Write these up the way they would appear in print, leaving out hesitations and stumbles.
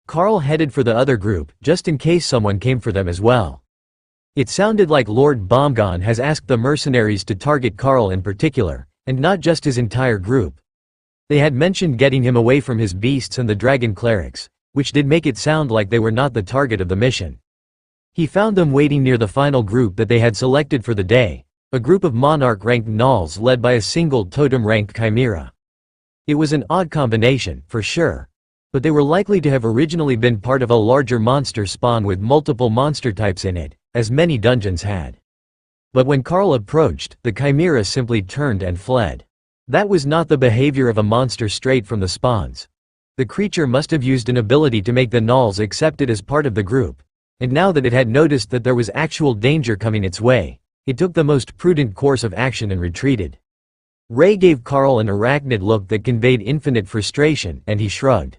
Carl headed for the other group, just in case someone came for them as well. It sounded like Lord Bomgon has asked the mercenaries to target Carl in particular, and not just his entire group. They had mentioned getting him away from his beasts and the dragon clerics, which did make it sound like they were not the target of the mission. He found them waiting near the final group that they had selected for the day, a group of monarch-ranked gnolls led by a single totem-ranked chimera. It was an odd combination, for sure, but they were likely to have originally been part of a larger monster spawn with multiple monster types in it, as many dungeons had. But when Carl approached, the chimera simply turned and fled. That was not the behavior of a monster straight from the spawns. The creature must have used an ability to make the gnolls accept it as part of the group, and now that it had noticed that there was actual danger coming its way, it took the most prudent course of action and retreated. Ray gave Carl an arachnid look that conveyed infinite frustration, and he shrugged.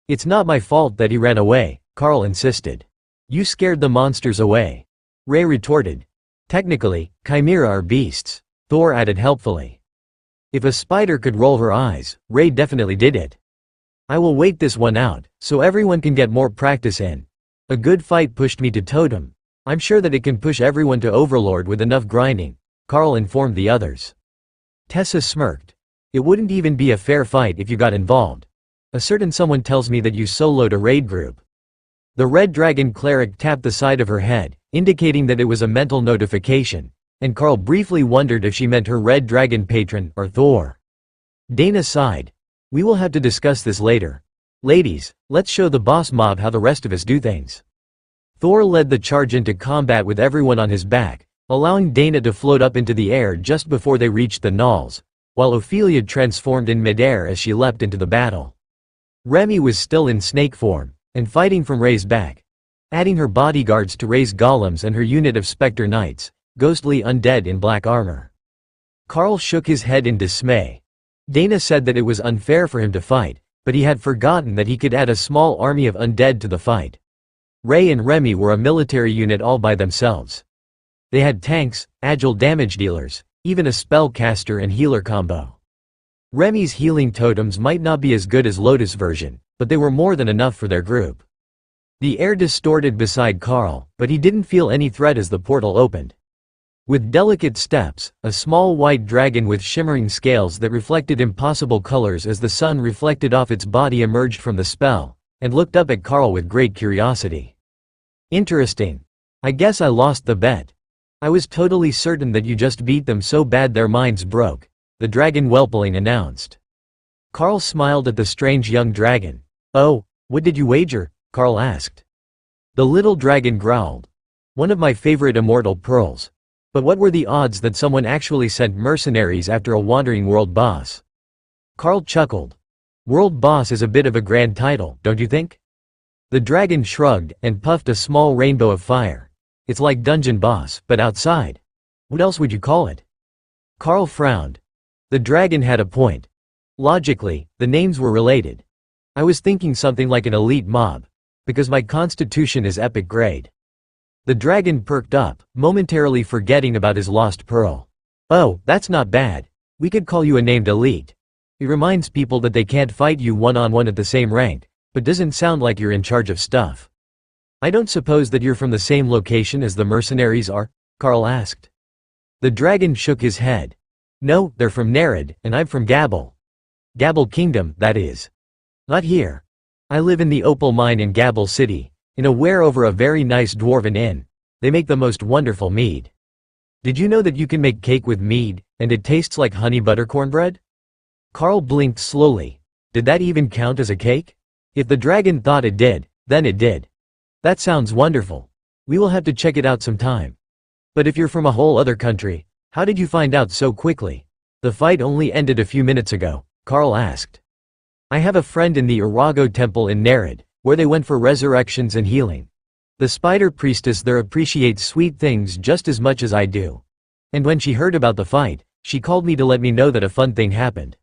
"It's not my fault that he ran away," Carl insisted. "You scared the monsters away," Ray retorted. "Technically, chimera are beasts," Thor added helpfully. If a spider could roll her eyes, Ray definitely did it. "I will wait this one out, so everyone can get more practice in. A good fight pushed me to Totem. I'm sure that it can push everyone to Overlord with enough grinding," Carl informed the others. Tessa smirked. "It wouldn't even be a fair fight if you got involved. A certain someone tells me that you soloed a raid group." The red dragon cleric tapped the side of her head, indicating that it was a mental notification, and Carl briefly wondered if she meant her red dragon patron, or Thor. Dana sighed. "We will have to discuss this later. Ladies, let's show the boss mob how the rest of us do things." Thor led the charge into combat with everyone on his back, allowing Dana to float up into the air just before they reached the gnolls, while Ophelia transformed in midair as she leapt into the battle. Remy was still in snake form, and fighting from Ray's back, adding her bodyguards to Ray's golems and her unit of specter knights, ghostly undead in black armor. Carl shook his head in dismay. Dana said that it was unfair for him to fight, but he had forgotten that he could add a small army of undead to the fight. Ray and Remy were a military unit all by themselves. They had tanks, agile damage dealers, even a spellcaster and healer combo. Remy's healing totems might not be as good as Lotus' version, but they were more than enough for their group. The air distorted beside Carl, but he didn't feel any threat as the portal opened. With delicate steps, a small white dragon with shimmering scales that reflected impossible colors as the sun reflected off its body emerged from the spell, and looked up at Carl with great curiosity. "Interesting. I guess I lost the bet. I was totally certain that you just beat them so bad their minds broke," the dragon whelpling announced. Carl smiled at the strange young dragon. "Oh, what did you wager?" Carl asked. The little dragon growled. "One of my favorite immortal pearls. But what were the odds that someone actually sent mercenaries after a wandering world boss?" Carl chuckled. "World boss is a bit of a grand title, don't you think?" The dragon shrugged and puffed a small rainbow of fire. "It's like dungeon boss, but outside. What else would you call it?" Carl frowned. The dragon had a point. Logically, the names were related. "I was thinking something like an elite mob, because my constitution is epic grade." The dragon perked up, momentarily forgetting about his lost pearl. "Oh, that's not bad. We could call you a named elite. It reminds people that they can't fight you one-on-one at the same rank, but doesn't sound like you're in charge of stuff." "I don't suppose that you're from the same location as the mercenaries are?" Carl asked. The dragon shook his head. "No, they're from Nerid, and I'm from Gabble. Gabble Kingdom, that is. Not here. I live in the opal mine in Gabble City, in a ware over a very nice dwarven inn. They make the most wonderful mead. Did you know that you can make cake with mead, and it tastes like honey butter cornbread?" Carl blinked slowly. Did that even count as a cake? If the dragon thought it did, then it did. "That sounds wonderful. We will have to check it out sometime. But if you're from a whole other country, how did you find out so quickly? The fight only ended a few minutes ago," Carl asked. "I have a friend in the Irago temple in Nerid, where they went for resurrections and healing. The spider priestess there appreciates sweet things just as much as I do. And when she heard about the fight, she called me to let me know that a fun thing happened.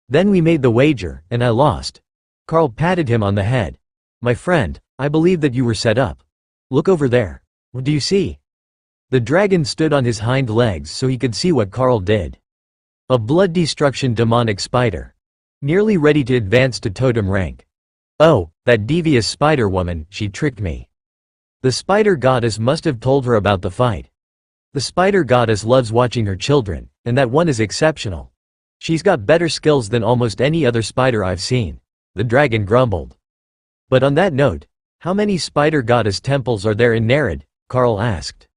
Then we made the wager, and I lost." Carl patted him on the head. "My friend, I believe that you were set up. Look over there. What do you see?" The dragon stood on his hind legs so he could see what Carl did. A blood destruction demonic spider. Nearly ready to advance to totem rank. Oh, that devious spider woman, she tricked me. The spider goddess must have told her about the fight. The spider goddess loves watching her children, and that one is exceptional. She's got better skills than almost any other spider I've seen. The dragon grumbled. But on that note, how many spider goddess temples are there in Nereid? Carl asked.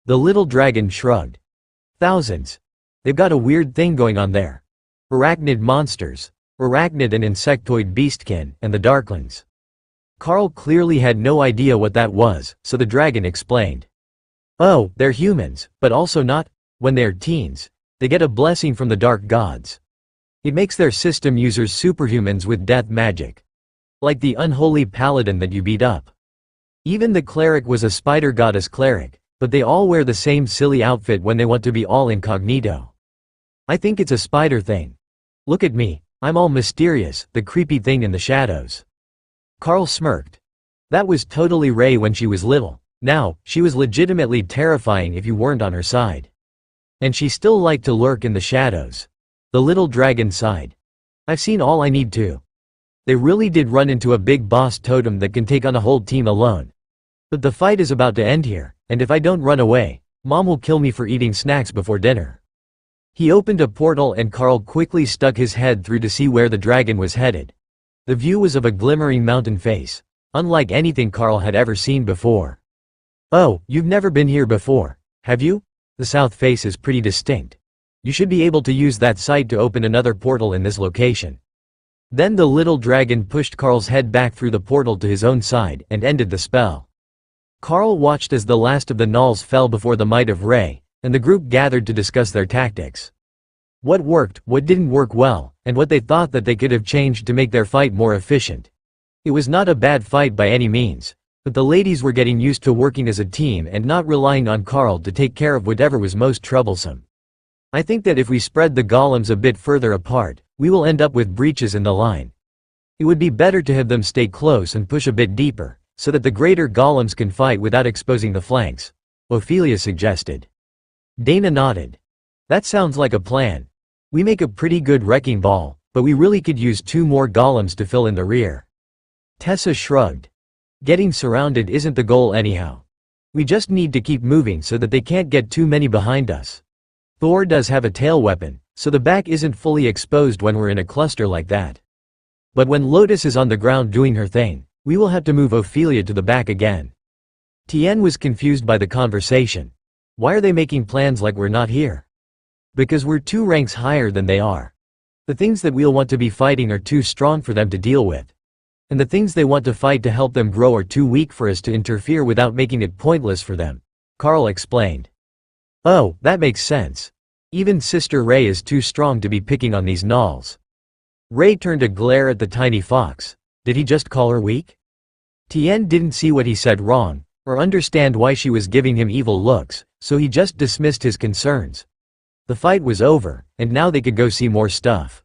The little dragon shrugged. Thousands. They've got a weird thing going on there. Arachnid monsters, arachnid and insectoid beastkin, and the darklings. Carl clearly had no idea what that was, so the dragon explained. Oh, they're humans, but also not. When they're teens, they get a blessing from the dark gods. It makes their system users superhumans with death magic. Like the unholy paladin that you beat up. Even the cleric was a spider goddess cleric, but they all wear the same silly outfit when they want to be all incognito. I think it's a spider thing. Look at me, I'm all mysterious, the creepy thing in the shadows. Carl smirked. That was totally Ray when she was little. Now, she was legitimately terrifying if you weren't on her side. And she still liked to lurk in the shadows. The little dragon sighed. I've seen all I need to. They really did run into a big boss totem that can take on a whole team alone. But the fight is about to end here, and if I don't run away, Mom will kill me for eating snacks before dinner. He opened a portal and Carl quickly stuck his head through to see where the dragon was headed. The view was of a glimmering mountain face, unlike anything Carl had ever seen before. Oh, you've never been here before, have you? The south face is pretty distinct. You should be able to use that sight to open another portal in this location. Then the little dragon pushed Carl's head back through the portal to his own side and ended the spell. Carl watched as the last of the gnolls fell before the might of Ray, and the group gathered to discuss their tactics. What worked, what didn't work well, and what they thought that they could have changed to make their fight more efficient. It was not a bad fight by any means. But the ladies were getting used to working as a team and not relying on Carl to take care of whatever was most troublesome. I think that if we spread the golems a bit further apart, we will end up with breaches in the line. It would be better to have them stay close and push a bit deeper, so that the greater golems can fight without exposing the flanks, Ophelia suggested. Dana nodded. That sounds like a plan. We make a pretty good wrecking ball, but we really could use 2 more golems to fill in the rear. Tessa shrugged. Getting surrounded isn't the goal anyhow. We just need to keep moving so that they can't get too many behind us. Thor does have a tail weapon, so the back isn't fully exposed when we're in a cluster like that. But when Lotus is on the ground doing her thing, we will have to move Ophelia to the back again. Tien was confused by the conversation. Why are they making plans like we're not here? Because we're 2 ranks higher than they are. The things that we'll want to be fighting are too strong for them to deal with. And the things they want to fight to help them grow are too weak for us to interfere without making it pointless for them, Carl explained. Oh, that makes sense. Even Sister Ray is too strong to be picking on these gnolls. Ray turned a glare at the tiny fox. Did he just call her weak? Tien didn't see what he said wrong, or understand why she was giving him evil looks, so he just dismissed his concerns. The fight was over, and now they could go see more stuff.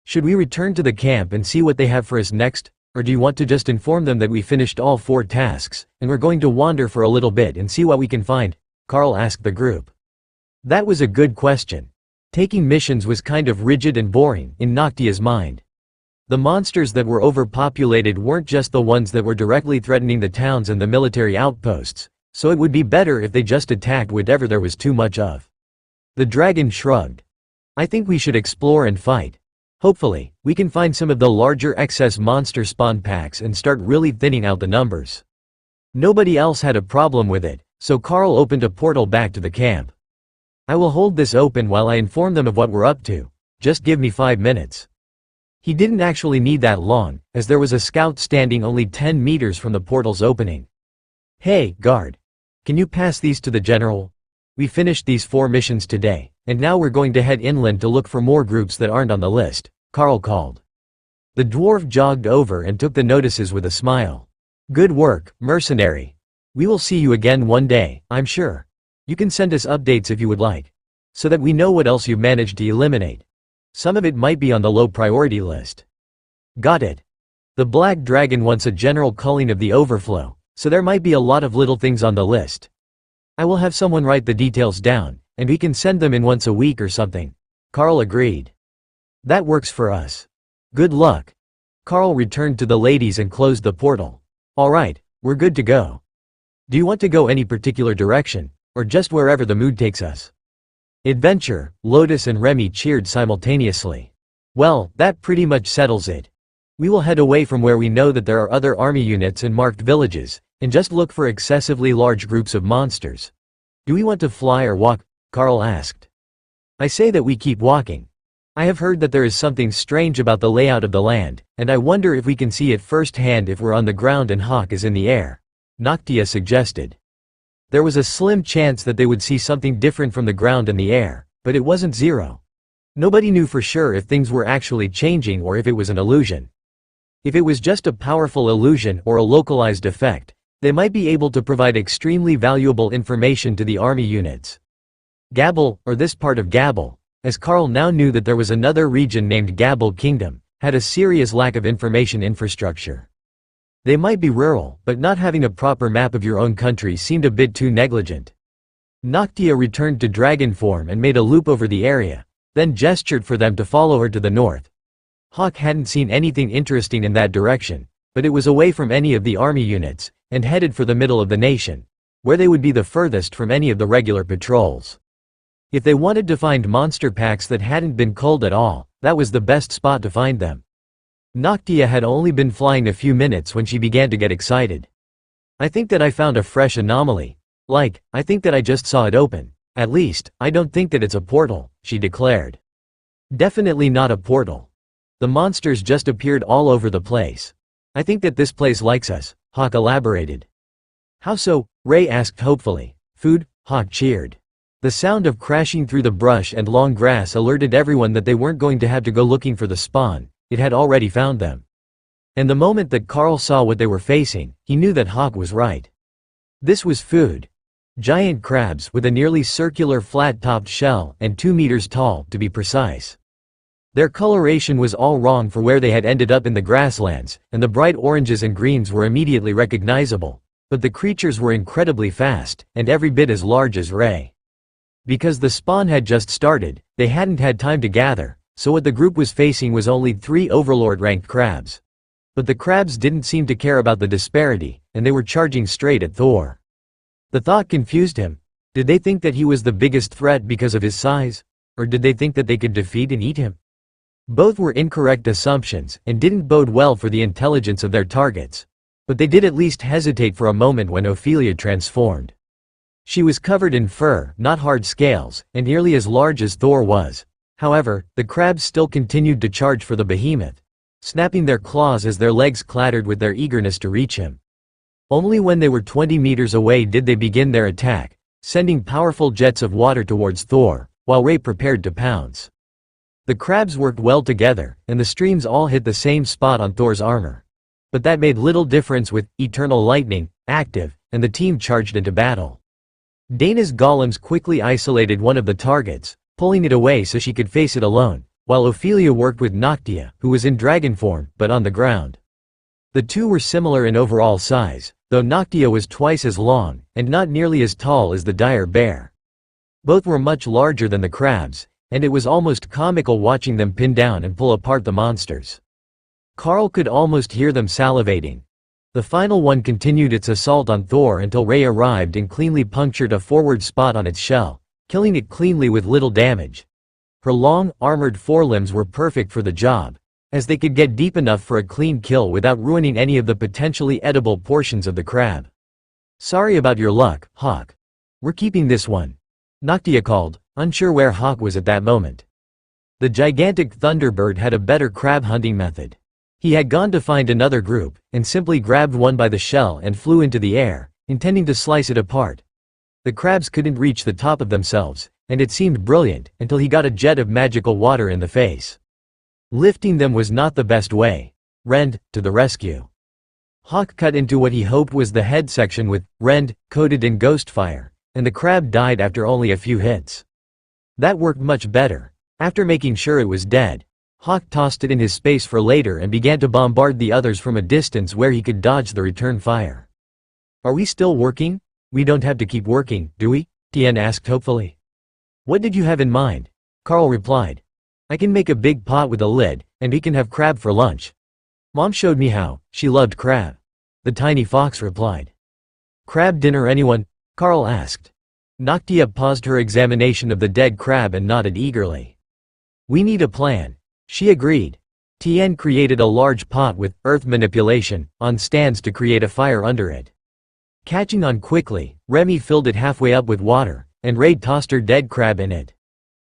Should we return to the camp and see what they have for us next? Or do you want to just inform them that we finished all 4 tasks, and we're going to wander for a little bit and see what we can find? Carl asked the group. That was a good question. Taking missions was kind of rigid and boring in Noctia's mind. The monsters that were overpopulated weren't just the ones that were directly threatening the towns and the military outposts, so it would be better if they just attacked whatever there was too much of. The dragon shrugged. I think we should explore and fight. Hopefully, we can find some of the larger excess monster spawn packs and start really thinning out the numbers. Nobody else had a problem with it, so Carl opened a portal back to the camp. I will hold this open while I inform them of what we're up to. Just give me 5 minutes. He didn't actually need that long, as there was a scout standing only 10 meters from the portal's opening. Hey, guard. Can you pass these to the general? We finished these 4 missions today, and now we're going to head inland to look for more groups that aren't on the list, Carl called. The dwarf jogged over and took the notices with a smile. Good work, mercenary. We will see you again one day, I'm sure. You can send us updates if you would like, so that we know what else you've managed to eliminate. Some of it might be on the low priority list. Got it. The Black Dragon wants a general culling of the overflow, so there might be a lot of little things on the list. I will have someone write the details down, and we can send them in once a week or something. Carl agreed. That works for us. Good luck. Carl returned to the ladies and closed the portal. "Alright, we're good to go. Do you want to go any particular direction, or just wherever the mood takes us?" Adventure, Lotus and Remy cheered simultaneously. "Well, that pretty much settles it. We will head away from where we know that there are other army units in marked villages, and just look for excessively large groups of monsters." "Do we want to fly or walk?" Carl asked. "I say that we keep walking. I have heard that there is something strange about the layout of the land, and I wonder if we can see it firsthand if we're on the ground and Hawk is in the air," Noctia suggested. There was a slim chance that they would see something different from the ground and the air, but it wasn't zero. Nobody knew for sure if things were actually changing or if it was an illusion. If it was just a powerful illusion or a localized effect, they might be able to provide extremely valuable information to the army units. Gabble, or this part of Gabble, as Carl now knew that there was another region named Gabble Kingdom, had a serious lack of information infrastructure. They might be rural, but not having a proper map of your own country seemed a bit too negligent. Noctia returned to dragon form and made a loop over the area, then gestured for them to follow her to the north. Hawk hadn't seen anything interesting in that direction, but it was away from any of the army units, and headed for the middle of the nation, where they would be the furthest from any of the regular patrols. If they wanted to find monster packs that hadn't been culled at all, that was the best spot to find them. Noctia had only been flying a few minutes when she began to get excited. "I think that I found a fresh anomaly. I think that I just saw it open. At least, I don't think that it's a portal," she declared. "Definitely not a portal. The monsters just appeared all over the place. I think that this place likes us," Hawk elaborated. "How so?" Ray asked hopefully. "Food?" Hawk cheered. The sound of crashing through the brush and long grass alerted everyone that they weren't going to have to go looking for the spawn, it had already found them. And the moment that Carl saw what they were facing, he knew that Hawk was right. This was food. Giant crabs with a nearly circular flat-topped shell and 2 meters tall, to be precise. Their coloration was all wrong for where they had ended up in the grasslands, and the bright oranges and greens were immediately recognizable, but the creatures were incredibly fast, and every bit as large as Ray. Because the spawn had just started, they hadn't had time to gather, so what the group was facing was only 3 Overlord-ranked crabs. But the crabs didn't seem to care about the disparity, and they were charging straight at Thor. The thought confused him. Did they think that he was the biggest threat because of his size? Or did they think that they could defeat and eat him? Both were incorrect assumptions, and didn't bode well for the intelligence of their targets. But they did at least hesitate for a moment when Ophelia transformed. She was covered in fur, not hard scales, and nearly as large as Thor was. However, the crabs still continued to charge for the behemoth, snapping their claws as their legs clattered with their eagerness to reach him. Only when they were 20 meters away did they begin their attack, sending powerful jets of water towards Thor, while Ray prepared to pounce. The crabs worked well together, and the streams all hit the same spot on Thor's armor. But that made little difference with Eternal Lightning active, and the team charged into battle. Dana's golems quickly isolated one of the targets, pulling it away so she could face it alone, while Ophelia worked with Noctia, who was in dragon form, but on the ground. The two were similar in overall size, though Noctia was twice as long, and not nearly as tall as the dire bear. Both were much larger than the crabs, and it was almost comical watching them pin down and pull apart the monsters. Carl could almost hear them salivating. The final one continued its assault on Thor until Ray arrived and cleanly punctured a forward spot on its shell, killing it cleanly with little damage. Her long, armored forelimbs were perfect for the job, as they could get deep enough for a clean kill without ruining any of the potentially edible portions of the crab. "Sorry about your luck, Hawk. We're keeping this one," Noctia called, unsure where Hawk was at that moment. The gigantic Thunderbird had a better crab hunting method. He had gone to find another group, and simply grabbed one by the shell and flew into the air, intending to slice it apart. The crabs couldn't reach the top of themselves, and it seemed brilliant until he got a jet of magical water in the face. Lifting them was not the best way. Rend, to the rescue. Hawk cut into what he hoped was the head section with Rend coated in ghost fire, and the crab died after only a few hits. That worked much better. After making sure it was dead, Hawk tossed it in his space for later and began to bombard the others from a distance where he could dodge the return fire. "Are we still working? We don't have to keep working, do we?" Tien asked hopefully. "What did you have in mind?" Carl replied. "I can make a big pot with a lid, and we can have crab for lunch." Mom showed me how. She loved crab. The tiny fox replied. Crab dinner anyone? Carl asked. Noctia paused her examination of the dead crab and nodded eagerly. We need a plan. She agreed. Tien created a large pot with earth manipulation on stands to create a fire under it. Catching on quickly, Remy filled it halfway up with water, and Ray tossed her dead crab in it.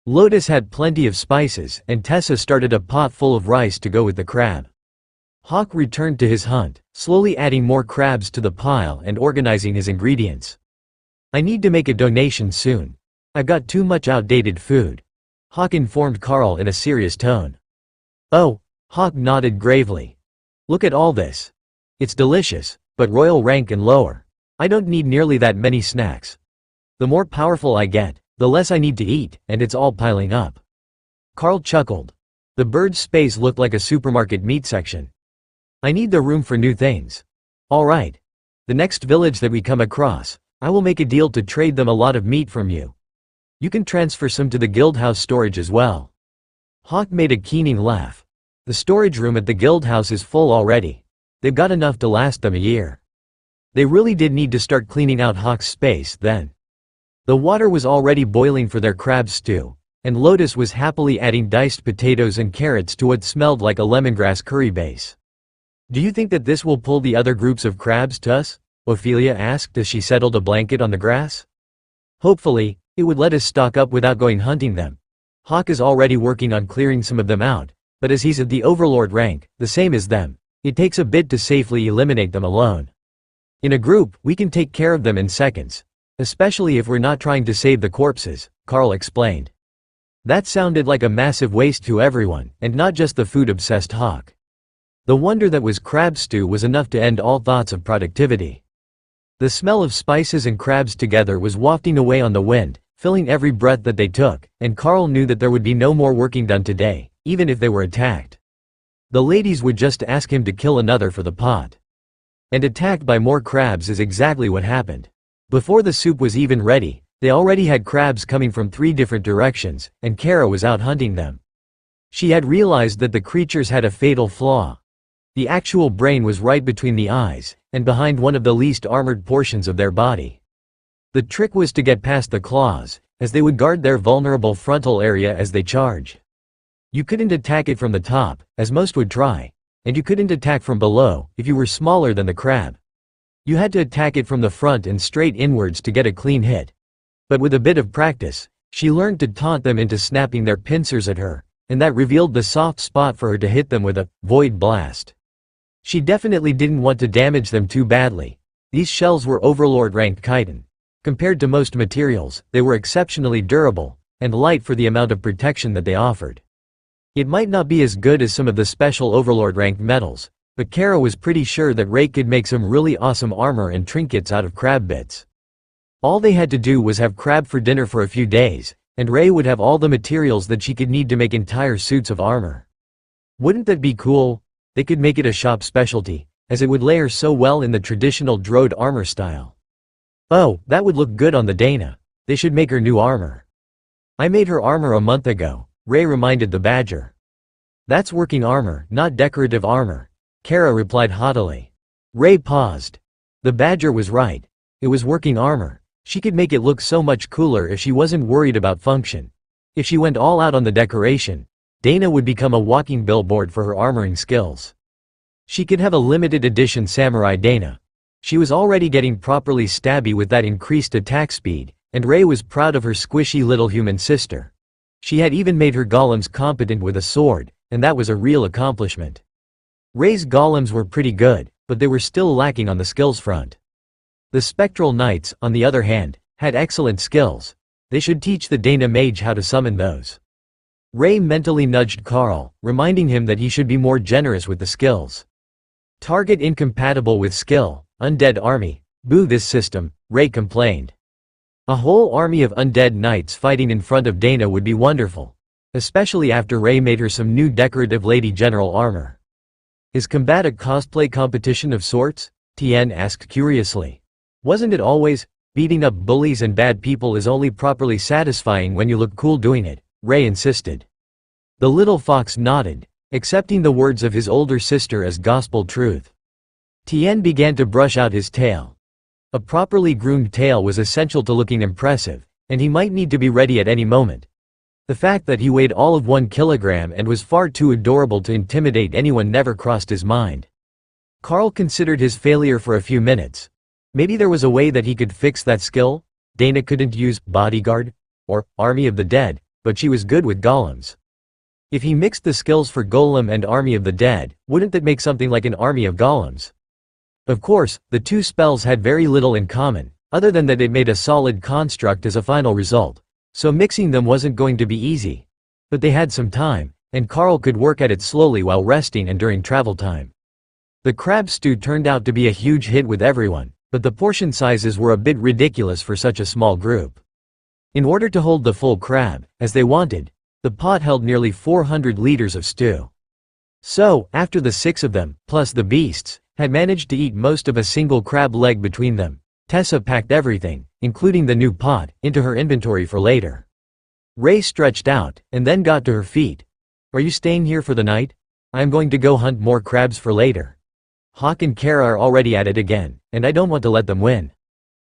Lotus had plenty of spices, and Tessa started a pot full of rice to go with the crab. Hawk returned to his hunt, slowly adding more crabs to the pile and organizing his ingredients. I need to make a donation soon. I've got too much outdated food. Hawk informed Carl in a serious tone. Oh, Hawk nodded gravely. Look at all this. It's delicious, but royal rank and lower. I don't need nearly that many snacks. The more powerful I get, the less I need to eat, and it's all piling up. Carl chuckled. The bird's space looked like a supermarket meat section. I need the room for new things. All right. The next village that we come across, I will make a deal to trade them a lot of meat from you. You can transfer some to the guildhouse storage as well. Hawk made a keening laugh. The storage room at the guildhouse is full already. They've got enough to last them a year. They really did need to start cleaning out Hawk's space then. The water was already boiling for their crab stew, and Lotus was happily adding diced potatoes and carrots to what smelled like a lemongrass curry base. Do you think that this will pull the other groups of crabs to us? Ophelia asked as she settled a blanket on the grass. Hopefully, it would let us stock up without going hunting them. Hawk is already working on clearing some of them out, but as he's at the overlord rank, the same as them, it takes a bit to safely eliminate them alone. In a group, we can take care of them in seconds. Especially if we're not trying to save the corpses, Carl explained. That sounded like a massive waste to everyone, and not just the food-obsessed Hawk. The wonder that was crab stew was enough to end all thoughts of productivity. The smell of spices and crabs together was wafting away on the wind, filling every breath that they took, and Carl knew that there would be no more working done today, even if they were attacked. The ladies would just ask him to kill another for the pot. And attacked by more crabs is exactly what happened. Before the soup was even ready, they already had crabs coming from 3 different directions, and Kara was out hunting them. She had realized that the creatures had a fatal flaw. The actual brain was right between the eyes, and behind one of the least armored portions of their body. The trick was to get past the claws, as they would guard their vulnerable frontal area as they charge. You couldn't attack it from the top, as most would try, and you couldn't attack from below, if you were smaller than the crab. You had to attack it from the front and straight inwards to get a clean hit. But with a bit of practice, she learned to taunt them into snapping their pincers at her, and that revealed the soft spot for her to hit them with a void blast. She definitely didn't want to damage them too badly. These shells were overlord-ranked chitin. Compared to most materials, they were exceptionally durable, and light for the amount of protection that they offered. It might not be as good as some of the special overlord-ranked metals, but Kara was pretty sure that Ray could make some really awesome armor and trinkets out of crab bits. All they had to do was have crab for dinner for a few days, and Ray would have all the materials that she could need to make entire suits of armor. Wouldn't that be cool? They could make it a shop specialty, as it would layer so well in the traditional Drode armor style. Oh, that would look good on the Dana. They should make her new armor. I made her armor a month ago, Ray reminded the badger. That's working armor, not decorative armor, Kara replied haughtily. Ray paused. The badger was right. It was working armor. She could make it look so much cooler if she wasn't worried about function. If she went all out on the decoration, Dana would become a walking billboard for her armoring skills. She could have a limited edition Samurai Dana. She was already getting properly stabby with that increased attack speed, and Ray was proud of her squishy little human sister. She had even made her golems competent with a sword, and that was a real accomplishment. Ray's golems were pretty good, but they were still lacking on the skills front. The Spectral Knights, on the other hand, had excellent skills. They should teach the Dana mage how to summon those. Ray mentally nudged Carl, reminding him that he should be more generous with the skills. Target incompatible with skill, undead army. Boo this system, Ray complained. A whole army of undead knights fighting in front of Dana would be wonderful. Especially after Ray made her some new decorative Lady General armor. Is combat a cosplay competition of sorts? Tien asked curiously. Wasn't it always? Beating up bullies and bad people is only properly satisfying when you look cool doing it, Ray insisted. The little fox nodded. accepting the words of his older sister as gospel truth. Tien began to brush out his tail. A properly groomed tail was essential to looking impressive, and he might need to be ready at any moment. The fact that he weighed all of 1 kilogram and was far too adorable to intimidate anyone never crossed his mind. Carl considered his failure for a few minutes. Maybe there was a way that he could fix that skill? Dana couldn't use bodyguard or army of the dead, but she was good with golems. If he mixed the skills for golem and army of the dead, wouldn't that make something like an army of golems? Of course, the two spells had very little in common, other than that it made a solid construct as a final result, so mixing them wasn't going to be easy. But they had some time, and Carl could work at it slowly while resting and during travel time. The crab stew turned out to be a huge hit with everyone, but the portion sizes were a bit ridiculous for such a small group. In order to hold the full crab, as they wanted, the pot held nearly 400 liters of stew. So, after the 6 of them, plus the beasts, had managed to eat most of a single crab leg between them, Tessa packed everything, including the new pot, into her inventory for later. Ray stretched out, and then got to her feet. "Are you staying here for the night? I am going to go hunt more crabs for later. Hawk and Kara are already at it again, and I don't want to let them win."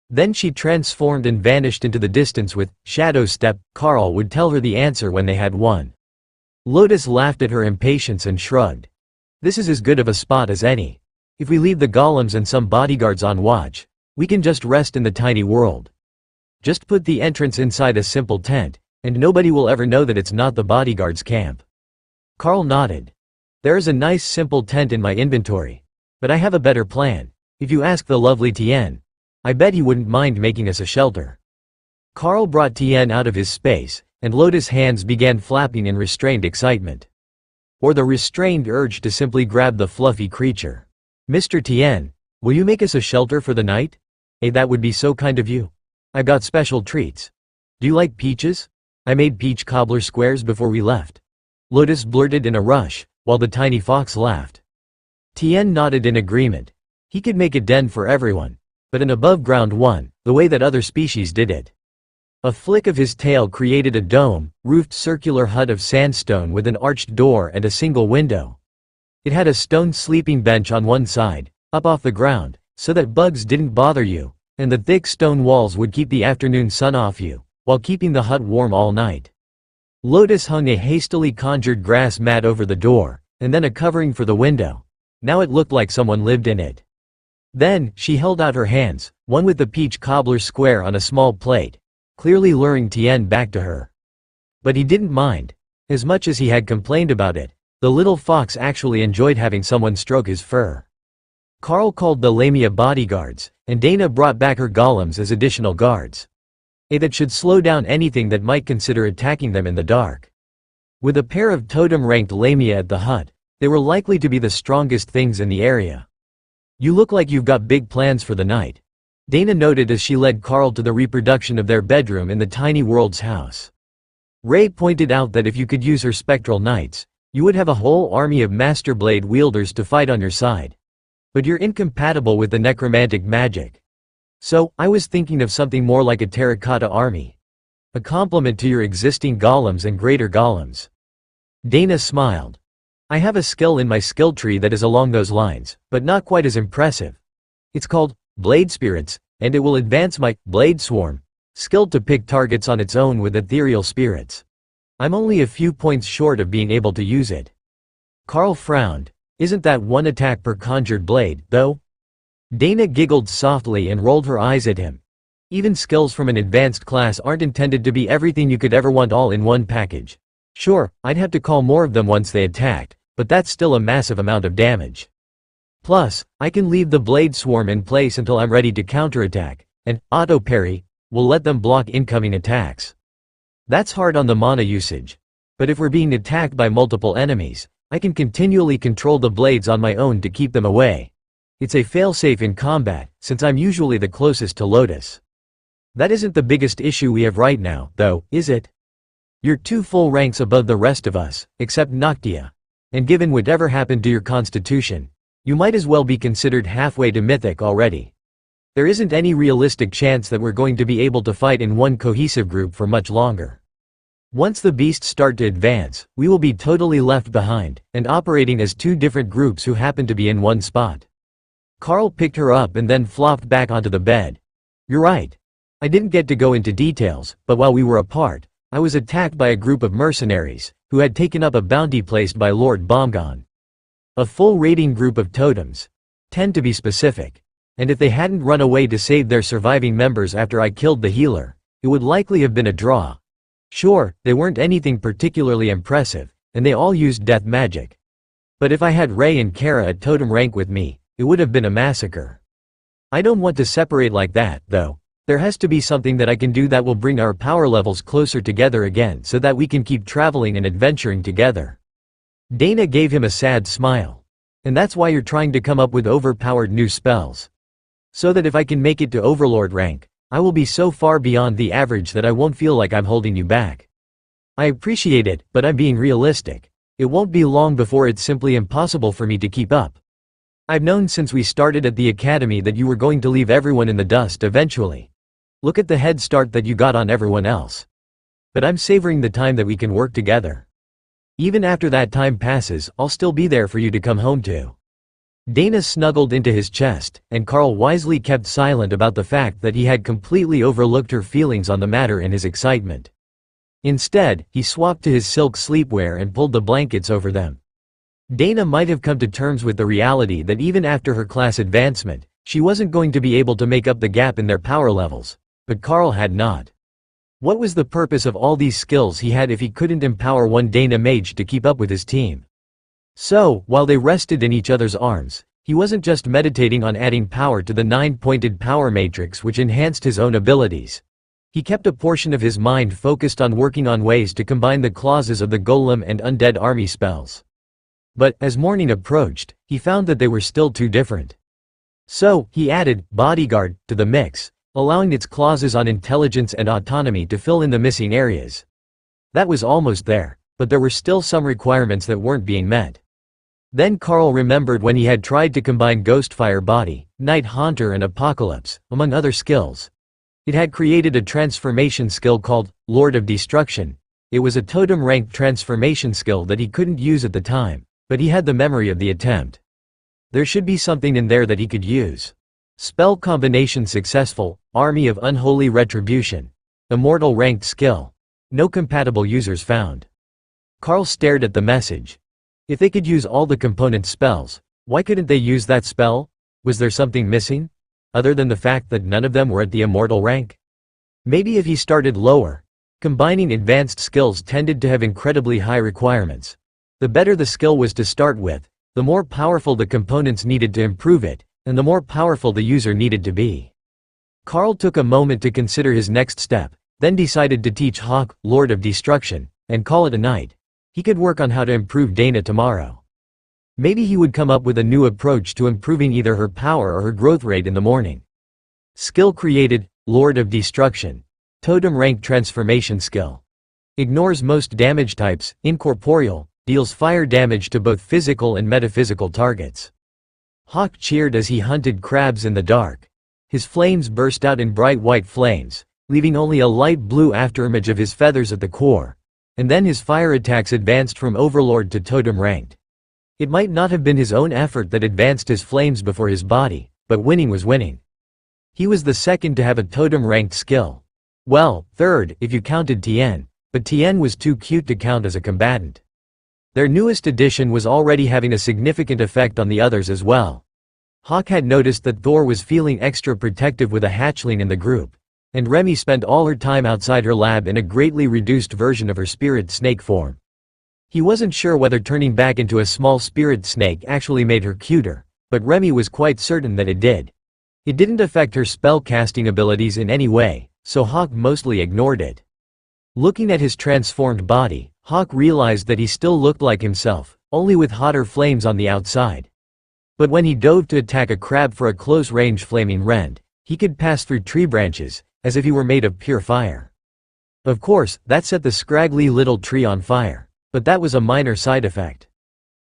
Then she transformed and vanished into the distance with shadow step. Carl would tell her the answer when they had won. Lotus laughed at her impatience and shrugged. "This is as good of a spot as any. If we leave the golems and some bodyguards on watch, we can just rest in the tiny world. Just put the entrance inside a simple tent, and nobody will ever know that it's not the bodyguards' camp." Carl nodded. "There is a nice simple tent in my inventory. But I have a better plan. If you ask the lovely Tien, I bet he wouldn't mind making us a shelter." Carl brought Tien out of his space, and Lotus' hands began flapping in restrained excitement. Or the restrained urge to simply grab the fluffy creature. "Mr. Tien, will you make us a shelter for the night? Hey, that would be so kind of you. I've got special treats. Do you like peaches? I made peach cobbler squares before we left." Lotus blurted in a rush, while the tiny fox laughed. Tien nodded in agreement. He could make a den for everyone, but an above-ground one, the way that other species did it. A flick of his tail created a dome-roofed circular hut of sandstone with an arched door and a single window. It had a stone sleeping bench on one side, up off the ground, so that bugs didn't bother you, and the thick stone walls would keep the afternoon sun off you, while keeping the hut warm all night. Lotus hung a hastily conjured grass mat over the door, and then a covering for the window. Now it looked like someone lived in it. Then, she held out her hands, one with the peach cobbler square on a small plate, clearly luring Tien back to her. But he didn't mind. As much as he had complained about it, the little fox actually enjoyed having someone stroke his fur. Carl called the Lamia bodyguards, and Dana brought back her golems as additional guards. That should slow down anything that might consider attacking them in the dark. With a pair of totem-ranked Lamia at the hut, they were likely to be the strongest things in the area. "You look like you've got big plans for the night," Dana noted as she led Carl to the reproduction of their bedroom in the tiny world's house. Ray pointed out that if you could use her spectral knights, you would have a whole army of master blade wielders to fight on your side. But you're incompatible with the necromantic magic. So, I was thinking of something more like a terracotta army. A complement to your existing golems and greater golems. Dana smiled. "I have a skill in my skill tree that is along those lines, but not quite as impressive. It's called Blade Spirits, and it will advance my Blade Swarm skill to pick targets on its own with ethereal spirits. I'm only a few points short of being able to use it." Carl frowned. "Isn't that one attack per conjured blade, though?" Dana giggled softly and rolled her eyes at him. "Even skills from an advanced class aren't intended to be everything you could ever want all in one package. Sure, I'd have to call more of them once they attacked, but that's still a massive amount of damage. Plus, I can leave the blade swarm in place until I'm ready to counterattack, and auto parry will let them block incoming attacks. That's hard on the mana usage. But if we're being attacked by multiple enemies, I can continually control the blades on my own to keep them away. It's a failsafe in combat, since I'm usually the closest to Lotus. That isn't the biggest issue we have right now, though, is it? You're 2 full ranks above the rest of us, except Noctia. And given whatever happened to your constitution, you might as well be considered halfway to mythic already. There isn't any realistic chance that we're going to be able to fight in one cohesive group for much longer." Once the beasts start to advance, we will be totally left behind, and operating as two different groups who happen to be in one spot. Carl picked her up and then flopped back onto the bed. You're right. I didn't get to go into details, but while we were apart, I was attacked by a group of mercenaries, who had taken up a bounty placed by Lord Bomgon. A full raiding group of totems. 10 to be specific. And if they hadn't run away to save their surviving members after I killed the healer, it would likely have been a draw. Sure, they weren't anything particularly impressive, and they all used death magic. But if I had Ray and Kara at totem rank with me, it would have been a massacre. I don't want to separate like that, though. There has to be something that I can do that will bring our power levels closer together again so that we can keep traveling and adventuring together. Dana gave him a sad smile. And that's why you're trying to come up with overpowered new spells. So that if I can make it to Overlord rank, I will be so far beyond the average that I won't feel like I'm holding you back. I appreciate it, but I'm being realistic. It won't be long before it's simply impossible for me to keep up. I've known since we started at the academy that you were going to leave everyone in the dust eventually. Look at the head start that you got on everyone else. But I'm savoring the time that we can work together. Even after that time passes, I'll still be there for you to come home to. Dana snuggled into his chest, and Carl wisely kept silent about the fact that he had completely overlooked her feelings on the matter in his excitement. Instead, he swapped to his silk sleepwear and pulled the blankets over them. Dana might have come to terms with the reality that even after her class advancement, she wasn't going to be able to make up the gap in their power levels. But Carl had not. What was the purpose of all these skills he had if he couldn't empower one Dana mage to keep up with his team? So, while they rested in each other's arms, he wasn't just meditating on adding power to the 9-pointed power matrix which enhanced his own abilities. He kept a portion of his mind focused on working on ways to combine the clauses of the Golem and Undead Army spells. But, as morning approached, he found that they were still too different. So, he added Bodyguard to the mix, allowing its clauses on intelligence and autonomy to fill in the missing areas. That was almost there, but there were still some requirements that weren't being met. Then Carl remembered when he had tried to combine Ghostfire Body, Night Haunter and Apocalypse, among other skills. It had created a transformation skill called Lord of Destruction. It was a totem-ranked transformation skill that he couldn't use at the time, but he had the memory of the attempt. There should be something in there that he could use. Spell combination successful, Army of Unholy Retribution. Immortal ranked skill. No compatible users found. Carl stared at the message. If they could use all the component spells, why couldn't they use that spell? Was there something missing? Other than the fact that none of them were at the immortal rank? Maybe if he started lower. Combining advanced skills tended to have incredibly high requirements. The better the skill was to start with, the more powerful the components needed to improve it, and the more powerful the user needed to be. Carl took a moment to consider his next step, then decided to teach Hawk, Lord of Destruction, and call it a night. He could work on how to improve Dana tomorrow. Maybe he would come up with a new approach to improving either her power or her growth rate in the morning. Skill created, Lord of Destruction. Totem rank transformation skill. Ignores most damage types, incorporeal, deals fire damage to both physical and metaphysical targets. Hawk cheered as he hunted crabs in the dark. His flames burst out in bright white flames, leaving only a light blue afterimage of his feathers at the core. And then his fire attacks advanced from Overlord to Totem ranked. It might not have been his own effort that advanced his flames before his body, but winning was winning. He was the second to have a Totem ranked skill. Well, third, if you counted Tien, but Tien was too cute to count as a combatant. Their newest addition was already having a significant effect on the others as well. Hawk had noticed that Thor was feeling extra protective with a hatchling in the group, and Remy spent all her time outside her lab in a greatly reduced version of her spirit snake form. He wasn't sure whether turning back into a small spirit snake actually made her cuter, but Remy was quite certain that it did. It didn't affect her spell casting abilities in any way, so Hawk mostly ignored it. Looking at his transformed body, Hawk realized that he still looked like himself, only with hotter flames on the outside. But when he dove to attack a crab for a close-range flaming rend, he could pass through tree branches, as if he were made of pure fire. Of course, that set the scraggly little tree on fire, but that was a minor side effect.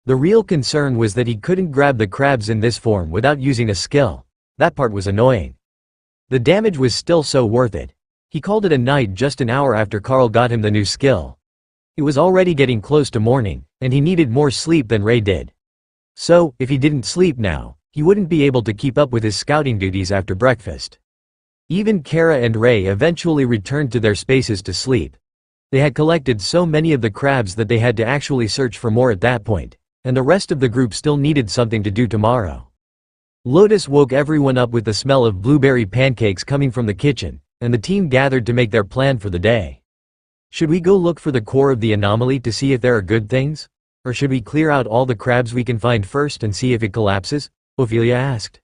The real concern was that he couldn't grab the crabs in this form without using a skill. That part was annoying. The damage was still so worth it. He called it a night just an hour after Carl got him the new skill. It was already getting close to morning, and he needed more sleep than Ray did. So, if he didn't sleep now, he wouldn't be able to keep up with his scouting duties after breakfast. Even Kara and Ray eventually returned to their spaces to sleep. They had collected so many of the crabs that they had to actually search for more at that point, and the rest of the group still needed something to do tomorrow. Lotus woke everyone up with the smell of blueberry pancakes coming from the kitchen, and the team gathered to make their plan for the day. Should we go look for the core of the anomaly to see if there are good things? Or should we clear out all the crabs we can find first and see if it collapses? Ophelia asked.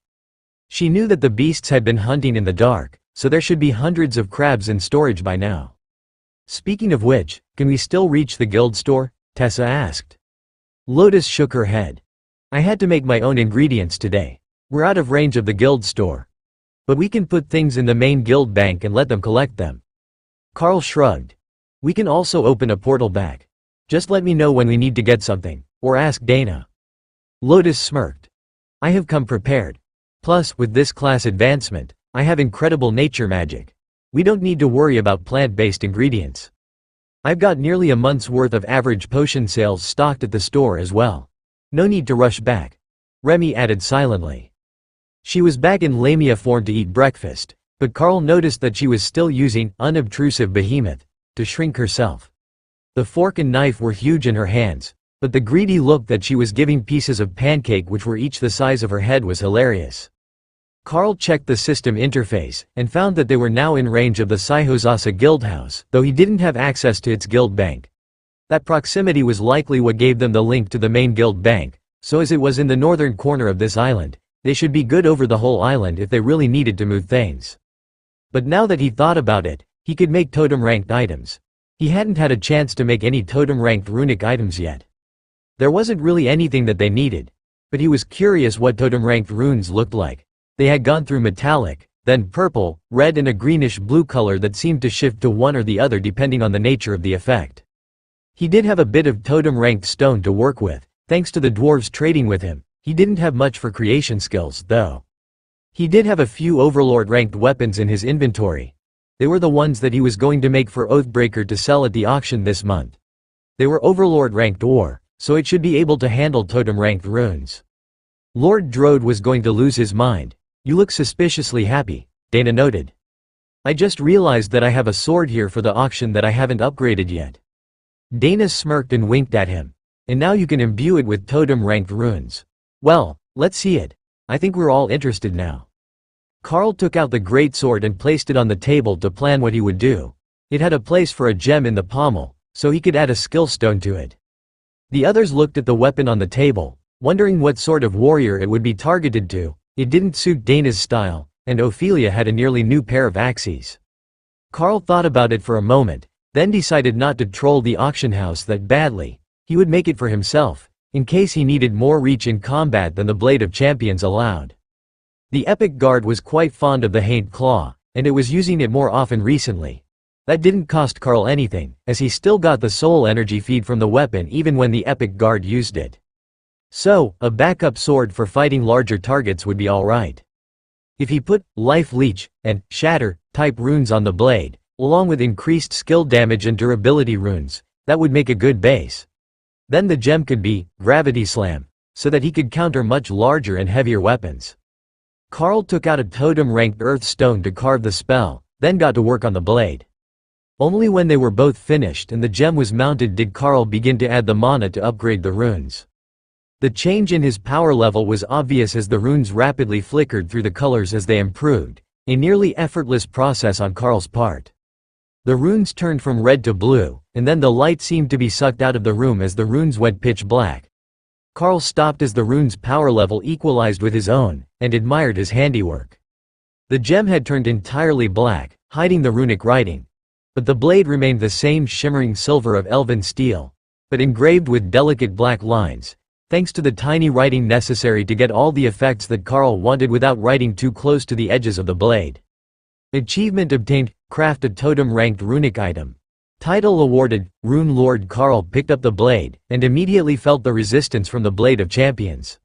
She knew that the beasts had been hunting in the dark, so there should be hundreds of crabs in storage by now. Speaking of which, can we still reach the guild store? Tessa asked. Lotus shook her head. I had to make my own ingredients today. We're out of range of the guild store. But we can put things in the main guild bank and let them collect them. Carl shrugged. We can also open a portal back. Just let me know when we need to get something, or ask Dana. Lotus smirked. I have come prepared. Plus, with this class advancement, I have incredible nature magic. We don't need to worry about plant-based ingredients. I've got nearly a month's worth of average potion sales stocked at the store as well. No need to rush back. Remy added silently. She was back in Lamia form to eat breakfast, but Carl noticed that she was still using unobtrusive behemoth to shrink herself. The fork and knife were huge in her hands, but the greedy look that she was giving pieces of pancake which were each the size of her head was hilarious. Carl checked the system interface, and found that they were now in range of the Saihozasa Guildhouse, though he didn't have access to its guild bank. That proximity was likely what gave them the link to the main guild bank, so as it was in the northern corner of this island, they should be good over the whole island if they really needed to move things. But now that he thought about it, he could make totem-ranked items. He hadn't had a chance to make any totem-ranked runic items yet. There wasn't really anything that they needed, but he was curious what totem-ranked runes looked like. They had gone through metallic, then purple, red and a greenish-blue color that seemed to shift to one or the other depending on the nature of the effect. He did have a bit of totem-ranked stone to work with, thanks to the dwarves trading with him. He didn't have much for creation skills, though. He did have a few Overlord-ranked weapons in his inventory. They were the ones that he was going to make for Oathbreaker to sell at the auction this month. They were Overlord-ranked ore, so it should be able to handle totem-ranked runes. Lord Drode was going to lose his mind. You look suspiciously happy, Dana noted. I just realized that I have a sword here for the auction that I haven't upgraded yet. Dana smirked and winked at him. And now you can imbue it with totem-ranked runes. Well, let's see it. I think we're all interested now. Carl took out the greatsword and placed it on the table to plan what he would do. It had a place for a gem in the pommel, so he could add a skill stone to it. The others looked at the weapon on the table, wondering what sort of warrior it would be targeted to. It didn't suit Dana's style, and Ophelia had a nearly new pair of axes. Carl thought about it for a moment, then decided not to troll the auction house that badly. He would make it for himself, in case he needed more reach in combat than the Blade of Champions allowed. The Epic Guard was quite fond of the Haint Claw, and it was using it more often recently. That didn't cost Carl anything, as he still got the soul energy feed from the weapon even when the Epic Guard used it. So, a backup sword for fighting larger targets would be alright. If he put Life Leech and Shatter type runes on the blade, along with increased skill damage and durability runes, that would make a good base. Then the gem could be Gravity Slam, so that he could counter much larger and heavier weapons. Carl took out a totem-ranked earth stone to carve the spell, then got to work on the blade. Only when they were both finished and the gem was mounted did Carl begin to add the mana to upgrade the runes. The change in his power level was obvious as the runes rapidly flickered through the colors as they improved, a nearly effortless process on Carl's part. The runes turned from red to blue, and then the light seemed to be sucked out of the room as the runes went pitch black. Carl stopped as the rune's power level equalized with his own, and admired his handiwork. The gem had turned entirely black, hiding the runic writing. But the blade remained the same shimmering silver of elven steel, but engraved with delicate black lines, thanks to the tiny writing necessary to get all the effects that Carl wanted without writing too close to the edges of the blade. Achievement obtained, craft a totem-ranked runic item. Title awarded, Rune Lord. Carl picked up the blade, and immediately felt the resistance from the Blade of Champions.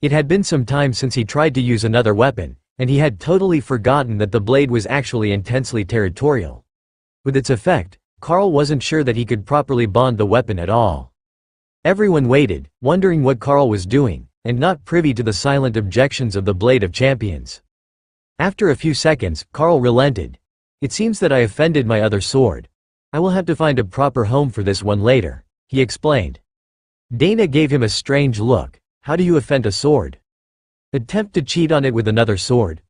It had been some time since he tried to use another weapon, and he had totally forgotten that the blade was actually intensely territorial. With its effect, Carl wasn't sure that he could properly bond the weapon at all. Everyone waited, wondering what Carl was doing, and not privy to the silent objections of the Blade of Champions. After a few seconds, Carl relented. "It seems that I offended my other sword. I will have to find a proper home for this one later," he explained. Dana gave him a strange look. "How do you offend a sword? Attempt to cheat on it with another sword.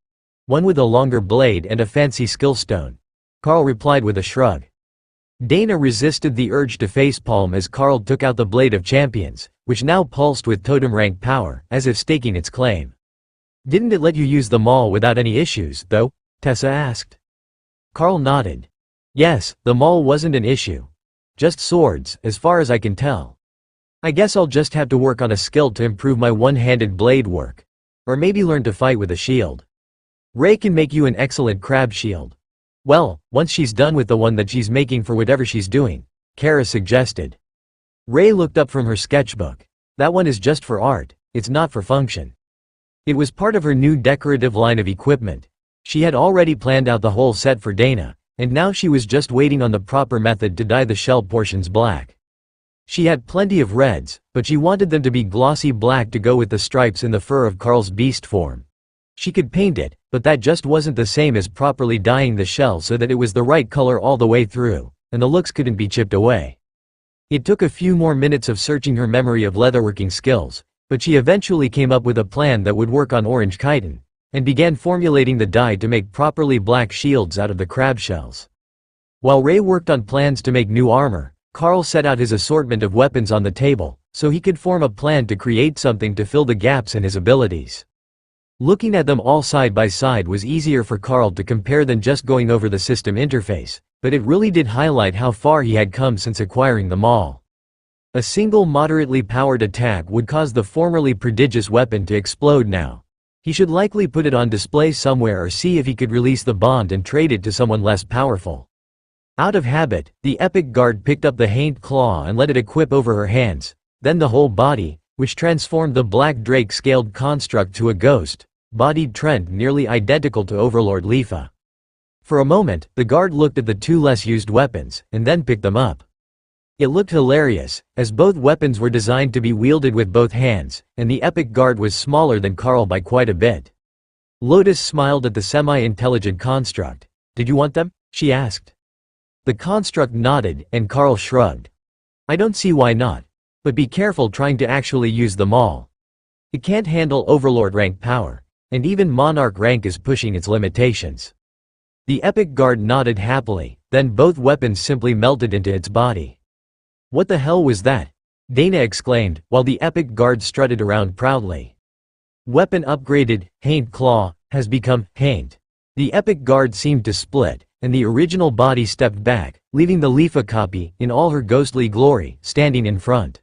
One with a longer blade and a fancy skill stone," Carl replied with a shrug. Dana resisted the urge to facepalm as Carl took out the Blade of Champions, which now pulsed with totem rank power, as if staking its claim. "Didn't it let you use the maul without any issues, though?" Tessa asked. Carl nodded. "Yes, the maul wasn't an issue. Just swords, as far as I can tell. I guess I'll just have to work on a skill to improve my one-handed blade work. Or maybe learn to fight with a shield. Ray can make you an excellent crab shield. Well, once she's done with the one that she's making for whatever she's doing," Kara suggested. Ray looked up from her sketchbook. "That one is just for art, it's not for function." It was part of her new decorative line of equipment. She had already planned out the whole set for Dana, and now she was just waiting on the proper method to dye the shell portions black. She had plenty of reds, but she wanted them to be glossy black to go with the stripes in the fur of Carl's beast form. She could paint it, but that just wasn't the same as properly dyeing the shell so that it was the right color all the way through, and the looks couldn't be chipped away. It took a few more minutes of searching her memory of leatherworking skills, but she eventually came up with a plan that would work on orange chitin, and began formulating the dye to make properly black shields out of the crab shells. While Ray worked on plans to make new armor, Carl set out his assortment of weapons on the table, so he could form a plan to create something to fill the gaps in his abilities. Looking at them all side by side was easier for Carl to compare than just going over the system interface, but it really did highlight how far he had come since acquiring them all. A single moderately powered attack would cause the formerly prodigious weapon to explode now. He should likely put it on display somewhere or see if he could release the bond and trade it to someone less powerful. Out of habit, the epic guard picked up the haint claw and let it equip over her hands, then the whole body, which transformed the black drake-scaled construct to a ghost-bodied Trent nearly identical to Overlord Lifa. For a moment, the guard looked at the two less used weapons, and then picked them up. It looked hilarious, as both weapons were designed to be wielded with both hands, and the epic guard was smaller than Carl by quite a bit. Lotus smiled at the semi-intelligent construct. "Did you want them?" she asked. The construct nodded, and Carl shrugged. "I don't see why not. But be careful trying to actually use them all. It can't handle Overlord rank power, and even Monarch rank is pushing its limitations." The epic guard nodded happily, then both weapons simply melted into its body. "What the hell was that?" Dana exclaimed, while the epic guard strutted around proudly. "Weapon upgraded, Haint Claw, has become Haint." The epic guard seemed to split, and the original body stepped back, leaving the Lifa copy, in all her ghostly glory, standing in front.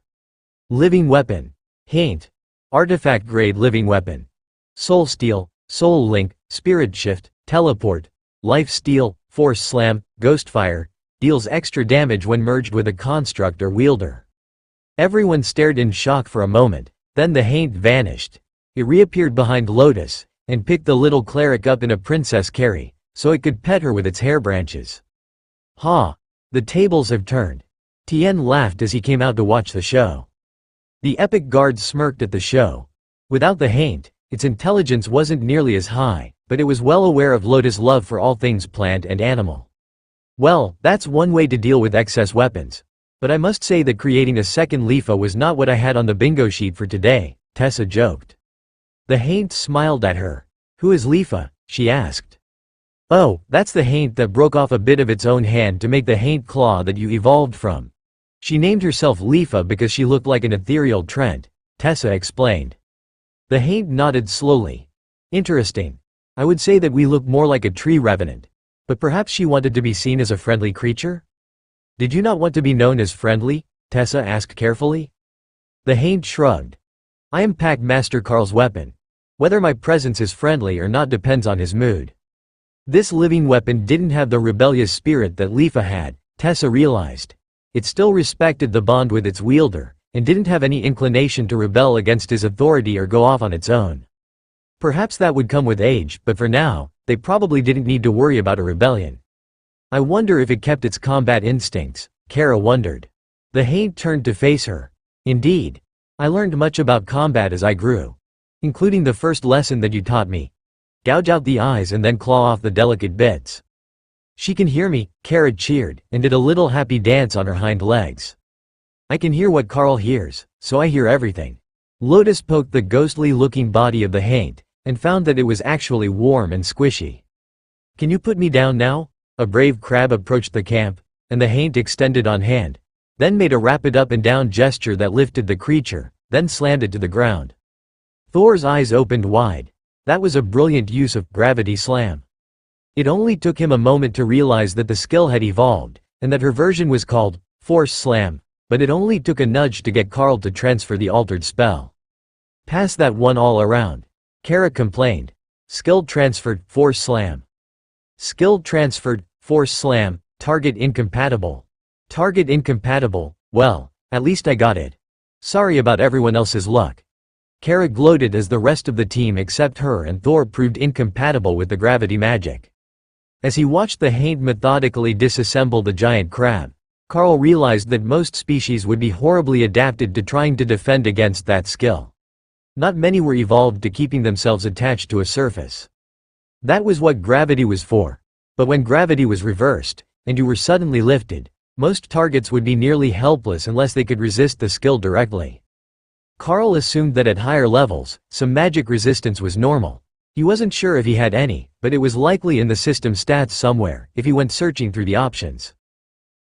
Living weapon. Haint. Artifact grade living weapon. Soul Steal, Soul Link, Spirit Shift, Teleport, Life Steal, Force Slam, Ghostfire, deals extra damage when merged with a construct or wielder. Everyone stared in shock for a moment, then the Haint vanished. It reappeared behind Lotus, and picked the little cleric up in a princess carry, so it could pet her with its hair branches. "Ha! The tables have turned." Tien laughed as he came out to watch the show. The epic guard smirked at the show. Without the Haint, its intelligence wasn't nearly as high, but it was well aware of Lotus' love for all things plant and animal. "Well, that's one way to deal with excess weapons. But I must say that creating a second Lifa was not what I had on the bingo sheet for today," Tessa joked. The Haint smiled at her. "Who is Lifa?" she asked. "Oh, that's the Haint that broke off a bit of its own hand to make the Haint Claw that you evolved from. She named herself Lifa because she looked like an ethereal Trent," Tessa explained. The Haint nodded slowly. "Interesting. I would say that we look more like a tree revenant. But perhaps she wanted to be seen as a friendly creature?" "Did you not want to be known as friendly?" Tessa asked carefully. The Haint shrugged. "I am Pack Master Carl's weapon. Whether my presence is friendly or not depends on his mood." This living weapon didn't have the rebellious spirit that Lifa had, Tessa realized. It still respected the bond with its wielder, and didn't have any inclination to rebel against his authority or go off on its own. Perhaps that would come with age, but for now, they probably didn't need to worry about a rebellion. I wonder if it kept its combat instincts, Kara wondered. The Haint turned to face her. Indeed. I learned much about combat as I grew. Including the first lesson that you taught me. Gouge out the eyes and then claw off the delicate bits. She can hear me, Kara cheered, and did a little happy dance on her hind legs. I can hear what Carl hears, so I hear everything. Lotus poked the ghostly-looking body of the Haint, and found that it was actually warm and squishy. Can you put me down now? A brave crab approached the camp, and the Haint extended on hand, then made a rapid up and down gesture that lifted the creature, then slammed it to the ground. Thor's eyes opened wide. That was a brilliant use of gravity slam. It only took him a moment to realize that the skill had evolved, and that her version was called force slam, but it only took a nudge to get Carl to transfer the altered spell. Pass that one all around. Kara complained. Skill transferred, force slam. Skill transferred, force slam, target incompatible. Target incompatible, well, at least I got it. Sorry about everyone else's luck. Kara gloated as the rest of the team except her and Thor proved incompatible with the gravity magic. As he watched the Haint methodically disassemble the giant crab, Carl realized that most species would be horribly adapted to trying to defend against that skill. Not many were evolved to keeping themselves attached to a surface. That was what gravity was for. But when gravity was reversed, and you were suddenly lifted, most targets would be nearly helpless unless they could resist the skill directly. Carl assumed that at higher levels, some magic resistance was normal. He wasn't sure if he had any, but it was likely in the system stats somewhere, if he went searching through the options.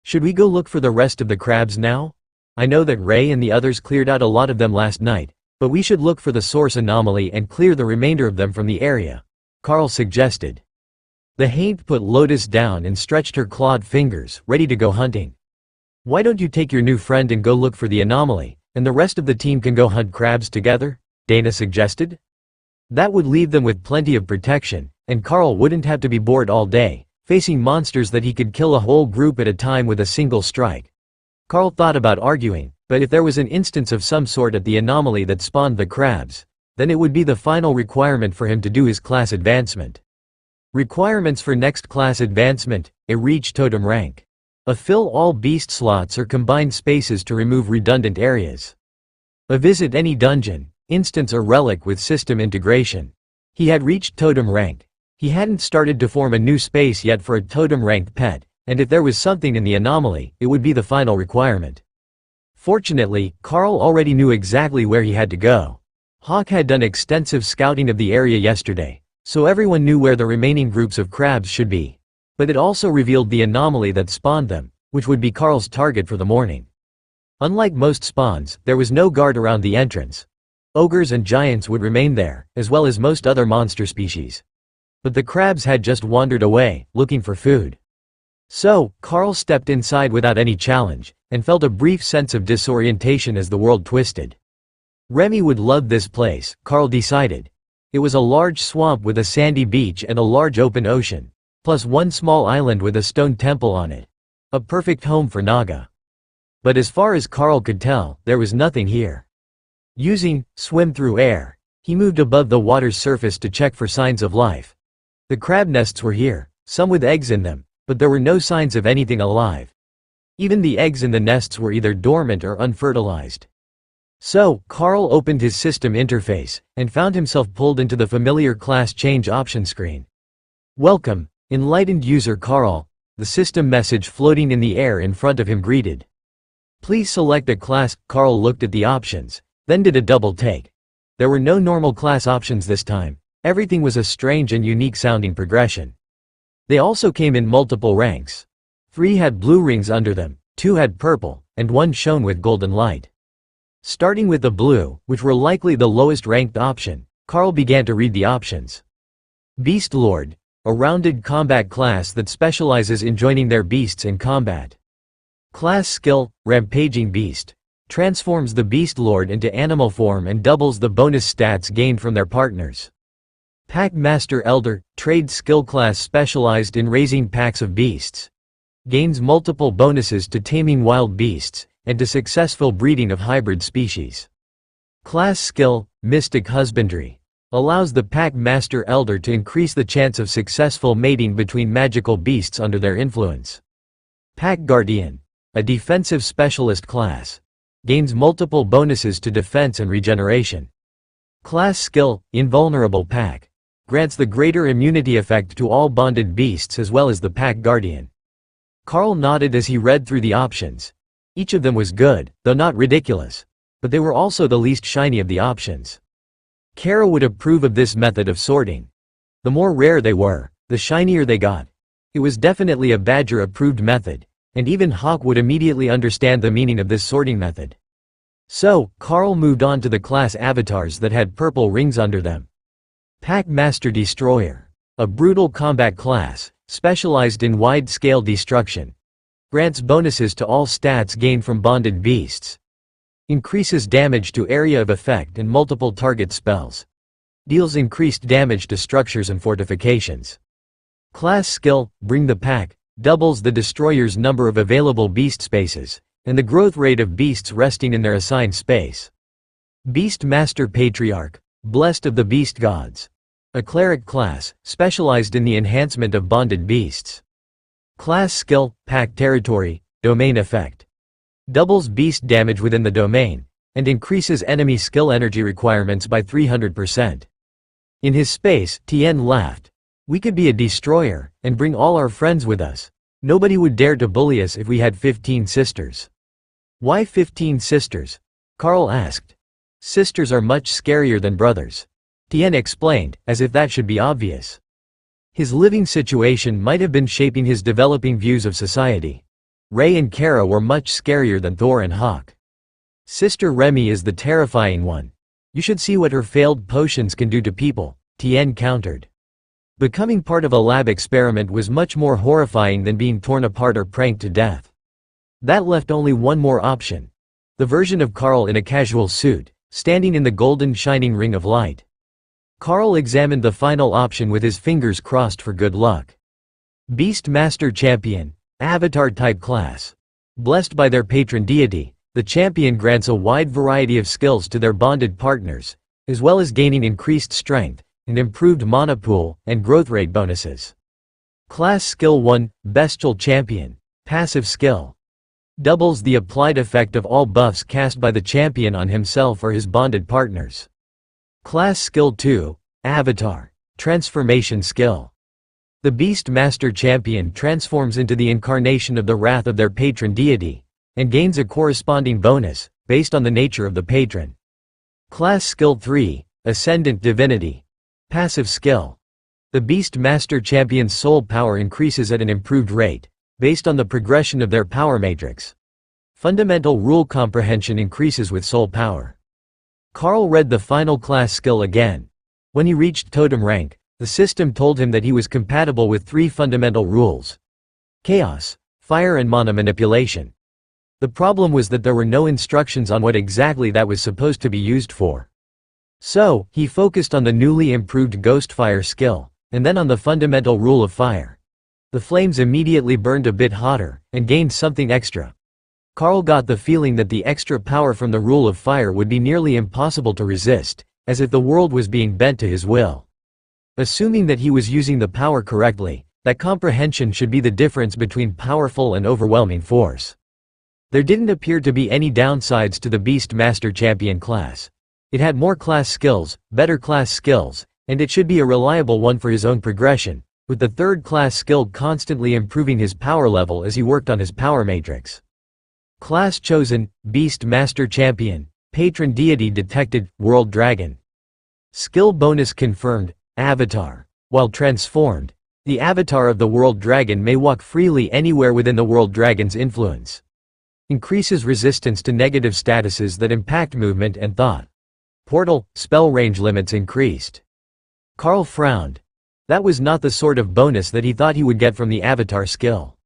Should we go look for the rest of the crabs now? I know that Ray and the others cleared out a lot of them last night, but we should look for the source anomaly and clear the remainder of them from the area, Carl suggested. The Haint put Lotus down and stretched her clawed fingers, ready to go hunting. Why don't you take your new friend and go look for the anomaly, and the rest of the team can go hunt crabs together? Dana suggested. That would leave them with plenty of protection, and Carl wouldn't have to be bored all day, facing monsters that he could kill a whole group at a time with a single strike. Carl thought about arguing, but if there was an instance of some sort at the anomaly that spawned the crabs, then it would be the final requirement for him to do his class advancement. Requirements for next class advancement: a reach totem rank. A fill all beast slots or combined spaces to remove redundant areas. A visit any dungeon, instance or relic with system integration. He had reached totem rank. He hadn't started to form a new space yet for a totem ranked pet, and if there was something in the anomaly, it would be the final requirement. Fortunately, Carl already knew exactly where he had to go. Hawk had done extensive scouting of the area yesterday, so everyone knew where the remaining groups of crabs should be. But it also revealed the anomaly that spawned them, which would be Carl's target for the morning. Unlike most spawns, there was no guard around the entrance. Ogres and giants would remain there, as well as most other monster species. But the crabs had just wandered away, looking for food. So, Carl stepped inside without any challenge, and felt a brief sense of disorientation as the world twisted. Remy would love this place, Carl decided. It was a large swamp with a sandy beach and a large open ocean, plus one small island with a stone temple on it. A perfect home for Naga. But as far as Carl could tell, there was nothing here. Using swim through air, he moved above the water's surface to check for signs of life. The crab nests were here, some with eggs in them, but there were no signs of anything alive. Even the eggs in the nests were either dormant or unfertilized. So, Carl opened his system interface, and found himself pulled into the familiar class change option screen. Welcome, enlightened user Carl, the system message floating in the air in front of him greeted. Please select a class. Carl looked at the options, then did a double take. There were no normal class options this time. Everything was a strange and unique sounding progression. They also came in multiple ranks. 3 had blue rings under them, 2 had purple, and 1 shone with golden light. Starting with the blue, which were likely the lowest ranked option, Carl began to read the options. Beast Lord, a rounded combat class that specializes in joining their beasts in combat. Class skill, Rampaging Beast. Transforms the Beast Lord into animal form and doubles the bonus stats gained from their partners. Pack Master Elder, trade skill class specialized in raising packs of beasts. Gains multiple bonuses to taming wild beasts, and to successful breeding of hybrid species. Class skill, Mystic Husbandry. Allows the Pack Master Elder to increase the chance of successful mating between magical beasts under their influence. Pack Guardian. A defensive specialist class. Gains multiple bonuses to defense and regeneration. Class skill, Invulnerable Pack. Grants the greater immunity effect to all bonded beasts as well as the Pack Guardian. Carl nodded as he read through the options. Each of them was good, though not ridiculous. But they were also the least shiny of the options. Kara would approve of this method of sorting. The more rare they were, the shinier they got. It was definitely a Badger-approved method, and even Hawk would immediately understand the meaning of this sorting method. So, Carl moved on to the class avatars that had purple rings under them. Pack Master Destroyer. A brutal combat class, specialized in wide-scale destruction. Grants bonuses to all stats gained from bonded beasts. Increases damage to area of effect and multiple target spells. Deals increased damage to structures and fortifications. Class skill, Bring the Pack, doubles the destroyer's number of available beast spaces, and the growth rate of beasts resting in their assigned space. Beast Master Patriarch, blessed of the beast gods. A cleric class, specialized in the enhancement of bonded beasts. Class skill, Pack Territory, domain effect. Doubles beast damage within the domain, and increases enemy skill energy requirements by 300%. In his space, Tien laughed. We could be a destroyer, and bring all our friends with us. Nobody would dare to bully us if we had 15 sisters. Why 15 sisters? Carl asked. Sisters are much scarier than brothers. Tien explained, as if that should be obvious. His living situation might have been shaping his developing views of society. Ray and Kara were much scarier than Thor and Hawk. Sister Remy is the terrifying one. You should see what her failed potions can do to people, Tien countered. Becoming part of a lab experiment was much more horrifying than being torn apart or pranked to death. That left only one more option. The version of Carl in a casual suit, standing in the golden shining ring of light. Carl examined the final option with his fingers crossed for good luck. Beast Master Champion. Avatar-type class. Blessed by their patron deity, the champion grants a wide variety of skills to their bonded partners, as well as gaining increased strength, and improved mana pool, and growth rate bonuses. Class Skill 1, Bestial Champion. Passive skill. Doubles the applied effect of all buffs cast by the champion on himself or his bonded partners. Class Skill 2, Avatar. Transformation skill. The Beast Master Champion transforms into the incarnation of the wrath of their patron deity, and gains a corresponding bonus, based on the nature of the patron. Class Skill 3, Ascendant Divinity. Passive skill. The Beast Master Champion's soul power increases at an improved rate, based on the progression of their power matrix. Fundamental rule comprehension increases with soul power. Carl read the final class skill again. When he reached totem rank, the system told him that he was compatible with 3 fundamental rules: chaos, fire and mana manipulation. The problem was that there were no instructions on what exactly that was supposed to be used for. So, he focused on the newly improved Ghostfire skill, and then on the fundamental rule of fire. The flames immediately burned a bit hotter, and gained something extra. Carl got the feeling that the extra power from the rule of fire would be nearly impossible to resist, as if the world was being bent to his will. Assuming that he was using the power correctly, that comprehension should be the difference between powerful and overwhelming force. There didn't appear to be any downsides to the Beast Master Champion class. It had more class skills, better class skills, and it should be a reliable one for his own progression, with the 3rd class skill constantly improving his power level as he worked on his power matrix. Class chosen, Beast Master Champion, Patron Deity detected, World Dragon. Skill bonus confirmed, Avatar. While transformed, the avatar of the World Dragon may walk freely anywhere within the World Dragon's influence. Increases resistance to negative statuses that impact movement and thought. Portal, spell range limits increased. Carl frowned. That was not the sort of bonus that he thought he would get from the avatar skill.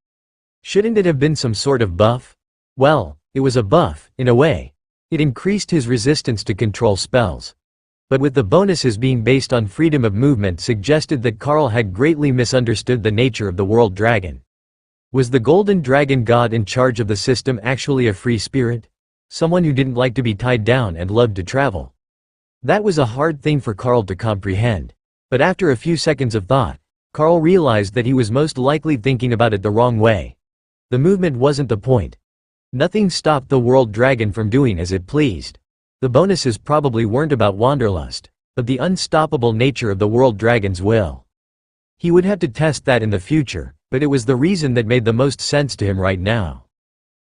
Shouldn't it have been some sort of buff? Well, it was a buff, in a way. It increased his resistance to control spells. But with the bonuses being based on freedom of movement suggested that Carl had greatly misunderstood the nature of the World Dragon. Was the Golden Dragon god in charge of the system actually a free spirit? Someone who didn't like to be tied down and loved to travel? That was a hard thing for Carl to comprehend. But after a few seconds of thought, Carl realized that he was most likely thinking about it the wrong way. The movement wasn't the point. Nothing stopped the world dragon from doing as it pleased. The bonuses probably weren't about wanderlust, but the unstoppable nature of the world dragon's will. He would have to test that in the future, but it was the reason that made the most sense to him right now.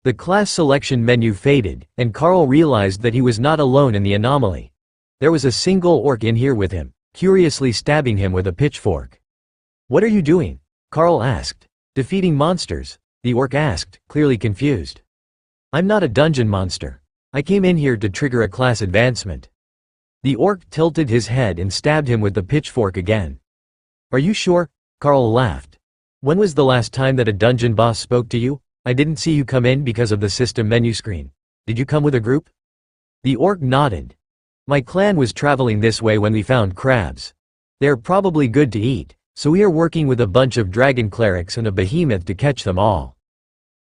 The class selection menu faded, and Carl realized that he was not alone in the anomaly. There was a single orc in here with him, curiously stabbing him with a pitchfork. "What are you doing?" Carl asked. "Defeating monsters," the orc asked, clearly confused. "I'm not a dungeon monster. I came in here to trigger a class advancement." The orc tilted his head and stabbed him with the pitchfork again. "Are you sure?" Carl laughed. "When was the last time that a dungeon boss spoke to you? I didn't see you come in because of the system menu screen. Did you come with a group?" The orc nodded. "My clan was traveling this way when we found crabs. They're probably good to eat, so we are working with a bunch of dragon clerics and a behemoth to catch them all."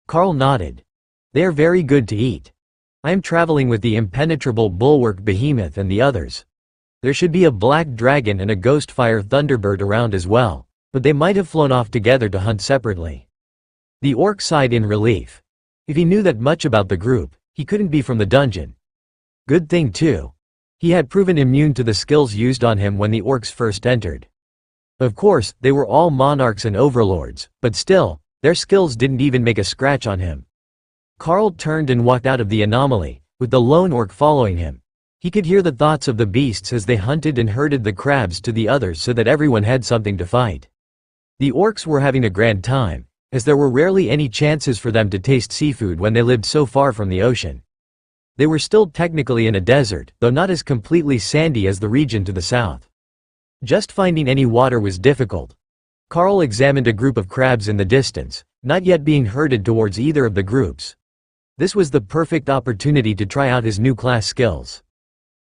Carl nodded. "They are very good to eat. I am traveling with the impenetrable bulwark behemoth and the others. There should be a black dragon and a ghostfire thunderbird around as well, but they might have flown off together to hunt separately." The orc sighed in relief. If he knew that much about the group, he couldn't be from the dungeon. Good thing too. He had proven immune to the skills used on him when the orcs first entered. Of course, they were all monarchs and overlords, but still, their skills didn't even make a scratch on him. Carl turned and walked out of the anomaly, with the lone orc following him. He could hear the thoughts of the beasts as they hunted and herded the crabs to the others so that everyone had something to fight. The orcs were having a grand time, as there were rarely any chances for them to taste seafood when they lived so far from the ocean. They were still technically in a desert, though not as completely sandy as the region to the south. Just finding any water was difficult. Carl examined a group of crabs in the distance, not yet being herded towards either of the groups. This was the perfect opportunity to try out his new class skills.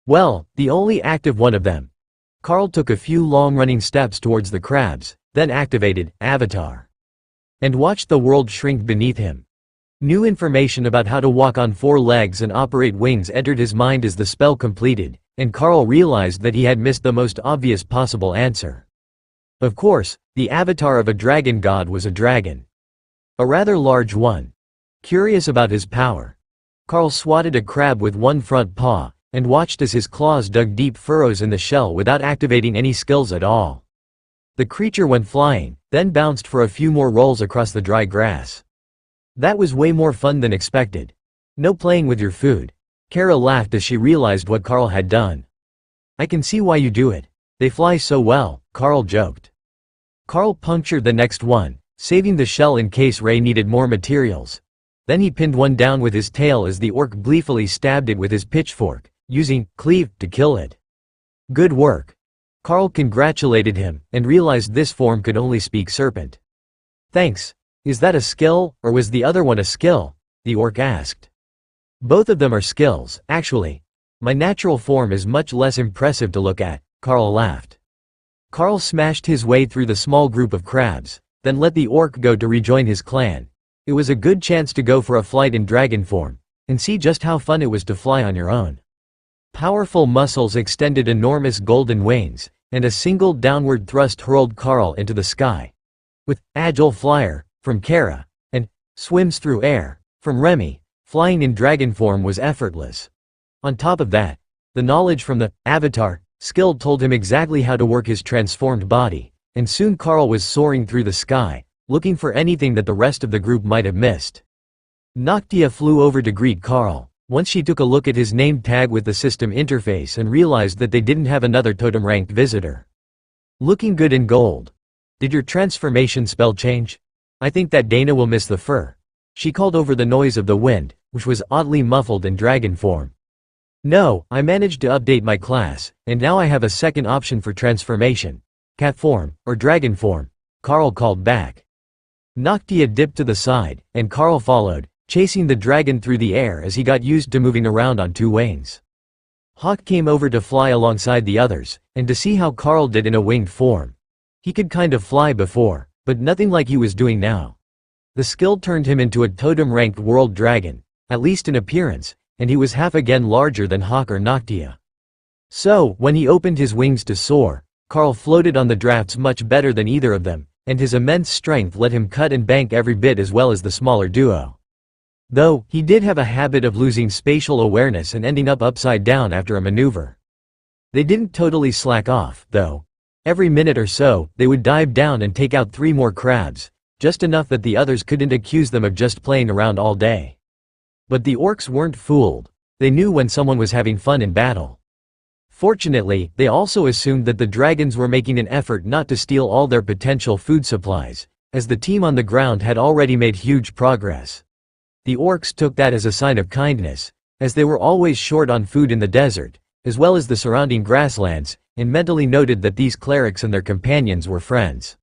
Well, the only active one of them. Carl took a few long-running steps towards the crabs, then activated Avatar, and watched the world shrink beneath him. New information about how to walk on 4 legs and operate wings entered his mind as the spell completed, and Carl realized that he had missed the most obvious possible answer. Of course, the avatar of a dragon god was a dragon. A rather large one. Curious about his power, Carl swatted a crab with one front paw, and watched as his claws dug deep furrows in the shell without activating any skills at all. The creature went flying, then bounced for a few more rolls across the dry grass. That was way more fun than expected. No playing with your food. Kara laughed as she realized what Carl had done. "I can see why you do it. They fly so well," Carl joked. Carl punctured the next one, saving the shell in case Ray needed more materials. Then he pinned one down with his tail as the orc gleefully stabbed it with his pitchfork, using cleave to kill it. "Good work." Carl congratulated him, and realized this form could only speak serpent. "Thanks. Is that a skill, or was the other one a skill?" the orc asked. "Both of them are skills, actually. My natural form is much less impressive to look at," Carl laughed. Carl smashed his way through the small group of crabs, then let the orc go to rejoin his clan. It was a good chance to go for a flight in dragon form, and see just how fun it was to fly on your own. Powerful muscles extended enormous golden wings, and a single downward thrust hurled Carl into the sky. With Agile Flyer from Kara, and Swims Through Air from Remy, flying in dragon form was effortless. On top of that, the knowledge from the Avatar skill told him exactly how to work his transformed body, and soon Carl was soaring through the sky, looking for anything that the rest of the group might have missed. Noctia flew over to greet Carl, once she took a look at his name tag with the system interface and realized that they didn't have another totem-ranked visitor. "Looking good in gold. Did your transformation spell change? I think that Dana will miss the fur," she called over the noise of the wind, which was oddly muffled in dragon form. "No, I managed to update my class, and now I have a second option for transformation. Cat form, or dragon form," Carl called back. Noctia dipped to the side, and Carl followed, chasing the dragon through the air as he got used to moving around on 2 wings. Hawk came over to fly alongside the others, and to see how Carl did in a winged form. He could kind of fly before, but nothing like he was doing now. The skill turned him into a totem-ranked world dragon, at least in appearance, and he was half again larger than Hawk or Noctia. So, when he opened his wings to soar, Carl floated on the drafts much better than either of them, and his immense strength let him cut and bank every bit as well as the smaller duo. Though, he did have a habit of losing spatial awareness and ending up upside down after a maneuver. They didn't totally slack off, though. Every minute or so, they would dive down and take out 3 more crabs, just enough that the others couldn't accuse them of just playing around all day. But the orcs weren't fooled. They knew when someone was having fun in battle. Fortunately, they also assumed that the dragons were making an effort not to steal all their potential food supplies, as the team on the ground had already made huge progress. The orcs took that as a sign of kindness, as they were always short on food in the desert, as well as the surrounding grasslands, and mentally noted that these clerics and their companions were friends.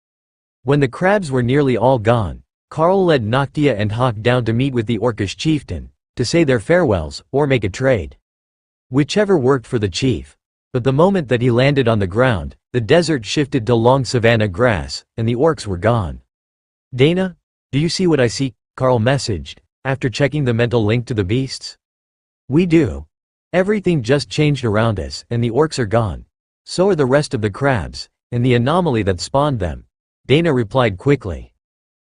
When the crabs were nearly all gone, Carl led Noctia and Hawk down to meet with the orcish chieftain, to say their farewells, or make a trade. Whichever worked for the chief. But the moment that he landed on the ground, the desert shifted to long savanna grass, and the orcs were gone. "Dana, do you see what I see?" Carl messaged, after checking the mental link to the beasts. "We do. Everything just changed around us, and the orcs are gone. So are the rest of the crabs, and the anomaly that spawned them," Dana replied quickly.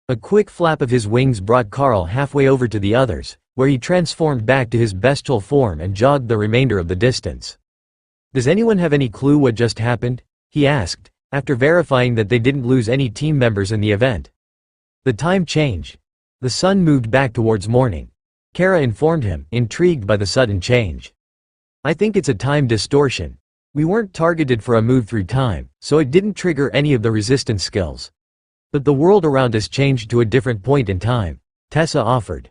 A quick flap of his wings brought Carl halfway over to the others, where he transformed back to his bestial form and jogged the remainder of the distance. "Does anyone have any clue what just happened?" he asked, after verifying that they didn't lose any team members in the event. "The time changed. The sun moved back towards morning," Kara informed him, intrigued by the sudden change. "I think it's a time distortion. We weren't targeted for a move through time, so it didn't trigger any of the resistance skills. But the world around us changed to a different point in time," Tessa offered.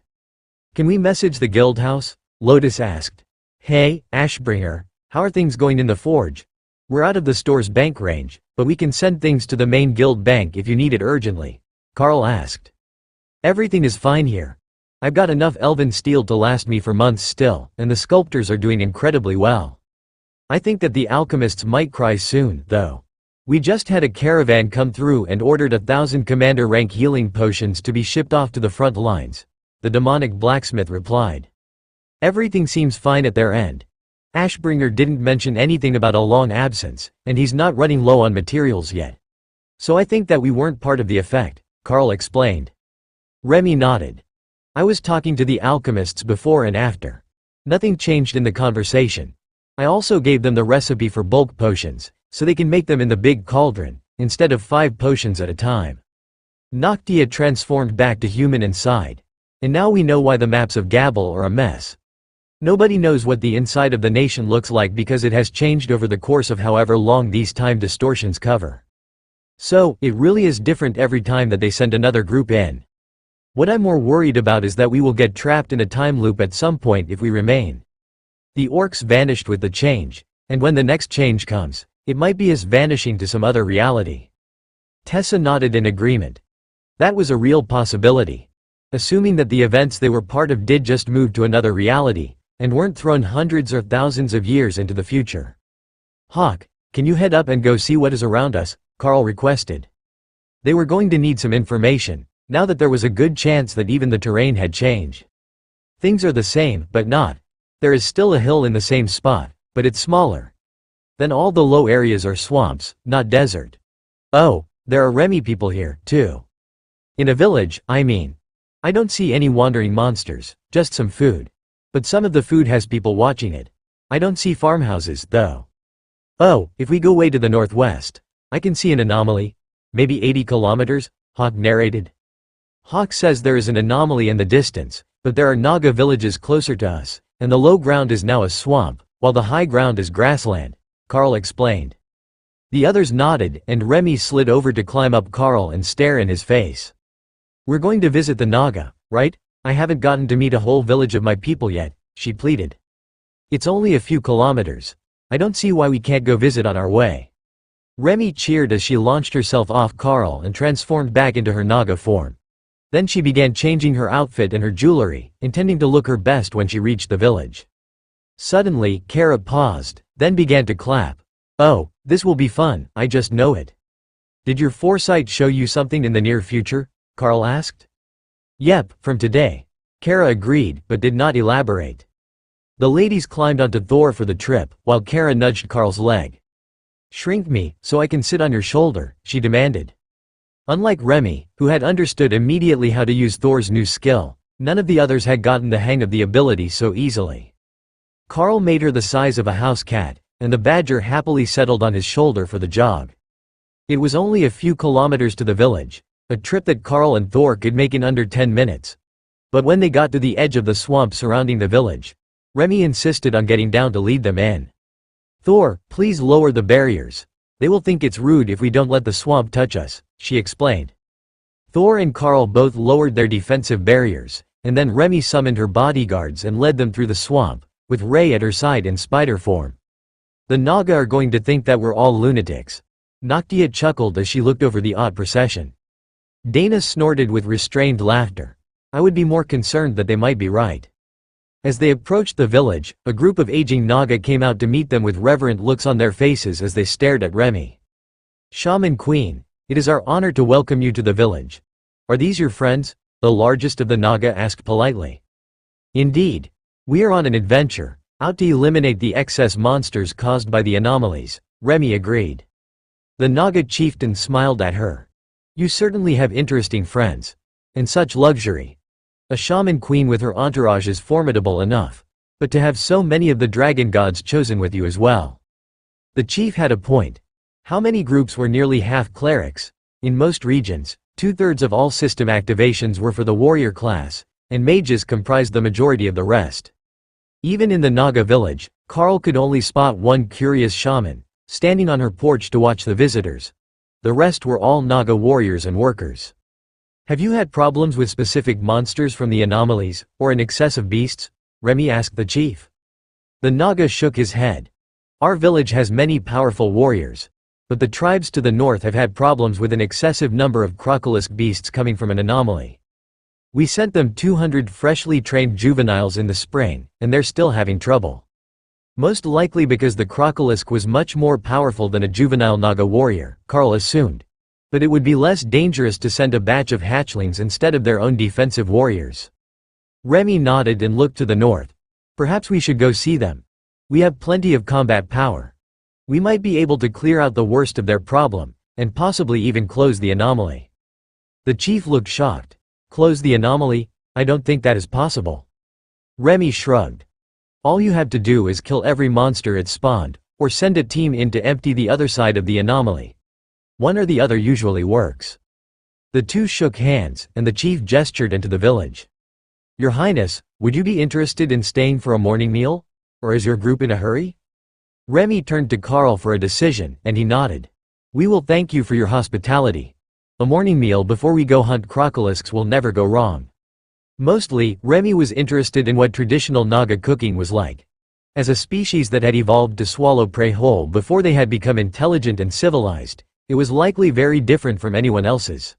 "Can we message the guild house?" Lotus asked. "Hey, Ashbringer. How are things going in the forge? We're out of the store's bank range, but we can send things to the main guild bank if you need it urgently," Carl asked. "Everything is fine here. I've got enough elven steel to last me for months still, and the sculptors are doing incredibly well. I think that the alchemists might cry soon, though. We just had a caravan come through and ordered 1,000 commander rank healing potions to be shipped off to the front lines," the demonic blacksmith replied. "Everything seems fine at their end. Ashbringer didn't mention anything about a long absence, and he's not running low on materials yet. So I think that we weren't part of the effect," Carl explained. Remy nodded. "I was talking to the alchemists before and after. Nothing changed in the conversation. I also gave them the recipe for bulk potions, so they can make them in the big cauldron, instead of 5 potions at a time." Noctia transformed back to human inside. "And now we know why the maps of Gabble are a mess. Nobody knows what the inside of the nation looks like because it has changed over the course of however long these time distortions cover. So, it really is different every time that they send another group in. What I'm more worried about is that we will get trapped in a time loop at some point if we remain." The orcs vanished with the change, and when the next change comes, it might be us vanishing to some other reality. Tessa nodded in agreement. That was a real possibility. Assuming that the events they were part of did just move to another reality, and weren't thrown hundreds or thousands of years into the future. "Hawk, can you head up and go see what is around us?" Carl requested. They were going to need some information, now that there was a good chance that even the terrain had changed. "Things are the same, but not. There is still a hill in the same spot, but it's smaller. Then all the low areas are swamps, not desert. Oh, there are Remy people here, too. In a village, I mean. I don't see any wandering monsters, just some food. But some of the food has people watching it. I don't see farmhouses, though. Oh, if we go way to the northwest, I can see an anomaly. Maybe 80 kilometers, Hawk narrated. Hawk says there is an anomaly in the distance, but there are Naga villages closer to us, and the low ground is now a swamp, while the high ground is grassland, Carl explained. The others nodded, and Remy slid over to climb up Carl and stare in his face. "We're going to visit the Naga, right? I haven't gotten to meet a whole village of my people yet," she pleaded. "It's only a few kilometers. I don't see why we can't go visit on our way." Remy cheered as she launched herself off Carl and transformed back into her Naga form. Then she began changing her outfit and her jewelry, intending to look her best when she reached the village. Suddenly, Kara paused, then began to clap. "Oh, this will be fun, I just know it." "Did your foresight show you something in the near future?" Carl asked. "Yep, from today." Kara agreed, but did not elaborate. The ladies climbed onto Thor for the trip, while Kara nudged Carl's leg. "Shrink me, so I can sit on your shoulder," she demanded. Unlike Remy, who had understood immediately how to use Thor's new skill, none of the others had gotten the hang of the ability so easily. Carl made her the size of a house cat, and the badger happily settled on his shoulder for the jog. It was only a few kilometers to the village, a trip that Carl and Thor could make in under 10 minutes. But when they got to the edge of the swamp surrounding the village, Remy insisted on getting down to lead them in. "Thor, please lower the barriers. They will think it's rude if we don't let the swamp touch us," she explained. Thor and Carl both lowered their defensive barriers, and then Remy summoned her bodyguards and led them through the swamp, with Ray at her side in spider form. "The Naga are going to think that we're all lunatics." Noctia chuckled as she looked over the odd procession. Dana snorted with restrained laughter. "I would be more concerned that they might be right." As they approached the village, a group of aging Naga came out to meet them with reverent looks on their faces as they stared at Remy. "Shaman Queen, it is our honor to welcome you to the village. Are these your friends?" the largest of the Naga asked politely. "Indeed. We are on an adventure, out to eliminate the excess monsters caused by the anomalies," Remy agreed. The Naga chieftain smiled at her. "You certainly have interesting friends. And such luxury. A shaman queen with her entourage is formidable enough. But to have so many of the dragon gods chosen with you as well." The chief had a point. How many groups were nearly half clerics? In most regions, 2/3 of all system activations were for the warrior class, and mages comprised the majority of the rest. Even in the Naga village, Carl could only spot one curious shaman, standing on her porch to watch the visitors. The rest were all Naga warriors and workers. "Have you had problems with specific monsters from the anomalies, or an excess of beasts?" Remy asked the chief. The Naga shook his head. "Our village has many powerful warriors. But the tribes to the north have had problems with an excessive number of crocolisk beasts coming from an anomaly. We sent them 200 freshly trained juveniles in the spring, and they're still having trouble. Most likely because the crocolisk was much more powerful than a juvenile Naga warrior," Carl assumed. "But it would be less dangerous to send a batch of hatchlings instead of their own defensive warriors." Remy nodded and looked to the north. "Perhaps we should go see them. We have plenty of combat power. We might be able to clear out the worst of their problem, and possibly even close the anomaly." The chief looked shocked. "Close the anomaly? I don't think that is possible." Remy shrugged. "All you have to do is kill every monster it spawned, or send a team in to empty the other side of the anomaly. One or the other usually works." The two shook hands, and the chief gestured into the village. "Your Highness, would you be interested in staying for a morning meal? Or is your group in a hurry?" Remy turned to Carl for a decision, and he nodded. "We will thank you for your hospitality. A morning meal before we go hunt crocolisks will never go wrong." Mostly, Remy was interested in what traditional Naga cooking was like. As a species that had evolved to swallow prey whole before they had become intelligent and civilized, it was likely very different from anyone else's.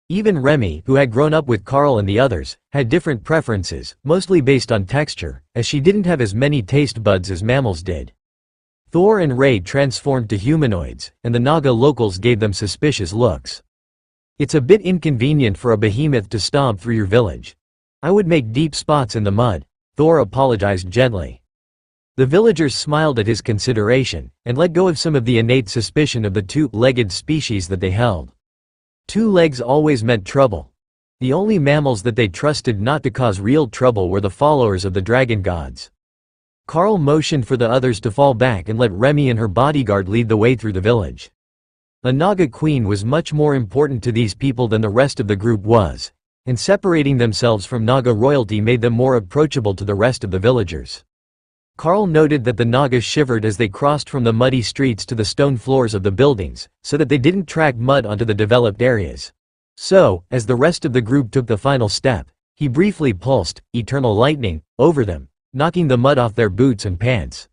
Even Remy, who had grown up with Carl and the others, had different preferences, mostly based on texture, as she didn't have as many taste buds as mammals did. Thor and Ray transformed to humanoids, and the Naga locals gave them suspicious looks. "It's a bit inconvenient for a behemoth to stomp through your village. I would make deep spots in the mud," Thor apologized gently. The villagers smiled at his consideration, and let go of some of the innate suspicion of the two-legged species that they held. 2 legs always meant trouble. The only mammals that they trusted not to cause real trouble were the followers of the dragon gods. Carl motioned for the others to fall back and let Remy and her bodyguard lead the way through the village. The Naga queen was much more important to these people than the rest of the group was, and separating themselves from Naga royalty made them more approachable to the rest of the villagers. Carl noted that the Nagas shivered as they crossed from the muddy streets to the stone floors of the buildings, so that they didn't track mud onto the developed areas. So, as the rest of the group took the final step, he briefly pulsed eternal lightning over them, knocking the mud off their boots and pants.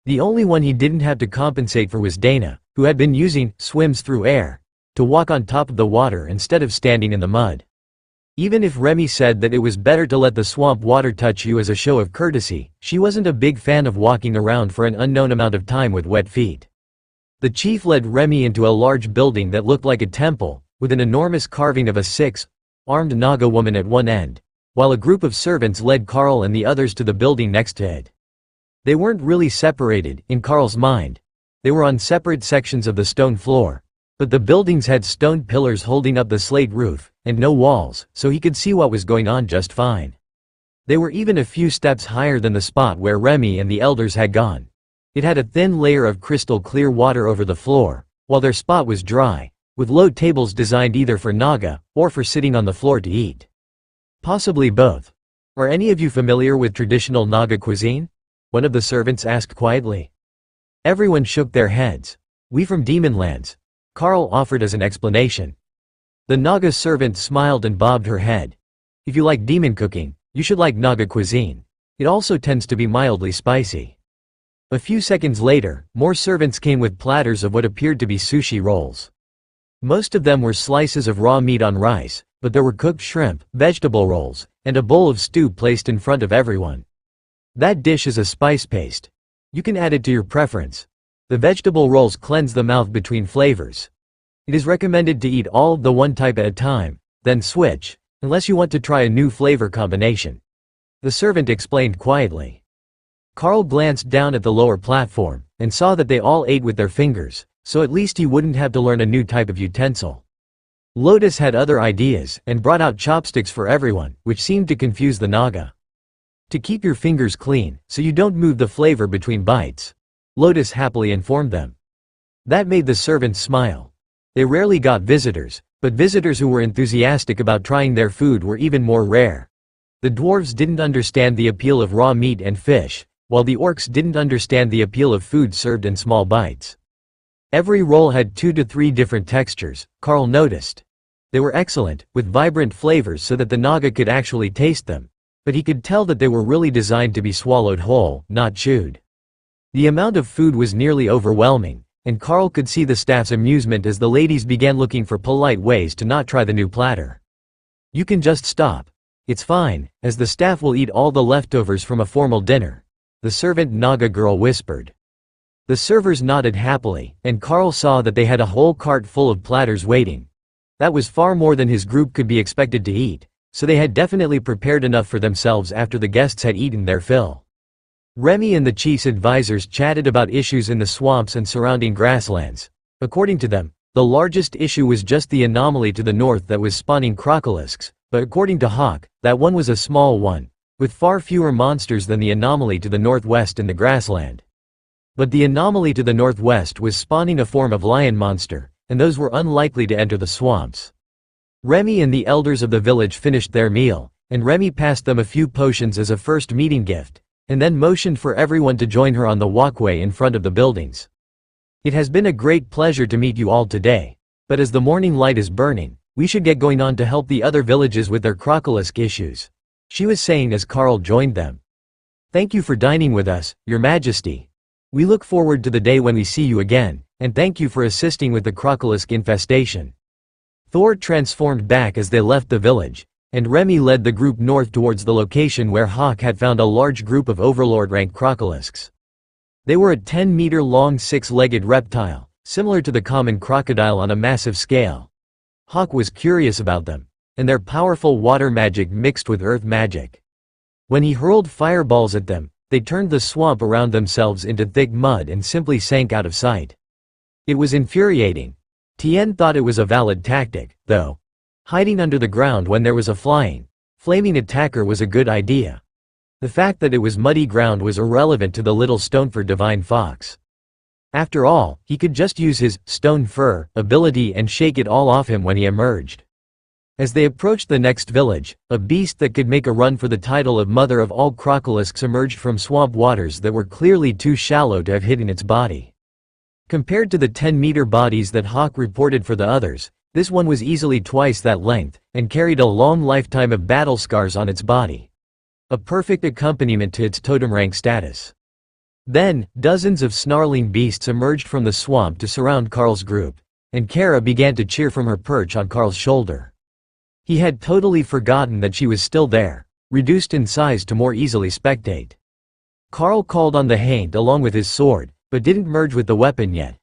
The only one he didn't have to compensate for was Dana, who had been using swims through air to walk on top of the water instead of standing in the mud. Even if Remy said that it was better to let the swamp water touch you as a show of courtesy, she wasn't a big fan of walking around for an unknown amount of time with wet feet. The chief led Remy into a large building that looked like a temple, with an enormous carving of a 6-armed Naga woman at one end, while a group of servants led Carl and the others to the building next to it. They weren't really separated, in Carl's mind. They were on separate sections of the stone floor. But the buildings had stone pillars holding up the slate roof, and no walls, so he could see what was going on just fine. They were even a few steps higher than the spot where Remy and the elders had gone. It had a thin layer of crystal clear water over the floor, while their spot was dry, with low tables designed either for Naga, or for sitting on the floor to eat. Possibly both. Are any of you familiar with traditional Naga cuisine? One of the servants asked quietly. Everyone shook their heads. We from Demonlands, Carl offered as an explanation. The Naga servant smiled and bobbed her head. If you like demon cooking, you should like Naga cuisine. It also tends to be mildly spicy. A few seconds later, more servants came with platters of what appeared to be sushi rolls. Most of them were slices of raw meat on rice, but there were cooked shrimp, vegetable rolls, and a bowl of stew placed in front of everyone. That dish is a spice paste. You can add it to your preference. The vegetable rolls cleanse the mouth between flavors. It is recommended to eat all of the one type at a time, then switch, unless you want to try a new flavor combination. The servant explained quietly. Carl glanced down at the lower platform, and saw that they all ate with their fingers, so at least he wouldn't have to learn a new type of utensil. Lotus had other ideas, and brought out chopsticks for everyone, which seemed to confuse the Naga. To keep your fingers clean, so you don't move the flavor between bites, Lotus happily informed them. That made the servants smile. They rarely got visitors, but visitors who were enthusiastic about trying their food were even more rare. The dwarves didn't understand the appeal of raw meat and fish, while the orcs didn't understand the appeal of food served in small bites. Every roll had 2 to 3 different textures, Carl noticed. They were excellent, with vibrant flavors so that the Naga could actually taste them, but he could tell that they were really designed to be swallowed whole, not chewed. The amount of food was nearly overwhelming, and Carl could see the staff's amusement as the ladies began looking for polite ways to not try the new platter. You can just stop. It's fine, as the staff will eat all the leftovers from a formal dinner, the servant Naga girl whispered. The servers nodded happily, and Carl saw that they had a whole cart full of platters waiting. That was far more than his group could be expected to eat, so they had definitely prepared enough for themselves after the guests had eaten their fill. Remy and the chief's advisors chatted about issues in the swamps and surrounding grasslands. According to them, the largest issue was just the anomaly to the north that was spawning crocolisks, but according to Hawk, that one was a small one, with far fewer monsters than the anomaly to the northwest in the grassland. But the anomaly to the northwest was spawning a form of lion monster, and those were unlikely to enter the swamps. Remy and the elders of the village finished their meal, and Remy passed them a few potions as a first meeting gift, and then motioned for everyone to join her on the walkway in front of the buildings. It has been a great pleasure to meet you all today, but as the morning light is burning, we should get going on to help the other villages with their crocolisk issues, she was saying as Carl joined them. Thank you for dining with us, Your Majesty. We look forward to the day when we see you again, and thank you for assisting with the crocolisk infestation. Thor transformed back as they left the village, and Remy led the group north towards the location where Hawk had found a large group of overlord-ranked crocolisks. They were a 10-meter-long 6-legged reptile, similar to the common crocodile on a massive scale. Hawk was curious about them, and their powerful water magic mixed with earth magic. When he hurled fireballs at them, they turned the swamp around themselves into thick mud and simply sank out of sight. It was infuriating. Tien thought it was a valid tactic, though. Hiding under the ground when there was a flaming attacker was a good idea. The fact that it was muddy ground was irrelevant to the little Stonefur divine fox. After all, he could just use his stone fur ability and shake it all off him when he emerged. As they approached the next village, a beast that could make a run for the title of mother of all crocolisks emerged from swamp waters that were clearly too shallow to have hidden its body. Compared to the 10-meter bodies that Hawk reported for the others, this one was easily twice that length, and carried a long lifetime of battle scars on its body. A perfect accompaniment to its totem rank status. Then, dozens of snarling beasts emerged from the swamp to surround Carl's group, and Kara began to cheer from her perch on Carl's shoulder. He had totally forgotten that she was still there, reduced in size to more easily spectate. Carl called on the Haint along with his sword, but didn't merge with the weapon yet.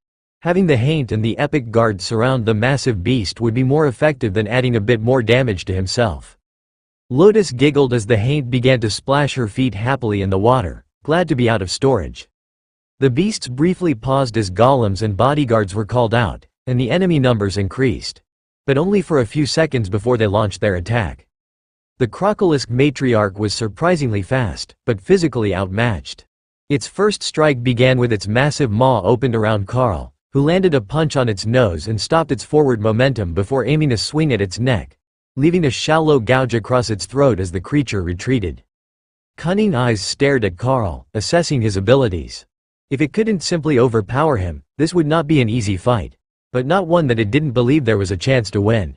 Having the Haint and the Epic Guard surround the massive beast would be more effective than adding a bit more damage to himself. Lotus giggled as the haint began to splash her feet happily in the water, glad to be out of storage. The beasts briefly paused as golems and bodyguards were called out, and the enemy numbers increased. But only for a few seconds before they launched their attack. The Crocolisk matriarch was surprisingly fast, but physically outmatched. Its first strike began with its massive maw opened around Carl, who landed a punch on its nose and stopped its forward momentum before aiming a swing at its neck, leaving a shallow gouge across its throat as the creature retreated. Cunning eyes stared at Carl, assessing his abilities. If it couldn't simply overpower him, this would not be an easy fight, but not one that it didn't believe there was a chance to win.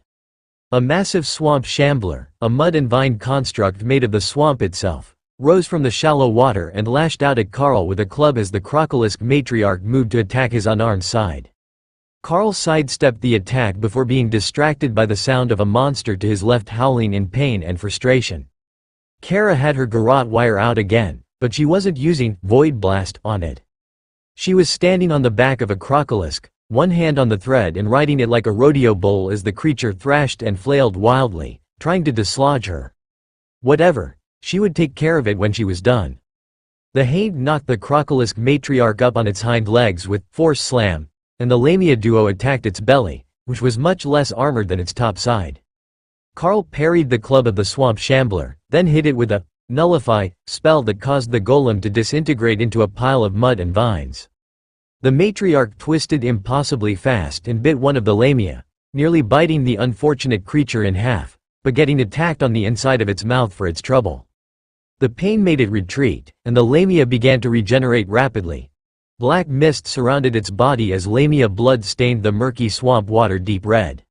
A massive swamp shambler, a mud and vine construct made of the swamp itself, rose from the shallow water and lashed out at Carl with a club as the Crocolisk matriarch moved to attack his unarmed side. Carl sidestepped the attack before being distracted by the sound of a monster to his left howling in pain and frustration. Kara had her garrote wire out again, but she wasn't using Void Blast on it. She was standing on the back of a Crocolisk, one hand on the thread and riding it like a rodeo bull as the creature thrashed and flailed wildly, trying to dislodge her. Whatever, she would take care of it when she was done. The haint knocked the Crocolisk matriarch up on its hind legs with Force Slam, and the Lamia duo attacked its belly, which was much less armored than its top side. Carl parried the club of the swamp shambler, then hit it with a Nullify spell that caused the golem to disintegrate into a pile of mud and vines. The matriarch twisted impossibly fast and bit one of the Lamia, nearly biting the unfortunate creature in half, but getting attacked on the inside of its mouth for its trouble. The pain made it retreat, and the Lamia began to regenerate rapidly. Black mist surrounded its body as Lamia blood stained the murky swamp water deep red.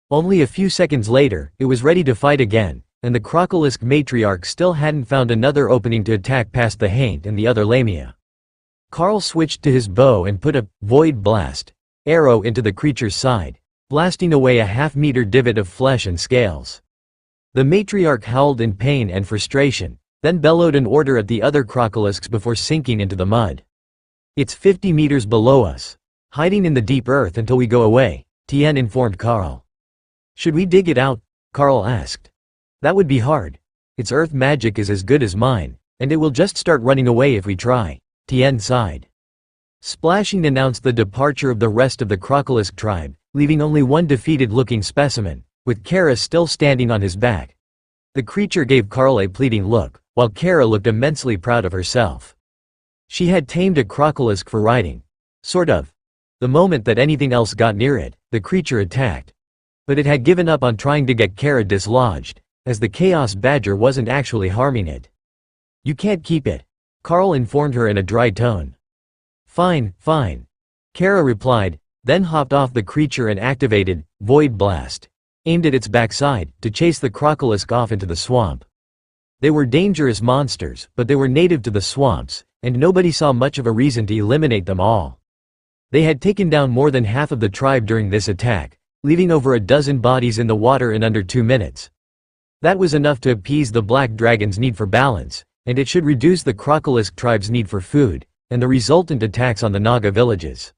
Only a few seconds later, it was ready to fight again, and the Crocolisk matriarch still hadn't found another opening to attack past the haint and the other Lamia. Carl switched to his bow and put a Void Blast arrow into the creature's side, blasting away a half-meter divot of flesh and scales. The matriarch howled in pain and frustration, then bellowed an order at the other Crocolisks before sinking into the mud. "It's 50 meters below us. Hiding in the deep earth until we go away," Tien informed Carl. "Should we dig it out?" Carl asked. "That would be hard. Its earth magic is as good as mine, and it will just start running away if we try," Tien sighed. Splashing announced the departure of the rest of the Crocolisk tribe, leaving only one defeated-looking specimen, with Kara still standing on his back. The creature gave Carl a pleading look, while Kara looked immensely proud of herself. She had tamed a Crocolisk for riding. Sort of. The moment that anything else got near it, the creature attacked. But it had given up on trying to get Kara dislodged, as the Chaos Badger wasn't actually harming it. "You can't keep it," Carl informed her in a dry tone. "Fine, fine," Kara replied, then hopped off the creature and activated Void Blast, aimed at its backside, to chase the Crocolisk off into the swamp. They were dangerous monsters, but they were native to the swamps, and nobody saw much of a reason to eliminate them all. They had taken down more than half of the tribe during this attack, leaving over a dozen bodies in the water in under 2 minutes. That was enough to appease the Black Dragon's need for balance, and it should reduce the Crocolisk tribe's need for food, and the resultant attacks on the Naga villages.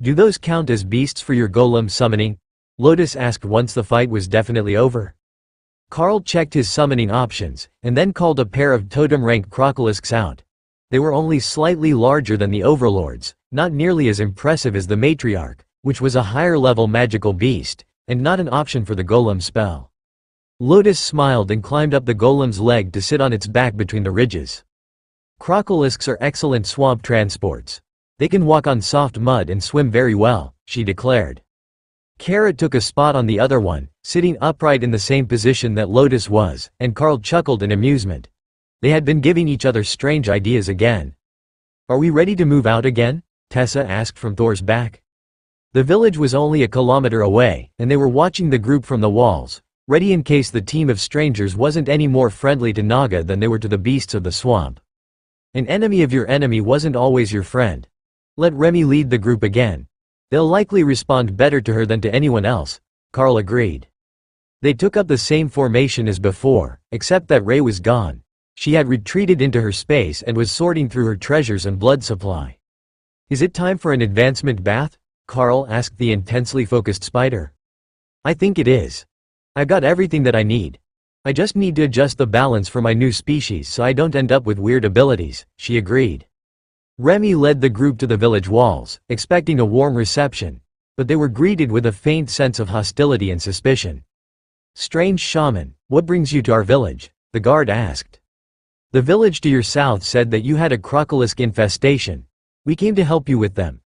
"Do those count as beasts for your golem summoning?" Lotus asked once the fight was definitely over. Carl checked his summoning options, and then called a pair of totem-rank Crocolisks out. They were only slightly larger than the overlords, not nearly as impressive as the matriarch, which was a higher-level magical beast, and not an option for the golem spell. Lotus smiled and climbed up the golem's leg to sit on its back between the ridges. Crocolisks are excellent swamp transports. They can walk on soft mud and swim very well, she declared. Kara took a spot on the other one, sitting upright in the same position that Lotus was, and Carl chuckled in amusement. They had been giving each other strange ideas again. "Are we ready to move out again?" Tessa asked from Thor's back. The village was only a kilometer away, and they were watching the group from the walls, ready in case the team of strangers wasn't any more friendly to Naga than they were to the beasts of the swamp. An enemy of your enemy wasn't always your friend. Let Remy lead the group again. They'll likely respond better to her than to anyone else, Carl agreed. They took up the same formation as before, except that Ray was gone. She had retreated into her space and was sorting through her treasures and blood supply. "Is it time for an advancement bath?" Carl asked the intensely focused spider. "I think it is. I've got everything that I need." I just need to adjust the balance for my new species so I don't end up with weird abilities, she agreed. Remy led the group to the village walls, expecting a warm reception, but they were greeted with a faint sense of hostility and suspicion. Strange shaman, what brings you to our village? The guard asked. The village to your south said that you had a crocolisk infestation. We came to help you with them.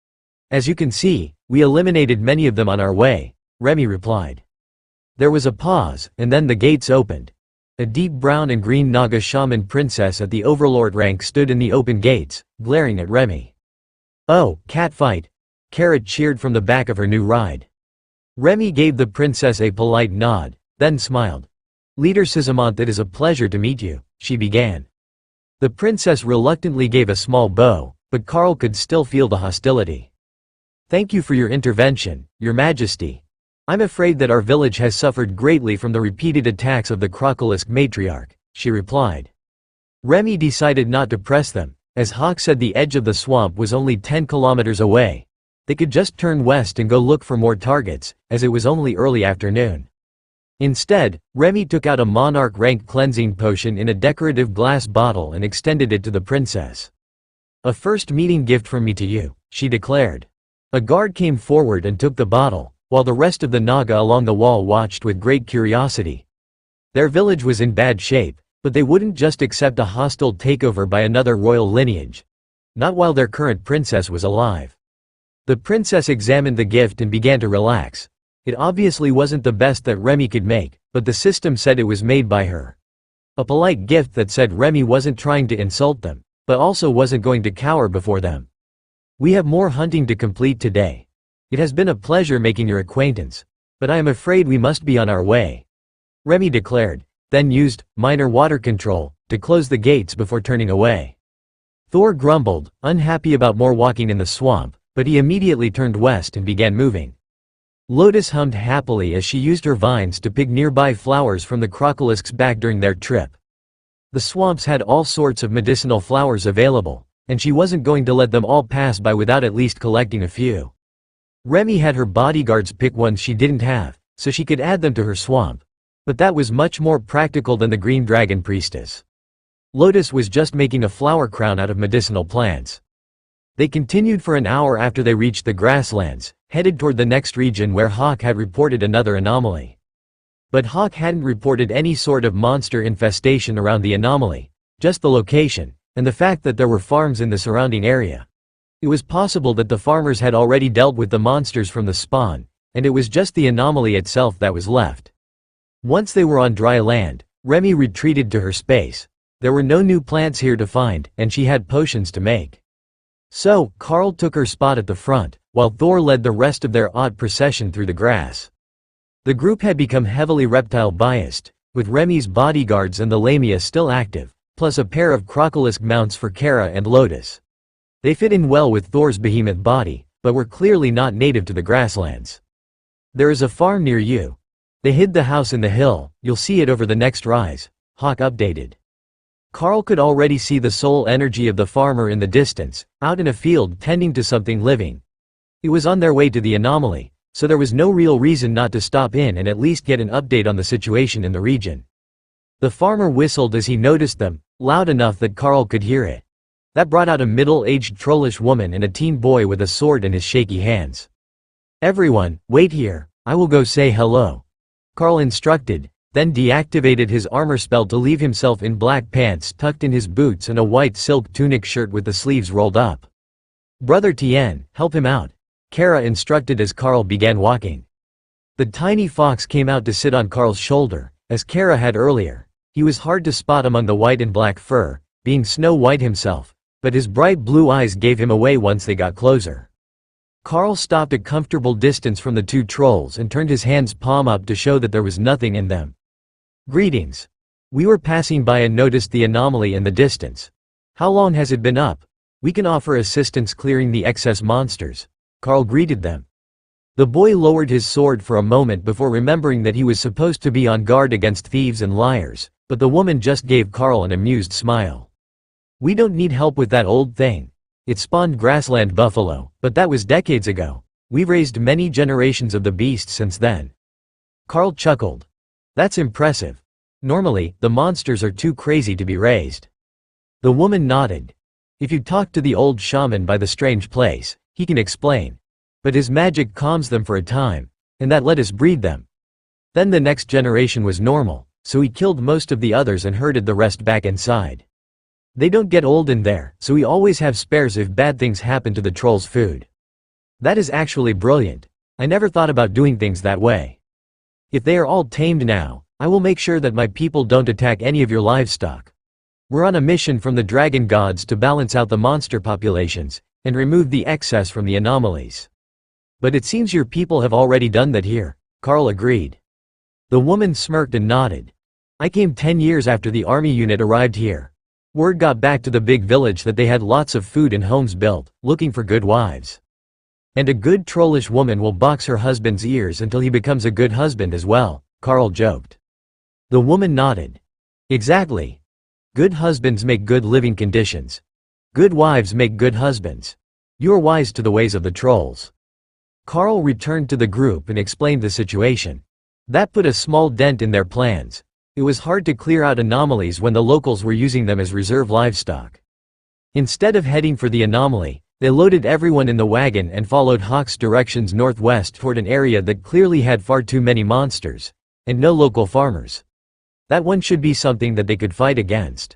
As you can see, we eliminated many of them on our way, Remy replied. There was a pause, and then the gates opened. A deep brown and green Naga shaman princess at the overlord rank stood in the open gates, glaring at Remy. Oh, catfight! Carrot cheered from the back of her new ride. Remy gave the princess a polite nod, then smiled. Leader Sizamont, it is a pleasure to meet you, she began. The princess reluctantly gave a small bow, but Carl could still feel the hostility. Thank you for your intervention, Your Majesty. I'm afraid that our village has suffered greatly from the repeated attacks of the crocolisk matriarch, she replied. Remy decided not to press them, as Hawk said the edge of the swamp was only 10 kilometers away. They could just turn west and go look for more targets, as it was only early afternoon. Instead, Remy took out a monarch rank cleansing potion in a decorative glass bottle and extended it to the princess. A first meeting gift from me to you, she declared. A guard came forward and took the bottle, while the rest of the Naga along the wall watched with great curiosity. Their village was in bad shape, but they wouldn't just accept a hostile takeover by another royal lineage. Not while their current princess was alive. The princess examined the gift and began to relax. It obviously wasn't the best that Remy could make, but the system said it was made by her. A polite gift that said Remy wasn't trying to insult them, but also wasn't going to cower before them. We have more hunting to complete today. It has been a pleasure making your acquaintance, but I am afraid we must be on our way, Remy declared, then used minor water control to close the gates before turning away. Thor grumbled, unhappy about more walking in the swamp, but he immediately turned west and began moving. Lotus hummed happily as she used her vines to pick nearby flowers from the crocolisk's back during their trip. The swamps had all sorts of medicinal flowers available, and she wasn't going to let them all pass by without at least collecting a few. Remy had her bodyguards pick ones she didn't have, so she could add them to her swamp. But that was much more practical than the green dragon priestess. Lotus was just making a flower crown out of medicinal plants. They continued for an hour after they reached the grasslands, headed toward the next region where Hawk had reported another anomaly. But Hawk hadn't reported any sort of monster infestation around the anomaly, just the location, and the fact that there were farms in the surrounding area. It was possible that the farmers had already dealt with the monsters from the spawn, and it was just the anomaly itself that was left. Once they were on dry land, Remy retreated to her space. There were no new plants here to find, and she had potions to make. So, Carl took her spot at the front, while Thor led the rest of their odd procession through the grass. The group had become heavily reptile-biased, with Remy's bodyguards and the Lamia still active, plus a pair of crocolisk mounts for Kara and Lotus. They fit in well with Thor's behemoth body, but were clearly not native to the grasslands. There is a farm near you. They hid the house in the hill, you'll see it over the next rise, Hawk updated. Carl could already see the soul energy of the farmer in the distance, out in a field tending to something living. It was on their way to the anomaly, so there was no real reason not to stop in and at least get an update on the situation in the region. The farmer whistled as he noticed them, loud enough that Carl could hear it. That brought out a middle-aged trollish woman and a teen boy with a sword in his shaky hands. Everyone, wait here, I will go say hello, Carl instructed, then deactivated his armor spell to leave himself in black pants tucked in his boots and a white silk tunic shirt with the sleeves rolled up. Brother Tien, help him out, Kara instructed as Carl began walking. The tiny fox came out to sit on Carl's shoulder, as Kara had earlier. He was hard to spot among the white and black fur, being Snow White himself, but his bright blue eyes gave him away once they got closer. Carl stopped a comfortable distance from the two trolls and turned his hands palm up to show that there was nothing in them. Greetings. We were passing by and noticed the anomaly in the distance. How long has it been up? We can offer assistance clearing the excess monsters, Carl greeted them. The boy lowered his sword for a moment before remembering that he was supposed to be on guard against thieves and liars, but the woman just gave Carl an amused smile. We don't need help with that old thing. It spawned grassland buffalo, but that was decades ago. We've raised many generations of the beast since then. Carl chuckled. That's impressive. Normally, the monsters are too crazy to be raised. The woman nodded. If you talk to the old shaman by the strange place, he can explain. But his magic calms them for a time, and that let us breed them. Then the next generation was normal, so he killed most of the others and herded the rest back inside. They don't get old in there, so we always have spares if bad things happen to the trolls' food. That is actually brilliant. I never thought about doing things that way. If they are all tamed now, I will make sure that my people don't attack any of your livestock. We're on a mission from the dragon gods to balance out the monster populations, and remove the excess from the anomalies. But it seems your people have already done that here, Carl agreed. The woman smirked and nodded. I came 10 years after the army unit arrived here. Word got back to the big village that they had lots of food and homes built, looking for good wives. And a good trollish woman will box her husband's ears until he becomes a good husband as well, Carl joked. The woman nodded. Exactly. Good husbands make good living conditions. Good wives make good husbands. You are wise to the ways of the trolls. Carl returned to the group and explained the situation. That put a small dent in their plans. It was hard to clear out anomalies when the locals were using them as reserve livestock. Instead of heading for the anomaly, they loaded everyone in the wagon and followed Hawk's directions northwest toward an area that clearly had far too many monsters, and no local farmers. That one should be something that they could fight against.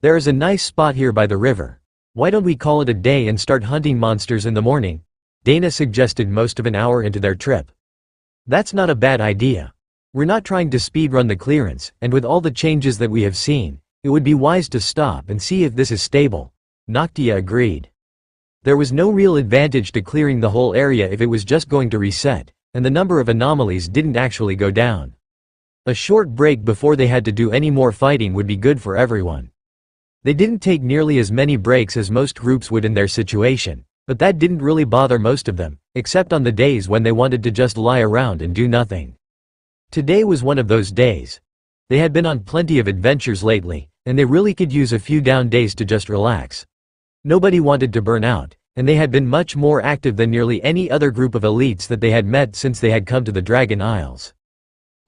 There is a nice spot here by the river. Why don't we call it a day and start hunting monsters in the morning? Dana suggested most of an hour into their trip. That's not a bad idea. We're not trying to speedrun the clearance, and with all the changes that we have seen, it would be wise to stop and see if this is stable. Noctia agreed. There was no real advantage to clearing the whole area if it was just going to reset, and the number of anomalies didn't actually go down. A short break before they had to do any more fighting would be good for everyone. They didn't take nearly as many breaks as most groups would in their situation, but that didn't really bother most of them, except on the days when they wanted to just lie around and do nothing. Today was one of those days. They had been on plenty of adventures lately, and they really could use a few down days to just relax. Nobody wanted to burn out, and they had been much more active than nearly any other group of elites that they had met since they had come to the Dragon Isles.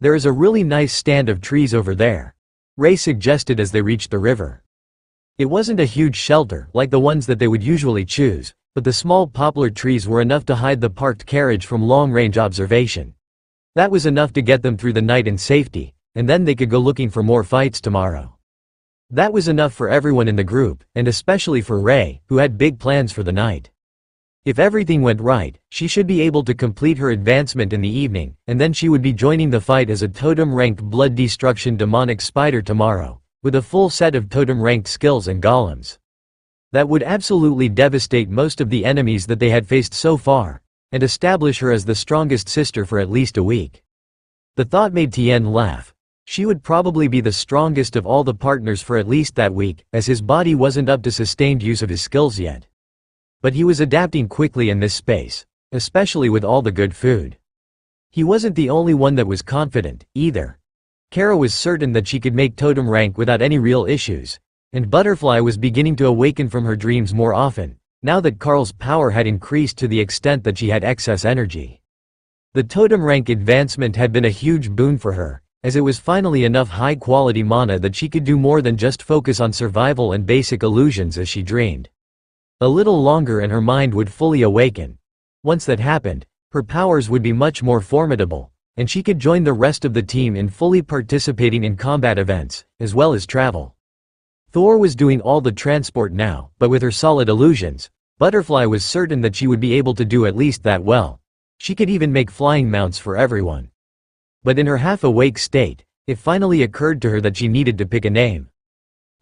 There is a really nice stand of trees over there, Ray suggested as they reached the river. It wasn't a huge shelter like the ones that they would usually choose, but the small poplar trees were enough to hide the parked carriage from long-range observation. That was enough to get them through the night in safety, and then they could go looking for more fights tomorrow. That was enough for everyone in the group, and especially for Ray, who had big plans for the night. If everything went right, she should be able to complete her advancement in the evening, and then she would be joining the fight as a totem-ranked blood destruction demonic spider tomorrow, with a full set of totem-ranked skills and golems. That would absolutely devastate most of the enemies that they had faced so far, and establish her as the strongest sister for at least a week. The thought made Tien laugh. She would probably be the strongest of all the partners for at least that week, as his body wasn't up to sustained use of his skills yet. But he was adapting quickly in this space, especially with all the good food. He wasn't the only one that was confident, either. Kara was certain that she could make totem rank without any real issues, and Butterfly was beginning to awaken from her dreams more often, now that Carl's power had increased to the extent that she had excess energy. The totem rank advancement had been a huge boon for her, as it was finally enough high-quality mana that she could do more than just focus on survival and basic illusions as she dreamed. A little longer and her mind would fully awaken. Once that happened, her powers would be much more formidable, and she could join the rest of the team in fully participating in combat events, as well as travel. Thor was doing all the transport now, but with her solid illusions, Butterfly was certain that she would be able to do at least that well. She could even make flying mounts for everyone. But in her half-awake state, it finally occurred to her that she needed to pick a name.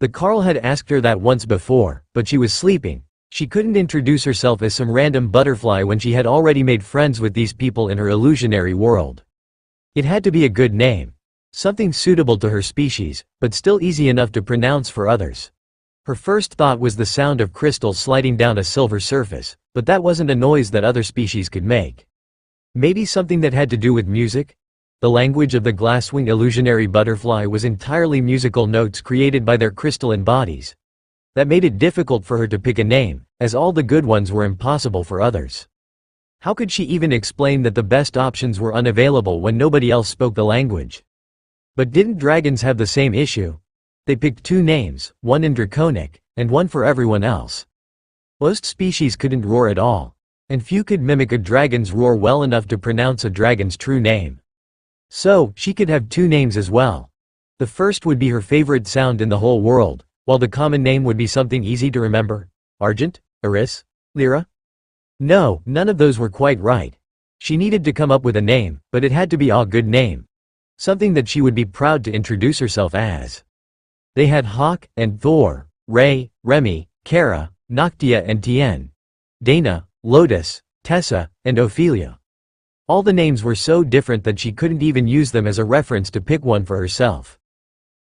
The Carl had asked her that once before, but she was sleeping. She couldn't introduce herself as some random butterfly when she had already made friends with these people in her illusionary world. It had to be a good name. Something suitable to her species, but still easy enough to pronounce for others. Her first thought was the sound of crystals sliding down a silver surface, but that wasn't a noise that other species could make. Maybe something that had to do with music? The language of the glass-winged illusionary butterfly was entirely musical notes created by their crystalline bodies. That made it difficult for her to pick a name, as all the good ones were impossible for others. How could she even explain that the best options were unavailable when nobody else spoke the language? But didn't dragons have the same issue? They picked two names, one in Draconic, and one for everyone else. Most species couldn't roar at all, and few could mimic a dragon's roar well enough to pronounce a dragon's true name. So, she could have two names as well. The first would be her favorite sound in the whole world, while the common name would be something easy to remember. Argent? Eris? Lyra? No, none of those were quite right. She needed to come up with a name, but it had to be a good name. Something that she would be proud to introduce herself as. They had Hawk and Thor, Ray, Remy, Kara, Noctia and Tien, Dana, Lotus, Tessa, and Ophelia. All the names were so different that she couldn't even use them as a reference to pick one for herself.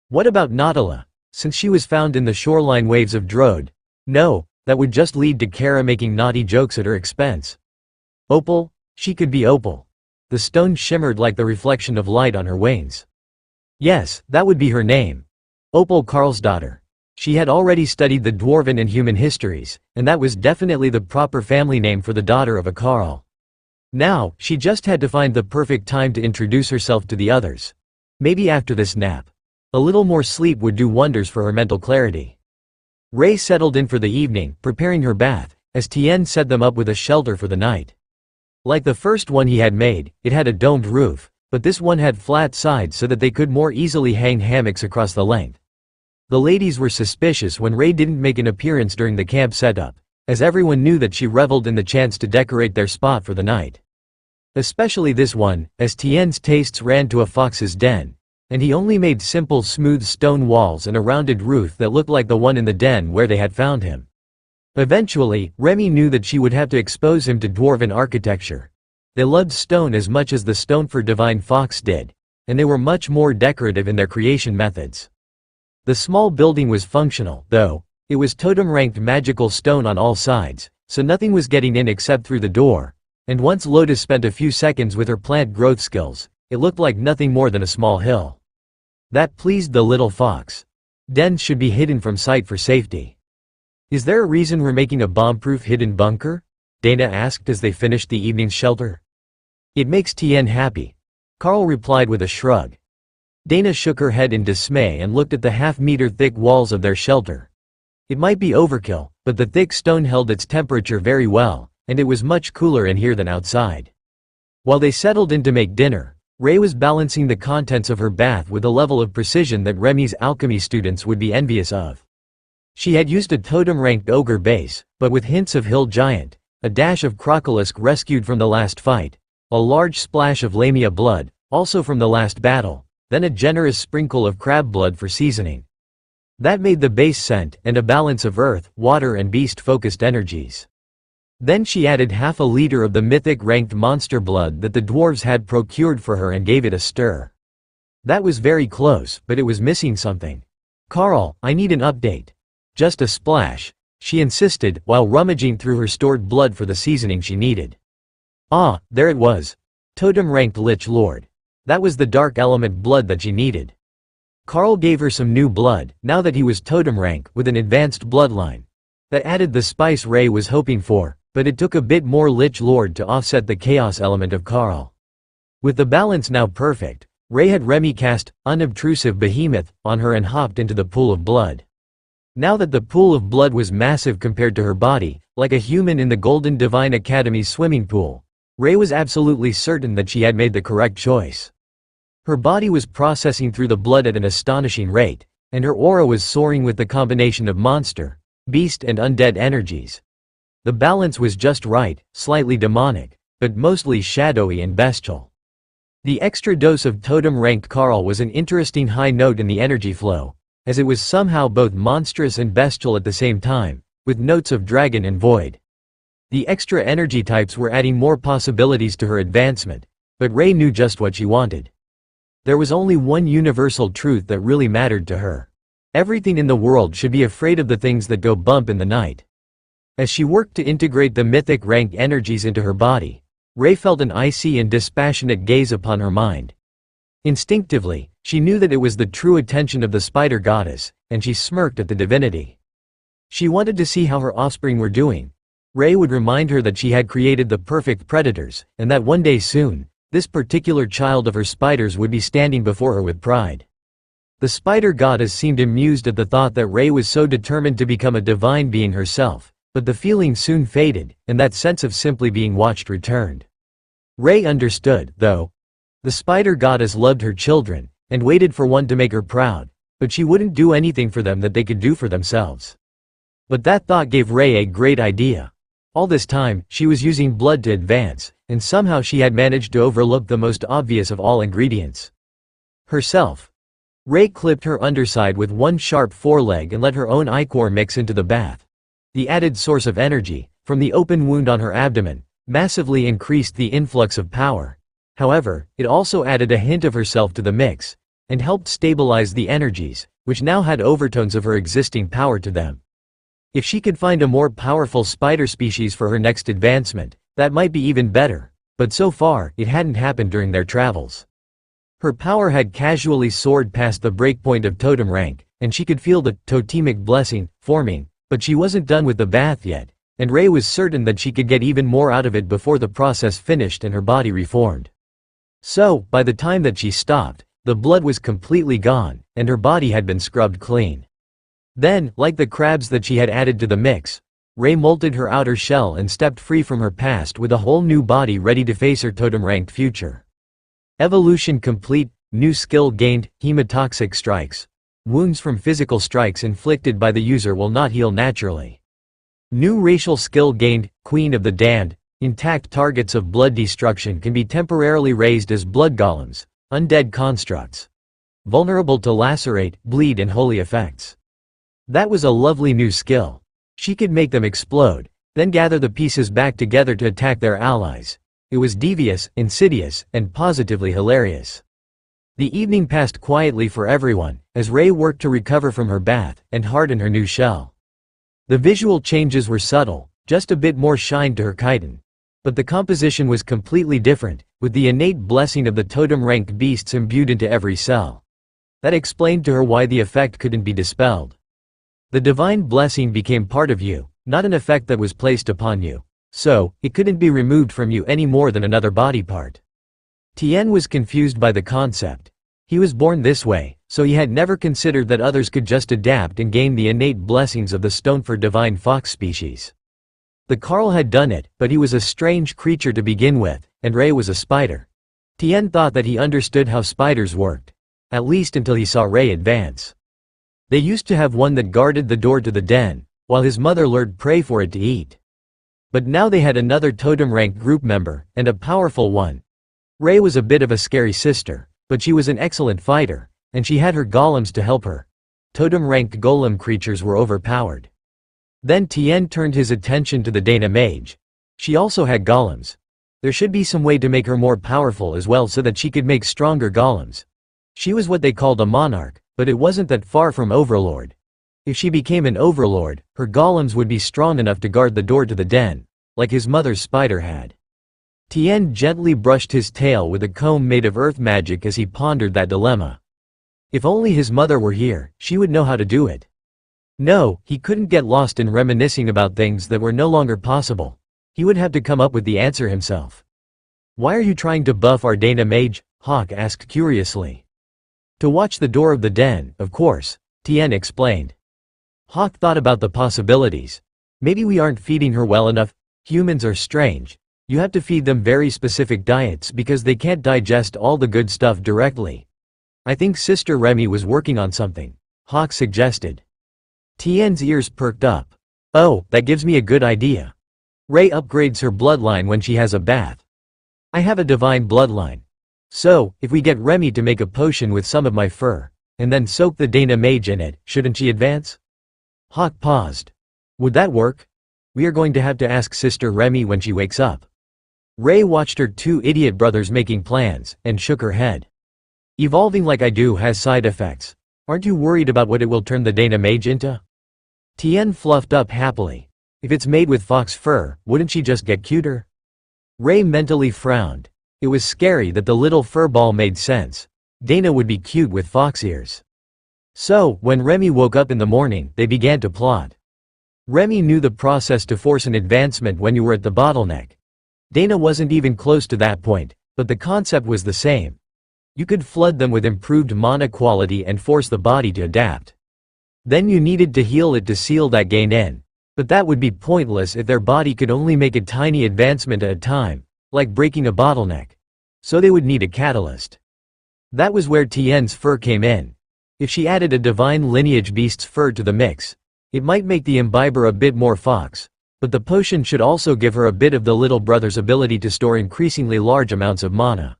What about Nautila, since she was found in the shoreline waves of Drode? No, that would just lead to Kara making naughty jokes at her expense. Opal? She could be Opal. The stone shimmered like the reflection of light on her wings. Yes, that would be her name. Opal Karlsdottir. She had already studied the dwarven and human histories, and that was definitely the proper family name for the daughter of a Karl. Now, she just had to find the perfect time to introduce herself to the others. Maybe after this nap. A little more sleep would do wonders for her mental clarity. Ray settled in for the evening, preparing her bath, as Tien set them up with a shelter for the night. Like the first one he had made, it had a domed roof, but this one had flat sides so that they could more easily hang hammocks across the length. The ladies were suspicious when Ray didn't make an appearance during the camp setup, as everyone knew that she reveled in the chance to decorate their spot for the night. Especially this one, as Tien's tastes ran to a fox's den, and he only made simple smooth stone walls and a rounded roof that looked like the one in the den where they had found him. Eventually, Remy knew that she would have to expose him to dwarven architecture. They loved stone as much as the stone for Divine Fox did, and they were much more decorative in their creation methods. The small building was functional, though. It was totem-ranked magical stone on all sides, so nothing was getting in except through the door, and once Lotus spent a few seconds with her plant growth skills, it looked like nothing more than a small hill. That pleased the little fox. Dens should be hidden from sight for safety. Is there a reason we're making a bomb-proof hidden bunker? Dana asked as they finished the evening's shelter. It makes Tien happy. Carl replied with a shrug. Dana shook her head in dismay and looked at the half-meter thick walls of their shelter. It might be overkill, but the thick stone held its temperature very well, and it was much cooler in here than outside. While they settled in to make dinner, Ray was balancing the contents of her bath with a level of precision that Remy's alchemy students would be envious of. She had used a totem-ranked ogre base, but with hints of hill giant, a dash of crocolisk rescued from the last fight, a large splash of lamia blood, also from the last battle, then a generous sprinkle of crab blood for seasoning. That made the base scent and a balance of earth, water and beast-focused energies. Then she added half a liter of the mythic-ranked monster blood that the dwarves had procured for her and gave it a stir. That was very close, but it was missing something. Carl, I need an update. Just a splash, she insisted, while rummaging through her stored blood for the seasoning she needed. Ah, there it was. Totem-ranked Lich Lord. That was the dark element blood that she needed. Carl gave her some new blood, now that he was totem rank, with an advanced bloodline. That added the spice Ray was hoping for, but it took a bit more Lich Lord to offset the chaos element of Carl. With the balance now perfect, Ray had Remy cast Unobtrusive Behemoth on her and hopped into the pool of blood. Now that the pool of blood was massive compared to her body, like a human in the Golden Divine Academy's swimming pool, Ray was absolutely certain that she had made the correct choice. Her body was processing through the blood at an astonishing rate, and her aura was soaring with the combination of monster, beast and undead energies. The balance was just right, slightly demonic, but mostly shadowy and bestial. The extra dose of totem-ranked Carl was an interesting high note in the energy flow, as it was somehow both monstrous and bestial at the same time, with notes of dragon and void. The extra energy types were adding more possibilities to her advancement, but Ray knew just what she wanted. There was only one universal truth that really mattered to her. Everything in the world should be afraid of the things that go bump in the night. As she worked to integrate the mythic rank energies into her body, Ray felt an icy and dispassionate gaze upon her mind. Instinctively, she knew that it was the true attention of the spider goddess, and she smirked at the divinity. She wanted to see how her offspring were doing. Ray would remind her that she had created the perfect predators, and that one day soon, This particular child of her spiders would be standing before her with pride. The spider goddess seemed amused at the thought that Rei was so determined to become a divine being herself, but the feeling soon faded, and that sense of simply being watched returned. Rei understood, though. The spider goddess loved her children, and waited for one to make her proud, but she wouldn't do anything for them that they could do for themselves. But that thought gave Rei a great idea. All this time, she was using blood to advance, and somehow she had managed to overlook the most obvious of all ingredients. Herself. Rei clipped her underside with one sharp foreleg and let her own ichor mix into the bath. The added source of energy, from the open wound on her abdomen, massively increased the influx of power. However, it also added a hint of herself to the mix, and helped stabilize the energies, which now had overtones of her existing power to them. If she could find a more powerful spider species for her next advancement, that might be even better, but so far, it hadn't happened during their travels. Her power had casually soared past the breakpoint of totem rank, and she could feel the totemic blessing forming, but she wasn't done with the bath yet, and Rei was certain that she could get even more out of it before the process finished and her body reformed. So, by the time that she stopped, the blood was completely gone, and her body had been scrubbed clean. Then, like the crabs that she had added to the mix, Rei molted her outer shell and stepped free from her past with a whole new body ready to face her totem-ranked future. Evolution complete, new skill gained, hemotoxic strikes. Wounds from physical strikes inflicted by the user will not heal naturally. New racial skill gained, Queen of the Damned. Intact targets of blood destruction can be temporarily raised as blood golems, undead constructs. Vulnerable to lacerate, bleed and holy effects. That was a lovely new skill. She could make them explode, then gather the pieces back together to attack their allies. It was devious, insidious, and positively hilarious. The evening passed quietly for everyone, as Rei worked to recover from her bath and harden her new shell. The visual changes were subtle, just a bit more shine to her chitin. But the composition was completely different, with the innate blessing of the totem-ranked beasts imbued into every cell. That explained to her why the effect couldn't be dispelled. The divine blessing became part of you, not an effect that was placed upon you. So, it couldn't be removed from you any more than another body part. Tien was confused by the concept. He was born this way, so he had never considered that others could just adapt and gain the innate blessings of the stone for divine fox species. The Carl had done it, but he was a strange creature to begin with, and Rei was a spider. Tien thought that he understood how spiders worked. At least until he saw Rei advance. They used to have one that guarded the door to the den, while his mother lured prey for it to eat. But now they had another totem-ranked group member, and a powerful one. Rei was a bit of a scary sister, but she was an excellent fighter, and she had her golems to help her. Totem-ranked golem creatures were overpowered. Then Tien turned his attention to the Dana mage. She also had golems. There should be some way to make her more powerful as well so that she could make stronger golems. She was what they called a monarch, but it wasn't that far from overlord. If she became an overlord, her golems would be strong enough to guard the door to the den, like his mother's spider had. Tien gently brushed his tail with a comb made of earth magic as he pondered that dilemma. If only his mother were here, she would know how to do it. No, he couldn't get lost in reminiscing about things that were no longer possible. He would have to come up with the answer himself. "Why are you trying to buff our Dana mage?" Hawk asked curiously. "To watch the door of the den, of course," Tien explained. Hawk thought about the possibilities. Maybe we aren't feeding her well enough. Humans are strange. You have to feed them very specific diets because they can't digest all the good stuff directly. I think Sister Remy was working on something, Hawk suggested. Tien's ears perked up. Oh, that gives me a good idea. Rei upgrades her bloodline when she has a bath. I have a divine bloodline. So, if we get Remy to make a potion with some of my fur, and then soak the Dana mage in it, shouldn't she advance? Hawk paused. Would that work? We are going to have to ask Sister Remy when she wakes up. Rei watched her two idiot brothers making plans, and shook her head. Evolving like I do has side effects. Aren't you worried about what it will turn the Dana mage into? Tien fluffed up happily. If it's made with fox fur, wouldn't she just get cuter? Rei mentally frowned. It was scary that the little fur ball made sense. Dana would be cute with fox ears. So, when Remy woke up in the morning, they began to plot. Remy knew the process to force an advancement when you were at the bottleneck. Dana wasn't even close to that point, But the concept was the same. You could flood them with improved mana quality and force the body to adapt. Then you needed to heal it to seal that gain in. But that would be pointless if their body could only make a tiny advancement at a time, like breaking a bottleneck. So they would need a catalyst. That was where Tien's fur came in. If she added a divine lineage beast's fur to the mix, it might make the imbiber a bit more fox, but the potion should also give her a bit of the little brother's ability to store increasingly large amounts of mana.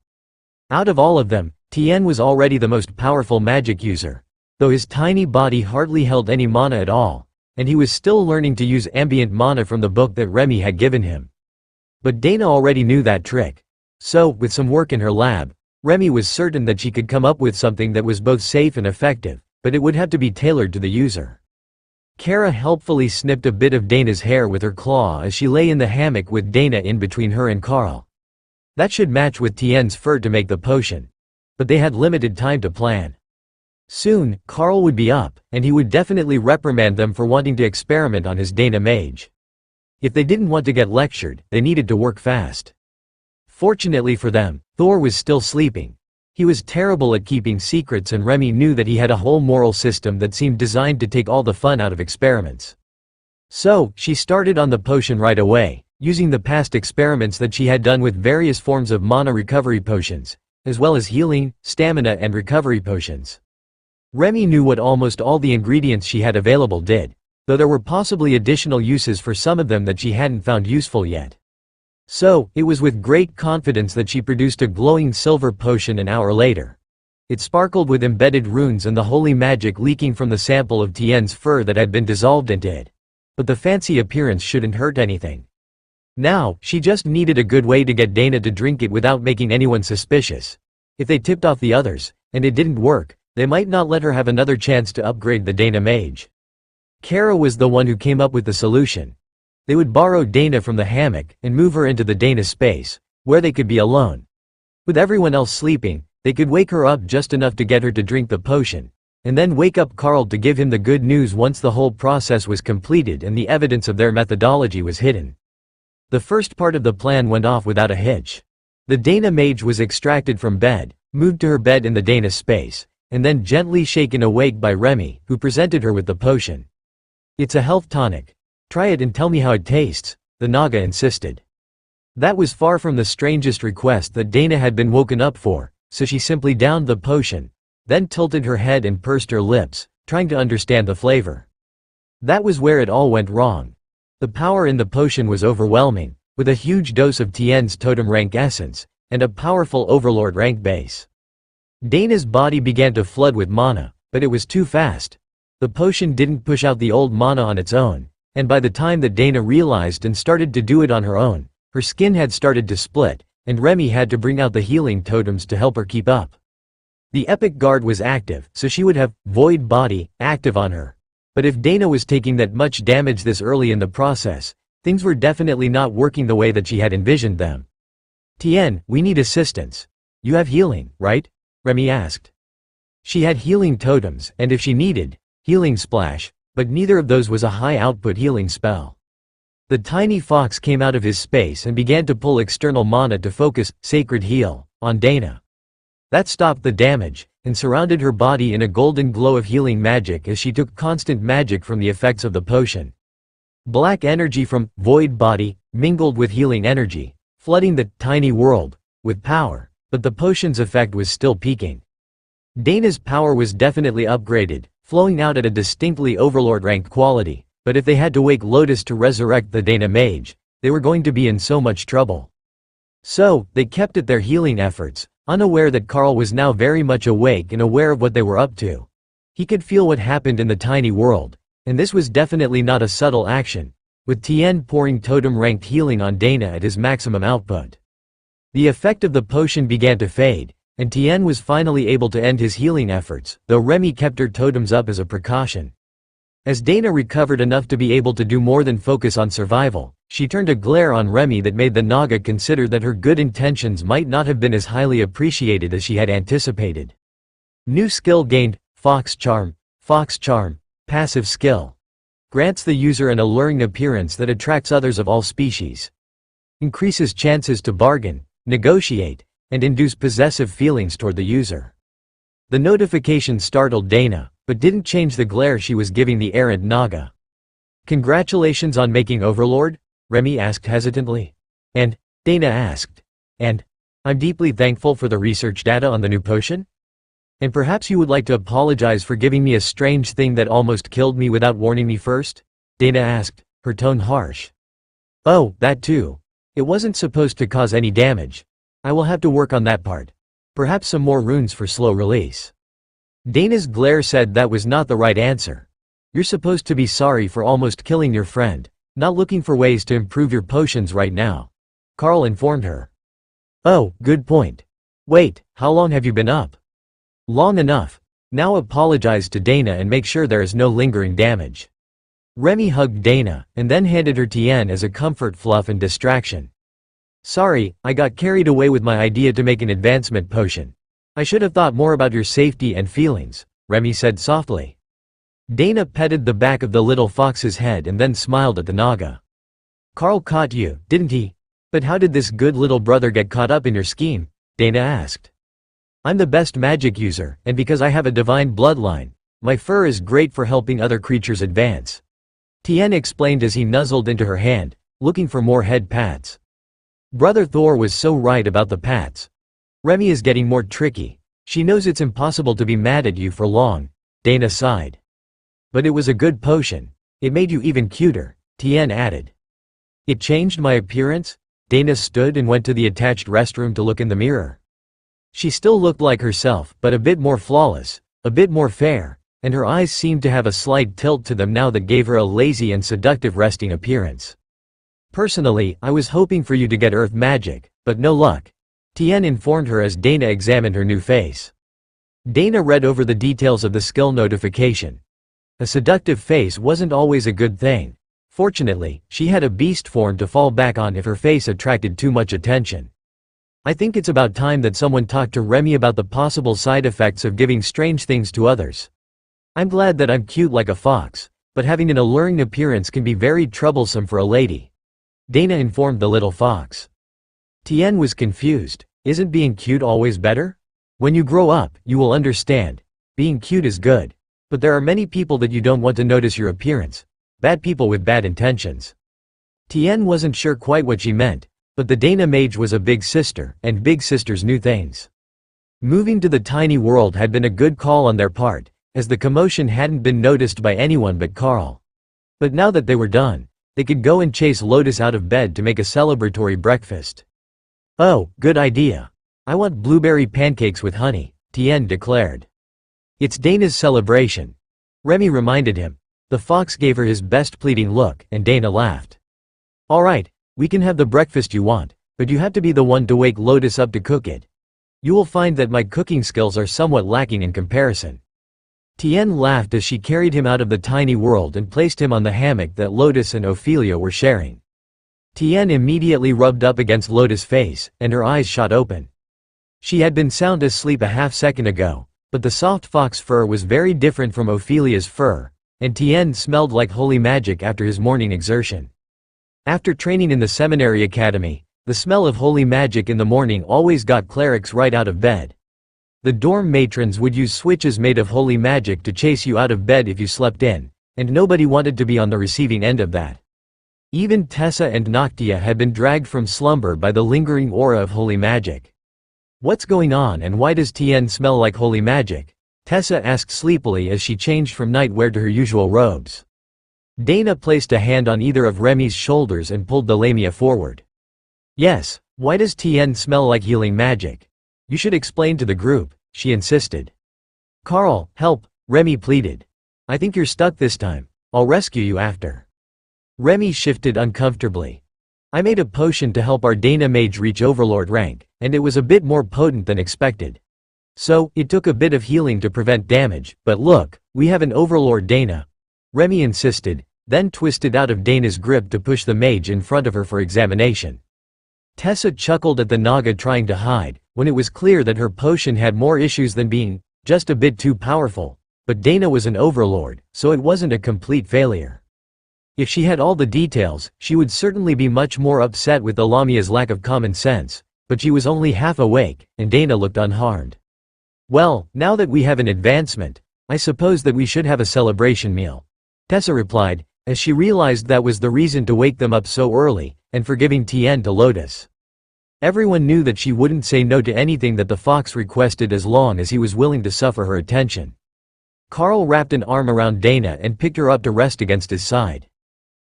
Out of all of them, Tien was already the most powerful magic user, though his tiny body hardly held any mana at all, and he was still learning to use ambient mana from the book that Remy had given him. But Dana already knew that trick. So, with some work in her lab, Remy was certain that she could come up with something that was both safe and effective, but it would have to be tailored to the user. Kara helpfully snipped a bit of Dana's hair with her claw as she lay in the hammock with Dana in between her and Carl. That should match with Tien's fur to make the potion. But they had limited time to plan. Soon, Carl would be up, and he would definitely reprimand them for wanting to experiment on his Dana mage. If they didn't want to get lectured, they needed to work fast. Fortunately for them, Thor was still sleeping. He was terrible at keeping secrets, and Remy knew that he had a whole moral system that seemed designed to take all the fun out of experiments. So, she started on the potion right away, using the past experiments that she had done with various forms of mana recovery potions, as well as healing, stamina and recovery potions. Remy knew what almost all the ingredients she had available did, though there were possibly additional uses for some of them that she hadn't found useful yet. So, it was with great confidence that she produced a glowing silver potion an hour later. It sparkled with embedded runes and the holy magic leaking from the sample of Tien's fur that had been dissolved into it. But the fancy appearance shouldn't hurt anything. Now, she just needed a good way to get Dana to drink it without making anyone suspicious. If they tipped off the others, and it didn't work, they might not let her have another chance to upgrade the Dana mage. Kara was the one who came up with the solution. They would borrow Dana from the hammock and move her into the Dana space, where they could be alone. With everyone else sleeping, they could wake her up just enough to get her to drink the potion, and then wake up Carl to give him the good news once the whole process was completed and the evidence of their methodology was hidden. The first part of the plan went off without a hitch. The Dana mage was extracted from bed, moved to her bed in the Dana space, and then gently shaken awake by Remy, who presented her with the potion. "It's a health tonic. Try it and tell me how it tastes," the Naga insisted. That was far from the strangest request that Dana had been woken up for, so she simply downed the potion, then tilted her head and pursed her lips, trying to understand the flavor. That was where it all went wrong. The power in the potion was overwhelming, with a huge dose of Tien's totem rank essence, and a powerful overlord rank base. Dana's body began to flood with mana, but it was too fast. The potion didn't push out the old mana on its own, and by the time that Dana realized and started to do it on her own, her skin had started to split, and Remy had to bring out the healing totems to help her keep up. The epic guard was active, so she would have void body active on her. But if Dana was taking that much damage this early in the process, things were definitely not working the way that she had envisioned them. "Tien, we need assistance. You have healing, right?" Remy asked. She had healing totems, and if she needed, healing splash, but neither of those was a high-output healing spell. The tiny fox came out of his space and began to pull external mana to focus Sacred Heal on Dana. That stopped the damage, and surrounded her body in a golden glow of healing magic as she took constant magic from the effects of the potion. Black energy from Void Body mingled with healing energy, flooding the tiny world with power, but the potion's effect was still peaking. Dana's power was definitely upgraded, flowing out at a distinctly overlord ranked quality, but if they had to wake Lotus to resurrect the Dana mage, they were going to be in so much trouble. So, they kept at their healing efforts, unaware that Carl was now very much awake and aware of what they were up to. He could feel what happened in the tiny world, and this was definitely not a subtle action, with Tien pouring totem-ranked healing on Dana at his maximum output. The effect of the potion began to fade, and Tien was finally able to end his healing efforts, though Remy kept her totems up as a precaution. As Dana recovered enough to be able to do more than focus on survival, she turned a glare on Remy that made the Naga consider that her good intentions might not have been as highly appreciated as she had anticipated. New skill gained, Fox Charm, passive skill. Grants the user an alluring appearance that attracts others of all species. Increases chances to bargain, negotiate, and induce possessive feelings toward the user. The notification startled Dana, but didn't change the glare she was giving the errant Naga. "Congratulations on making Overlord?" Remy asked hesitantly. "And?" Dana asked. "And? I'm deeply thankful for the research data on the new potion? And perhaps you would like to apologize for giving me a strange thing that almost killed me without warning me first?" Dana asked, her tone harsh. "Oh, that too. It wasn't supposed to cause any damage. I will have to work on that part. Perhaps some more runes for slow release." Dana's glare said that was not the right answer. "You're supposed to be sorry for almost killing your friend, not looking for ways to improve your potions right now," Carl informed her. "Oh, good point. Wait, how long have you been up?" "Long enough. Now apologize to Dana and make sure there is no lingering damage." Remy hugged Dana, and then handed her Tien as a comfort fluff and distraction. "Sorry, I got carried away with my idea to make an advancement potion. I should have thought more about your safety and feelings," Remy said softly. Dana petted the back of the little fox's head and then smiled at the Naga. "Carl caught you, didn't he? But how did this good little brother get caught up in your scheme?" Dana asked. "I'm the best magic user, and because I have a divine bloodline, my fur is great for helping other creatures advance," Tien explained as he nuzzled into her hand, looking for more head pats. Brother Thor was so right about the pats. "Remy is getting more tricky. She knows it's impossible to be mad at you for long," Dana sighed. "But it was a good potion. It made you even cuter," Tien added. "It changed my appearance?" Dana stood and went to the attached restroom to look in the mirror. She still looked like herself, but a bit more flawless, a bit more fair, and her eyes seemed to have a slight tilt to them now that gave her a lazy and seductive resting appearance. "Personally, I was hoping for you to get earth magic, but no luck," Tien informed her as Dana examined her new face. Dana read over the details of the skill notification. A seductive face wasn't always a good thing. Fortunately, she had a beast form to fall back on if her face attracted too much attention. "I think it's about time that someone talked to Remy about the possible side effects of giving strange things to others. I'm glad that I'm cute like a fox, but having an alluring appearance can be very troublesome for a lady," Dana informed the little fox. Tien was confused. Isn't being cute always better? "When you grow up, you will understand. Being cute is good. But there are many people that you don't want to notice your appearance. Bad people with bad intentions." Tien wasn't sure quite what she meant, but the Dana mage was a big sister, and big sisters knew things. Moving to the tiny world had been a good call on their part, as the commotion hadn't been noticed by anyone but Carl. But now that they were done, they could go and chase Lotus out of bed to make a celebratory breakfast. "Oh, good idea. I want blueberry pancakes with honey," Tien declared. "It's Dana's celebration," Remy reminded him. The fox gave her his best pleading look, and Dana laughed. "All right, we can have the breakfast you want, but you have to be the one to wake Lotus up to cook it. You will find that my cooking skills are somewhat lacking in comparison." Tien laughed as she carried him out of the tiny world and placed him on the hammock that Lotus and Ophelia were sharing. Tien immediately rubbed up against Lotus' face, and her eyes shot open. She had been sound asleep a half second ago, but the soft fox fur was very different from Ophelia's fur, and Tien smelled like holy magic after his morning exertion. After training in the seminary academy, the smell of holy magic in the morning always got clerics right out of bed. The dorm matrons would use switches made of holy magic to chase you out of bed if you slept in, and nobody wanted to be on the receiving end of that. Even Tessa and Noctia had been dragged from slumber by the lingering aura of holy magic. "What's going on and why does Tien smell like holy magic?" Tessa asked sleepily as she changed from nightwear to her usual robes. Dana placed a hand on either of Remy's shoulders and pulled the lamia forward. "Yes, why does Tien smell like healing magic? You should explain to the group," she insisted. "Carl, help," Remy pleaded. "I think you're stuck this time. I'll rescue you after." Remy shifted uncomfortably. "I made a potion to help our Dana mage reach Overlord rank, and it was a bit more potent than expected. So, it took a bit of healing to prevent damage, but look, we have an Overlord Dana," Remy insisted, then twisted out of Dana's grip to push the mage in front of her for examination. Tessa chuckled at the Naga trying to hide, when it was clear that her potion had more issues than being just a bit too powerful, but Dana was an overlord, so it wasn't a complete failure. If she had all the details, she would certainly be much more upset with the Lamia's lack of common sense, But she was only half awake, and Dana looked unharmed. "Well, now that we have an advancement, I suppose that we should have a celebration meal," Tessa replied, as she realized that was the reason to wake them up so early, and for giving Tien to Lotus. Everyone knew that she wouldn't say no to anything that the fox requested as long as he was willing to suffer her attention. Carl wrapped an arm around Dana and picked her up to rest against his side.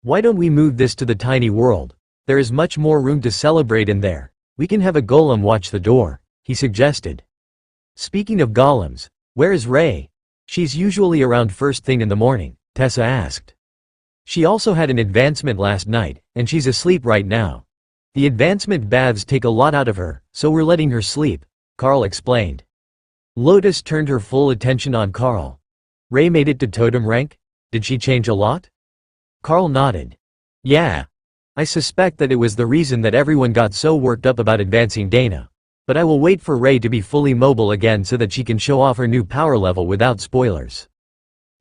"Why don't we move this to the tiny world? There is much more room to celebrate in there. We can have a golem watch the door," he suggested. "Speaking of golems, where is Ray?" "She's usually around first thing in the morning," Tessa asked. "She also had an advancement last night, and she's asleep right now. The advancement baths take a lot out of her, so we're letting her sleep," Carl explained. Lotus turned her full attention on Carl. "Ray made it to totem rank? Did she change a lot?" Carl nodded. "Yeah. I suspect that it was the reason that everyone got so worked up about advancing Dana. But I will wait for Ray to be fully mobile again so that she can show off her new power level without spoilers."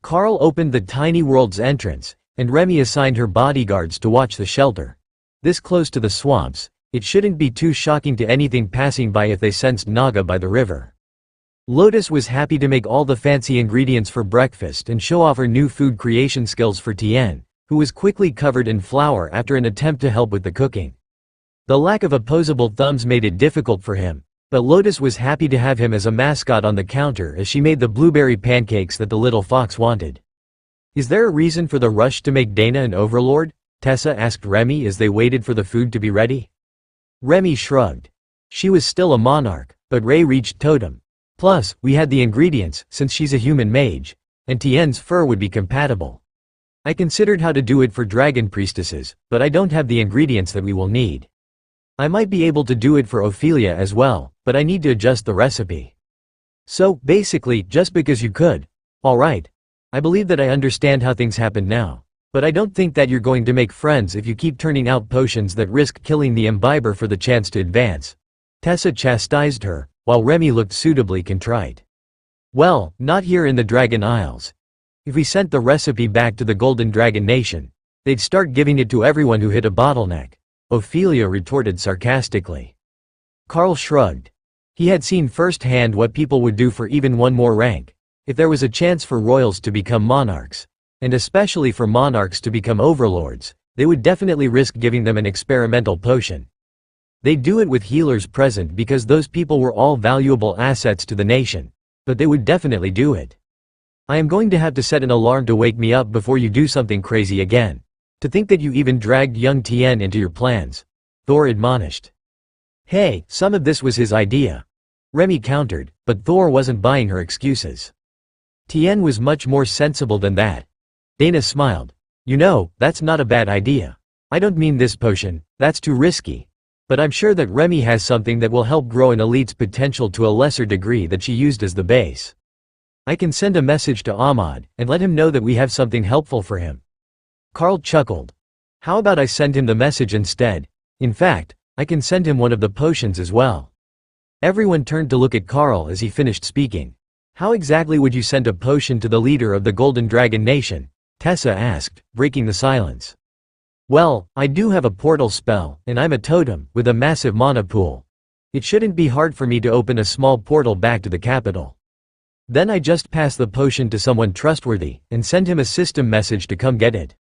Carl opened the tiny world's entrance, and Remy assigned her bodyguards to watch the shelter. This close to the swamps, it shouldn't be too shocking to anything passing by if they sensed Naga by the river. Lotus was happy to make all the fancy ingredients for breakfast and show off her new food creation skills for Tien, who was quickly covered in flour after an attempt to help with the cooking. The lack of opposable thumbs made it difficult for him, but Lotus was happy to have him as a mascot on the counter as she made the blueberry pancakes that the little fox wanted. "Is there a reason for the rush to make Dana an overlord?" Tessa asked Remy as they waited for the food to be ready. Remy shrugged. She was still a monarch, but Ray reached totem. Plus, we had the ingredients, since she's a human mage, and Tien's fur would be compatible. I considered how to do it for dragon priestesses, but I don't have the ingredients that we will need. I might be able to do it for Ophelia as well, but I need to adjust the recipe. So, basically, just because you could. Alright. I believe that I understand how things happen now. But I don't think that you're going to make friends if you keep turning out potions that risk killing the imbiber for the chance to advance. Tessa chastised her, while Remy looked suitably contrite. Well, not here in the Dragon Isles. If we sent the recipe back to the Golden Dragon Nation, they'd start giving it to everyone who hit a bottleneck, Ophelia retorted sarcastically. Carl shrugged. He had seen firsthand what people would do for even one more rank, if there was a chance for royals to become monarchs, and especially for monarchs to become overlords, they would definitely risk giving them an experimental potion. They'd do it with healers present because those people were all valuable assets to the nation, but they would definitely do it. I am going to have to set an alarm to wake me up before you do something crazy again. To think that you even dragged young Tien into your plans, Thor admonished. Hey, some of this was his idea, Remy countered, but Thor wasn't buying her excuses. Tien was much more sensible than that. Dana smiled. You know, that's not a bad idea. I don't mean this potion, that's too risky. But I'm sure that Remy has something that will help grow an elite's potential to a lesser degree that she used as the base. I can send a message to Ahmad, and let him know that we have something helpful for him. Carl chuckled. How about I send him the message instead? In fact, I can send him one of the potions as well. Everyone turned to look at Carl as he finished speaking. How exactly would you send a potion to the leader of the Golden Dragon Nation? Tessa asked, breaking the silence. Well, I do have a portal spell, and I'm a totem, with a massive mana pool. It shouldn't be hard for me to open a small portal back to the capital. Then I just pass the potion to someone trustworthy, and send him a system message to come get it.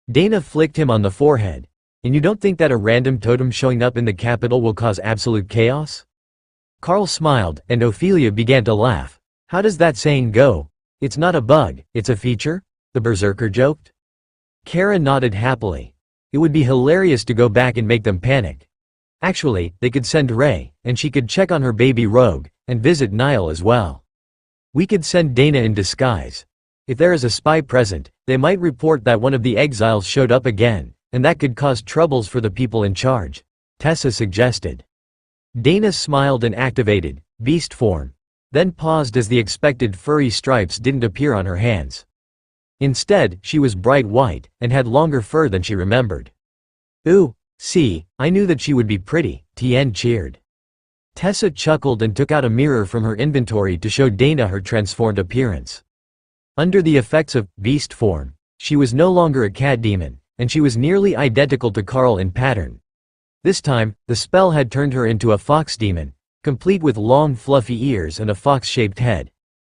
Dana flicked him on the forehead. And you don't think that a random totem showing up in the capital will cause absolute chaos? Carl smiled, and Ophelia began to laugh. How does that saying go? It's not a bug, it's a feature? The berserker joked. Kara nodded happily. It would be hilarious to go back and make them panic. Actually, they could send Ray, and she could check on her baby rogue, and visit Niall as well. We could send Dana in disguise. If there is a spy present, they might report that one of the exiles showed up again, and that could cause troubles for the people in charge, Tessa suggested. Dana smiled and activated beast form, then paused as the expected furry stripes didn't appear on her hands. Instead, she was bright white, and had longer fur than she remembered. Ooh, see, I knew that she would be pretty, Tien cheered. Tessa chuckled and took out a mirror from her inventory to show Dana her transformed appearance. Under the effects of beast form, she was no longer a cat demon, and she was nearly identical to Carl in pattern. This time, the spell had turned her into a fox demon, complete with long fluffy ears and a fox-shaped head.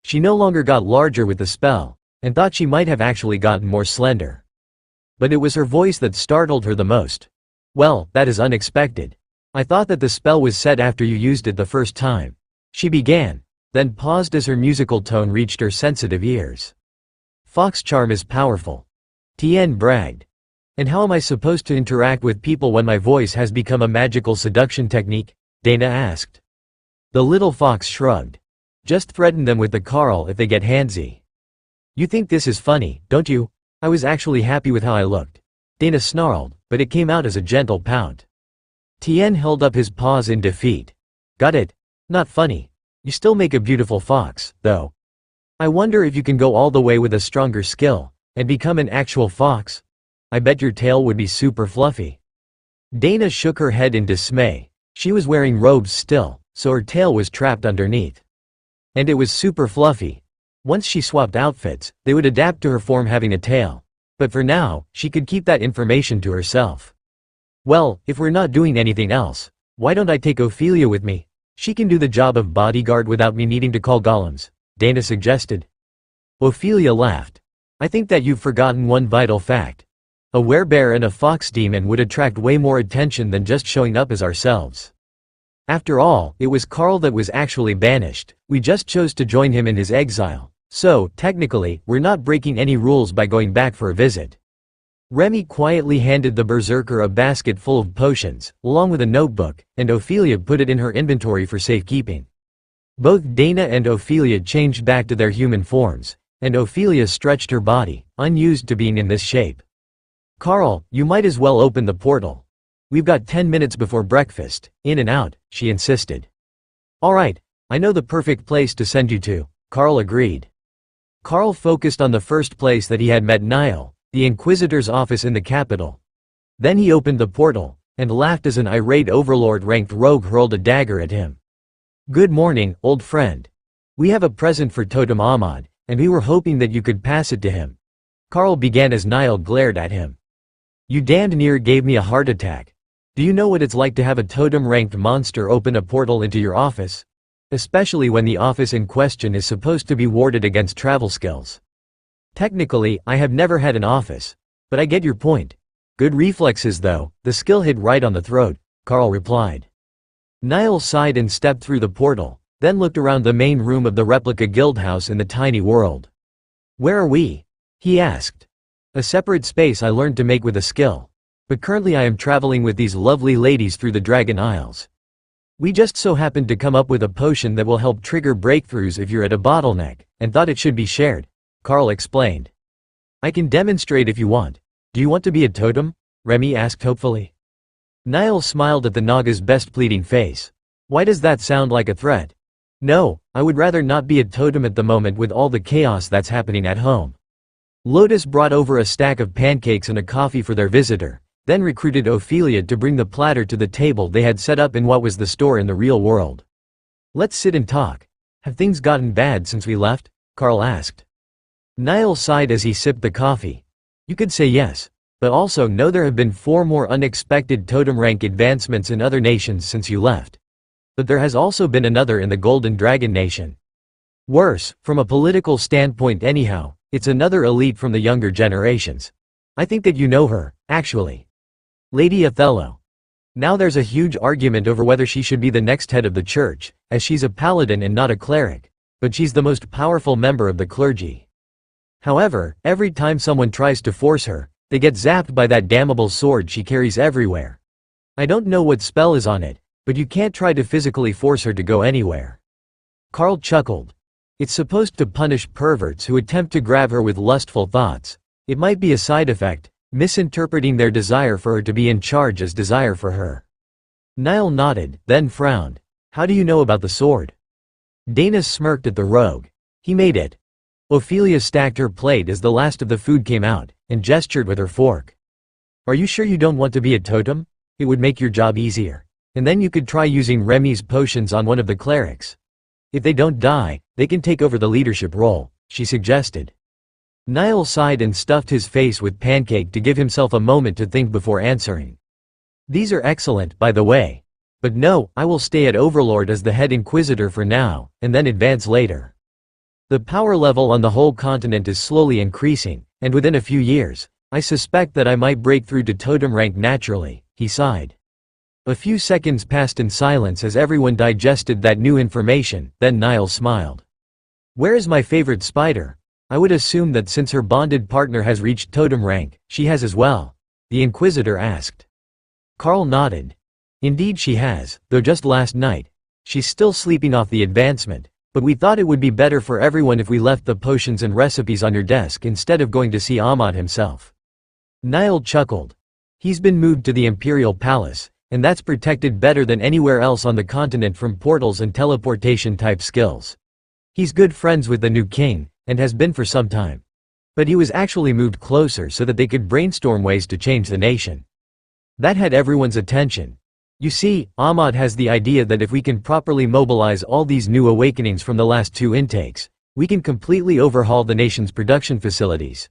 She no longer got larger with the spell, and thought she might have actually gotten more slender. But it was her voice that startled her the most. "Well, that is unexpected. I thought that the spell was set after you used it the first time," she began, then paused as her musical tone reached her sensitive ears. "Fox charm is powerful," Tien bragged. "And how am I supposed to interact with people when my voice has become a magical seduction technique?" Dana asked. The little fox shrugged. "Just threaten them with the Carl if they get handsy." "You think this is funny, don't you? I was actually happy with how I looked," Dana snarled, but it came out as a gentle pout. Tien held up his paws in defeat. "Got it? Not funny. You still make a beautiful fox, though. I wonder if you can go all the way with a stronger skill, and become an actual fox. I bet your tail would be super fluffy." Dana shook her head in dismay. She was wearing robes still, so her tail was trapped underneath. And it was super fluffy. Once she swapped outfits, they would adapt to her form having a tail. But for now, she could keep that information to herself. "Well, if we're not doing anything else, why don't I take Ophelia with me? She can do the job of bodyguard without me needing to call golems," Dana suggested. Ophelia laughed. "I think that you've forgotten one vital fact. A werebear and a fox demon would attract way more attention than just showing up as ourselves. After all, it was Carl that was actually banished. We just chose to join him in his exile. So, technically, we're not breaking any rules by going back for a visit." Remy quietly handed the berserker a basket full of potions, along with a notebook, and Ophelia put it in her inventory for safekeeping. Both Dana and Ophelia changed back to their human forms, and Ophelia stretched her body, unused to being in this shape. "Carl, you might as well open the portal. We've got 10 minutes before breakfast, in and out," she insisted. "All right, I know the perfect place to send you to," Carl agreed. Carl focused on the first place that he had met Niall, the Inquisitor's office in the capital. Then he opened the portal, and laughed as an irate overlord-ranked rogue hurled a dagger at him. "Good morning, old friend. We have a present for Totem Ahmad, and we were hoping that you could pass it to him." Carl began as Niall glared at him. "You damned near gave me a heart attack. Do you know what it's like to have a totem-ranked monster open a portal into your office? Especially when the office in question is supposed to be warded against travel skills." "Technically, I have never had an office. But I get your point. Good reflexes though, the skill hit right on the throat," Carl replied. Niall sighed and stepped through the portal, then looked around the main room of the replica guildhouse in the tiny world. "Where are we?" he asked. "A separate space I learned to make with a skill. But currently I am traveling with these lovely ladies through the Dragon Isles. We just so happened to come up with a potion that will help trigger breakthroughs if you're at a bottleneck, and thought it should be shared," Carl explained. "I can demonstrate if you want. Do you want to be a totem?" Remy asked hopefully. Niall smiled at the Naga's best pleading face. "Why does that sound like a threat?" "No, I would rather not be a totem at the moment with all the chaos that's happening at home." Lotus brought over a stack of pancakes and a coffee for their visitor, then recruited Ophelia to bring the platter to the table they had set up in what was the store in the real world. "Let's sit and talk. Have things gotten bad since we left?" Carl asked. Niall sighed as he sipped the coffee. "You could say yes, but also no, there have been 4 more unexpected totem rank advancements in other nations since you left. But there has also been another in the Golden Dragon Nation. Worse, from a political standpoint anyhow, it's another elite from the younger generations. I think that you know her, actually. Lady Othello. Now there's a huge argument over whether she should be the next head of the church, as she's a paladin and not a cleric, but she's the most powerful member of the clergy. However, every time someone tries to force her, they get zapped by that damnable sword she carries everywhere. I don't know what spell is on it, but you can't try to physically force her to go anywhere." Carl chuckled. "It's supposed to punish perverts who attempt to grab her with lustful thoughts. It might be a side effect, misinterpreting their desire for her to be in charge as desire for her." Niall nodded, then frowned. "How do you know about the sword?" Dana smirked at the rogue. "He made it." Ophelia stacked her plate as the last of the food came out, and gestured with her fork. "Are you sure you don't want to be a totem? It would make your job easier. And then you could try using Remy's potions on one of the clerics. If they don't die, they can take over the leadership role," she suggested. Niall sighed and stuffed his face with pancake to give himself a moment to think before answering. These are excellent, by the way. But no, I will stay at Overlord as the head Inquisitor for now, and then advance later. The power level on the whole continent is slowly increasing, and within a few years, I suspect that I might break through to totem rank naturally, he sighed. A few seconds passed in silence as everyone digested that new information, then Niall smiled. Where is my favorite spider? I would assume that since her bonded partner has reached totem rank, she has as well, the Inquisitor asked. Carl nodded. Indeed she has, though just last night. She's still sleeping off the advancement, but we thought it would be better for everyone if we left the potions and recipes on your desk instead of going to see Ahmad himself. Niall chuckled. He's been moved to the Imperial Palace, and that's protected better than anywhere else on the continent from portals and teleportation type skills. He's good friends with the new king, and has been for some time. But he was actually moved closer so that they could brainstorm ways to change the nation. That had everyone's attention. You see, Ahmad has the idea that if we can properly mobilize all these new awakenings from the last 2 intakes, we can completely overhaul the nation's production facilities.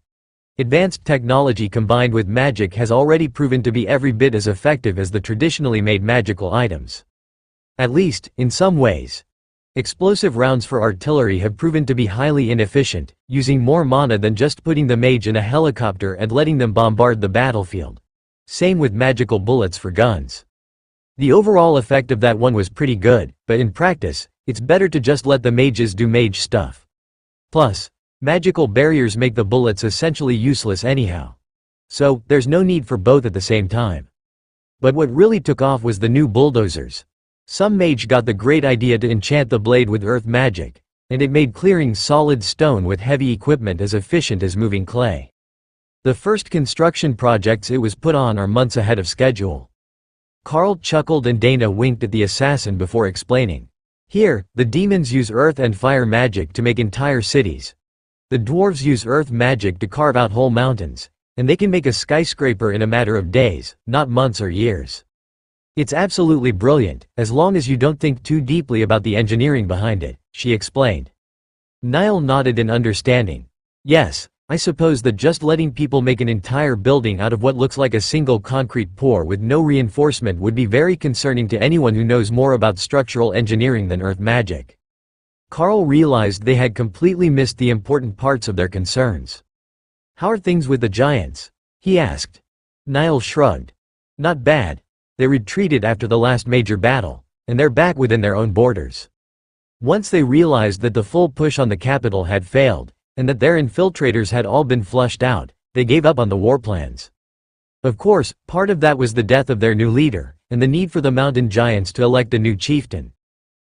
Advanced technology combined with magic has already proven to be every bit as effective as the traditionally made magical items. At least, in some ways. Explosive rounds for artillery have proven to be highly inefficient, using more mana than just putting the mage in a helicopter and letting them bombard the battlefield. Same with magical bullets for guns. The overall effect of that one was pretty good, but in practice, it's better to just let the mages do mage stuff. Plus, magical barriers make the bullets essentially useless anyhow. So, there's no need for both at the same time. But what really took off was the new bulldozers. Some mage got the great idea to enchant the blade with earth magic, and it made clearing solid stone with heavy equipment as efficient as moving clay. The first construction projects it was put on are months ahead of schedule. Carl chuckled and Dana winked at the assassin before explaining. Here, the demons use earth and fire magic to make entire cities. The dwarves use earth magic to carve out whole mountains, and they can make a skyscraper in a matter of days, not months or years. It's absolutely brilliant, as long as you don't think too deeply about the engineering behind it, she explained. Niall nodded in understanding. Yes, I suppose that just letting people make an entire building out of what looks like a single concrete pour with no reinforcement would be very concerning to anyone who knows more about structural engineering than earth magic. Carl realized they had completely missed the important parts of their concerns. How are things with the giants? He asked. Niall shrugged. Not bad. They retreated after the last major battle, and they're back within their own borders. Once they realized that the full push on the capital had failed, and that their infiltrators had all been flushed out, they gave up on the war plans. Of course, part of that was the death of their new leader, and the need for the mountain giants to elect a new chieftain.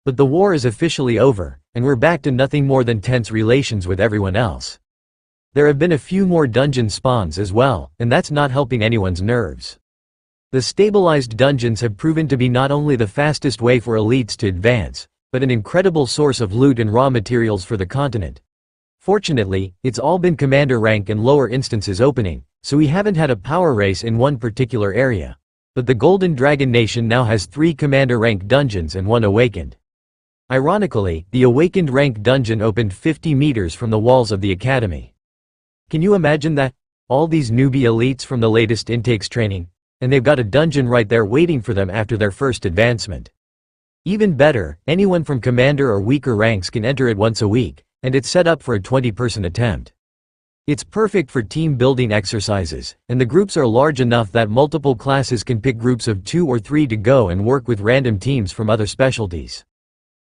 But the war is officially over, and we're back to nothing more than tense relations with everyone else. There have been a few more dungeon spawns as well, and that's not helping anyone's nerves. The stabilized dungeons have proven to be not only the fastest way for elites to advance, but an incredible source of loot and raw materials for the continent. Fortunately, it's all been commander rank and lower instances opening, so we haven't had a power race in one particular area. But the Golden Dragon Nation now has 3 commander rank dungeons and 1 awakened. Ironically, the awakened rank dungeon opened 50 meters from the walls of the academy. Can you imagine that? All these newbie elites from the latest intakes training, and they've got a dungeon right there waiting for them after their first advancement. Even better, anyone from commander or weaker ranks can enter it once a week, and it's set up for a 20-person attempt. It's perfect for team building exercises, and the groups are large enough that multiple classes can pick groups of 2 or 3 to go and work with random teams from other specialties.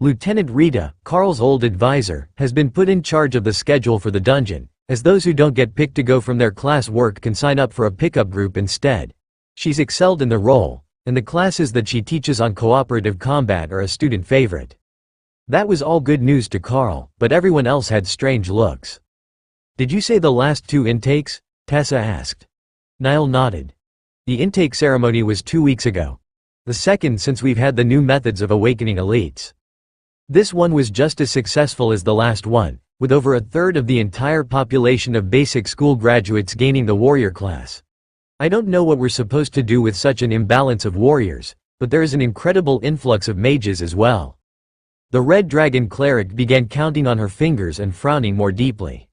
Lieutenant Rita, Carl's old advisor, has been put in charge of the schedule for the dungeon, as those who don't get picked to go from their class work can sign up for a pickup group instead. She's excelled in the role, and the classes that she teaches on cooperative combat are a student favorite. That was all good news to Carl, but everyone else had strange looks. Did you say the last 2 intakes? Tessa asked. Niall nodded. The intake ceremony was 2 weeks ago. The second since we've had the new methods of awakening elites. This one was just as successful as the last one, with over a third of the entire population of basic school graduates gaining the warrior class. I don't know what we're supposed to do with such an imbalance of warriors, but there is an incredible influx of mages as well. The Red Dragon cleric began counting on her fingers and frowning more deeply.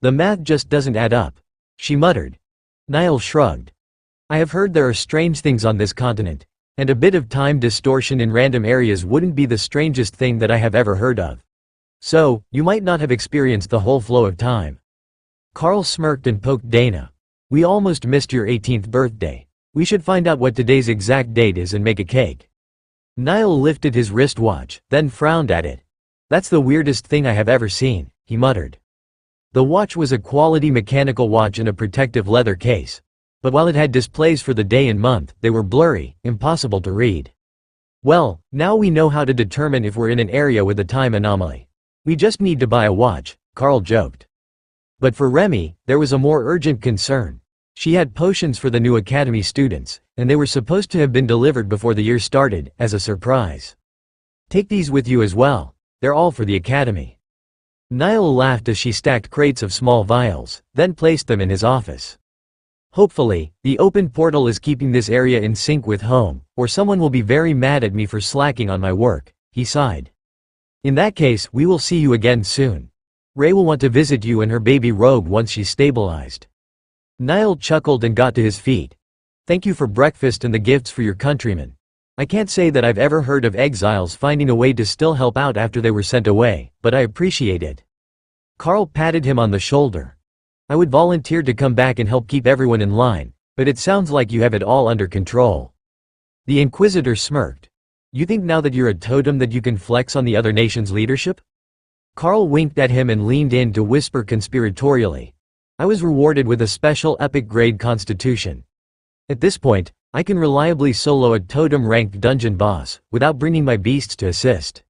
The math just doesn't add up, she muttered. Niall shrugged. I have heard there are strange things on this continent, and a bit of time distortion in random areas wouldn't be the strangest thing that I have ever heard of. So, you might not have experienced the whole flow of time. Carl smirked and poked Dana. We almost missed your 18th birthday. We should find out what today's exact date is and make a cake. Niall lifted his wristwatch, then frowned at it. That's the weirdest thing I have ever seen, he muttered. The watch was a quality mechanical watch in a protective leather case. But while it had displays for the day and month, they were blurry, impossible to read. Well, now we know how to determine if we're in an area with a time anomaly. We just need to buy a watch, Carl joked. But for Remy, there was a more urgent concern. She had potions for the new academy students, and they were supposed to have been delivered before the year started, as a surprise. Take these with you as well. They're all for the academy. Niall laughed as she stacked crates of small vials, then placed them in his office. Hopefully, the open portal is keeping this area in sync with home, or someone will be very mad at me for slacking on my work, he sighed. In that case, we will see you again soon. Ray will want to visit you and her baby Rogue once she's stabilized. Niall chuckled and got to his feet. Thank you for breakfast and the gifts for your countrymen. I can't say that I've ever heard of exiles finding a way to still help out after they were sent away, but I appreciate it. Carl patted him on the shoulder. I would volunteer to come back and help keep everyone in line, but it sounds like you have it all under control. The Inquisitor smirked. You think now that you're a totem that you can flex on the other nation's leadership? Carl winked at him and leaned in to whisper conspiratorially. I was rewarded with a special epic grade constitution. At this point, I can reliably solo a totem-ranked dungeon boss, without bringing my beasts to assist.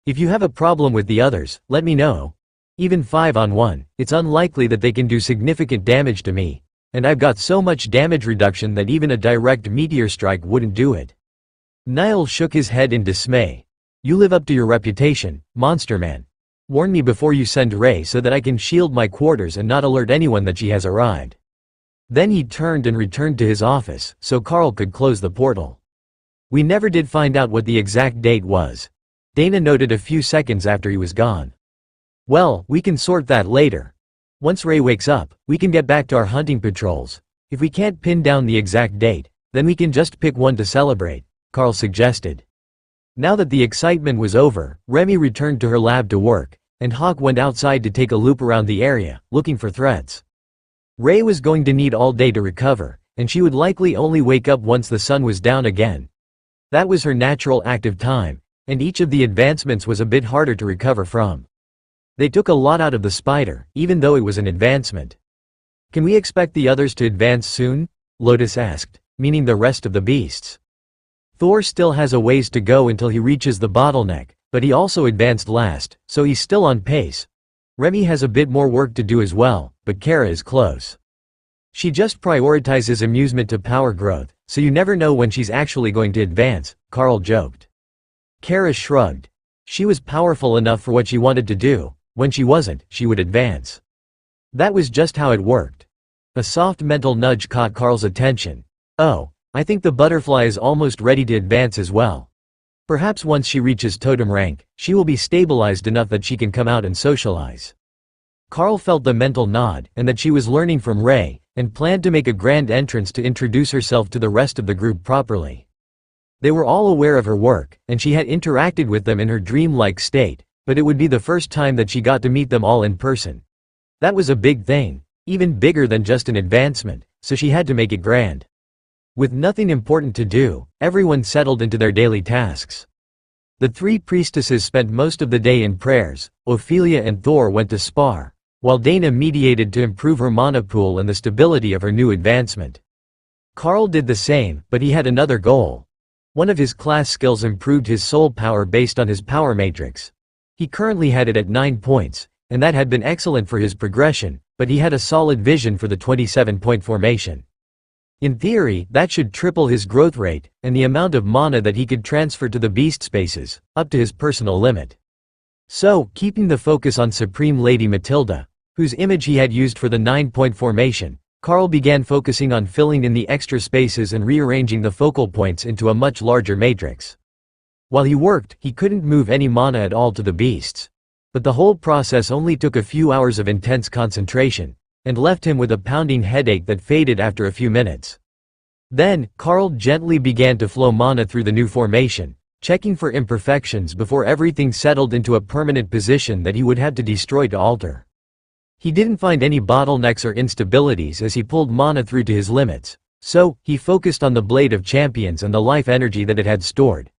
If you have a problem with the others, let me know. Even 5-on-1, it's unlikely that they can do significant damage to me, and I've got so much damage reduction that even a direct meteor strike wouldn't do it. Niall shook his head in dismay. You live up to your reputation, Monster Man. Warn me before you send Ray so that I can shield my quarters and not alert anyone that she has arrived. Then he turned and returned to his office, so Carl could close the portal. We never did find out what the exact date was. Dana noted a few seconds after he was gone. Well, we can sort that later. Once Ray wakes up, we can get back to our hunting patrols. If we can't pin down the exact date, then we can just pick one to celebrate, Carl suggested. Now that the excitement was over, Remy returned to her lab to work, and Hawk went outside to take a loop around the area, looking for threats. Ray was going to need all day to recover, and she would likely only wake up once the sun was down again. That was her natural active time, and each of the advancements was a bit harder to recover from. They took a lot out of the spider, even though it was an advancement. Can we expect the others to advance soon? Lotus asked, meaning the rest of the beasts. Thor still has a ways to go until he reaches the bottleneck, but he also advanced last, so he's still on pace. Remy has a bit more work to do as well, but Kara is close. She just prioritizes amusement to power growth, so you never know when she's actually going to advance, Carl joked. Kara shrugged. She was powerful enough for what she wanted to do. When she wasn't, she would advance. That was just how it worked. A soft mental nudge caught Carl's attention. Oh, I think the butterfly is almost ready to advance as well. Perhaps once she reaches totem rank, she will be stabilized enough that she can come out and socialize. Carl felt the mental nod, and that she was learning from Ray, and planned to make a grand entrance to introduce herself to the rest of the group properly. They were all aware of her work, and she had interacted with them in her dreamlike state, but it would be the first time that she got to meet them all in person. That was a big thing, even bigger than just an advancement, so she had to make it grand. With nothing important to do, everyone settled into their daily tasks. The three priestesses spent most of the day in prayers. Ophelia and Thor went to spar, while Dana mediated to improve her mana pool and the stability of her new advancement. Carl did the same, but he had another goal. One of his class skills improved his soul power based on his power matrix. He currently had it at 9 points, and that had been excellent for his progression, but he had a solid vision for the 27-point formation. In theory, that should triple his growth rate, and the amount of mana that he could transfer to the beast spaces, up to his personal limit. So, keeping the focus on Supreme Lady Matilda, whose image he had used for the 9-point formation, Carl began focusing on filling in the extra spaces and rearranging the focal points into a much larger matrix. While he worked, he couldn't move any mana at all to the beasts. But the whole process only took a few hours of intense concentration, and left him with a pounding headache that faded after a few minutes. Then, Carl gently began to flow mana through the new formation, checking for imperfections before everything settled into a permanent position that he would have to destroy to alter. He didn't find any bottlenecks or instabilities as he pulled mana through to his limits, so, he focused on the Blade of Champions and the life energy that it had stored.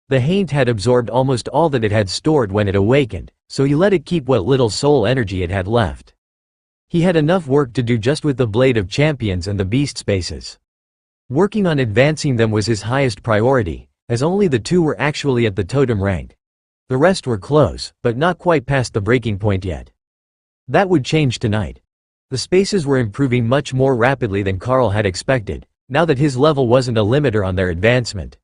The Haint had absorbed almost all that it had stored when it awakened, so he let it keep what little soul energy it had left. He had enough work to do just with the Blade of Champions and the Beast Spaces. Working on advancing them was his highest priority, as only the two were actually at the totem rank. The rest were close, but not quite past the breaking point yet. That would change tonight. The spaces were improving much more rapidly than Carl had expected, now that his level wasn't a limiter on their advancement.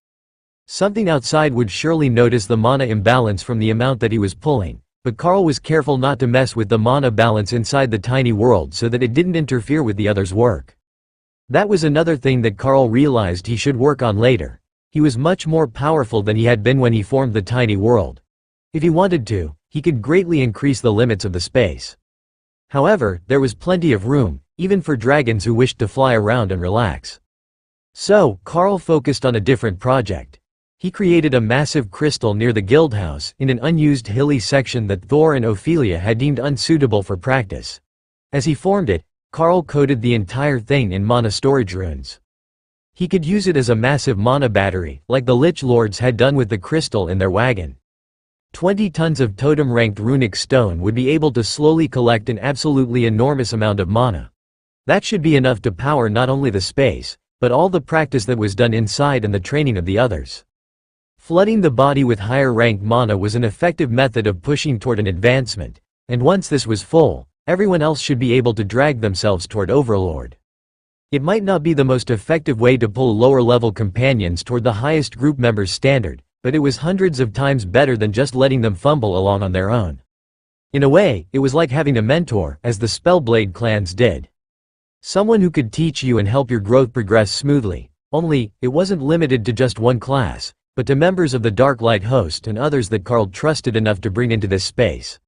Something outside would surely notice the mana imbalance from the amount that he was pulling, but Carl was careful not to mess with the mana balance inside the tiny world so that it didn't interfere with the others' work. That was another thing that Carl realized he should work on later. He was much more powerful than he had been when he formed the tiny world. If he wanted to, he could greatly increase the limits of the space. However, there was plenty of room, even for dragons who wished to fly around and relax. So, Carl focused on a different project. He created a massive crystal near the guildhouse in an unused hilly section that Thor and Ophelia had deemed unsuitable for practice. As he formed it, Carl coated the entire thing in mana storage runes. He could use it as a massive mana battery, like the Lich Lords had done with the crystal in their wagon. 20 tons of totem-ranked runic stone would be able to slowly collect an absolutely enormous amount of mana. That should be enough to power not only the space, but all the practice that was done inside and the training of the others. Flooding the body with higher-ranked mana was an effective method of pushing toward an advancement, and once this was full, everyone else should be able to drag themselves toward Overlord. It might not be the most effective way to pull lower-level companions toward the highest group member's standard, but it was hundreds of times better than just letting them fumble along on their own. In a way, it was like having a mentor, as the Spellblade clans did. Someone who could teach you and help your growth progress smoothly, only, it wasn't limited to just one class, but to members of the Darklight host and others that Carl trusted enough to bring into this space.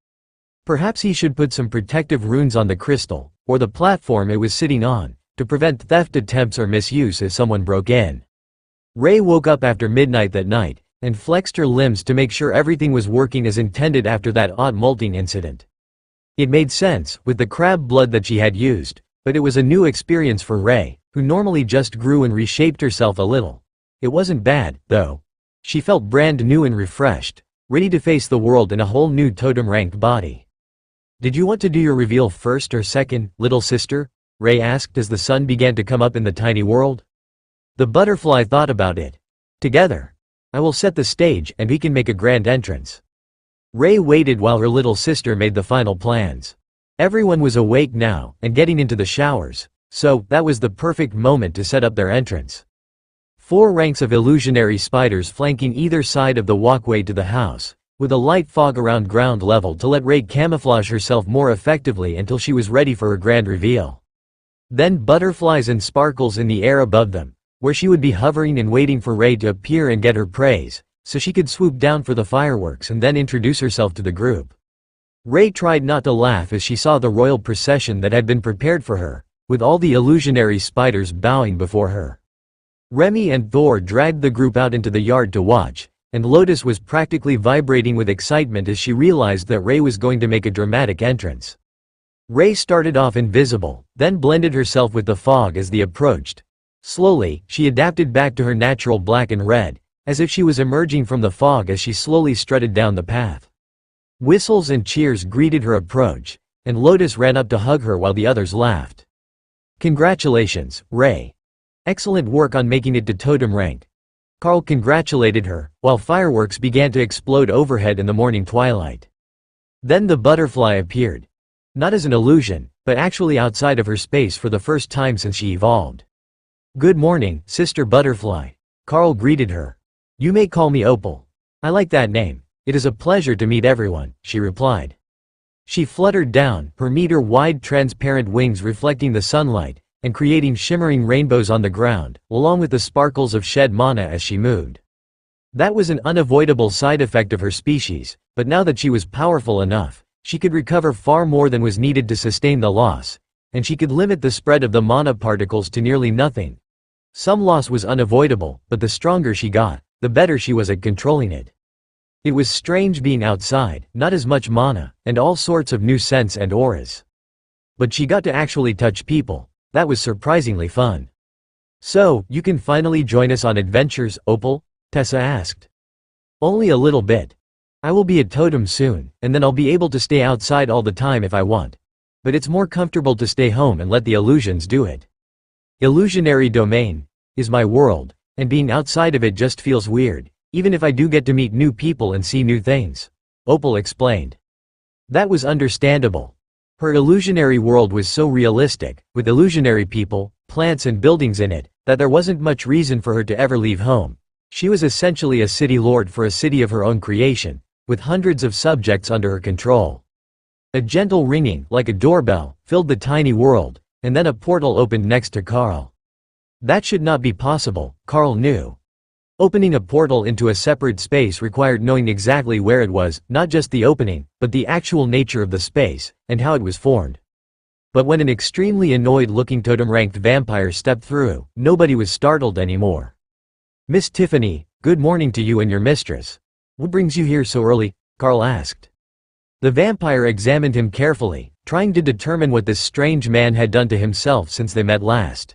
Perhaps he should put some protective runes on the crystal, or the platform it was sitting on, to prevent theft attempts or misuse if someone broke in. Ray woke up after midnight that night, and flexed her limbs to make sure everything was working as intended after that odd molting incident. It made sense, with the crab blood that she had used, but it was a new experience for Ray, who normally just grew and reshaped herself a little. It wasn't bad, though. She felt brand new and refreshed, ready to face the world in a whole new totem-ranked body. "Did you want to do your reveal first or second, little sister?" Ray asked as the sun began to come up in the tiny world. The butterfly thought about it. "Together. I will set the stage and we can make a grand entrance." Ray waited while her little sister made the final plans. Everyone was awake now and getting into the showers, so that was the perfect moment to set up their entrance. 4 ranks of illusionary spiders flanking either side of the walkway to the house, with a light fog around ground level to let Ray camouflage herself more effectively until she was ready for her grand reveal. Then butterflies and sparkles in the air above them, where she would be hovering and waiting for Ray to appear and get her praise, so she could swoop down for the fireworks and then introduce herself to the group. Ray tried not to laugh as she saw the royal procession that had been prepared for her, with all the illusionary spiders bowing before her. Remy and Thor dragged the group out into the yard to watch, and Lotus was practically vibrating with excitement as she realized that Ray was going to make a dramatic entrance. Ray started off invisible, then blended herself with the fog as they approached. Slowly, she adapted back to her natural black and red, as if she was emerging from the fog as she slowly strutted down the path. Whistles and cheers greeted her approach, and Lotus ran up to hug her while the others laughed. "Congratulations, Ray. Excellent work on making it to totem rank." Carl congratulated her, while fireworks began to explode overhead in the morning twilight. Then the butterfly appeared. Not as an illusion, but actually outside of her space for the first time since she evolved. "Good morning, Sister Butterfly," Carl greeted her. "You may call me Opal. I like that name. It is a pleasure to meet everyone," she replied. She fluttered down, her meter-wide transparent wings reflecting the sunlight, and creating shimmering rainbows on the ground, along with the sparkles of shed mana as she moved. That was an unavoidable side effect of her species, but now that she was powerful enough, she could recover far more than was needed to sustain the loss, and she could limit the spread of the mana particles to nearly nothing. Some loss was unavoidable, but the stronger she got, the better she was at controlling it. It was strange being outside, not as much mana, and all sorts of new scents and auras. But she got to actually touch people. That was surprisingly fun. "So, you can finally join us on adventures, Opal?" Tessa asked. "Only a little bit. I will be a totem soon, and then I'll be able to stay outside all the time if I want. But it's more comfortable to stay home and let the illusions do it. Illusionary domain is my world, and being outside of it just feels weird, even if I do get to meet new people and see new things," Opal explained. That was understandable. Her illusionary world was so realistic, with illusionary people, plants and buildings in it, that there wasn't much reason for her to ever leave home. She was essentially a city lord for a city of her own creation, with hundreds of subjects under her control. A gentle ringing, like a doorbell, filled the tiny world, and then a portal opened next to Carl. That should not be possible, Carl knew. Opening a portal into a separate space required knowing exactly where it was, not just the opening, but the actual nature of the space, and how it was formed. But when an extremely annoyed-looking totem-ranked vampire stepped through, nobody was startled anymore. "Miss Tiffany, good morning to you and your mistress. What brings you here so early?" Carl asked. The vampire examined him carefully, trying to determine what this strange man had done to himself since they met last.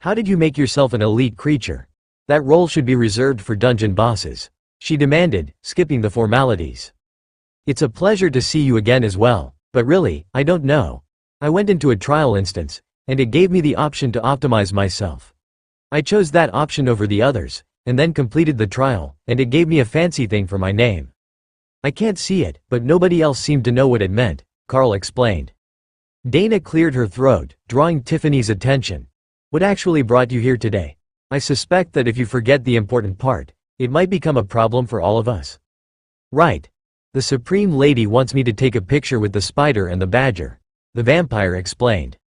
"How did you make yourself an elite creature? That role should be reserved for dungeon bosses," she demanded, skipping the formalities. "It's a pleasure to see you again as well, but really, I don't know. I went into a trial instance, and it gave me the option to optimize myself. I chose that option over the others, and then completed the trial, and it gave me a fancy thing for my name. I can't see it, but nobody else seemed to know what it meant," Carl explained. Dana cleared her throat, drawing Tiffany's attention. "What actually brought you here today? I suspect that if you forget the important part, it might become a problem for all of us." "Right. The Supreme Lady wants me to take a picture with the spider and the badger," the vampire explained.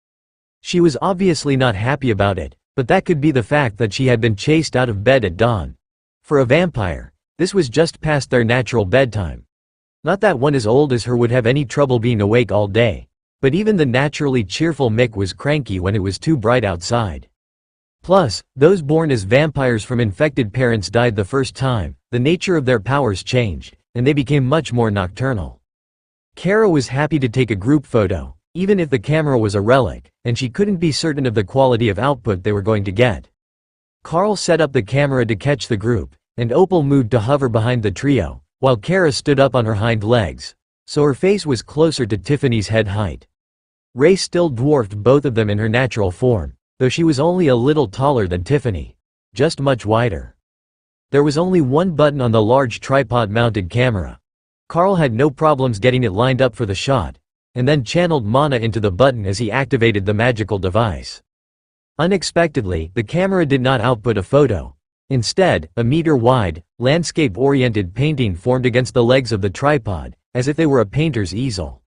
She was obviously not happy about it, but that could be the fact that she had been chased out of bed at dawn. For a vampire, this was just past their natural bedtime. Not that one as old as her would have any trouble being awake all day, but even the naturally cheerful Mick was cranky when it was too bright outside. Plus, those born as vampires from infected parents died the first time, the nature of their powers changed, and they became much more nocturnal. Kara was happy to take a group photo, even if the camera was a relic, and she couldn't be certain of the quality of output they were going to get. Carl set up the camera to catch the group, and Opal moved to hover behind the trio, while Kara stood up on her hind legs, so her face was closer to Tiffany's head height. Ray still dwarfed both of them in her natural form, though she was only a little taller than Tiffany. Just much wider. There was only one button on the large tripod-mounted camera. Carl had no problems getting it lined up for the shot, and then channeled mana into the button as he activated the magical device. Unexpectedly, the camera did not output a photo. Instead, a meter-wide, landscape-oriented painting formed against the legs of the tripod, as if they were a painter's easel.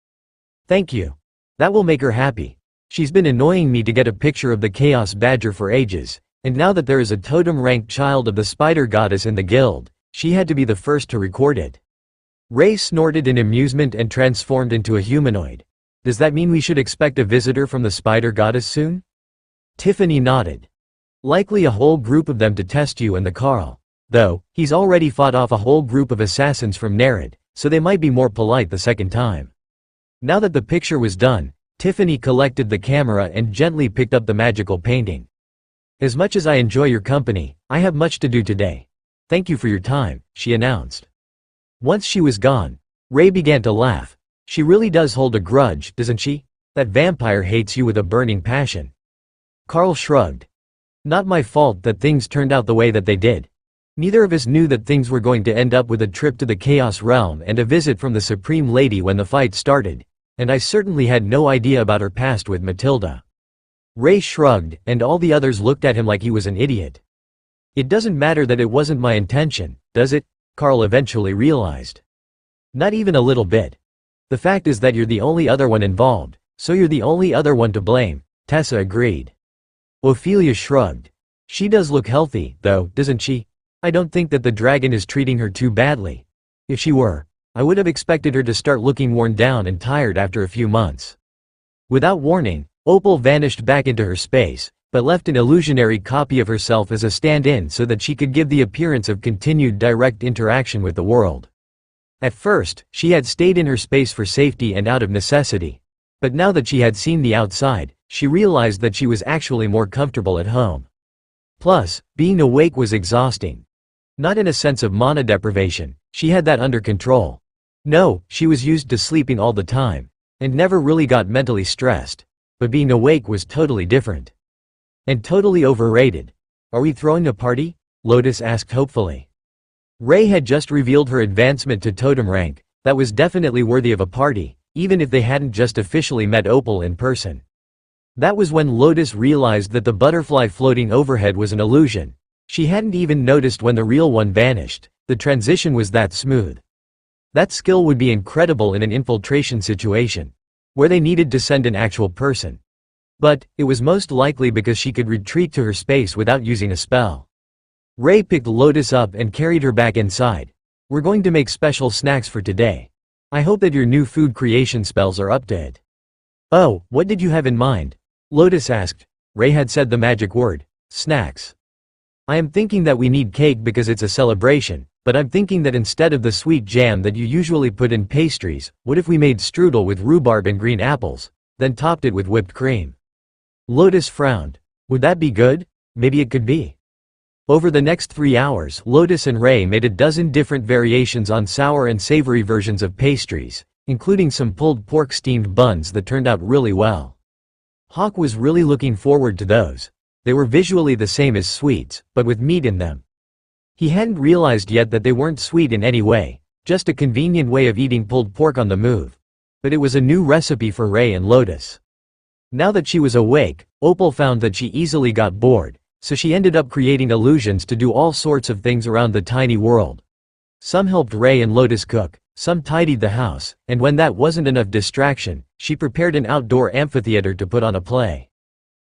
"Thank you. That will make her happy. She's been annoying me to get a picture of the Chaos Badger for ages, and now that there is a totem-ranked child of the Spider Goddess in the guild, she had to be the first to record it." Ray snorted in amusement and transformed into a humanoid. "Does that mean we should expect a visitor from the Spider Goddess soon?" Tiffany nodded. "Likely a whole group of them to test you and the Carl. Though, he's already fought off a whole group of assassins from Nerid, so they might be more polite the second time." Now that the picture was done, Tiffany collected the camera and gently picked up the magical painting. "As much as I enjoy your company, I have much to do today. Thank you for your time," she announced. Once she was gone, Ray began to laugh. "She really does hold a grudge, doesn't she? That vampire hates you with a burning passion." Carl shrugged. "Not my fault that things turned out the way that they did. Neither of us knew that things were going to end up with a trip to the Chaos Realm and a visit from the Supreme Lady when the fight started, and I certainly had no idea about her past with Matilda." Ray shrugged, and all the others looked at him like he was an idiot. "It doesn't matter that it wasn't my intention, does it?" Carl eventually realized. "Not even a little bit. The fact is that you're the only other one involved, so you're the only other one to blame," Tessa agreed. Ophelia shrugged. "She does look healthy, though, doesn't she? I don't think that the dragon is treating her too badly. If she were, I would have expected her to start looking worn down and tired after a few months." Without warning, Opal vanished back into her space, but left an illusionary copy of herself as a stand-in so that she could give the appearance of continued direct interaction with the world. At first, she had stayed in her space for safety and out of necessity. But now that she had seen the outside, she realized that she was actually more comfortable at home. Plus, being awake was exhausting. Not in a sense of mana deprivation, she had that under control. No, she was used to sleeping all the time, and never really got mentally stressed. But being awake was totally different. And totally overrated. Are we throwing a party? Lotus asked hopefully. Ray had just revealed her advancement to totem rank. That was definitely worthy of a party, even if they hadn't just officially met Opal in person. That was when Lotus realized that the butterfly floating overhead was an illusion. She hadn't even noticed when the real one vanished. The transition was that smooth. That skill would be incredible in an infiltration situation, where they needed to send an actual person. But, it was most likely because she could retreat to her space without using a spell. Ray picked Lotus up and carried her back inside. We're going to make special snacks for today. I hope that your new food creation spells are up to it. Oh, what did you have in mind? Lotus asked. Ray had said the magic word, snacks. I am thinking that we need cake because it's a celebration, but I'm thinking that instead of the sweet jam that you usually put in pastries, what if we made strudel with rhubarb and green apples, then topped it with whipped cream? Lotus frowned. Would that be good? Maybe it could be. Over the next 3 hours, Lotus and Ray made a dozen different variations on sour and savory versions of pastries, including some pulled pork steamed buns that turned out really well. Hawk was really looking forward to those. They were visually the same as sweets, but with meat in them. He hadn't realized yet that they weren't sweet in any way, just a convenient way of eating pulled pork on the move. But it was a new recipe for Ray and Lotus. Now that she was awake, Opal found that she easily got bored, so she ended up creating illusions to do all sorts of things around the tiny world. Some helped Ray and Lotus cook, some tidied the house, and when that wasn't enough distraction, she prepared an outdoor amphitheater to put on a play.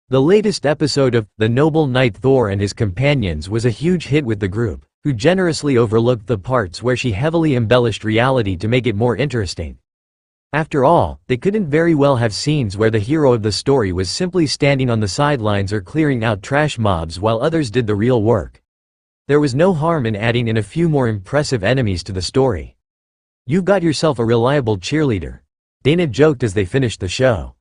The latest episode of The Noble Knight Thor and His Companions was a huge hit with the group, who generously overlooked the parts where she heavily embellished reality to make it more interesting. After all, they couldn't very well have scenes where the hero of the story was simply standing on the sidelines or clearing out trash mobs while others did the real work. There was no harm in adding in a few more impressive enemies to the story. You've got yourself a reliable cheerleader, Dana joked as they finished the show.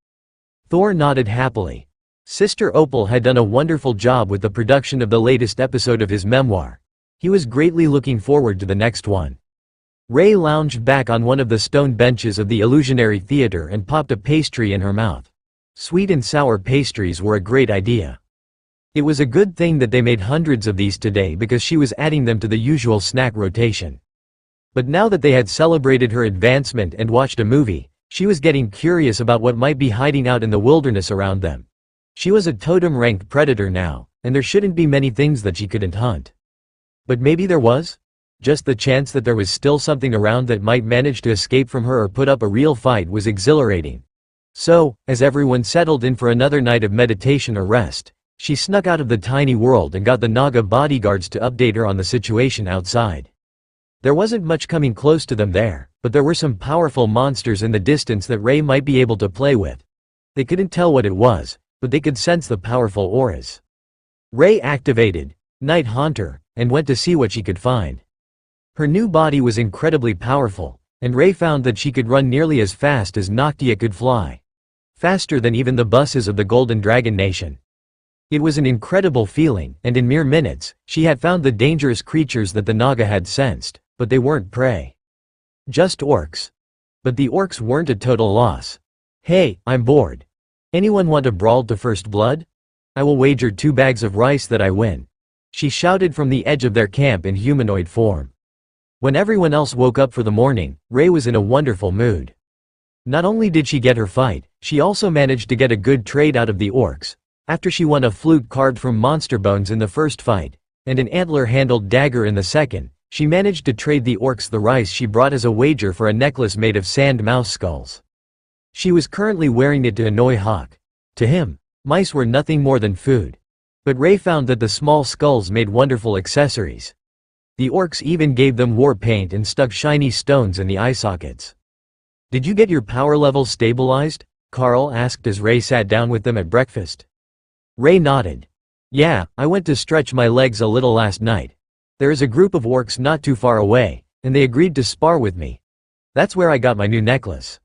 Thor nodded happily. Sister Opal had done a wonderful job with the production of the latest episode of his memoir. He was greatly looking forward to the next one. Ray lounged back on one of the stone benches of the illusionary theater and popped a pastry in her mouth. Sweet and sour pastries were a great idea. It was a good thing that they made hundreds of these today because she was adding them to the usual snack rotation. But now that they had celebrated her advancement and watched a movie, she was getting curious about what might be hiding out in the wilderness around them. She was a totem-ranked predator now, and there shouldn't be many things that she couldn't hunt. But maybe there was? Just the chance that there was still something around that might manage to escape from her or put up a real fight was exhilarating. So, as everyone settled in for another night of meditation or rest, she snuck out of the tiny world and got the Naga bodyguards to update her on the situation outside. There wasn't much coming close to them there, but there were some powerful monsters in the distance that Ray might be able to play with. They couldn't tell what it was, but they could sense the powerful auras. Ray activated Night Haunter and went to see what she could find. Her new body was incredibly powerful, and Ray found that she could run nearly as fast as Noctia could fly. Faster than even the buses of the Golden Dragon Nation. It was an incredible feeling, and in mere minutes, she had found the dangerous creatures that the Naga had sensed, but they weren't prey. Just orcs. But the orcs weren't a total loss. Hey, I'm bored. Anyone want a brawl to first blood? I will wager 2 bags of rice that I win. She shouted from the edge of their camp in humanoid form. When everyone else woke up for the morning, Ray was in a wonderful mood. Not only did she get her fight, she also managed to get a good trade out of the orcs. After she won a flute carved from monster bones in the first fight, and an antler-handled dagger in the second, she managed to trade the orcs the rice she brought as a wager for a necklace made of sand mouse skulls. She was currently wearing it to annoy Hawk. To him, mice were nothing more than food. But Ray found that the small skulls made wonderful accessories. The orcs even gave them war paint and stuck shiny stones in the eye sockets. Did you get your power level stabilized? Carl asked as Ray sat down with them at breakfast. Ray nodded. Yeah, I went to stretch my legs a little last night. There is a group of orcs not too far away, and they agreed to spar with me. That's where I got my new necklace.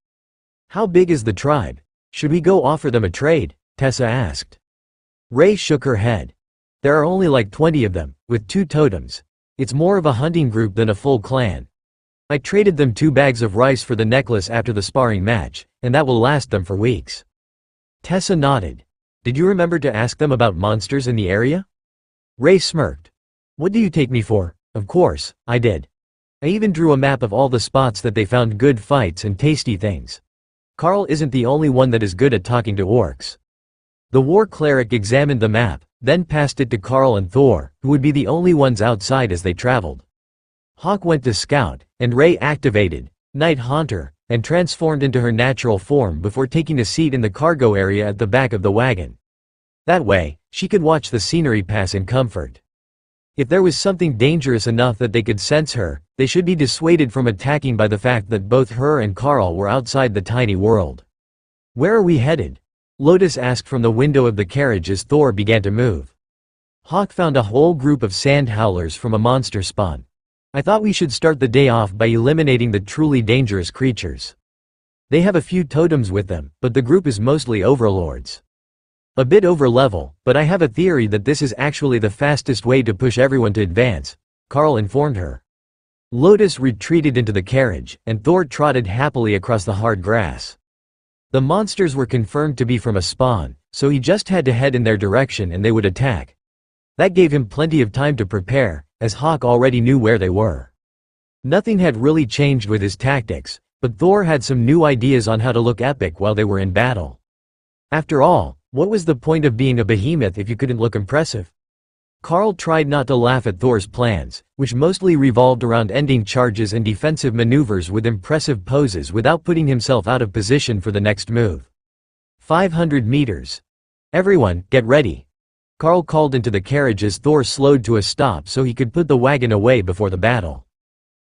How big is the tribe? Should we go offer them a trade? Tessa asked. Ray shook her head. There are only like 20 of them, with 2 totems. It's more of a hunting group than a full clan. I traded them 2 bags of rice for the necklace after the sparring match, and that will last them for weeks. Tessa nodded. Did you remember to ask them about monsters in the area? Ray smirked. What do you take me for? Of course, I did. I even drew a map of all the spots that they found good fights and tasty things. Carl isn't the only one that is good at talking to orcs. The war cleric examined the map, then passed it to Carl and Thor, who would be the only ones outside as they traveled. Hawk went to scout, and Ray activated Night Haunter, and transformed into her natural form before taking a seat in the cargo area at the back of the wagon. That way, she could watch the scenery pass in comfort. If there was something dangerous enough that they could sense her, they should be dissuaded from attacking by the fact that both her and Carl were outside the tiny world. Where are we headed? Lotus asked from the window of the carriage as Thor began to move. Hawk found a whole group of sand howlers from a monster spawn. I thought we should start the day off by eliminating the truly dangerous creatures. They have a few totems with them, but the group is mostly overlords. A bit over-level, but I have a theory that this is actually the fastest way to push everyone to advance, Carl informed her. Lotus retreated into the carriage, and Thor trotted happily across the hard grass. The monsters were confirmed to be from a spawn, so he just had to head in their direction and they would attack. That gave him plenty of time to prepare, as Hawk already knew where they were. Nothing had really changed with his tactics, but Thor had some new ideas on how to look epic while they were in battle. After all, what was the point of being a behemoth if you couldn't look impressive? Carl tried not to laugh at Thor's plans, which mostly revolved around ending charges and defensive maneuvers with impressive poses without putting himself out of position for the next move. 500 meters. Everyone, get ready. Carl called into the carriage as Thor slowed to a stop so he could put the wagon away before the battle.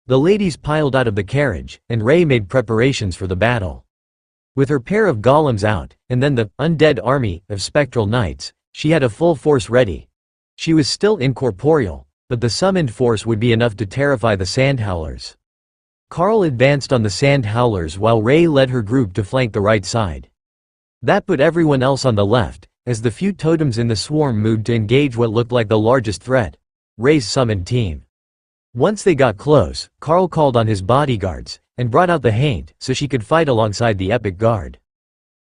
The ladies piled out of the carriage, and Ray made preparations for the battle. With her pair of golems out, and then the undead army of spectral knights, she had a full force ready. She was still incorporeal, but the summoned force would be enough to terrify the sand howlers. Carl advanced on the sand howlers while Ray led her group to flank the right side. That put everyone else on the left, as the few totems in the swarm moved to engage what looked like the largest threat, Ray's summoned team. Once they got close, Carl called on his bodyguards, and brought out the Haint so she could fight alongside the epic guard.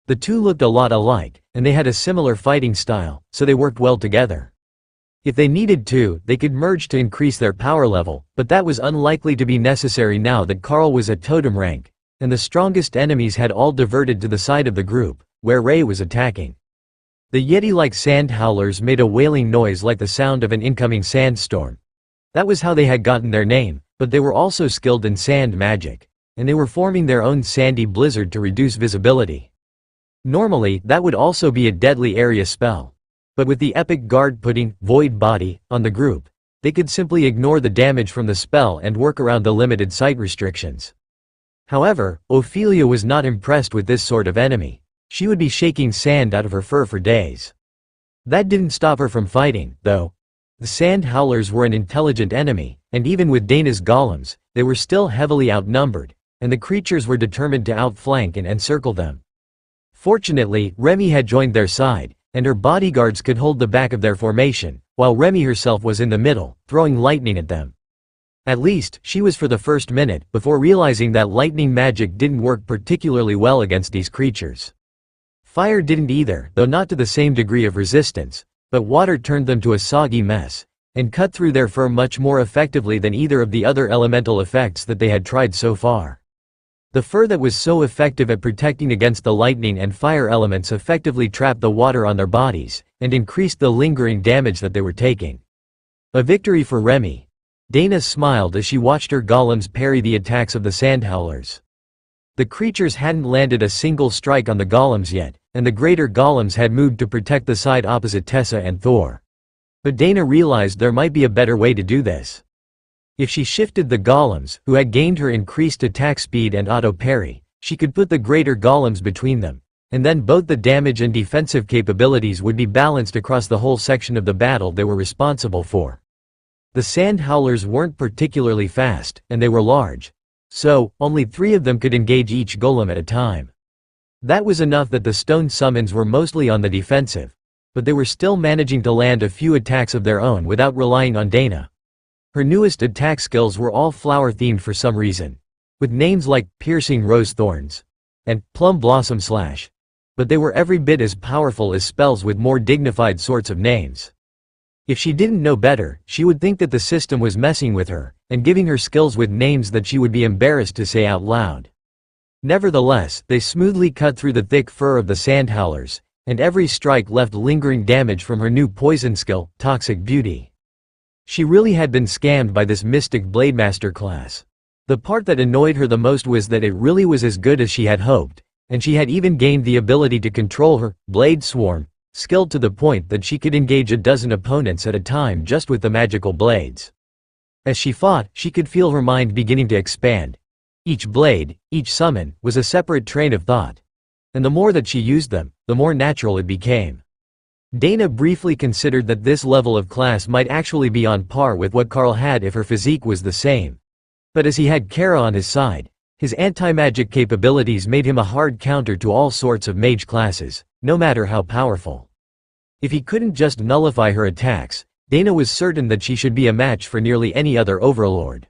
The two looked a lot alike, and they had a similar fighting style, so they worked well together. If they needed to, they could merge to increase their power level, but that was unlikely to be necessary now that Carl was at totem rank, and the strongest enemies had all diverted to the side of the group, where Ray was attacking. The Yeti-like sand howlers made a wailing noise like the sound of an incoming sandstorm. That was how they had gotten their name, but they were also skilled in sand magic, and they were forming their own sandy blizzard to reduce visibility. Normally, that would also be a deadly area spell. But with the epic guard putting Void Body on the group, they could simply ignore the damage from the spell and work around the limited sight restrictions. However, Ophelia was not impressed with this sort of enemy. She would be shaking sand out of her fur for days. That didn't stop her from fighting, though. The sand howlers were an intelligent enemy, and even with Dana's golems, they were still heavily outnumbered, and the creatures were determined to outflank and encircle them. Fortunately, Remy had joined their side, and her bodyguards could hold the back of their formation, while Remy herself was in the middle, throwing lightning at them. At least, she was for the first minute, before realizing that lightning magic didn't work particularly well against these creatures. Fire didn't either, though not to the same degree of resistance, but water turned them to a soggy mess, and cut through their fur much more effectively than either of the other elemental effects that they had tried so far. The fur that was so effective at protecting against the lightning and fire elements effectively trapped the water on their bodies, and increased the lingering damage that they were taking. A victory for Remy. Dana smiled as she watched her golems parry the attacks of the sandhowlers. The creatures hadn't landed a single strike on the golems yet, and the greater golems had moved to protect the side opposite Tessa and Thor. But Dana realized there might be a better way to do this. If she shifted the golems, who had gained her increased attack speed and auto parry, she could put the greater golems between them, and then both the damage and defensive capabilities would be balanced across the whole section of the battle they were responsible for. The sand howlers weren't particularly fast, and they were large. So, only 3 of them could engage each golem at a time. That was enough that the stone summons were mostly on the defensive. But they were still managing to land a few attacks of their own without relying on Dana. Her newest attack skills were all flower-themed for some reason, with names like Piercing Rose Thorns and Plum Blossom Slash. But they were every bit as powerful as spells with more dignified sorts of names. If she didn't know better, she would think that the system was messing with her, and giving her skills with names that she would be embarrassed to say out loud. Nevertheless, they smoothly cut through the thick fur of the sand howlers, and every strike left lingering damage from her new poison skill, Toxic Beauty. She really had been scammed by this Mystic Blademaster class. The part that annoyed her the most was that it really was as good as she had hoped, and she had even gained the ability to control her Blade Swarm, skilled to the point that she could engage a dozen opponents at a time just with the magical blades. As she fought, she could feel her mind beginning to expand. Each blade, each summon, was a separate train of thought. And the more that she used them, the more natural it became. Dana briefly considered that this level of class might actually be on par with what Carl had if her physique was the same. But as he had Kara on his side, his anti-magic capabilities made him a hard counter to all sorts of mage classes, no matter how powerful. If he couldn't just nullify her attacks, Dana was certain that she should be a match for nearly any other overlord.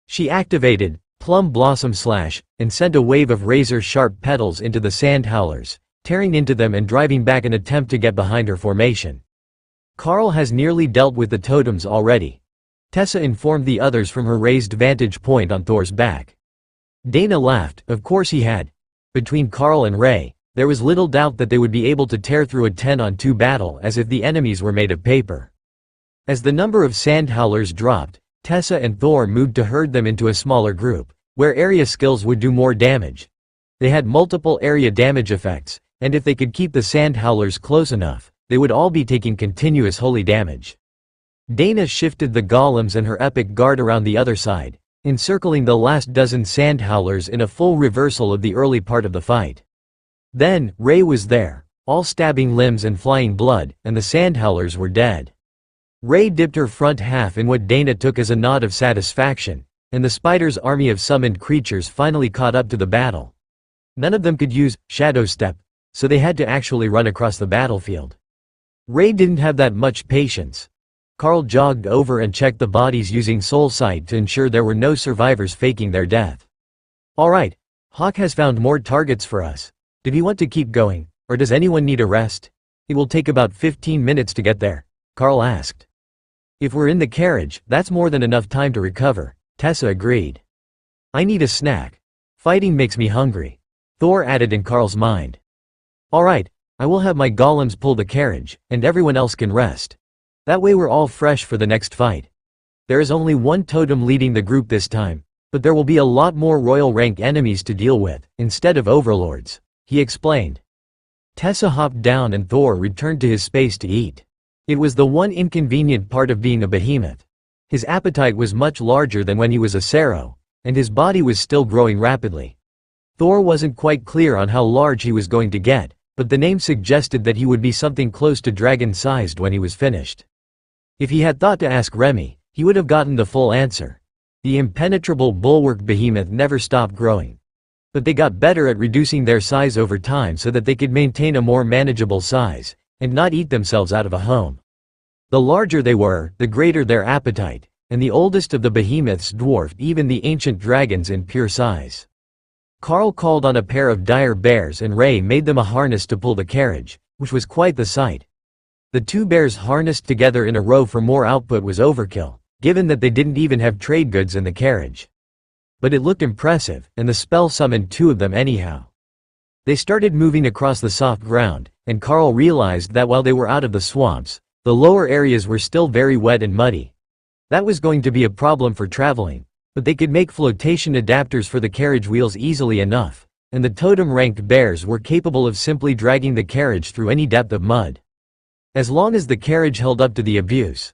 She activated Plum Blossom Slash, and sent a wave of razor-sharp petals into the sand howlers, tearing into them and driving back an attempt to get behind her formation. Carl has nearly dealt with the totems already. Tessa informed the others from her raised vantage point on Thor's back. Dana laughed, of course he had. Between Carl and Ray, there was little doubt that they would be able to tear through a 10-on-2 battle as if the enemies were made of paper. As the number of sand howlers dropped, Tessa and Thor moved to herd them into a smaller group, where area skills would do more damage. They had multiple area damage effects, and if they could keep the sand howlers close enough, they would all be taking continuous holy damage. Dana shifted the golems and her epic guard around the other side, encircling the last dozen sand howlers in a full reversal of the early part of the fight. Then, Ray was there, all stabbing limbs and flying blood, and the sand howlers were dead. Ray dipped her front half in what Dana took as a nod of satisfaction, and the spider's army of summoned creatures finally caught up to the battle. None of them could use Shadow Step, so they had to actually run across the battlefield. Ray didn't have that much patience. Carl jogged over and checked the bodies using Soul Sight to ensure there were no survivors faking their death. Alright, Hawk has found more targets for us. Do we want to keep going, or does anyone need a rest? It will take about 15 minutes to get there, Carl asked. If we're in the carriage, that's more than enough time to recover, Tessa agreed. I need a snack. Fighting makes me hungry, Thor added in Carl's mind. Alright, I will have my golems pull the carriage, and everyone else can rest. That way we're all fresh for the next fight. There is only one totem leading the group this time, but there will be a lot more royal rank enemies to deal with, instead of overlords, he explained. Tessa hopped down and Thor returned to his space to eat. It was the one inconvenient part of being a behemoth. His appetite was much larger than when he was a Sero, and his body was still growing rapidly. Thor wasn't quite clear on how large he was going to get, but the name suggested that he would be something close to dragon-sized when he was finished. If he had thought to ask Remy, he would have gotten the full answer. The impenetrable bulwark behemoth never stopped growing. But they got better at reducing their size over time so that they could maintain a more manageable size, and not eat themselves out of a home. The larger they were, the greater their appetite, and the oldest of the behemoths dwarfed even the ancient dragons in pure size. Carl called on a pair of dire bears and Ray made them a harness to pull the carriage, which was quite the sight. The 2 bears harnessed together in a row for more output was overkill, given that they didn't even have trade goods in the carriage. But it looked impressive, and the spell summoned 2 of them anyhow. They started moving across the soft ground, and Carl realized that while they were out of the swamps, the lower areas were still very wet and muddy. That was going to be a problem for traveling, but they could make flotation adapters for the carriage wheels easily enough, and the totem-ranked bears were capable of simply dragging the carriage through any depth of mud. As long as the carriage held up to the abuse.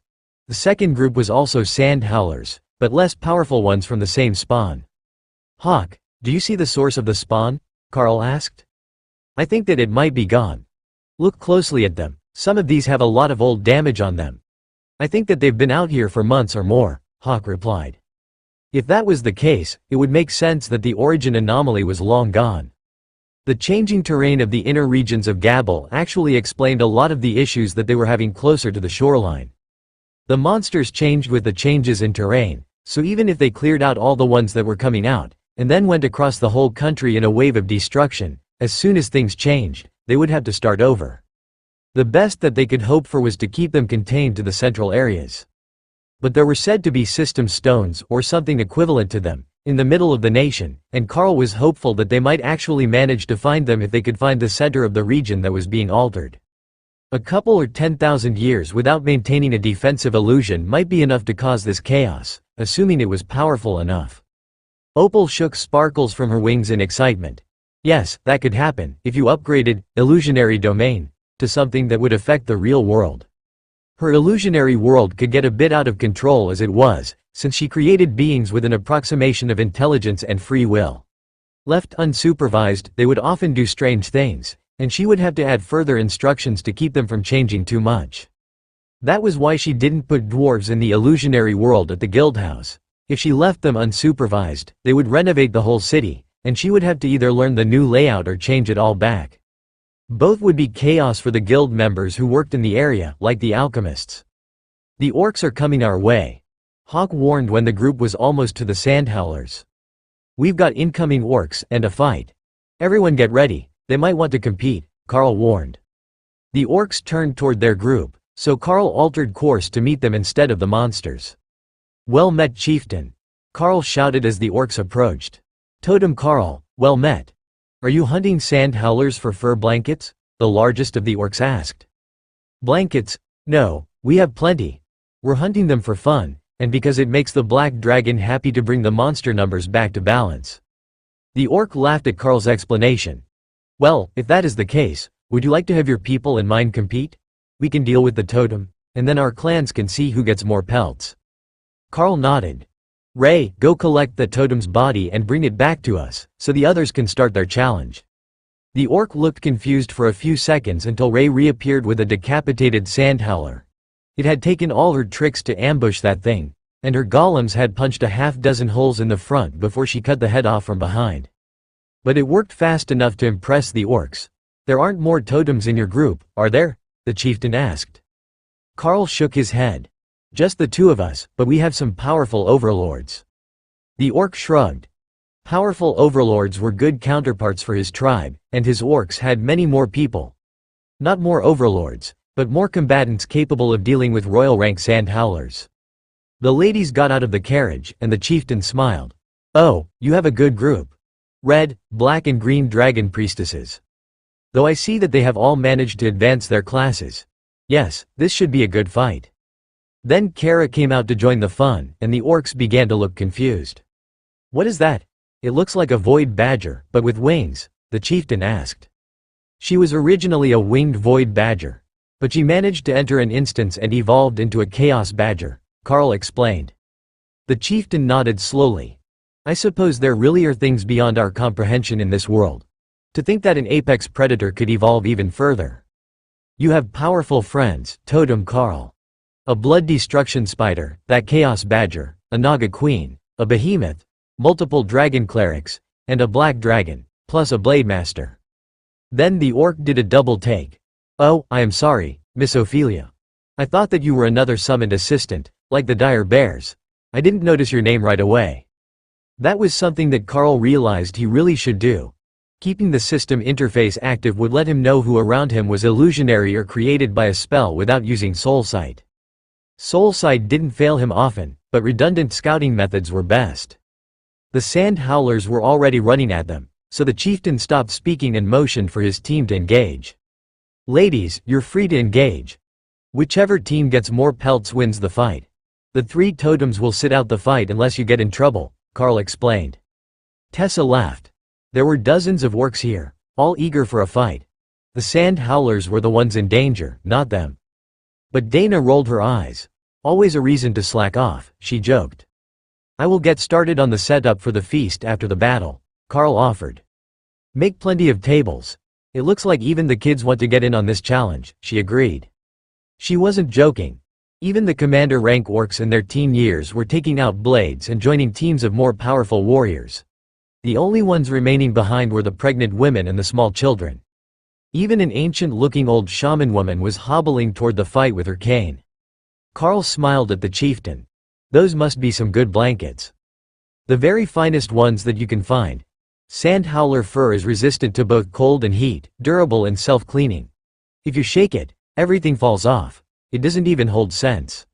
The second group was also sand howlers, but less powerful ones from the same spawn. Hawk, do you see the source of the spawn? Carl asked. I think that it might be gone. Look closely at them, some of these have a lot of old damage on them. I think that they've been out here for months or more, Hawk replied. If that was the case, it would make sense that the origin anomaly was long gone. The changing terrain of the inner regions of Gabel actually explained a lot of the issues that they were having closer to the shoreline. The monsters changed with the changes in terrain, so even if they cleared out all the ones that were coming out, and then went across the whole country in a wave of destruction, as soon as things changed, they would have to start over. The best that they could hope for was to keep them contained to the central areas. But there were said to be system stones, or something equivalent to them, in the middle of the nation, and Carl was hopeful that they might actually manage to find them if they could find the center of the region that was being altered. A couple or 10,000 years without maintaining a defensive illusion might be enough to cause this chaos, assuming it was powerful enough. Opal shook sparkles from her wings in excitement. Yes, that could happen, if you upgraded illusionary domain to something that would affect the real world. Her illusionary world could get a bit out of control as it was, since she created beings with an approximation of intelligence and free will. Left unsupervised, they would often do strange things, and she would have to add further instructions to keep them from changing too much. That was why she didn't put dwarves in the illusionary world at the guildhouse. If she left them unsupervised, they would renovate the whole city, and she would have to either learn the new layout or change it all back. Both would be chaos for the guild members who worked in the area, like the alchemists. The orcs are coming our way, Hawk warned when the group was almost to the Sandhowlers. We've got incoming orcs and a fight. Everyone get ready, they might want to compete, Carl warned. The orcs turned toward their group, so Carl altered course to meet them instead of the monsters. Well met, chieftain, Carl shouted as the orcs approached. Totem Carl, well met. Are you hunting Sandhowlers for fur blankets? The largest of the orcs asked. Blankets? No, we have plenty. We're hunting them for fun, and because it makes the black dragon happy to bring the monster numbers back to balance. The orc laughed at Carl's explanation. Well, if that is the case, would you like to have your people and mine compete? We can deal with the totem, and then our clans can see who gets more pelts. Carl nodded. Ray, go collect the totem's body and bring it back to us, so the others can start their challenge. The orc looked confused for a few seconds until Ray reappeared with a decapitated sandhowler. It had taken all her tricks to ambush that thing, and her golems had punched a half-dozen holes in the front before she cut the head off from behind. But it worked fast enough to impress the orcs. There aren't more totems in your group, are there? The chieftain asked. Carl shook his head. Just the two of us, but we have some powerful overlords. The orc shrugged. Powerful overlords were good counterparts for his tribe, and his orcs had many more people. Not more overlords, but more combatants capable of dealing with royal rank sandhowlers. The ladies got out of the carriage, and the chieftain smiled. Oh, you have a good group. Red, black and green dragon priestesses. Though I see that they have all managed to advance their classes. Yes, this should be a good fight. Then Kara came out to join the fun, and the orcs began to look confused. What is that? It looks like a void badger, but with wings, the chieftain asked. She was originally a winged void badger, but she managed to enter an instance and evolved into a chaos badger, Carl explained. The chieftain nodded slowly. I suppose there really are things beyond our comprehension in this world. To think that an apex predator could evolve even further. You have powerful friends, Totem Carl. A blood destruction spider, that chaos badger, a naga queen, a behemoth, multiple dragon clerics, and a black dragon, plus a blade master. Then the orc did a double take. Oh, I am sorry, Miss Ophelia. I thought that you were another summoned assistant, like the dire bears. I didn't notice your name right away. That was something that Carl realized he really should do. Keeping the system interface active would let him know who around him was illusionary or created by a spell without using soulsight. Soulsight didn't fail him often, but redundant scouting methods were best. The sand howlers were already running at them, so the chieftain stopped speaking and motioned for his team to engage. Ladies, you're free to engage. Whichever team gets more pelts wins the fight. The three totems will sit out the fight unless you get in trouble, Carl explained. Tessa laughed. There were dozens of orcs here, all eager for a fight. The sand howlers were the ones in danger, not them. But Dana rolled her eyes. Always a reason to slack off, she joked. I will get started on the setup for the feast after the battle, Carl offered. Make plenty of tables. It looks like even the kids want to get in on this challenge, she agreed. She wasn't joking. Even the commander rank orcs in their teen years were taking out blades and joining teams of more powerful warriors. The only ones remaining behind were the pregnant women and the small children. Even an ancient-looking old shaman woman was hobbling toward the fight with her cane. Carl smiled at the chieftain. Those must be some good blankets. The very finest ones that you can find. Sand howler fur is resistant to both cold and heat, durable and self-cleaning. If you shake it, everything falls off. It doesn't even hold scents.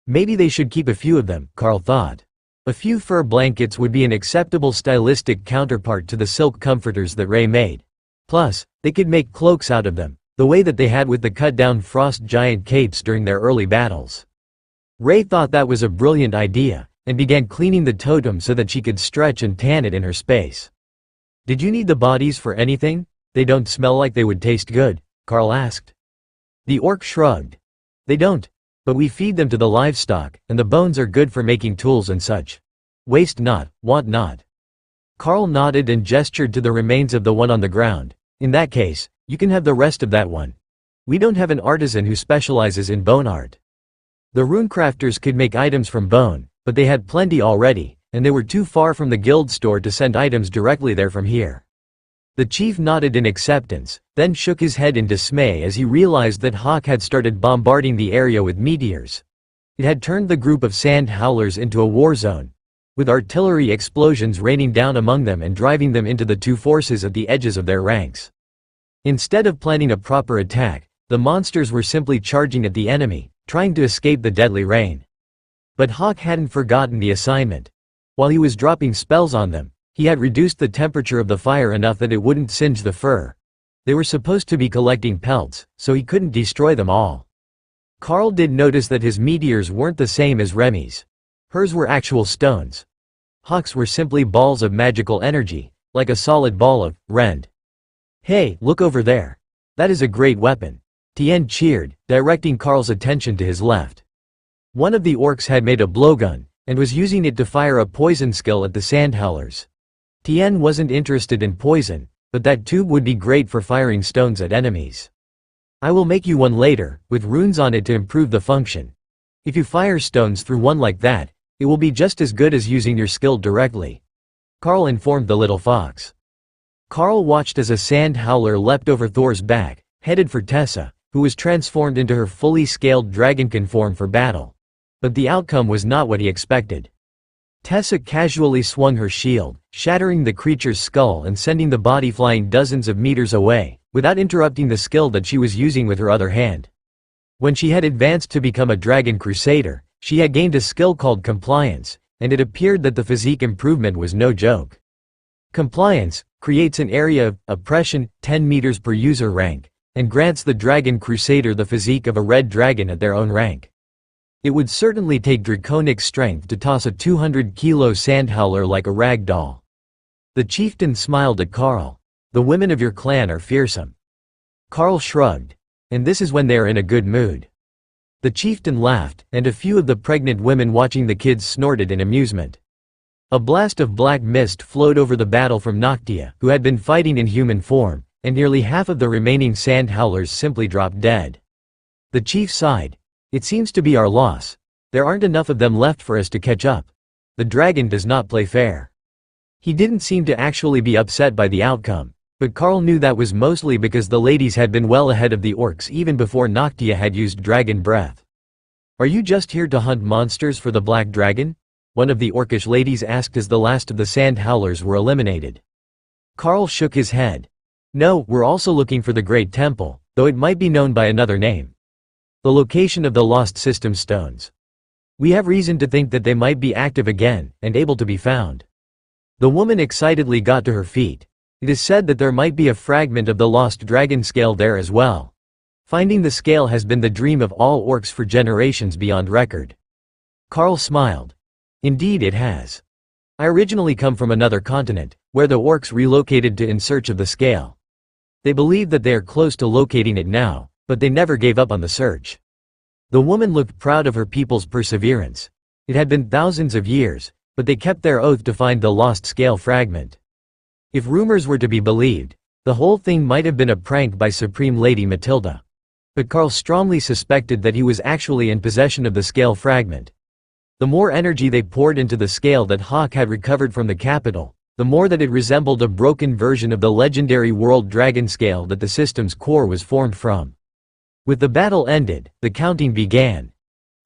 Maybe they should keep a few of them, Carl thought. A few fur blankets would be an acceptable stylistic counterpart to the silk comforters that Ray made. Plus, they could make cloaks out of them, the way that they had with the cut-down frost giant capes during their early battles. Ray thought that was a brilliant idea, and began cleaning the totem so that she could stretch and tan it in her space. Did you need the bodies for anything? They don't smell like they would taste good, Carl asked. The orc shrugged. They don't. But we feed them to the livestock, and the bones are good for making tools and such. Waste not, want not. Carl nodded and gestured to the remains of the one on the ground. In that case, you can have the rest of that one. We don't have an artisan who specializes in bone art. The runecrafters could make items from bone, but they had plenty already, and they were too far from the guild store to send items directly there from here. The chief nodded in acceptance, then shook his head in dismay as he realized that Hawk had started bombarding the area with meteors. It had turned the group of sand howlers into a war zone, with artillery explosions raining down among them and driving them into the two forces at the edges of their ranks. Instead of planning a proper attack, the monsters were simply charging at the enemy, trying to escape the deadly rain. But Hawk hadn't forgotten the assignment. While he was dropping spells on them, he had reduced the temperature of the fire enough that it wouldn't singe the fur. They were supposed to be collecting pelts, so he couldn't destroy them all. Carl did notice that his meteors weren't the same as Remy's. Hers were actual stones. Hawk's were simply balls of magical energy, like a solid ball of rend. Hey, look over there. That is a great weapon. Tien cheered, directing Carl's attention to his left. One of the orcs had made a blowgun, and was using it to fire a poison skill at the sandhowlers. Tien wasn't interested in poison, but that tube would be great for firing stones at enemies. I will make you one later, with runes on it to improve the function. If you fire stones through one like that, it will be just as good as using your skill directly. Carl informed the little fox. Carl watched as a sand howler leapt over Thor's back, headed for Tessa, who was transformed into her fully scaled dragonkin form for battle. But the outcome was not what he expected. Tessa casually swung her shield, shattering the creature's skull and sending the body flying dozens of meters away, without interrupting the skill that she was using with her other hand. When she had advanced to become a dragon crusader, she had gained a skill called compliance, and it appeared that the physique improvement was no joke. Compliance creates an area of oppression 10 meters per user rank, and grants the dragon crusader the physique of a red dragon at their own rank. It would certainly take draconic strength to toss a 200-kilo sandhowler like a rag doll. The chieftain smiled at Carl. The women of your clan are fearsome. Carl shrugged. And this is when they are in a good mood. The chieftain laughed, and a few of the pregnant women watching the kids snorted in amusement. A blast of black mist flowed over the battle from Noctia, who had been fighting in human form, and nearly half of the remaining sandhowlers simply dropped dead. The chief sighed. It seems to be our loss. There aren't enough of them left for us to catch up. The dragon does not play fair. He didn't seem to actually be upset by the outcome, but Carl knew that was mostly because the ladies had been well ahead of the orcs even before Noctia had used dragon breath. Are you just here to hunt monsters for the black dragon? One of the orcish ladies asked as the last of the sand howlers were eliminated. Carl shook his head. No, we're also looking for the Great Temple, though it might be known by another name. The location of the lost system stones. We have reason to think that they might be active again, and able to be found. The woman excitedly got to her feet. It is said that there might be a fragment of the lost dragon scale there as well. Finding the scale has been the dream of all orcs for generations beyond record. Carl smiled. Indeed it has. I originally come from another continent, where the orcs relocated to in search of the scale. They believe that they are close to locating it now, but they never gave up on the search. The woman looked proud of her people's perseverance. It had been thousands of years, but they kept their oath to find the lost scale fragment. If rumors were to be believed, The whole thing might have been a prank by Supreme Lady Matilda. But Carl strongly suspected that he was actually in possession of the scale fragment. The more energy they poured into the scale that Hawk had recovered from the capital, the more that it resembled a broken version of the legendary World Dragon scale that the system's core was formed from. With the battle ended, the counting began.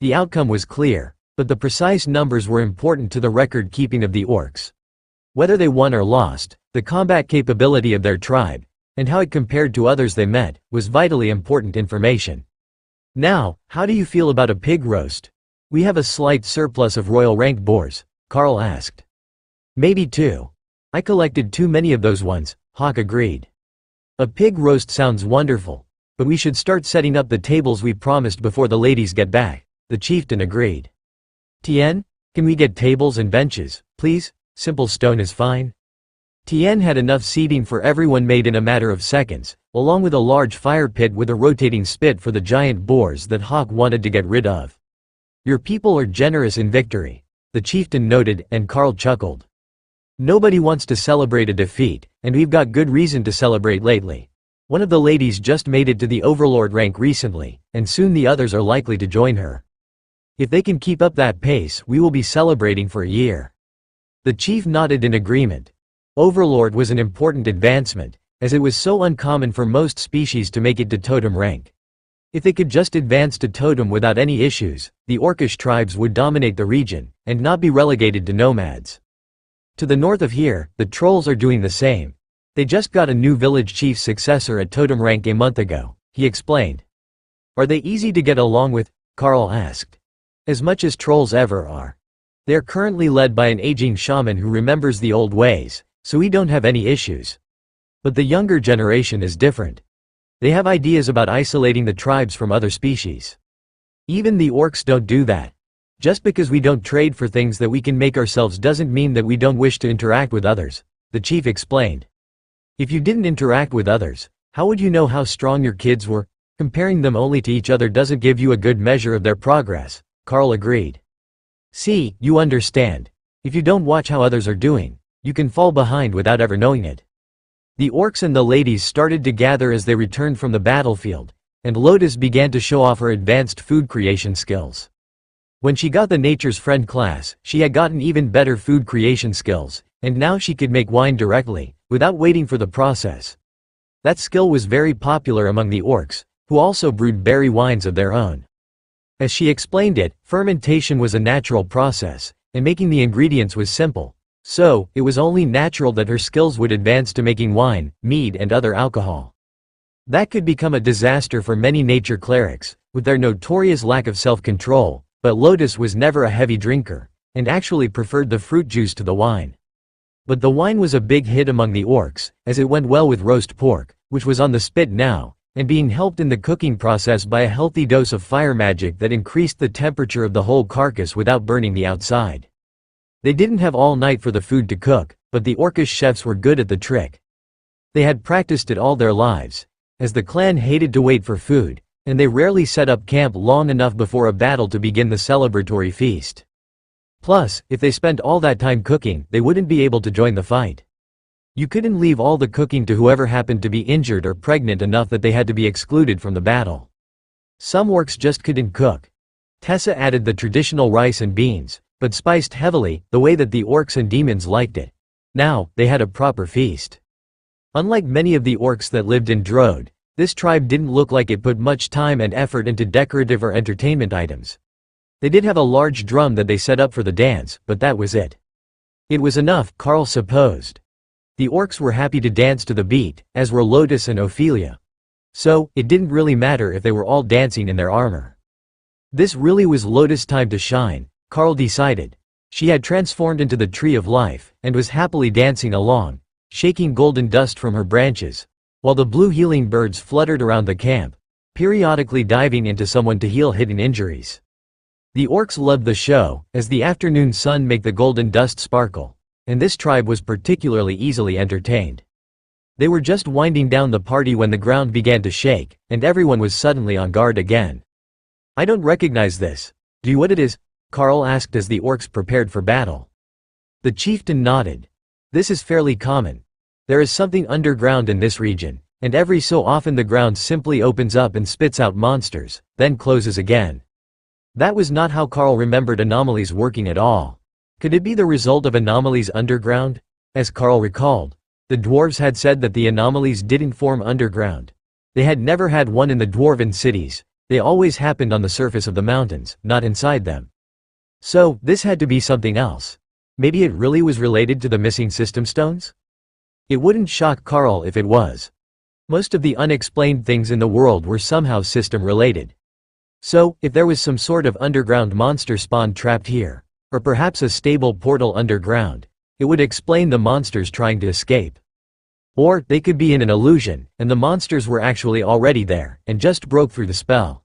The outcome was clear, but the precise numbers were important to the record-keeping of the orcs. Whether they won or lost, the combat capability of their tribe, and how it compared to others they met, was vitally important information. Now, how do you feel about a pig roast? We have a slight surplus of royal rank boars, Carl asked. Maybe two. I collected too many of those ones, Hawk agreed. A pig roast sounds wonderful, but we should start setting up the tables we promised before the ladies get back, the chieftain agreed. Tien, can we get tables and benches, please? Simple stone is fine. Tien had enough seating for everyone made in a matter of seconds, along with a large fire pit with a rotating spit for the giant boars that Hawk wanted to get rid of. Your people are generous in victory, the chieftain noted, and Carl chuckled. Nobody wants to celebrate a defeat, and we've got good reason to celebrate lately. One of the ladies just made it to the overlord rank recently, and soon the others are likely to join her. If they can keep up that pace, we will be celebrating for a year. The chief nodded in agreement. Overlord was an important advancement, as it was so uncommon for most species to make it to totem rank. If they could just advance to totem without any issues, the orcish tribes would dominate the region, and not be relegated to nomads. To the north of here, the trolls are doing the same. They just got a new village chief's successor at totem rank a month ago, he explained. Are they easy to get along with? Carl asked. As much as trolls ever are. They are currently led by an aging shaman who remembers the old ways, so we don't have any issues. But the younger generation is different. They have ideas about isolating the tribes from other species. Even the orcs don't do that. Just because we don't trade for things that we can make ourselves doesn't mean that we don't wish to interact with others, the chief explained. If you didn't interact with others, how would you know how strong your kids were? Comparing them only to each other doesn't give you a good measure of their progress, Carl agreed. See, you understand. If you don't watch how others are doing, you can fall behind without ever knowing it. The orcs and the ladies started to gather as they returned from the battlefield, and Lotus began to show off her advanced food creation skills. When she got the Nature's Friend class, she had gotten even better food creation skills, and now she could make wine directly, without waiting for the process. That skill was very popular among the orcs, who also brewed berry wines of their own. As she explained it, fermentation was a natural process, and making the ingredients was simple. So, it was only natural that her skills would advance to making wine, mead and other alcohol. That could become a disaster for many nature clerics, with their notorious lack of self-control, but Lotus was never a heavy drinker, and actually preferred the fruit juice to the wine. But the wine was a big hit among the orcs, as it went well with roast pork, which was on the spit now, and being helped in the cooking process by a healthy dose of fire magic that increased the temperature of the whole carcass without burning the outside. They didn't have all night for the food to cook, but the orcish chefs were good at the trick. They had practiced it all their lives, as the clan hated to wait for food, and they rarely set up camp long enough before a battle to begin the celebratory feast. Plus, if they spent all that time cooking, they wouldn't be able to join the fight. You couldn't leave all the cooking to whoever happened to be injured or pregnant enough that they had to be excluded from the battle. Some orcs just couldn't cook. Tessa added the traditional rice and beans, but spiced heavily, the way that the orcs and demons liked it. Now, they had a proper feast. Unlike many of the orcs that lived in Drode, this tribe didn't look like it put much time and effort into decorative or entertainment items. They did have a large drum that they set up for the dance, but that was it. It was enough, Carl supposed. The orcs were happy to dance to the beat, as were Lotus and Ophelia. So, it didn't really matter if they were all dancing in their armor. This really was Lotus' time to shine, Carl decided. She had transformed into the Tree of Life, and was happily dancing along, shaking golden dust from her branches, while the blue healing birds fluttered around the camp, periodically diving into someone to heal hidden injuries. The orcs loved the show, as the afternoon sun made the golden dust sparkle, and this tribe was particularly easily entertained. They were just winding down the party when the ground began to shake, and everyone was suddenly on guard again. I don't recognize this. Do you what it is? Carl asked as the orcs prepared for battle. The chieftain nodded. This is fairly common. There is something underground in this region, and every so often the ground simply opens up and spits out monsters, then closes again. That was not how Carl remembered anomalies working at all. Could it be the result of anomalies underground? As Carl recalled, the dwarves had said that the anomalies didn't form underground. They had never had one in the dwarven cities. They always happened on the surface of the mountains, not inside them. So, this had to be something else. Maybe it really was related to the missing system stones? It wouldn't shock Carl if it was. Most of the unexplained things in the world were somehow system-related. So, if there was some sort of underground monster spawn trapped here, or perhaps a stable portal underground, it would explain the monsters trying to escape. Or, they could be in an illusion, and the monsters were actually already there, and just broke through the spell.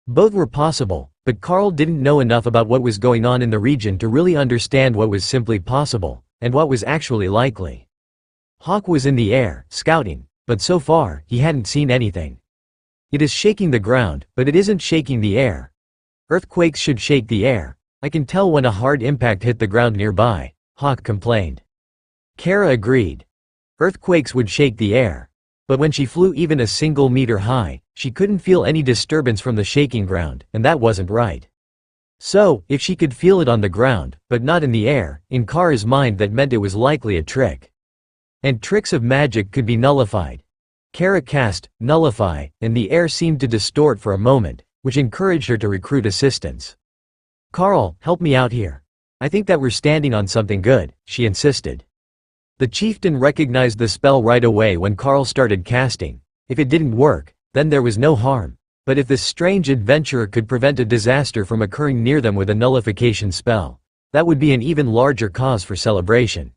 Both were possible, but Carl didn't know enough about what was going on in the region to really understand what was simply possible, and what was actually likely. Hawk was in the air, scouting, but so far, he hadn't seen anything. It is shaking the ground, but it isn't shaking the air. Earthquakes should shake the air. I can tell when a hard impact hit the ground nearby, Hawk complained. Kara agreed. Earthquakes would shake the air. But when she flew even a single meter high, she couldn't feel any disturbance from the shaking ground, and that wasn't right. So, if she could feel it on the ground, but not in the air, in Kara's mind that meant it was likely a trick. And tricks of magic could be nullified. Kara cast Nullify, and the air seemed to distort for a moment, which encouraged her to recruit assistance. Carl, help me out here. I think that we're standing on something good, she insisted. The chieftain recognized the spell right away when Carl started casting. If it didn't work, then there was no harm. But if this strange adventurer could prevent a disaster from occurring near them with a nullification spell, that would be an even larger cause for celebration.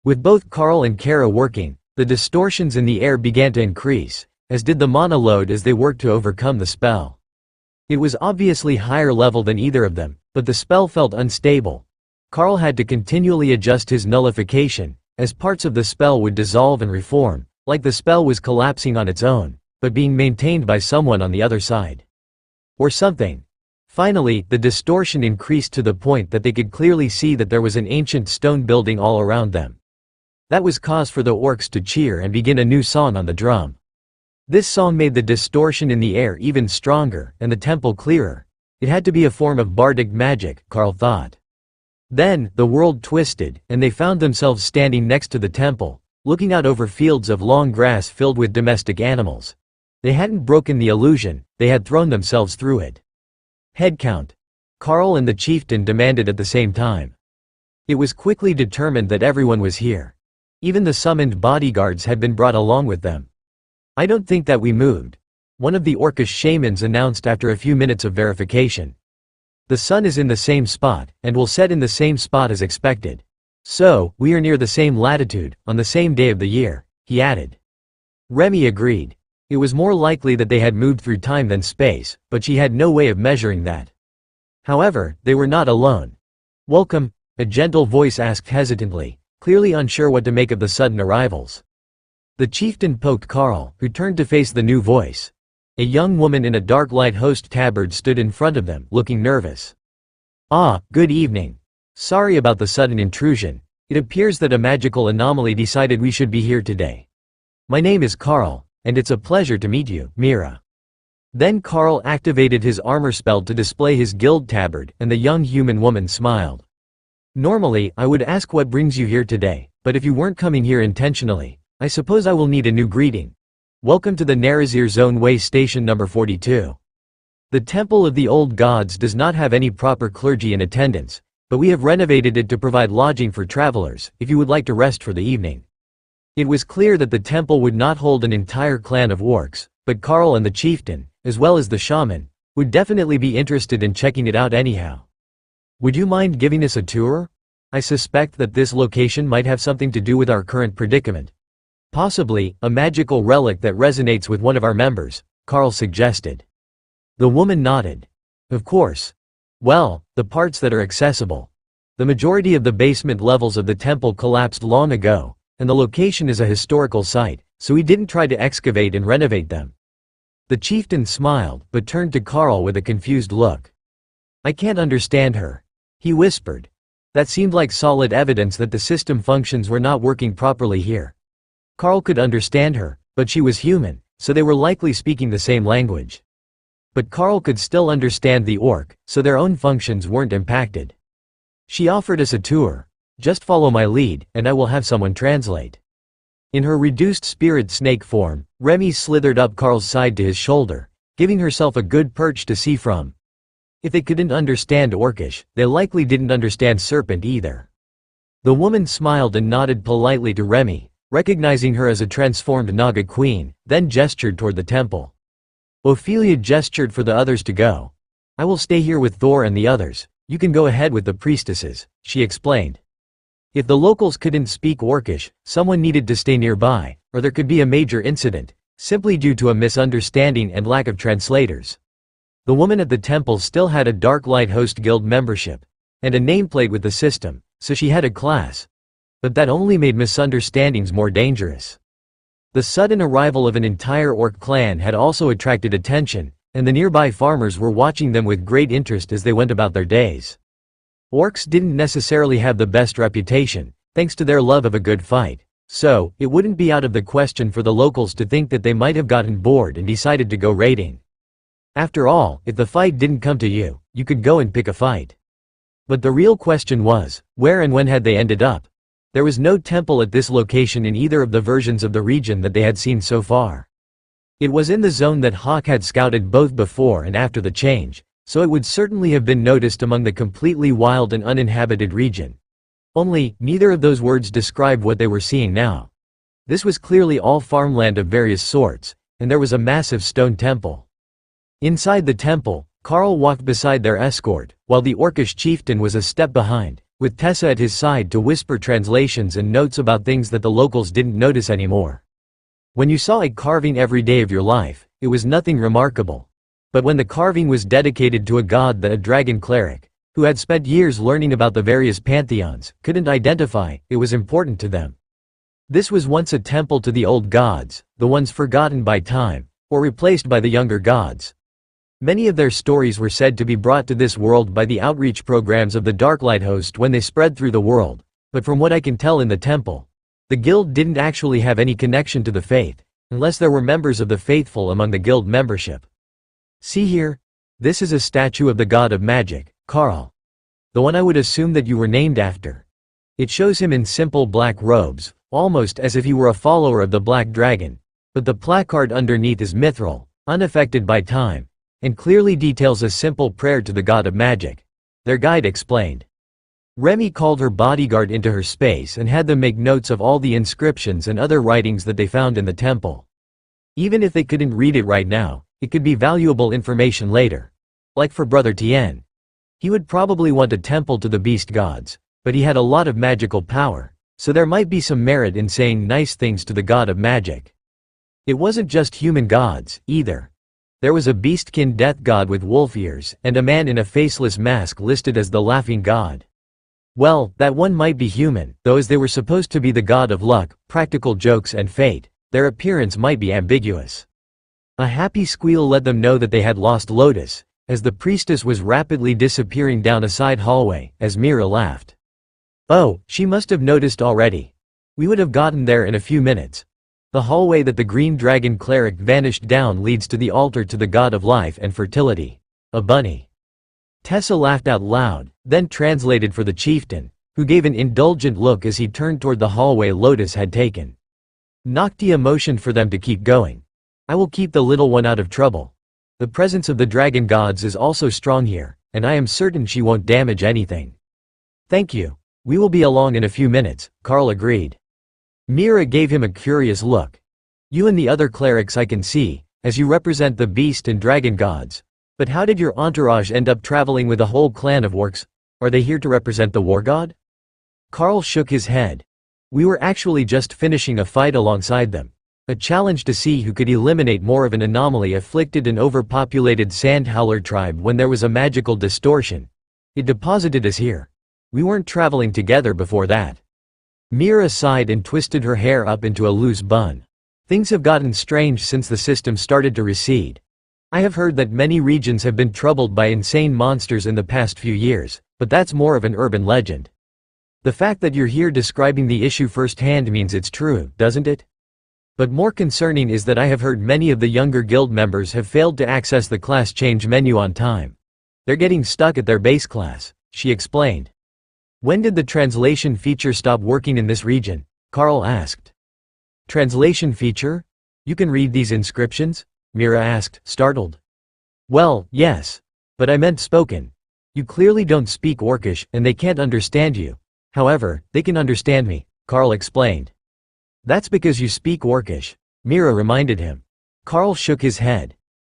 With both Carl and Kara working, the distortions in the air began to increase, as did the mana load as they worked to overcome the spell. It was obviously higher level than either of them, but the spell felt unstable. Carl had to continually adjust his nullification, as parts of the spell would dissolve and reform, like the spell was collapsing on its own, but being maintained by someone on the other side. Or something. Finally, the distortion increased to the point that they could clearly see that there was an ancient stone building all around them. That was cause for the orcs to cheer and begin a new song on the drum. This song made the distortion in the air even stronger, and the temple clearer. It had to be a form of bardic magic, Carl thought. Then, the world twisted, and they found themselves standing next to the temple, looking out over fields of long grass filled with domestic animals. They hadn't broken the illusion, they had thrown themselves through it. Head count. Carl and the chieftain demanded at the same time. It was quickly determined that everyone was here. Even the summoned bodyguards had been brought along with them. I don't think that we moved, one of the orcish shamans announced after a few minutes of verification. The sun is in the same spot, and will set in the same spot as expected. So, we are near the same latitude, on the same day of the year, he added. Remy agreed. It was more likely that they had moved through time than space, but she had no way of measuring that. However, they were not alone. Welcome, a gentle voice asked hesitantly, clearly unsure what to make of the sudden arrivals. The chieftain poked Carl, who turned to face the new voice. A young woman in a dark light host tabard stood in front of them, looking nervous. Ah, good evening. Sorry about the sudden intrusion. It appears that a magical anomaly decided we should be here today. My name is Carl, and it's a pleasure to meet you, Mira. Then Carl activated his armor spell to display his guild tabard, and the young human woman smiled. Normally, I would ask what brings you here today, but if you weren't coming here intentionally, I suppose I will need a new greeting. Welcome to the Narazir Zone Way Station number 42. The Temple of the Old Gods does not have any proper clergy in attendance, but we have renovated it to provide lodging for travelers, if you would like to rest for the evening. It was clear that the temple would not hold an entire clan of orcs, but Carl and the chieftain, as well as the shaman, would definitely be interested in checking it out anyhow. Would you mind giving us a tour? I suspect that this location might have something to do with our current predicament. Possibly, a magical relic that resonates with one of our members, Carl suggested. The woman nodded. Of course. Well, the parts that are accessible. The majority of the basement levels of the temple collapsed long ago, and the location is a historical site, so we didn't try to excavate and renovate them. The chieftain smiled, but turned to Carl with a confused look. I can't understand her. He whispered. That seemed like solid evidence that the system functions were not working properly here. Carl could understand her, but she was human, so they were likely speaking the same language. But Carl could still understand the orc, so their own functions weren't impacted. She offered us a tour. Just follow my lead, and I will have someone translate. In her reduced spirit snake form, Remy slithered up Carl's side to his shoulder, giving herself a good perch to see from. If they couldn't understand Orcish, they likely didn't understand Serpent either. The woman smiled and nodded politely to Remy, recognizing her as a transformed Naga queen, then gestured toward the temple. Ophelia gestured for the others to go. "I will stay here with Thor and the others. You can go ahead with the priestesses," she explained. If the locals couldn't speak Orcish, someone needed to stay nearby, or there could be a major incident, simply due to a misunderstanding and lack of translators. The woman at the temple still had a Dark Light Host Guild membership, and a nameplate with the system, so she had a class. But that only made misunderstandings more dangerous. The sudden arrival of an entire orc clan had also attracted attention, and the nearby farmers were watching them with great interest as they went about their days. Orcs didn't necessarily have the best reputation, thanks to their love of a good fight, so it wouldn't be out of the question for the locals to think that they might have gotten bored and decided to go raiding. After all, if the fight didn't come to you, you could go and pick a fight. But the real question was, where and when had they ended up? There was no temple at this location in either of the versions of the region that they had seen so far. It was in the zone that Hawk had scouted both before and after the change, so it would certainly have been noticed among the completely wild and uninhabited region. Only, neither of those words described what they were seeing now. This was clearly all farmland of various sorts, and there was a massive stone temple. Inside the temple, Carl walked beside their escort, while the Orcish chieftain was a step behind, with Tessa at his side to whisper translations and notes about things that the locals didn't notice anymore. When you saw a carving every day of your life, it was nothing remarkable. But when the carving was dedicated to a god that a dragon cleric, who had spent years learning about the various pantheons, couldn't identify, it was important to them. This was once a temple to the old gods, the ones forgotten by time, or replaced by the younger gods. Many of their stories were said to be brought to this world by the outreach programs of the Darklight Host when they spread through the world, but from what I can tell in the temple, the guild didn't actually have any connection to the faith, unless there were members of the faithful among the guild membership. See here? This is a statue of the god of magic, Carl. The one I would assume that you were named after. It shows him in simple black robes, almost as if he were a follower of the Black Dragon, but the placard underneath is mithril, unaffected by time, and clearly details a simple prayer to the god of magic, their guide explained. Remy called her bodyguard into her space and had them make notes of all the inscriptions and other writings that they found in the temple. Even if they couldn't read it right now, it could be valuable information later. Like for Brother Tien. He would probably want a temple to the beast gods, but he had a lot of magical power, so there might be some merit in saying nice things to the god of magic. It wasn't just human gods, either. There was a beastkin death god with wolf ears, and a man in a faceless mask listed as the laughing god. Well, that one might be human, though as they were supposed to be the god of luck, practical jokes and fate, their appearance might be ambiguous. A happy squeal let them know that they had lost Lotus, as the priestess was rapidly disappearing down a side hallway, as Mira laughed. Oh, she must have noticed already. We would have gotten there in a few minutes. The hallway that the green dragon cleric vanished down leads to the altar to the god of life and fertility, a bunny. Tessa laughed out loud, then translated for the chieftain, who gave an indulgent look as he turned toward the hallway Lotus had taken. Noctia motioned for them to keep going. I will keep the little one out of trouble. The presence of the dragon gods is also strong here, and I am certain she won't damage anything. Thank you. We will be along in a few minutes, Carl agreed. Mira gave him a curious look. You and the other clerics I can see, as you represent the beast and dragon gods. But how did your entourage end up traveling with a whole clan of orcs? Are they here to represent the war god? Carl shook his head. We were actually just finishing a fight alongside them. A challenge to see who could eliminate more of an anomaly-afflicted and overpopulated sand-howler tribe when there was a magical distortion. It deposited us here. We weren't traveling together before that. Mira sighed and twisted her hair up into a loose bun. Things have gotten strange since the system started to recede. I have heard that many regions have been troubled by insane monsters in the past few years, but that's more of an urban legend. The fact that you're here describing the issue firsthand means it's true, doesn't it? But more concerning is that I have heard many of the younger guild members have failed to access the class change menu on time. They're getting stuck at their base class, she explained. When did the translation feature stop working in this region? Carl asked. Translation feature? You can read these inscriptions? Mira asked, startled. Well, yes. But I meant spoken. You clearly don't speak Orcish, and they can't understand you. However, they can understand me, Carl explained. That's because you speak Orcish, Mira reminded him. Carl shook his head.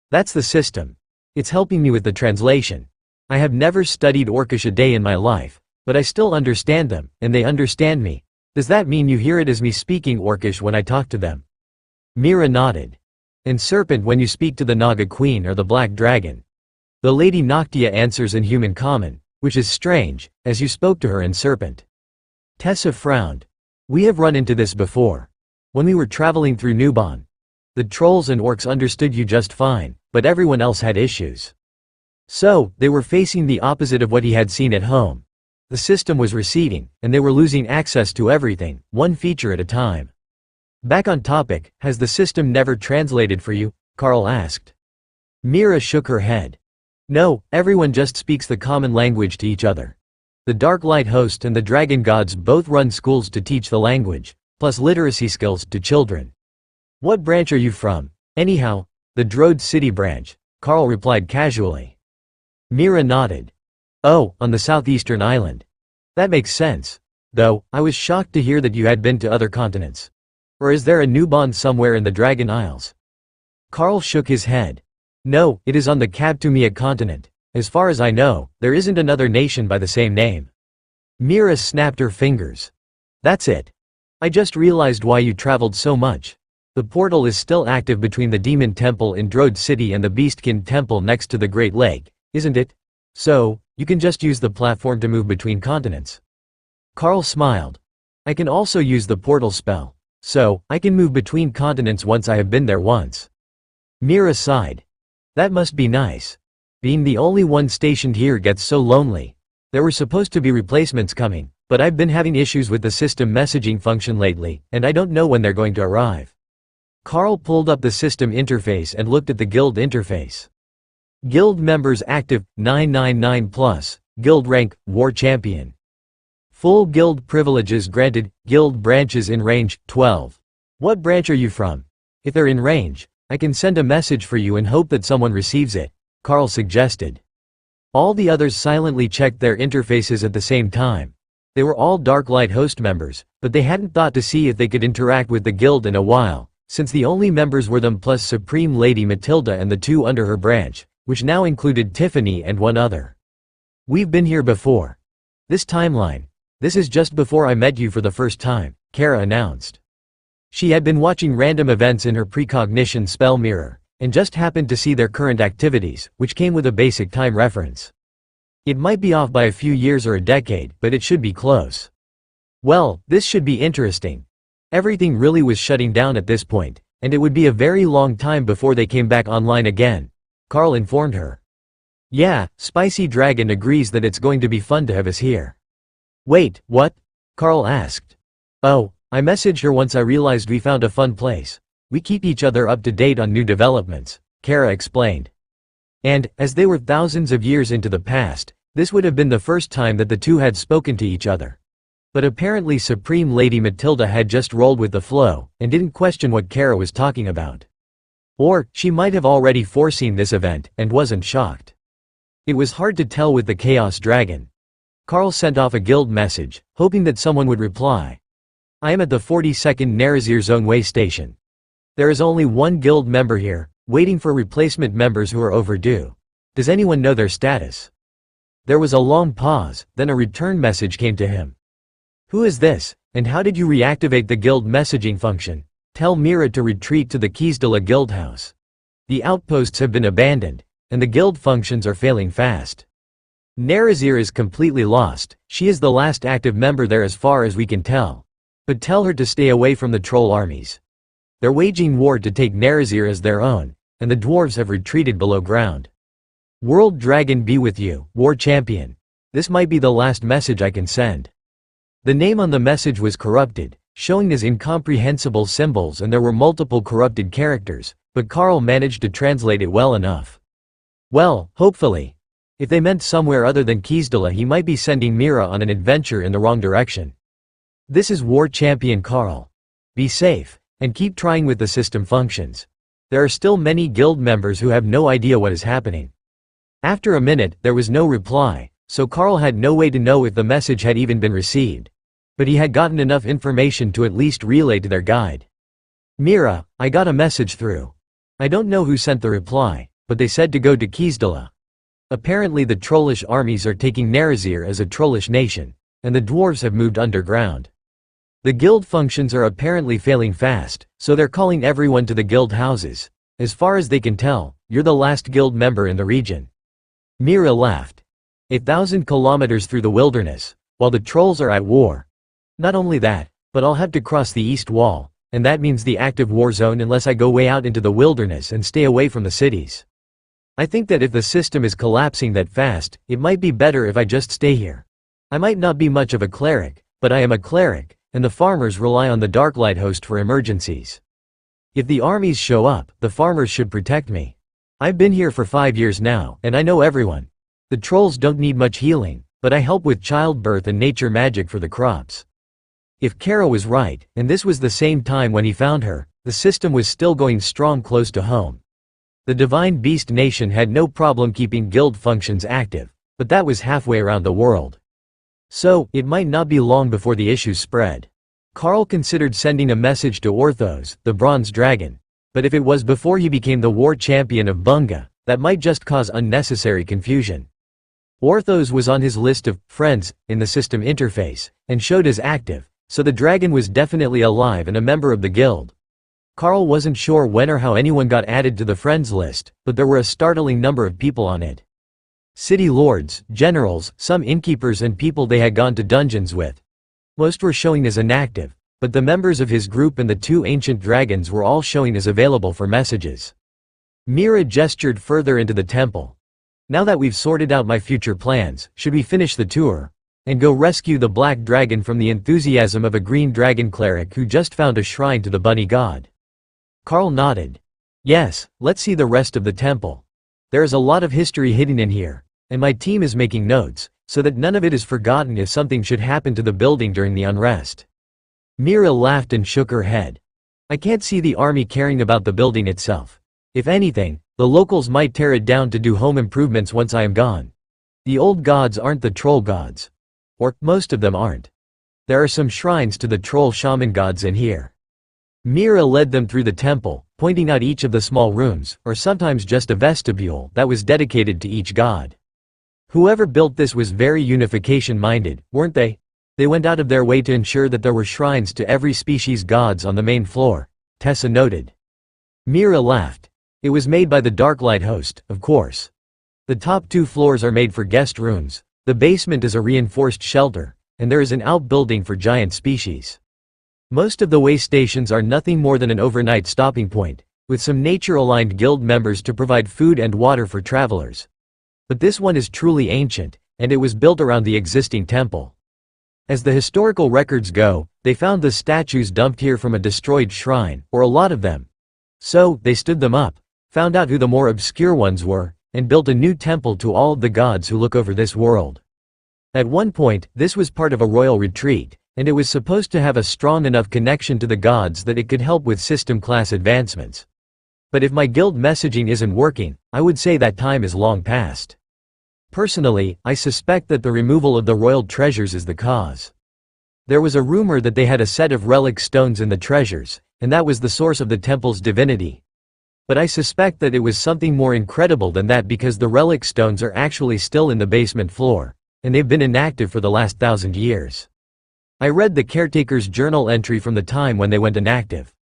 That's the system. It's helping me with the translation. I have never studied Orcish a day in my life, but I still understand them, and they understand me. Does that mean you hear it as me speaking Orcish when I talk to them? Mira nodded. And Serpent when you speak to the Naga Queen or the Black Dragon. The Lady Noctia answers in Human Common, which is strange, as you spoke to her in Serpent. Tessa frowned. We have run into this before. When we were traveling through Nuban. The trolls and orcs understood you just fine, but everyone else had issues. So, they were facing the opposite of what he had seen at home. The system was receding, and they were losing access to everything, one feature at a time. Back on topic, has the system never translated for you? Carl asked. Mira shook her head. No, everyone just speaks the common language to each other. The Dark Light Host and the Dragon Gods both run schools to teach the language, plus literacy skills to children. What branch are you from? Anyhow, the Drode City branch, Carl replied casually. Mira nodded. Oh, on the southeastern island. That makes sense. Though, I was shocked to hear that you had been to other continents. Or is there a Nuban somewhere in the Dragon Isles? Carl shook his head. No, it is on the Kabtumia continent. As far as I know, there isn't another nation by the same name. Mira snapped her fingers. That's it. I just realized why you traveled so much. The portal is still active between the Demon Temple in Drode City and the Beastkin Temple next to the Great Lake, isn't it? So, you can just use the platform to move between continents. Carl smiled. I can also use the portal spell. So, I can move between continents once I have been there once. Mira sighed. That must be nice. Being the only one stationed here gets so lonely. There were supposed to be replacements coming, but I've been having issues with the system messaging function lately, and I don't know when they're going to arrive. Carl pulled up the system interface and looked at the guild interface. Guild members active, 999+, guild rank, War Champion. Full guild privileges granted, guild branches in range, 12. What branch are you from? If they're in range, I can send a message for you and hope that someone receives it, Carl suggested. All the others silently checked their interfaces at the same time. They were all Dark Light Host members, but they hadn't thought to see if they could interact with the guild in a while, since the only members were them plus Supreme Lady Matilda and the two under her branch, which now included Tiffany and one other. We've been here before. This timeline. This is just before I met you for the first time, Kara announced. She had been watching random events in her precognition spell mirror, and just happened to see their current activities, which came with a basic time reference. It might be off by a few years or a decade, but it should be close. Well, this should be interesting. Everything really was shutting down at this point, and it would be a very long time before they came back online again, Carl informed her. Yeah, Spicy Dragon agrees that it's going to be fun to have us here. Wait, what? Carl asked. Oh, I messaged her once I realized we found a fun place. We keep each other up to date on new developments, Kara explained. And, as they were thousands of years into the past, this would have been the first time that the two had spoken to each other. But apparently Supreme Lady Matilda had just rolled with the flow, and didn't question what Kara was talking about. Or, she might have already foreseen this event, and wasn't shocked. It was hard to tell with the Chaos Dragon. Carl sent off a guild message, hoping that someone would reply. I am at the 42nd Narazir Zone Way Station. There is only one guild member here, waiting for replacement members who are overdue. Does anyone know their status? There was a long pause, then a return message came to him. Who is this, and how did you reactivate the guild messaging function? Tell Mira to retreat to the Keysdala guild house. The outposts have been abandoned, and the guild functions are failing fast. Narazir is completely lost, she is the last active member there as far as we can tell. But tell her to stay away from the troll armies. They're waging war to take Narazir as their own, and the dwarves have retreated below ground. World Dragon be with you, War Champion. This might be the last message I can send. The name on the message was corrupted, showing as incomprehensible symbols, and there were multiple corrupted characters, but Carl managed to translate it well enough. Well, hopefully. If they meant somewhere other than Kiesdala, he might be sending Mira on an adventure in the wrong direction. This is War Champion Carl. Be safe, and keep trying with the system functions. There are still many guild members who have no idea what is happening. After a minute, there was no reply, so Carl had no way to know if the message had even been received. But he had gotten enough information to at least relay to their guide. Mira, I got a message through. I don't know who sent the reply, but they said to go to Kiesdala. Apparently the trollish armies are taking Nerazir as a trollish nation, and the dwarves have moved underground. The guild functions are apparently failing fast, so they're calling everyone to the guild houses. As far as they can tell, you're the last guild member in the region. Mira laughed. 1,000 kilometers through the wilderness, while the trolls are at war. Not only that, but I'll have to cross the east wall, and that means the active war zone unless I go way out into the wilderness and stay away from the cities. I think that if the system is collapsing that fast, it might be better if I just stay here. I might not be much of a cleric, but I am a cleric, and the farmers rely on the Darklight host for emergencies. If the armies show up, the farmers should protect me. I've been here for 5 years now, and I know everyone. The trolls don't need much healing, but I help with childbirth and nature magic for the crops. If Kara was right, and this was the same time when he found her, the system was still going strong close to home. The Divine Beast Nation had no problem keeping guild functions active, but that was halfway around the world. So, it might not be long before the issues spread. Carl considered sending a message to Orthos, the Bronze Dragon, but if it was before he became the war champion of Bunga, that might just cause unnecessary confusion. Orthos was on his list of friends in the system interface, and showed as active, so the dragon was definitely alive and a member of the guild. Carl wasn't sure when or how anyone got added to the friends list, but there were a startling number of people on it. City lords, generals, some innkeepers and people they had gone to dungeons with. Most were showing as inactive, but the members of his group and the 2 ancient dragons were all showing as available for messages. Mira gestured further into the temple. Now that we've sorted out my future plans, should we finish the tour? And go rescue the black dragon from the enthusiasm of a green dragon cleric who just found a shrine to the bunny god. Carl nodded. Yes, let's see the rest of the temple. There is a lot of history hidden in here, and my team is making notes, so that none of it is forgotten if something should happen to the building during the unrest. Mira laughed and shook her head. I can't see the army caring about the building itself. If anything, the locals might tear it down to do home improvements once I am gone. The old gods aren't the troll gods. Or, most of them aren't. There are some shrines to the troll shaman gods in here. Mira led them through the temple, pointing out each of the small rooms, or sometimes just a vestibule, that was dedicated to each god. Whoever built this was very unification-minded, weren't they? They went out of their way to ensure that there were shrines to every species gods on the main floor, Tessa noted. Mira laughed. It was made by the Darklight host, of course. The top 2 floors are made for guest rooms, the basement is a reinforced shelter, and there is an outbuilding for giant species. Most of the way stations are nothing more than an overnight stopping point, with some nature-aligned guild members to provide food and water for travelers. But this one is truly ancient, and it was built around the existing temple. As the historical records go, they found the statues dumped here from a destroyed shrine, or a lot of them. So, they stood them up, found out who the more obscure ones were, and built a new temple to all of the gods who look over this world. At one point, this was part of a royal retreat, and it was supposed to have a strong enough connection to the gods that it could help with system class advancements. But if my guild messaging isn't working, I would say that time is long past. Personally, I suspect that the removal of the royal treasures is the cause. There was a rumor that they had a set of relic stones in the treasures, and that was the source of the temple's divinity. But I suspect that it was something more incredible than that because the relic stones are actually still in the basement floor, and they've been inactive for the last 1,000 years. I read the caretaker's journal entry from the time when they went inactive.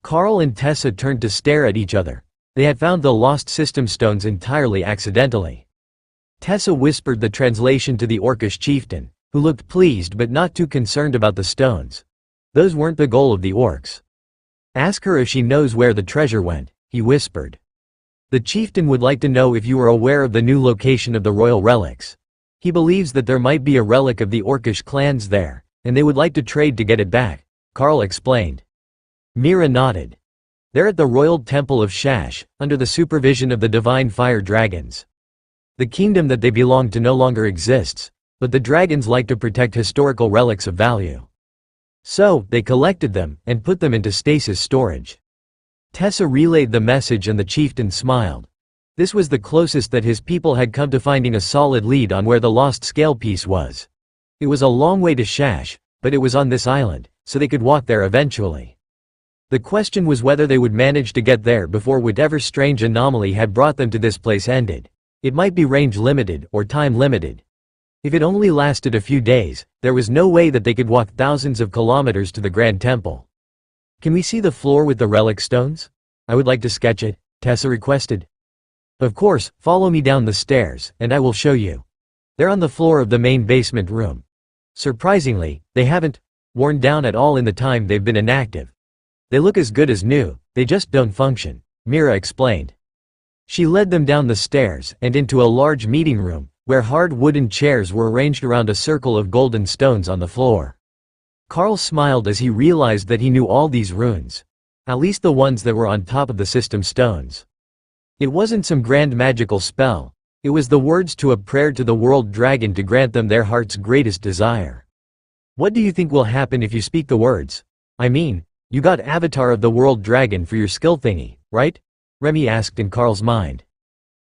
Carl and Tessa turned to stare at each other. They had found the lost system stones entirely accidentally. Tessa whispered the translation to the Orcish chieftain, who looked pleased but not too concerned about the stones. Those weren't the goal of the orcs. Ask her if she knows where the treasure went, he whispered. The chieftain would like to know if you are aware of the new location of the royal relics. He believes that there might be a relic of the Orcish clans there, and they would like to trade to get it back, Carl explained. Mira nodded. They're at the royal temple of Shash, under the supervision of the divine fire dragons. The kingdom that they belong to no longer exists, but the dragons like to protect historical relics of value. So, they collected them, and put them into stasis storage. Tessa relayed the message and the chieftain smiled. This was the closest that his people had come to finding a solid lead on where the lost scale piece was. It was a long way to Shash, but it was on this island, so they could walk there eventually. The question was whether they would manage to get there before whatever strange anomaly had brought them to this place ended. It might be range limited or time limited. If it only lasted a few days, there was no way that they could walk thousands of kilometers to the Grand Temple. Can we see the floor with the relic stones? I would like to sketch it, Tessa requested. Of course, follow me down the stairs, and I will show you. They're on the floor of the main basement room. Surprisingly, they haven't worn down at all in the time they've been inactive. They look as good as new, they just don't function, Mira explained. She led them down the stairs and into a large meeting room, where hard wooden chairs were arranged around a circle of golden stones on the floor. Carl smiled as he realized that he knew all these runes. At least the ones that were on top of the system stones. It wasn't some grand magical spell, it was the words to a prayer to the world dragon to grant them their heart's greatest desire. What do you think will happen if you speak the words? I mean, you got Avatar of the World Dragon for your skill thingy, right? Remy asked in Carl's mind.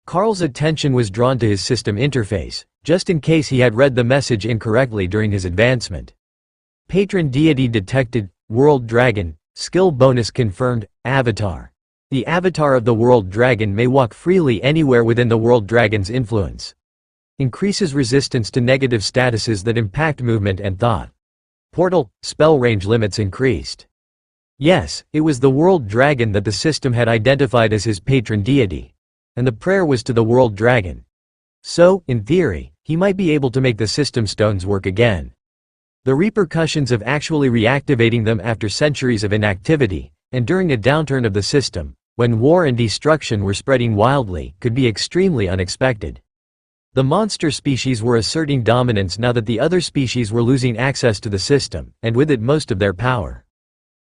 Carl's attention was drawn to his system interface, just in case he had read the message incorrectly during his advancement. Patron deity detected, World Dragon, skill bonus confirmed, Avatar. The Avatar of the World Dragon may walk freely anywhere within the World Dragon's influence. Increases resistance to negative statuses that impact movement and thought. Portal, spell range limits increased. Yes, it was the World Dragon that the system had identified as his patron deity. And the prayer was to the World Dragon. So, in theory, he might be able to make the system stones work again. The repercussions of actually reactivating them after centuries of inactivity, and during a downturn of the system, when war and destruction were spreading wildly, could be extremely unexpected. The monster species were asserting dominance now that the other species were losing access to the system, and with it most of their power.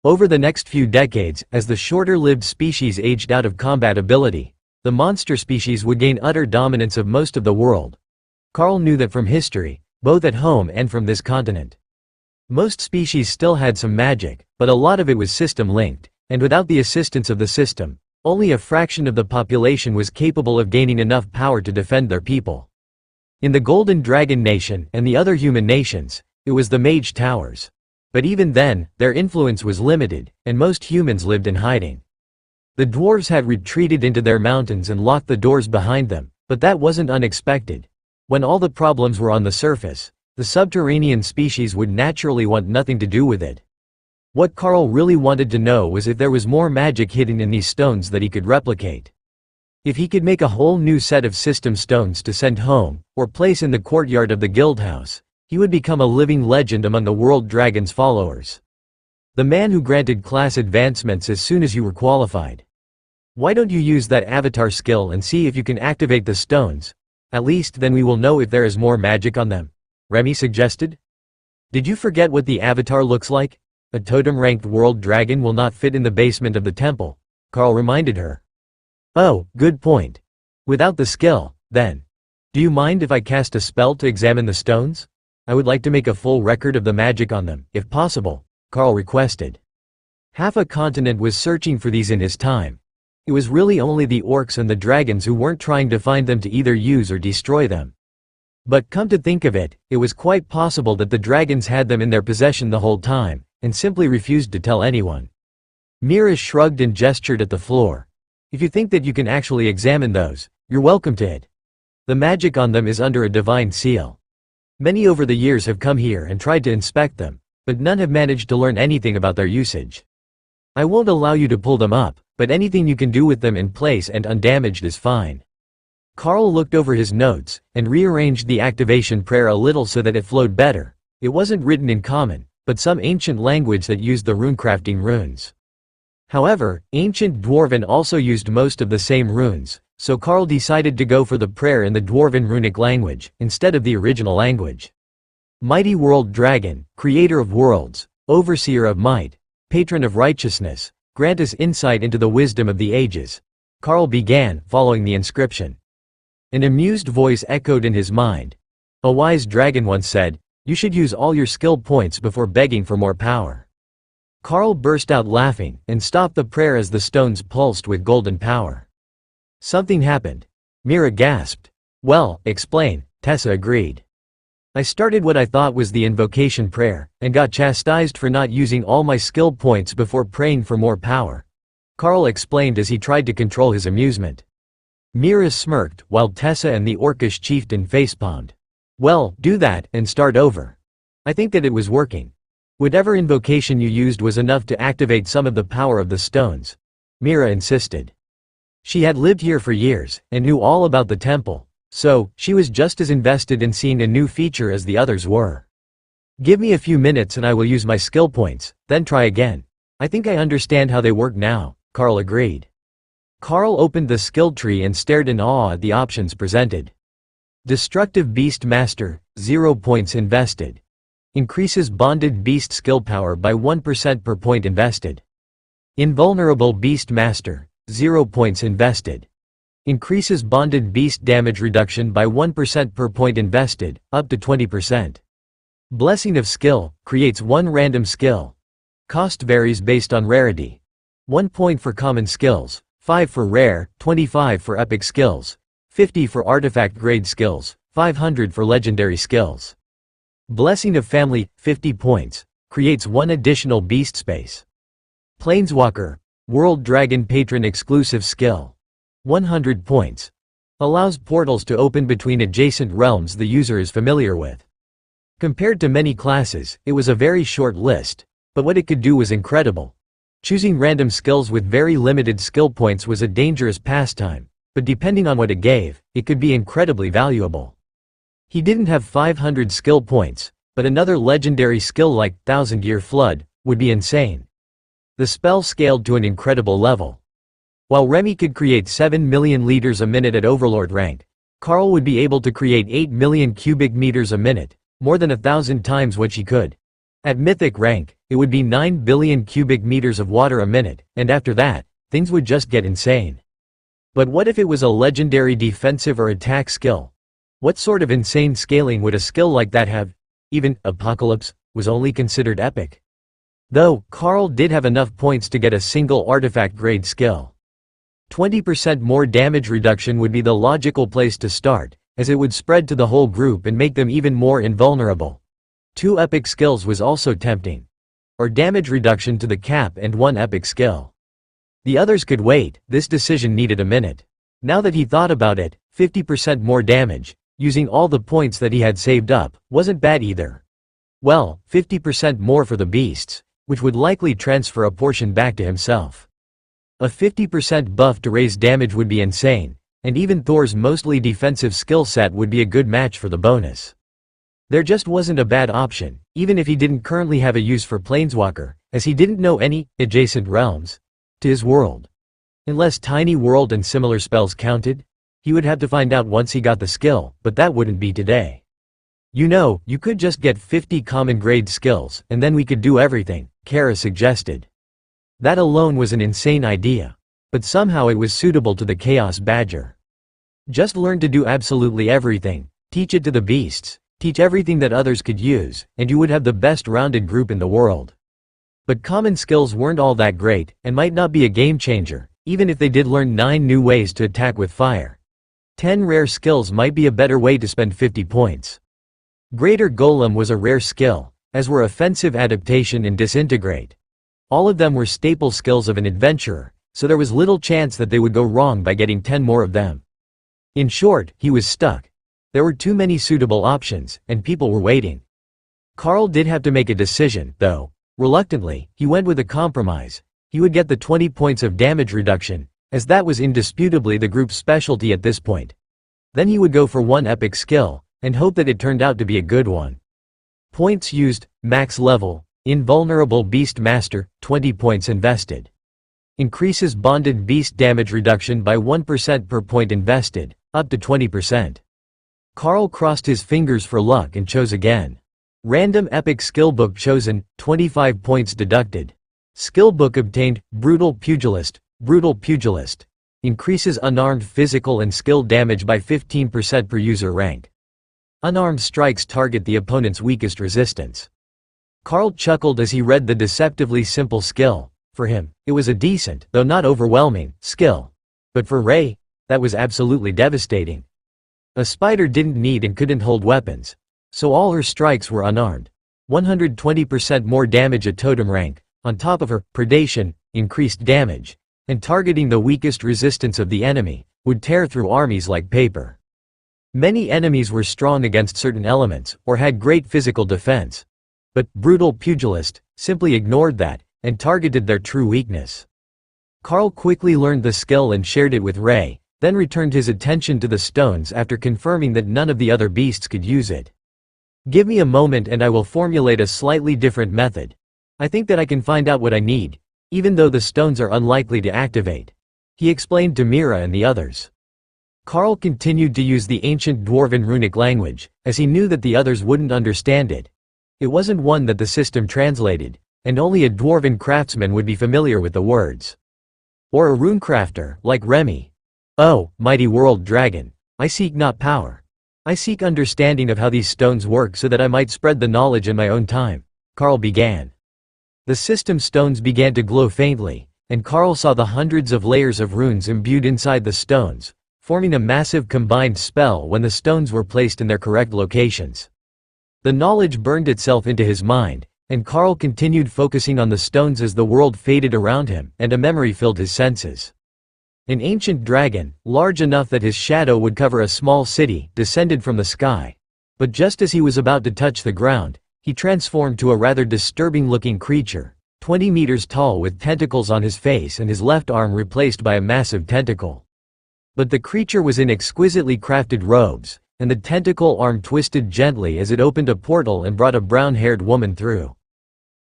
Over the next few decades, as the shorter-lived species aged out of combat ability, the monster species would gain utter dominance of most of the world. Carl knew that from history, both at home and from this continent. Most species still had some magic, but a lot of it was system-linked, and without the assistance of the system, only a fraction of the population was capable of gaining enough power to defend their people. In the Golden Dragon Nation and the other human nations, it was the Mage Towers. But even then, their influence was limited, and most humans lived in hiding. The dwarves had retreated into their mountains and locked the doors behind them, but that wasn't unexpected. When all the problems were on the surface, the subterranean species would naturally want nothing to do with it. What Carl really wanted to know was if there was more magic hidden in these stones that he could replicate. If he could make a whole new set of system stones to send home, or place in the courtyard of the guildhouse, he would become a living legend among the World Dragon's followers. The man who granted class advancements as soon as you were qualified. Why don't you use that avatar skill and see if you can activate the stones? At least then we will know if there is more magic on them, Remy suggested. Did you forget what the avatar looks like? A totem-ranked world dragon will not fit in the basement of the temple, Carl reminded her. Oh, good point. Without the skill, then. Do you mind if I cast a spell to examine the stones? I would like to make a full record of the magic on them, if possible, Carl requested. Half a continent was searching for these in his time. It was really only the orcs and the dragons who weren't trying to find them to either use or destroy them. But come to think of it, it was quite possible that the dragons had them in their possession the whole time, and simply refused to tell anyone. Mira shrugged and gestured at the floor. If you think that you can actually examine those, you're welcome to it. The magic on them is under a divine seal. Many over the years have come here and tried to inspect them, but none have managed to learn anything about their usage. I won't allow you to pull them up, but anything you can do with them in place and undamaged is fine. Carl looked over his notes, and rearranged the activation prayer a little so that it flowed better. It wasn't written in common, but some ancient language that used the runecrafting runes. However, ancient Dwarven also used most of the same runes, so Carl decided to go for the prayer in the Dwarven runic language, instead of the original language. Mighty World Dragon, Creator of Worlds, overseer of might, patron of righteousness, grant us insight into the wisdom of the ages. Carl began, following the inscription. An amused voice echoed in his mind. A wise dragon once said, "You should use all your skill points before begging for more power." Carl burst out laughing, and stopped the prayer as the stones pulsed with golden power. Something happened. Mira gasped. "Well, explain," Tessa agreed. "I started what I thought was the invocation prayer, and got chastised for not using all my skill points before praying for more power," Carl explained as he tried to control his amusement. Mira smirked, while Tessa and the orcish chieftain facepalmed. "Well, do that, and start over. I think that it was working. Whatever invocation you used was enough to activate some of the power of the stones," Mira insisted. She had lived here for years, and knew all about the temple, so, she was just as invested in seeing a new feature as the others were. "Give me a few minutes and I will use my skill points, then try again. I think I understand how they work now," Carl agreed. Carl opened the skill tree and stared in awe at the options presented. Destructive Beast Master, 0 points invested. Increases bonded beast skill power by 1% per point invested. Invulnerable Beast Master, 0 points invested. Increases bonded beast damage reduction by 1% per point invested, up to 20%. Blessing of Skill, creates 1 random skill. Cost varies based on rarity. 1 point for common skills, 5 for rare, 25 for epic skills, 50 for artifact grade skills, 500 for legendary skills. Blessing of Family, 50 points, creates 1 additional beast space. Planeswalker, World Dragon Patron exclusive skill. 100 points. Allows portals to open between adjacent realms the user is familiar with. Compared to many classes, it was a very short list, but what it could do was incredible. Choosing random skills with very limited skill points was a dangerous pastime, but depending on what it gave, it could be incredibly valuable. He didn't have 500 skill points, but another legendary skill like Thousand-Year Flood would be insane. The spell scaled to an incredible level. While Remy could create 7 million liters a minute at Overlord rank, Carl would be able to create 8 million cubic meters a minute, more than 1,000 times what she could. At Mythic rank, it would be 9 billion cubic meters of water a minute, and after that, things would just get insane. But what if it was a legendary defensive or attack skill? What sort of insane scaling would a skill like that have? Even Apocalypse was only considered epic. Though, Carl did have enough points to get a single artifact grade skill. 20% more damage reduction would be the logical place to start, as it would spread to the whole group and make them even more invulnerable. 2 epic skills was also tempting. Or damage reduction to the cap and 1 epic skill. The others could wait, this decision needed a minute. Now that he thought about it, 50% more damage, using all the points that he had saved up, wasn't bad either. Well, 50% more for the beasts, which would likely transfer a portion back to himself. A 50% buff to raise damage would be insane, and even Thor's mostly defensive skill set would be a good match for the bonus. There just wasn't a bad option, even if he didn't currently have a use for Planeswalker, as he didn't know any adjacent realms to his world. Unless Tiny World and similar spells counted, he would have to find out once he got the skill, but that wouldn't be today. "You know, you could just get 50 common grade skills, and then we could do everything," Kara suggested. That alone was an insane idea. But somehow it was suitable to the Chaos Badger. Just learn to do absolutely everything, teach it to the beasts, teach everything that others could use, and you would have the best rounded group in the world. But common skills weren't all that great, and might not be a game changer, even if they did learn 9 new ways to attack with fire. 10 rare skills might be a better way to spend 50 points. Greater Golem was a rare skill, as were Offensive Adaptation and Disintegrate. All of them were staple skills of an adventurer, so there was little chance that they would go wrong by getting 10 more of them. In short, he was stuck. There were too many suitable options, and people were waiting. Carl did have to make a decision, though. Reluctantly, he went with a compromise. He would get the 20 points of damage reduction, as that was indisputably the group's specialty at this point. Then he would go for 1 epic skill, and hope that it turned out to be a good one. Points used, max level, Invulnerable Beast Master, 20 points invested. Increases bonded beast damage reduction by 1% per point invested, up to 20%. Carl crossed his fingers for luck and chose again. Random epic skill book chosen, 25 points deducted. Skill book obtained, brutal pugilist. Brutal pugilist. Increases unarmed physical and skill damage by 15% per user rank. Unarmed strikes target the opponent's weakest resistance. Carl chuckled as he read the deceptively simple skill. For him, it was a decent, though not overwhelming, skill. But for Ray, that was absolutely devastating. A spider didn't need and couldn't hold weapons. So all her strikes were unarmed. 120% more damage at totem rank, on top of her predation, increased damage, and targeting the weakest resistance of the enemy, would tear through armies like paper. Many enemies were strong against certain elements, or had great physical defense. But brutal pugilist simply ignored that, and targeted their true weakness. Carl quickly learned the skill and shared it with Ray, then returned his attention to the stones after confirming that none of the other beasts could use it. Give me a moment and I will formulate a slightly different method. I think that I can find out what I need, even though the stones are unlikely to activate, he explained to Mira and the others. Carl continued to use the ancient dwarven runic language, as he knew that the others wouldn't understand it. It wasn't one that the system translated, and only a dwarven craftsman would be familiar with the words. Or a runecrafter, like Remy. Oh, mighty world dragon, I seek not power. I seek understanding of how these stones work so that I might spread the knowledge in my own time, Carl began. The system stones began to glow faintly, and Carl saw the hundreds of layers of runes imbued inside the stones, forming a massive combined spell when the stones were placed in their correct locations. The knowledge burned itself into his mind, and Carl continued focusing on the stones as the world faded around him and a memory filled his senses. An ancient dragon, large enough that his shadow would cover a small city, descended from the sky. But just as he was about to touch the ground, he transformed to a rather disturbing-looking creature, 20 meters tall with tentacles on his face and his left arm replaced by a massive tentacle. But the creature was in exquisitely crafted robes, and the tentacle arm twisted gently as it opened a portal and brought a brown-haired woman through.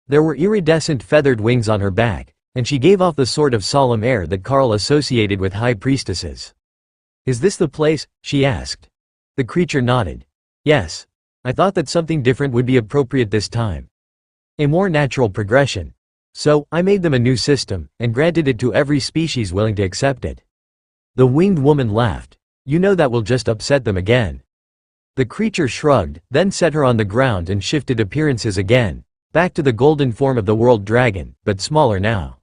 There were iridescent feathered wings on her back, and she gave off the sort of solemn air that Carl associated with high priestesses. "Is this the place?" she asked. The creature nodded. "Yes. I thought that something different would be appropriate this time. A more natural progression. So, I made them a new system, and granted it to every species willing to accept it." The winged woman laughed. "You know that will just upset them again." The creature shrugged, then set her on the ground and shifted appearances again, back to the golden form of the world dragon, but smaller now.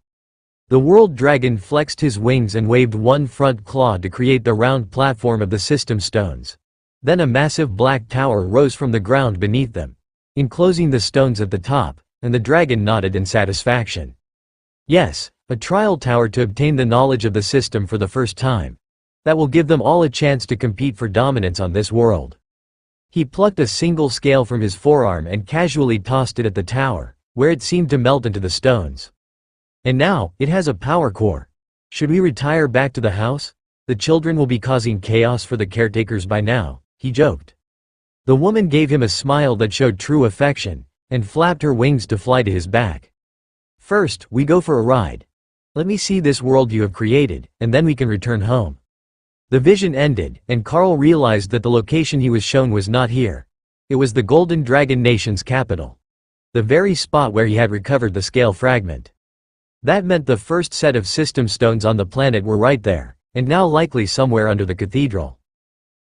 The world dragon flexed his wings and waved one front claw to create the round platform of the system stones. Then a massive black tower rose from the ground beneath them, enclosing the stones at the top, and the dragon nodded in satisfaction. Yes, a trial tower to obtain the knowledge of the system for the first time. That will give them all a chance to compete for dominance on this world. He plucked a single scale from his forearm and casually tossed it at the tower, where it seemed to melt into the stones. And now, it has a power core. Should we retire back to the house? The children will be causing chaos for the caretakers by now, he joked. The woman gave him a smile that showed true affection, and flapped her wings to fly to his back. "First, we go for a ride. Let me see this world you have created, and then we can return home." The vision ended, and Carl realized that the location he was shown was not here. It was the Golden Dragon Nation's capital. The very spot where he had recovered the scale fragment. That meant the first set of system stones on the planet were right there, and now likely somewhere under the cathedral.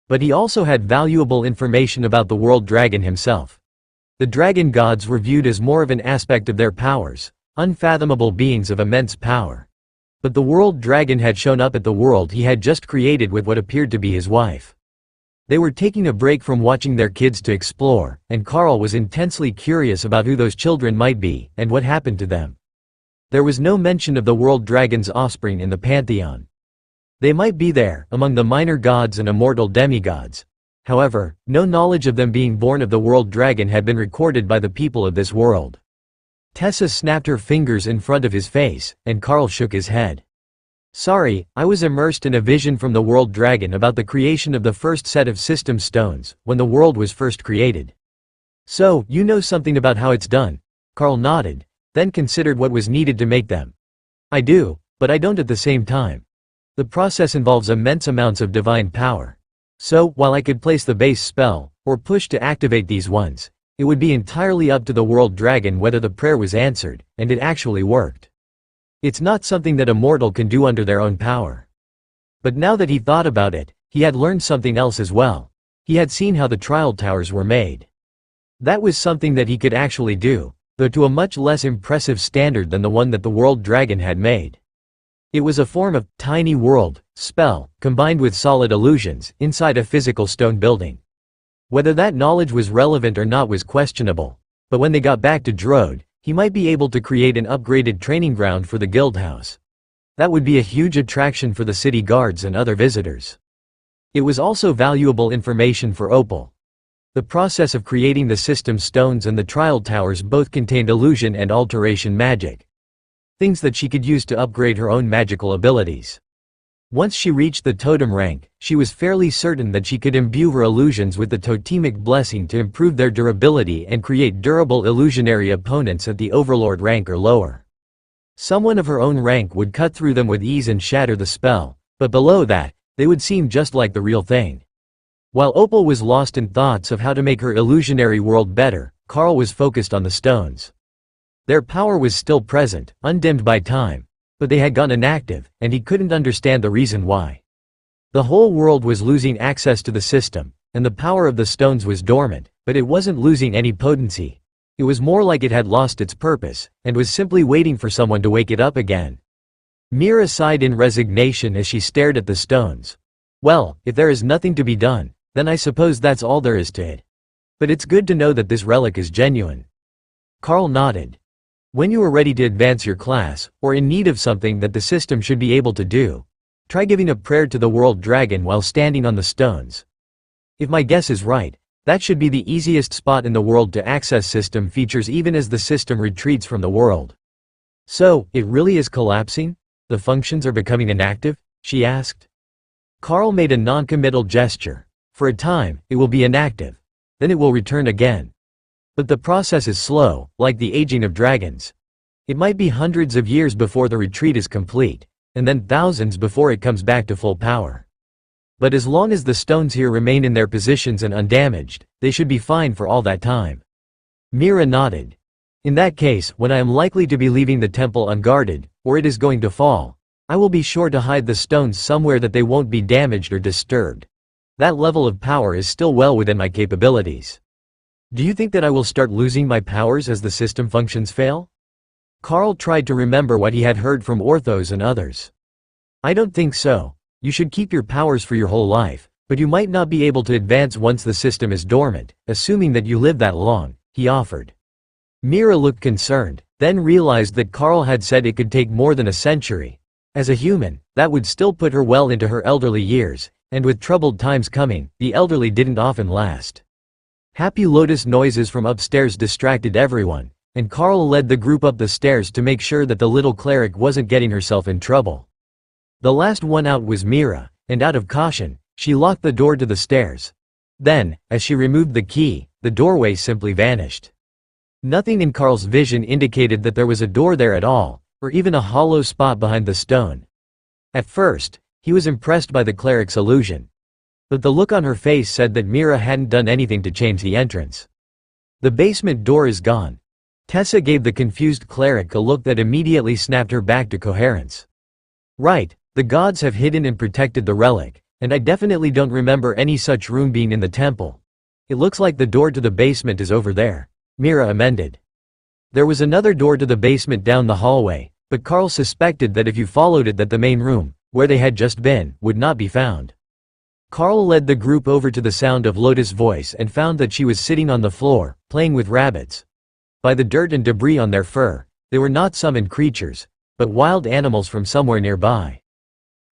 But he also had valuable information about the world dragon himself. The dragon gods were viewed as more of an aspect of their powers, unfathomable beings of immense power. But the world dragon had shown up at the world he had just created with what appeared to be his wife. They were taking a break from watching their kids to explore, and Carl was intensely curious about who those children might be, and what happened to them. There was no mention of the world dragon's offspring in the pantheon. They might be there, among the minor gods and immortal demigods. However, no knowledge of them being born of the world dragon had been recorded by the people of this world. Tessa snapped her fingers in front of his face, and Carl shook his head. "Sorry, I was immersed in a vision from the world dragon about the creation of the first set of system stones, when the world was first created." "So, you know something about how it's done?" Carl nodded, then considered what was needed to make them. "I do, but I don't at the same time. The process involves immense amounts of divine power. So, while I could place the base spell, or push to activate these ones, It would be entirely up to the world dragon whether the prayer was answered, and it actually worked. It's not something that a mortal can do under their own power. But now that he thought about it, he had learned something else as well. He had seen how the trial towers were made. That was something that he could actually do, though to a much less impressive standard than the one that the world dragon had made. It was a form of tiny world spell, combined with solid illusions, inside a physical stone building. Whether that knowledge was relevant or not was questionable, but when they got back to Drode, he might be able to create an upgraded training ground for the guild house. That would be a huge attraction for the city guards and other visitors. It was also valuable information for Opal. The process of creating the system stones and the trial towers both contained illusion and alteration magic. Things that she could use to upgrade her own magical abilities. Once she reached the totem rank, she was fairly certain that she could imbue her illusions with the totemic blessing to improve their durability and create durable illusionary opponents at the overlord rank or lower. Someone of her own rank would cut through them with ease and shatter the spell, but below that, they would seem just like the real thing. While Opal was lost in thoughts of how to make her illusionary world better, Carl was focused on the stones. Their power was still present, undimmed by time, but they had gone inactive, and he couldn't understand the reason why. The whole world was losing access to the system, and the power of the stones was dormant, but it wasn't losing any potency. It was more like it had lost its purpose, and was simply waiting for someone to wake it up again. Mira sighed in resignation as she stared at the stones. Well, if there is nothing to be done, then I suppose that's all there is to it. But it's good to know that this relic is genuine. Carl nodded. When you are ready to advance your class, or in need of something that the system should be able to do, try giving a prayer to the world dragon while standing on the stones. If my guess is right, that should be the easiest spot in the world to access system features even as the system retreats from the world. So, it really is collapsing? The functions are becoming inactive? She asked. Carl made a non-committal gesture. For a time, it will be inactive. Then it will return again. But the process is slow, like the aging of dragons. It might be hundreds of years before the retreat is complete, and then thousands before it comes back to full power. But as long as the stones here remain in their positions and undamaged, they should be fine for all that time. Mira nodded. In that case, when I am likely to be leaving the temple unguarded, or it is going to fall, I will be sure to hide the stones somewhere that they won't be damaged or disturbed. That level of power is still well within my capabilities. Do you think that I will start losing my powers as the system functions fail? Carl tried to remember what he had heard from Orthos and others. I don't think so. You should keep your powers for your whole life, but you might not be able to advance once the system is dormant, assuming that you live that long, he offered. Mira looked concerned, then realized that Carl had said it could take more than a century. As a human, that would still put her well into her elderly years, and with troubled times coming, the elderly didn't often last. Happy Lotus noises from upstairs distracted everyone, and Carl led the group up the stairs to make sure that the little cleric wasn't getting herself in trouble. The last one out was Mira, and out of caution, she locked the door to the stairs. Then, as she removed the key, the doorway simply vanished. Nothing in Carl's vision indicated that there was a door there at all, or even a hollow spot behind the stone. At first, he was impressed by the cleric's illusion. But the look on her face said that Mira hadn't done anything to change the entrance. The basement door is gone. Tessa gave the confused cleric a look that immediately snapped her back to coherence. Right, the gods have hidden and protected the relic, and I definitely don't remember any such room being in the temple. It looks like the door to the basement is over there, Mira amended. There was another door to the basement down the hallway, but Carl suspected that if you followed it that the main room, where they had just been, would not be found. Carl led the group over to the sound of Lotus' voice and found that she was sitting on the floor, playing with rabbits. By the dirt and debris on their fur, they were not summoned creatures, but wild animals from somewhere nearby.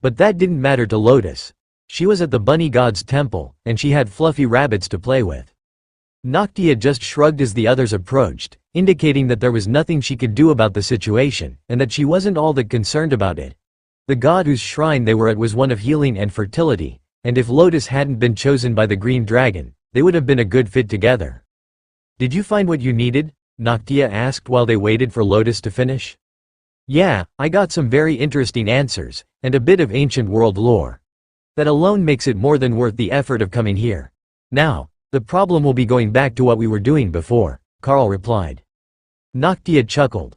But that didn't matter to Lotus. She was at the bunny god's temple, and she had fluffy rabbits to play with. Noctia just shrugged as the others approached, indicating that there was nothing she could do about the situation, and that she wasn't all that concerned about it. The god whose shrine they were at was one of healing and fertility, and if Lotus hadn't been chosen by the green dragon, they would have been a good fit together. Did you find what you needed? Noctia asked while they waited for Lotus to finish. Yeah, I got some very interesting answers, and a bit of ancient world lore. That alone makes it more than worth the effort of coming here. Now, The problem will be going back to what we were doing before, Carl replied. Noctia chuckled.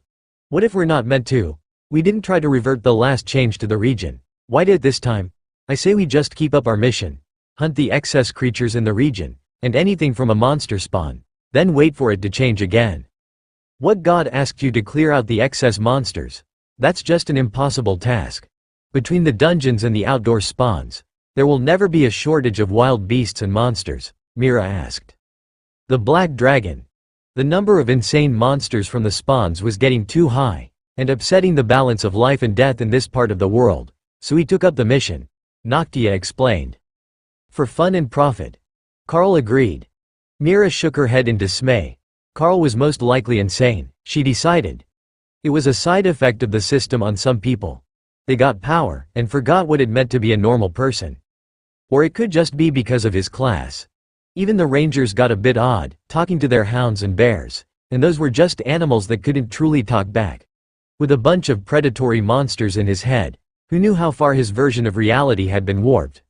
What if we're not meant to? We didn't try to revert the last change to the region. Why did this time? I say we just keep up our mission. Hunt the excess creatures in the region, and anything from a monster spawn, then wait for it to change again. What god asked you to clear out the excess monsters? That's just an impossible task. Between the dungeons and the outdoor spawns, there will never be a shortage of wild beasts and monsters, Mira asked. The black dragon. The number of insane monsters from the spawns was getting too high, and upsetting the balance of life and death in this part of the world, so he took up the mission, Noctia explained. For fun and profit. Carl agreed. Mira shook her head in dismay. Carl was most likely insane, she decided. It was a side effect of the system on some people. They got power, and forgot what it meant to be a normal person. Or it could just be because of his class. Even the rangers got a bit odd, talking to their hounds and bears, and those were just animals that couldn't truly talk back. With a bunch of predatory monsters in his head, who knew how far his version of reality had been warped.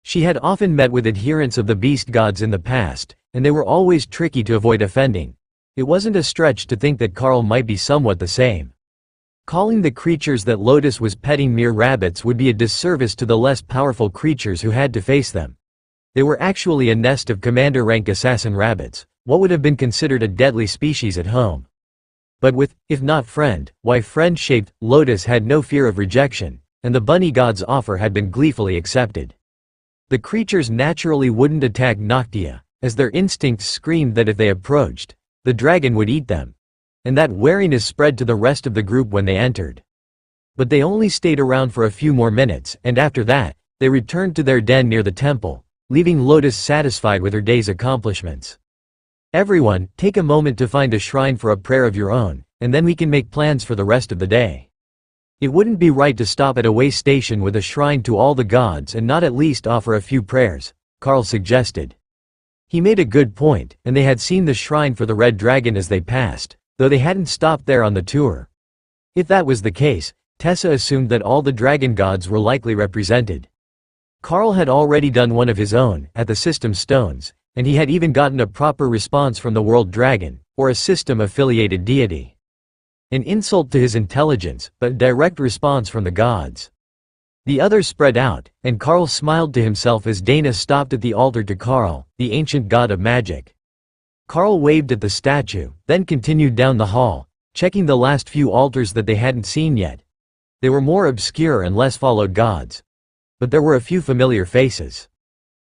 She had often met with adherents of the beast gods in the past, and they were always tricky to avoid offending. It wasn't a stretch to think that Carl might be somewhat the same. Calling the creatures that Lotus was petting mere rabbits would be a disservice to the less powerful creatures who had to face them. They were actually a nest of commander-rank assassin rabbits, what would have been considered a deadly species at home. But with, if not friend, why friend-shaped, Lotus had no fear of rejection, and the bunny god's offer had been gleefully accepted. The creatures naturally wouldn't attack Noctia, as their instincts screamed that if they approached, the dragon would eat them. And that wariness spread to the rest of the group when they entered. But they only stayed around for a few more minutes, and after that, they returned to their den near the temple, leaving Lotus satisfied with her day's accomplishments. Everyone, take a moment to find a shrine for a prayer of your own, and then we can make plans for the rest of the day. It wouldn't be right to stop at a way station with a shrine to all the gods and not at least offer a few prayers, Carl suggested. He made a good point, and they had seen the shrine for the red dragon as they passed, though they hadn't stopped there on the tour. If that was the case, Tessa assumed that all the dragon gods were likely represented. Carl had already done one of his own, at the system stones, and he had even gotten a proper response from the world dragon, or a system-affiliated deity. An insult to his intelligence, but a direct response from the gods. The others spread out, and Carl smiled to himself as Dana stopped at the altar to Carl, the ancient god of magic. Carl waved at the statue, then continued down the hall, checking the last few altars that they hadn't seen yet. They were more obscure and less followed gods. But there were a few familiar faces.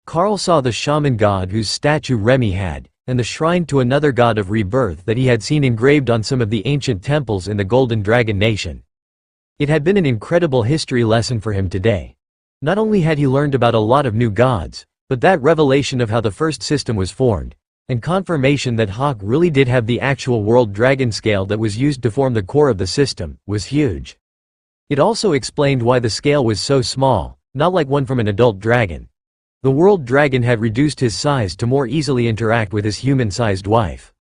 Carl saw the shaman god whose statue Remy had, and the shrine to another god of rebirth that he had seen engraved on some of the ancient temples in the Golden Dragon Nation. It had been an incredible history lesson for him today. Not only had he learned about a lot of new gods, but that revelation of how the first system was formed, and confirmation that Hawk really did have the actual world dragon scale that was used to form the core of the system, was huge. It also explained why the scale was so small, not like one from an adult dragon. The world dragon had reduced his size to more easily interact with his human-sized wife.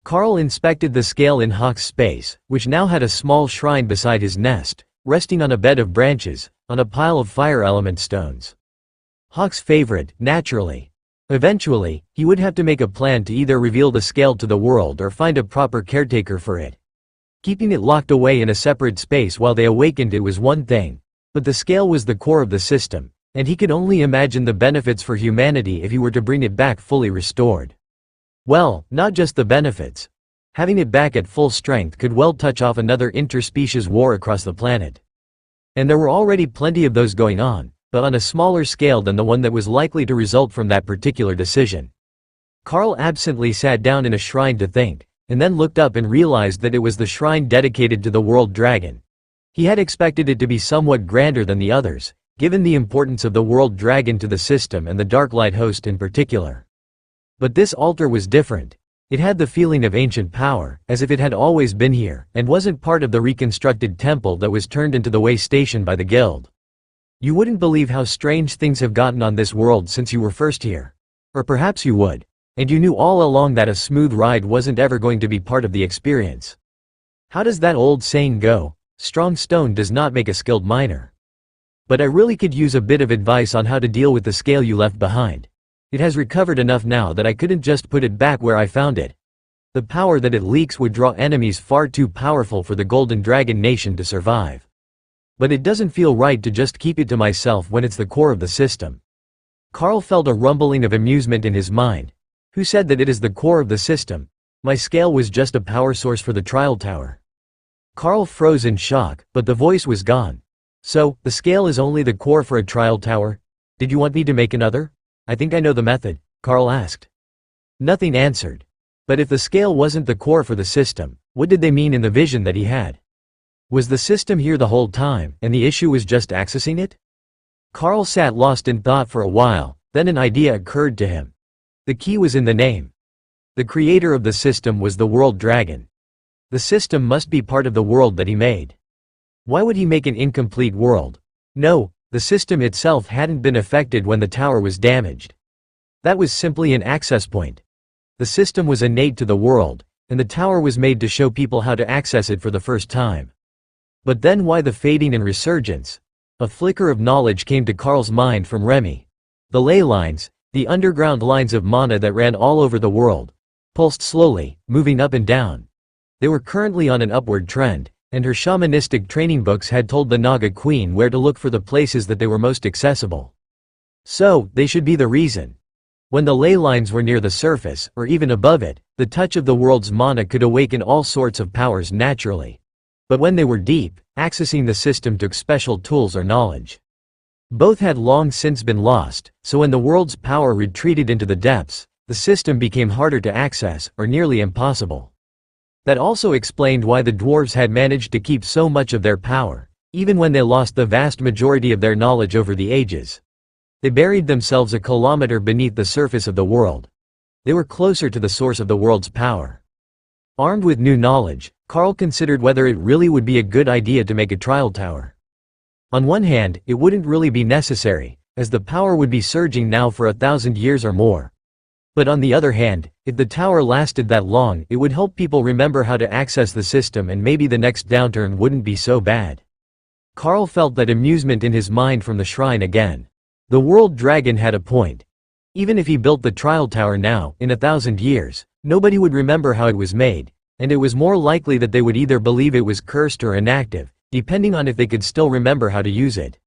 Carl inspected the scale in Hawk's space, which now had a small shrine beside his nest, resting on a bed of branches, on a pile of fire element stones. Hawk's favorite, naturally. Eventually, he would have to make a plan to either reveal the scale to the world or find a proper caretaker for it. Keeping it locked away in a separate space while they awakened it was one thing, but the scale was the core of the system, and he could only imagine the benefits for humanity if he were to bring it back fully restored. Well, not just the benefits. Having it back at full strength could well touch off another interspecies war across the planet. And there were already plenty of those going on, but on a smaller scale than the one that was likely to result from that particular decision. Carl absently sat down in a shrine to think, and then looked up and realized that it was the shrine dedicated to the world dragon. He had expected it to be somewhat grander than the others, given the importance of the world dragon to the system and the Darklight host in particular. But this altar was different. It had the feeling of ancient power, as if it had always been here, and wasn't part of the reconstructed temple that was turned into the way station by the guild. You wouldn't believe how strange things have gotten on this world since you were first here. Or perhaps you would. And you knew all along that a smooth ride wasn't ever going to be part of the experience. How does that old saying go? Strong stone does not make a skilled miner. But I really could use a bit of advice on how to deal with the scale you left behind. It has recovered enough now that I couldn't just put it back where I found it. The power that it leaks would draw enemies far too powerful for the Golden Dragon Nation to survive. But it doesn't feel right to just keep it to myself when it's the core of the system." Carl felt a rumbling of amusement in his mind. Who said that it is the core of the system? My scale was just a power source for the trial tower. Carl froze in shock, but the voice was gone. "So, the scale is only the core for a trial tower? Did you want me to make another? I think I know the method," Carl asked. Nothing answered. But if the scale wasn't the core for the system, what did they mean in the vision that he had? Was the system here the whole time, and the issue was just accessing it? Carl sat lost in thought for a while, then an idea occurred to him. The key was in the name. The creator of the system was the World Dragon. The system must be part of the world that he made. Why would he make an incomplete world? No, the system itself hadn't been affected when the tower was damaged. That was simply an access point. The system was innate to the world, and the tower was made to show people how to access it for the first time. But then why the fading and resurgence? A flicker of knowledge came to Carl's mind from Remy. The ley lines, the underground lines of mana that ran all over the world, pulsed slowly, moving up and down. They were currently on an upward trend, and her shamanistic training books had told the Naga Queen where to look for the places that they were most accessible. So, they should be the reason. When the ley lines were near the surface, or even above it, the touch of the world's mana could awaken all sorts of powers naturally. But when they were deep, accessing the system took special tools or knowledge. Both had long since been lost, so when the world's power retreated into the depths, the system became harder to access, or nearly impossible. That also explained why the dwarves had managed to keep so much of their power, even when they lost the vast majority of their knowledge over the ages. They buried themselves a kilometer beneath the surface of the world. They were closer to the source of the world's power. Armed with new knowledge, Carl considered whether it really would be a good idea to make a trial tower. On one hand, it wouldn't really be necessary, as the power would be surging now for 1,000 years or more. But on the other hand, if the tower lasted that long, it would help people remember how to access the system, and maybe the next downturn wouldn't be so bad. Carl felt that amusement in his mind from the shrine again. The World Dragon had a point. Even if he built the trial tower now, in 1,000 years, nobody would remember how it was made, and it was more likely that they would either believe it was cursed or inactive, depending on if they could still remember how to use it.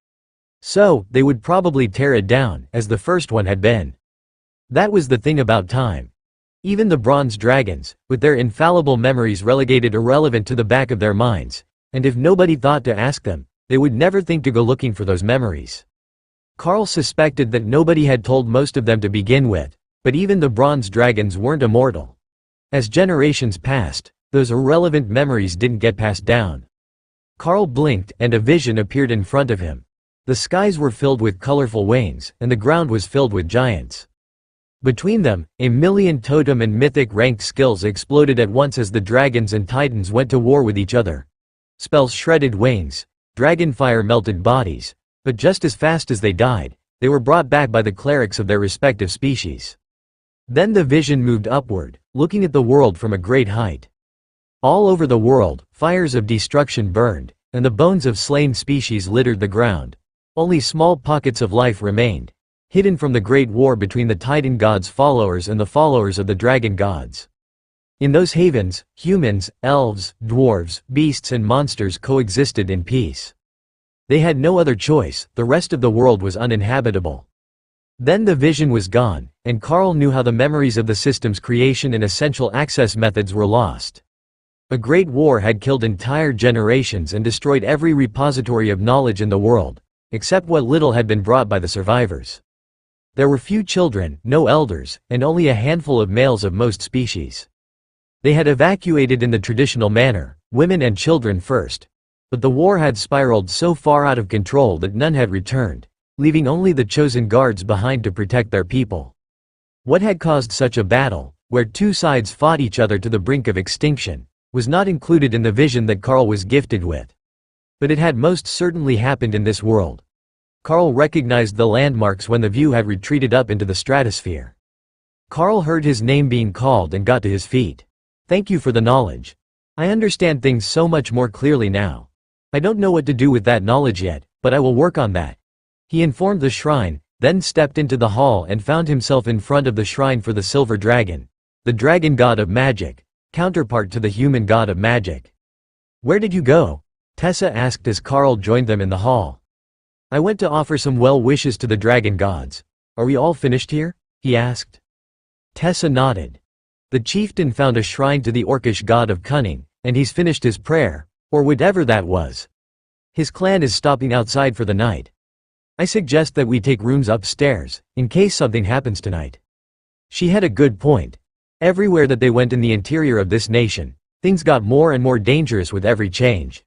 So, they would probably tear it down, as the first one had been. That was the thing about time. Even the bronze dragons, with their infallible memories relegated irrelevant to the back of their minds, and if nobody thought to ask them, they would never think to go looking for those memories. Carl suspected that nobody had told most of them to begin with, but even the bronze dragons weren't immortal. As generations passed, those irrelevant memories didn't get passed down. Carl blinked, and a vision appeared in front of him. The skies were filled with colorful wains, and the ground was filled with giants. Between them, a million totem and mythic ranked skills exploded at once as the dragons and titans went to war with each other. Spells shredded wains, dragonfire melted bodies, but just as fast as they died, they were brought back by the clerics of their respective species. Then the vision moved upward, looking at the world from a great height. All over the world, fires of destruction burned, and the bones of slain species littered the ground. Only small pockets of life remained, hidden from the great war between the Titan gods' followers and the followers of the dragon gods. In those havens, humans, elves, dwarves, beasts and monsters coexisted in peace. They had no other choice, the rest of the world was uninhabitable. Then the vision was gone, and Carl knew how the memories of the system's creation and essential access methods were lost. A great war had killed entire generations and destroyed every repository of knowledge in the world, except what little had been brought by the survivors. There were few children, no elders, and only a handful of males of most species. They had evacuated in the traditional manner, women and children first. But the war had spiraled so far out of control that none had returned, leaving only the chosen guards behind to protect their people. What had caused such a battle, where two sides fought each other to the brink of extinction, was not included in the vision that Carl was gifted with. But it had most certainly happened in this world. Carl recognized the landmarks when the view had retreated up into the stratosphere. Carl heard his name being called and got to his feet. "Thank you for the knowledge. I understand things so much more clearly now. I don't know what to do with that knowledge yet, but I will work on that," he informed the shrine, then stepped into the hall and found himself in front of the shrine for the silver dragon, the dragon god of magic, counterpart to the human god of magic. "Where did you go?" Tessa asked as Carl joined them in the hall. "I went to offer some well wishes to the dragon gods. Are we all finished here?" he asked. Tessa nodded. "The chieftain found a shrine to the orcish god of cunning, and he's finished his prayer, or whatever that was. His clan is stopping outside for the night. I suggest that we take rooms upstairs, in case something happens tonight." She had a good point. Everywhere that they went in the interior of this nation, things got more and more dangerous with every change.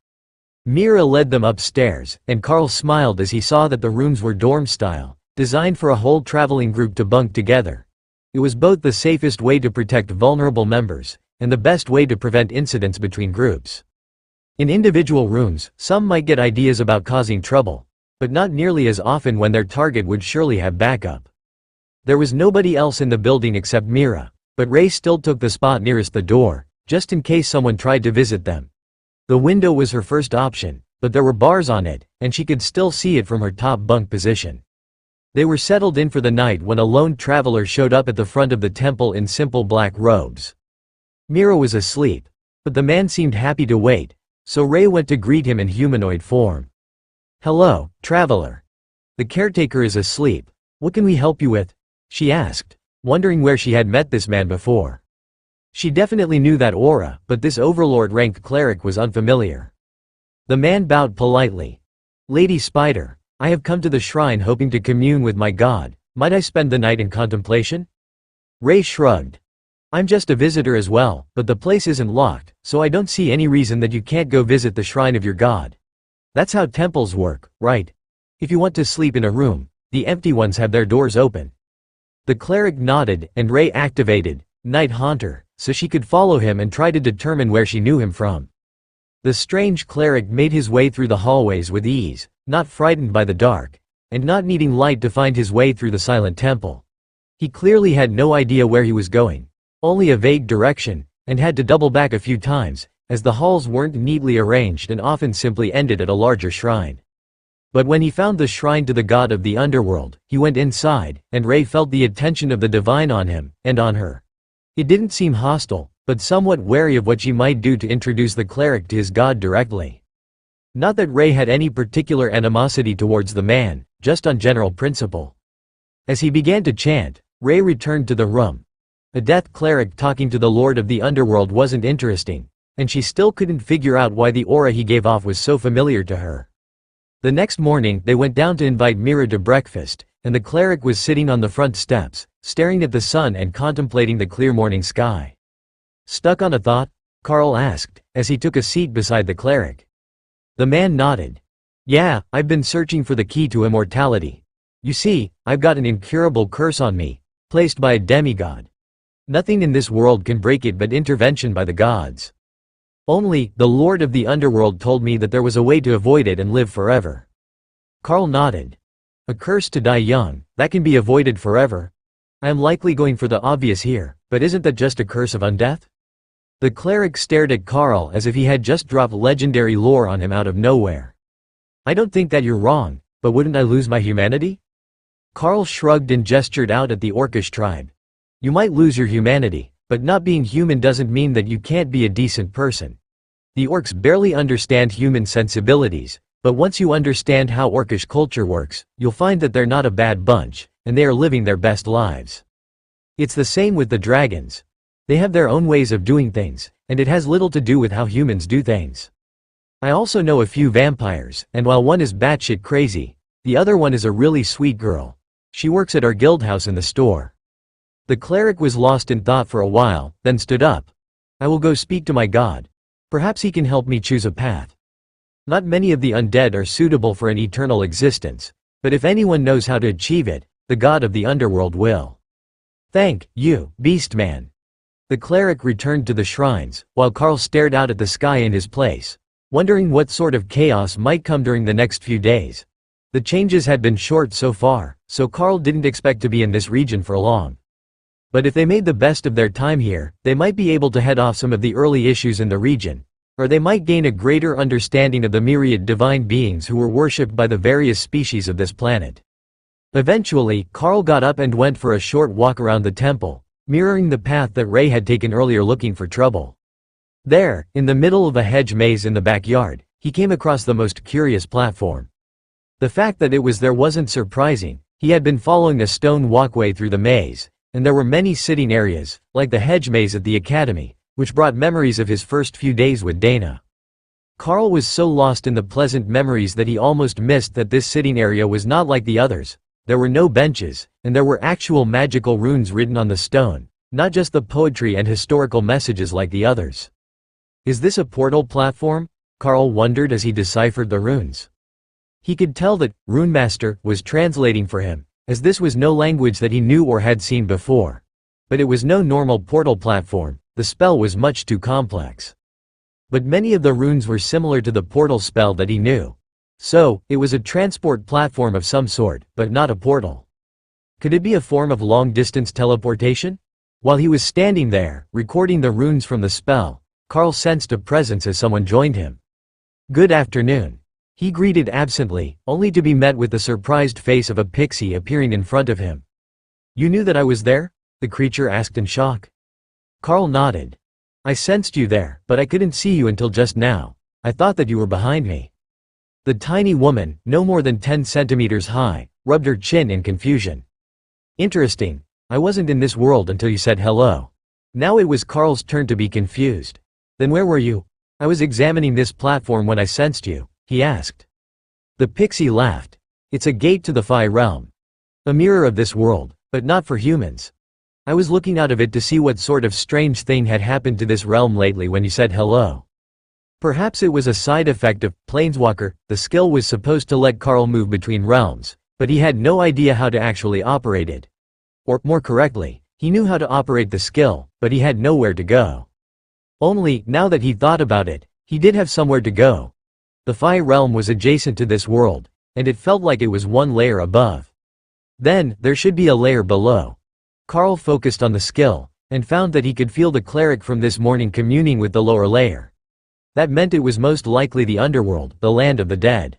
Mira led them upstairs, and Carl smiled as he saw that the rooms were dorm-style, designed for a whole traveling group to bunk together. It was both the safest way to protect vulnerable members, and the best way to prevent incidents between groups. In individual rooms, some might get ideas about causing trouble, but not nearly as often when their target would surely have backup. There was nobody else in the building except Mira, but Ray still took the spot nearest the door, just in case someone tried to visit them. The window was her first option, but there were bars on it, and she could still see it from her top bunk position. They were settled in for the night when a lone traveler showed up at the front of the temple in simple black robes. Mira was asleep, but the man seemed happy to wait, so Ray went to greet him in humanoid form. "Hello, traveler. The caretaker is asleep. What can we help you with?" she asked, wondering where she had met this man before. She definitely knew that aura, but this overlord-ranked cleric was unfamiliar. The man bowed politely. "Lady Spider, I have come to the shrine hoping to commune with my god. Might I spend the night in contemplation?" Ray shrugged. "I'm just a visitor as well, but the place isn't locked, so I don't see any reason that you can't go visit the shrine of your god. That's how temples work, right? If you want to sleep in a room, the empty ones have their doors open." The cleric nodded, and Ray activated Night Haunter, so she could follow him and try to determine where she knew him from. The strange cleric made his way through the hallways with ease, not frightened by the dark, and not needing light to find his way through the silent temple. He clearly had no idea where he was going, only a vague direction, and had to double back a few times, as the halls weren't neatly arranged and often simply ended at a larger shrine. But when he found the shrine to the god of the underworld, he went inside, and Ray felt the attention of the divine on him, and on her. It didn't seem hostile, but somewhat wary of what she might do to introduce the cleric to his god directly. Not that Ray had any particular animosity towards the man, just on general principle. As he began to chant, Ray returned to the room. A death cleric talking to the lord of the underworld wasn't interesting, and she still couldn't figure out why the aura he gave off was so familiar to her. The next morning, they went down to invite Mira to breakfast, and the cleric was sitting on the front steps, staring at the sun and contemplating the clear morning sky. "Stuck on a thought?" Carl asked, as he took a seat beside the cleric. The man nodded. "Yeah, I've been searching for the key to immortality. You see, I've got an incurable curse on me, placed by a demigod. Nothing in this world can break it but intervention by the gods. Only, the Lord of the Underworld told me that there was a way to avoid it and live forever." Carl nodded. "A curse to die young, that can be avoided forever? I am likely going for the obvious here, but isn't that just a curse of undeath?" The cleric stared at Carl as if he had just dropped legendary lore on him out of nowhere. "I don't think that you're wrong, but wouldn't I lose my humanity?" Carl shrugged and gestured out at the Orcish tribe. "You might lose your humanity, but not being human doesn't mean that you can't be a decent person. The orcs barely understand human sensibilities, but once you understand how Orcish culture works, you'll find that they're not a bad bunch, and they are living their best lives. It's the same with the dragons. They have their own ways of doing things, and it has little to do with how humans do things. I also know a few vampires, and while one is batshit crazy, the other one is a really sweet girl. She works at our guild house in the store." The cleric was lost in thought for a while, then stood up. "I will go speak to my god. Perhaps he can help me choose a path. Not many of the undead are suitable for an eternal existence, but if anyone knows how to achieve it, the god of the underworld will." "Thank you, Beastman." The cleric returned to the shrines, while Carl stared out at the sky in his place, wondering what sort of chaos might come during the next few days. The changes had been short so far, so Carl didn't expect to be in this region for long. But if they made the best of their time here, they might be able to head off some of the early issues in the region, or they might gain a greater understanding of the myriad divine beings who were worshipped by the various species of this planet. Eventually, Carl got up and went for a short walk around the temple, mirroring the path that Ray had taken earlier looking for trouble. There, in the middle of a hedge maze in the backyard, he came across the most curious platform. The fact that it was there wasn't surprising. He had been following a stone walkway through the maze, and there were many sitting areas, like the hedge maze at the academy, which brought memories of his first few days with Dana. Carl was so lost in the pleasant memories that he almost missed that this sitting area was not like the others. There were no benches, and there were actual magical runes written on the stone, not just the poetry and historical messages like the others. Is this a portal platform? Carl wondered as he deciphered the runes. He could tell that Runemaster was translating for him, as this was no language that he knew or had seen before. But it was no normal portal platform, the spell was much too complex. But many of the runes were similar to the portal spell that he knew. So, it was a transport platform of some sort, but not a portal. Could it be a form of long-distance teleportation? While he was standing there, recording the runes from the spell, Carl sensed a presence as someone joined him. "Good afternoon." He greeted absently, only to be met with the surprised face of a pixie appearing in front of him. "You knew that I was there?" the creature asked in shock. Carl nodded. "I sensed you there, but I couldn't see you until just now. I thought that you were behind me." The tiny woman, no more than 10 centimeters high, rubbed her chin in confusion. "Interesting. I wasn't in this world until you said hello." Now it was Carl's turn to be confused. "Then where were you?" "I was examining this platform when I sensed you," he asked. The pixie laughed. "It's a gate to the Phi realm. A mirror of this world, but not for humans. I was looking out of it to see what sort of strange thing had happened to this realm lately when you said hello." Perhaps it was a side effect of Planeswalker. The skill was supposed to let Carl move between realms, but he had no idea how to actually operate it. Or, more correctly, he knew how to operate the skill, but he had nowhere to go. Only, now that he thought about it, he did have somewhere to go. The Phi realm was adjacent to this world, and it felt like it was one layer above. Then, there should be a layer below. Carl focused on the skill, and found that he could feel the cleric from this morning communing with the lower layer. That meant it was most likely the underworld, the land of the dead.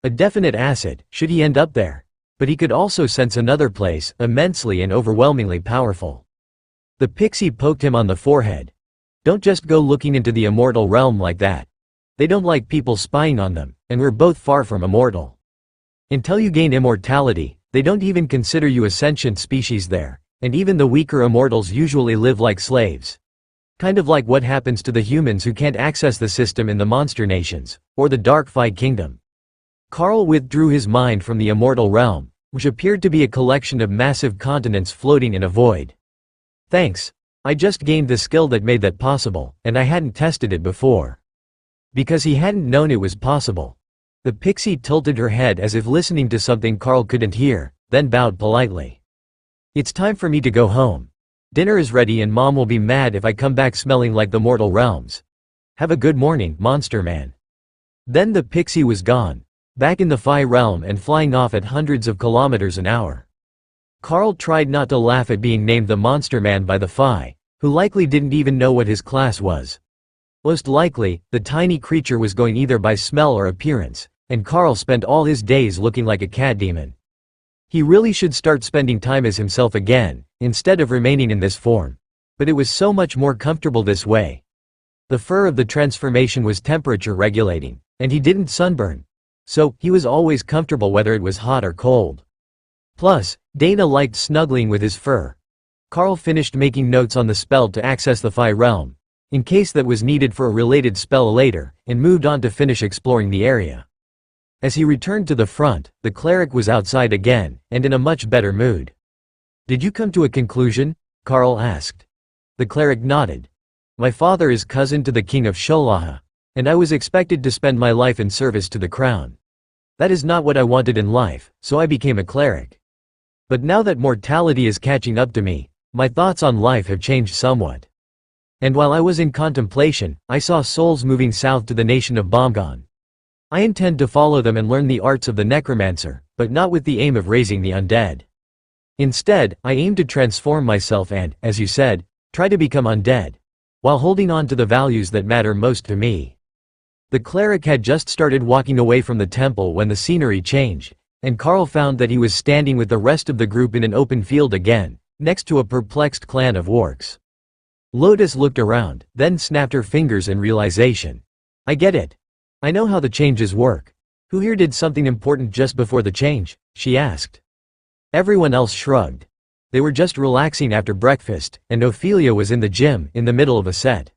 A definite asset, should he end up there. But he could also sense another place, immensely and overwhelmingly powerful. The pixie poked him on the forehead. "Don't just go looking into the immortal realm like that. They don't like people spying on them, and we're both far from immortal. Until you gain immortality, they don't even consider you a sentient species there, and even the weaker immortals usually live like slaves. Kind of like what happens to the humans who can't access the system in the monster nations, or the Dark Phi Kingdom." Carl withdrew his mind from the immortal realm, which appeared to be a collection of massive continents floating in a void. "Thanks. I just gained the skill that made that possible, and I hadn't tested it before." Because he hadn't known it was possible. The pixie tilted her head as if listening to something Carl couldn't hear, then bowed politely. "It's time for me to go home. Dinner is ready and Mom will be mad if I come back smelling like the mortal realms. Have a good morning, Monster Man." Then the pixie was gone, back in the Phi realm and flying off at hundreds of kilometers an hour. Carl tried not to laugh at being named the Monster Man by the Phi, who likely didn't even know what his class was. Most likely, the tiny creature was going either by smell or appearance, and Carl spent all his days looking like a cat demon. He really should start spending time as himself again, instead of remaining in this form. But it was so much more comfortable this way. The fur of the transformation was temperature regulating, and he didn't sunburn. So, he was always comfortable whether it was hot or cold. Plus, Dana liked snuggling with his fur. Carl finished making notes on the spell to access the Phi realm, in case that was needed for a related spell later, and moved on to finish exploring the area. As he returned to the front, the cleric was outside again, and in a much better mood. "Did you come to a conclusion?" Carl asked. The cleric nodded. "My father is cousin to the king of Sholaha, and I was expected to spend my life in service to the crown. That is not what I wanted in life, so I became a cleric. But now that mortality is catching up to me, my thoughts on life have changed somewhat. And while I was in contemplation, I saw souls moving south to the nation of Bomgon. I intend to follow them and learn the arts of the necromancer, but not with the aim of raising the undead. Instead, I aim to transform myself and, as you said, try to become undead, while holding on to the values that matter most to me." The cleric had just started walking away from the temple when the scenery changed, and Carl found that he was standing with the rest of the group in an open field again, next to a perplexed clan of orcs. Lotus looked around, then snapped her fingers in realization. I get it. I know how the changes work. Who here did something important just before the change? She asked. Everyone else shrugged. They were just relaxing after breakfast, and Ophelia was in the gym, in the middle of a set.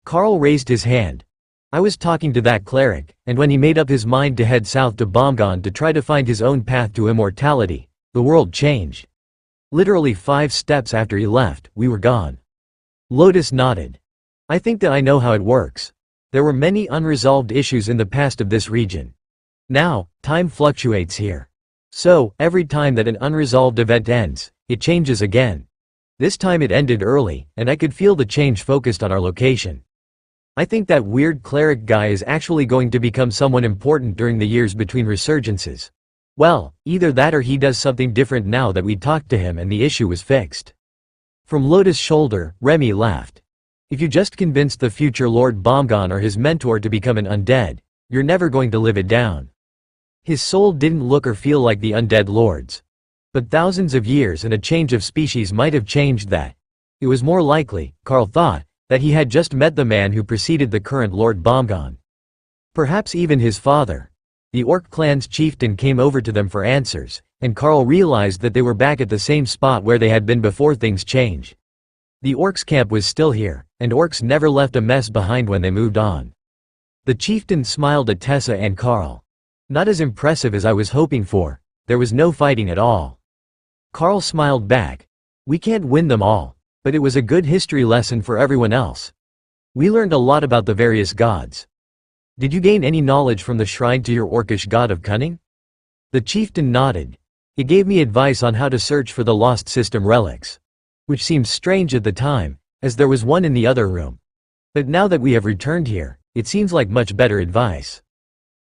Carl raised his hand. I was talking to that cleric, and when he made up his mind to head south to Bomgon to try to find his own path to immortality, the world changed. Literally 5 steps after he left, we were gone. Lotus nodded. I think that I know how it works. There were many unresolved issues in the past of this region. Now, time fluctuates here. So, every time that an unresolved event ends, it changes again. This time it ended early, and I could feel the change focused on our location. I think that weird cleric guy is actually going to become someone important during the years between resurgences. Well, either that or he does something different now that we talked to him and the issue was fixed. From Lotus' shoulder, Remy laughed. If you just convinced the future Lord Bomgon or his mentor to become an undead, you're never going to live it down. His soul didn't look or feel like the undead lords. But thousands of years and a change of species might have changed that. It was more likely, Carl thought, that he had just met the man who preceded the current Lord Bomgon. Perhaps even his father. The orc clan's chieftain came over to them for answers, and Carl realized that they were back at the same spot where they had been before things changed. The orcs' camp was still here, and orcs never left a mess behind when they moved on. The chieftain smiled at Tessa and Carl. Not as impressive as I was hoping for. There was no fighting at all. Carl smiled back. We can't win them all, but it was a good history lesson for everyone else. We learned a lot about the various gods. Did you gain any knowledge from the shrine to your orcish god of cunning? The chieftain nodded. He gave me advice on how to search for the lost system relics. Which seemed strange at the time, as there was one in the other room. But now that we have returned here, it seems like much better advice.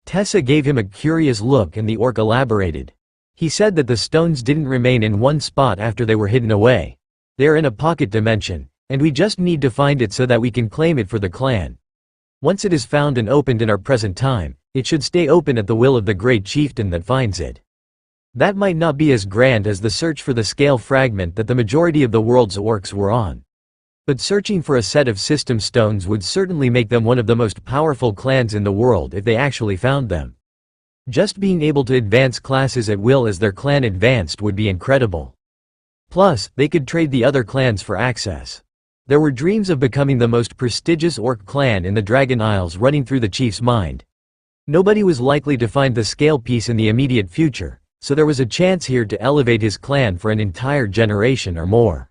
Tessa gave him a curious look and the orc elaborated. He said that the stones didn't remain in one spot after they were hidden away. They are in a pocket dimension, and we just need to find it so that we can claim it for the clan. Once it is found and opened in our present time, it should stay open at the will of the great chieftain that finds it. That might not be as grand as the search for the scale fragment that the majority of the world's orcs were on. But searching for a set of system stones would certainly make them one of the most powerful clans in the world if they actually found them. Just being able to advance classes at will as their clan advanced would be incredible. Plus, they could trade the other clans for access. There were dreams of becoming the most prestigious orc clan in the Dragon Isles running through the chief's mind. Nobody was likely to find the scale piece in the immediate future, so there was a chance here to elevate his clan for an entire generation or more.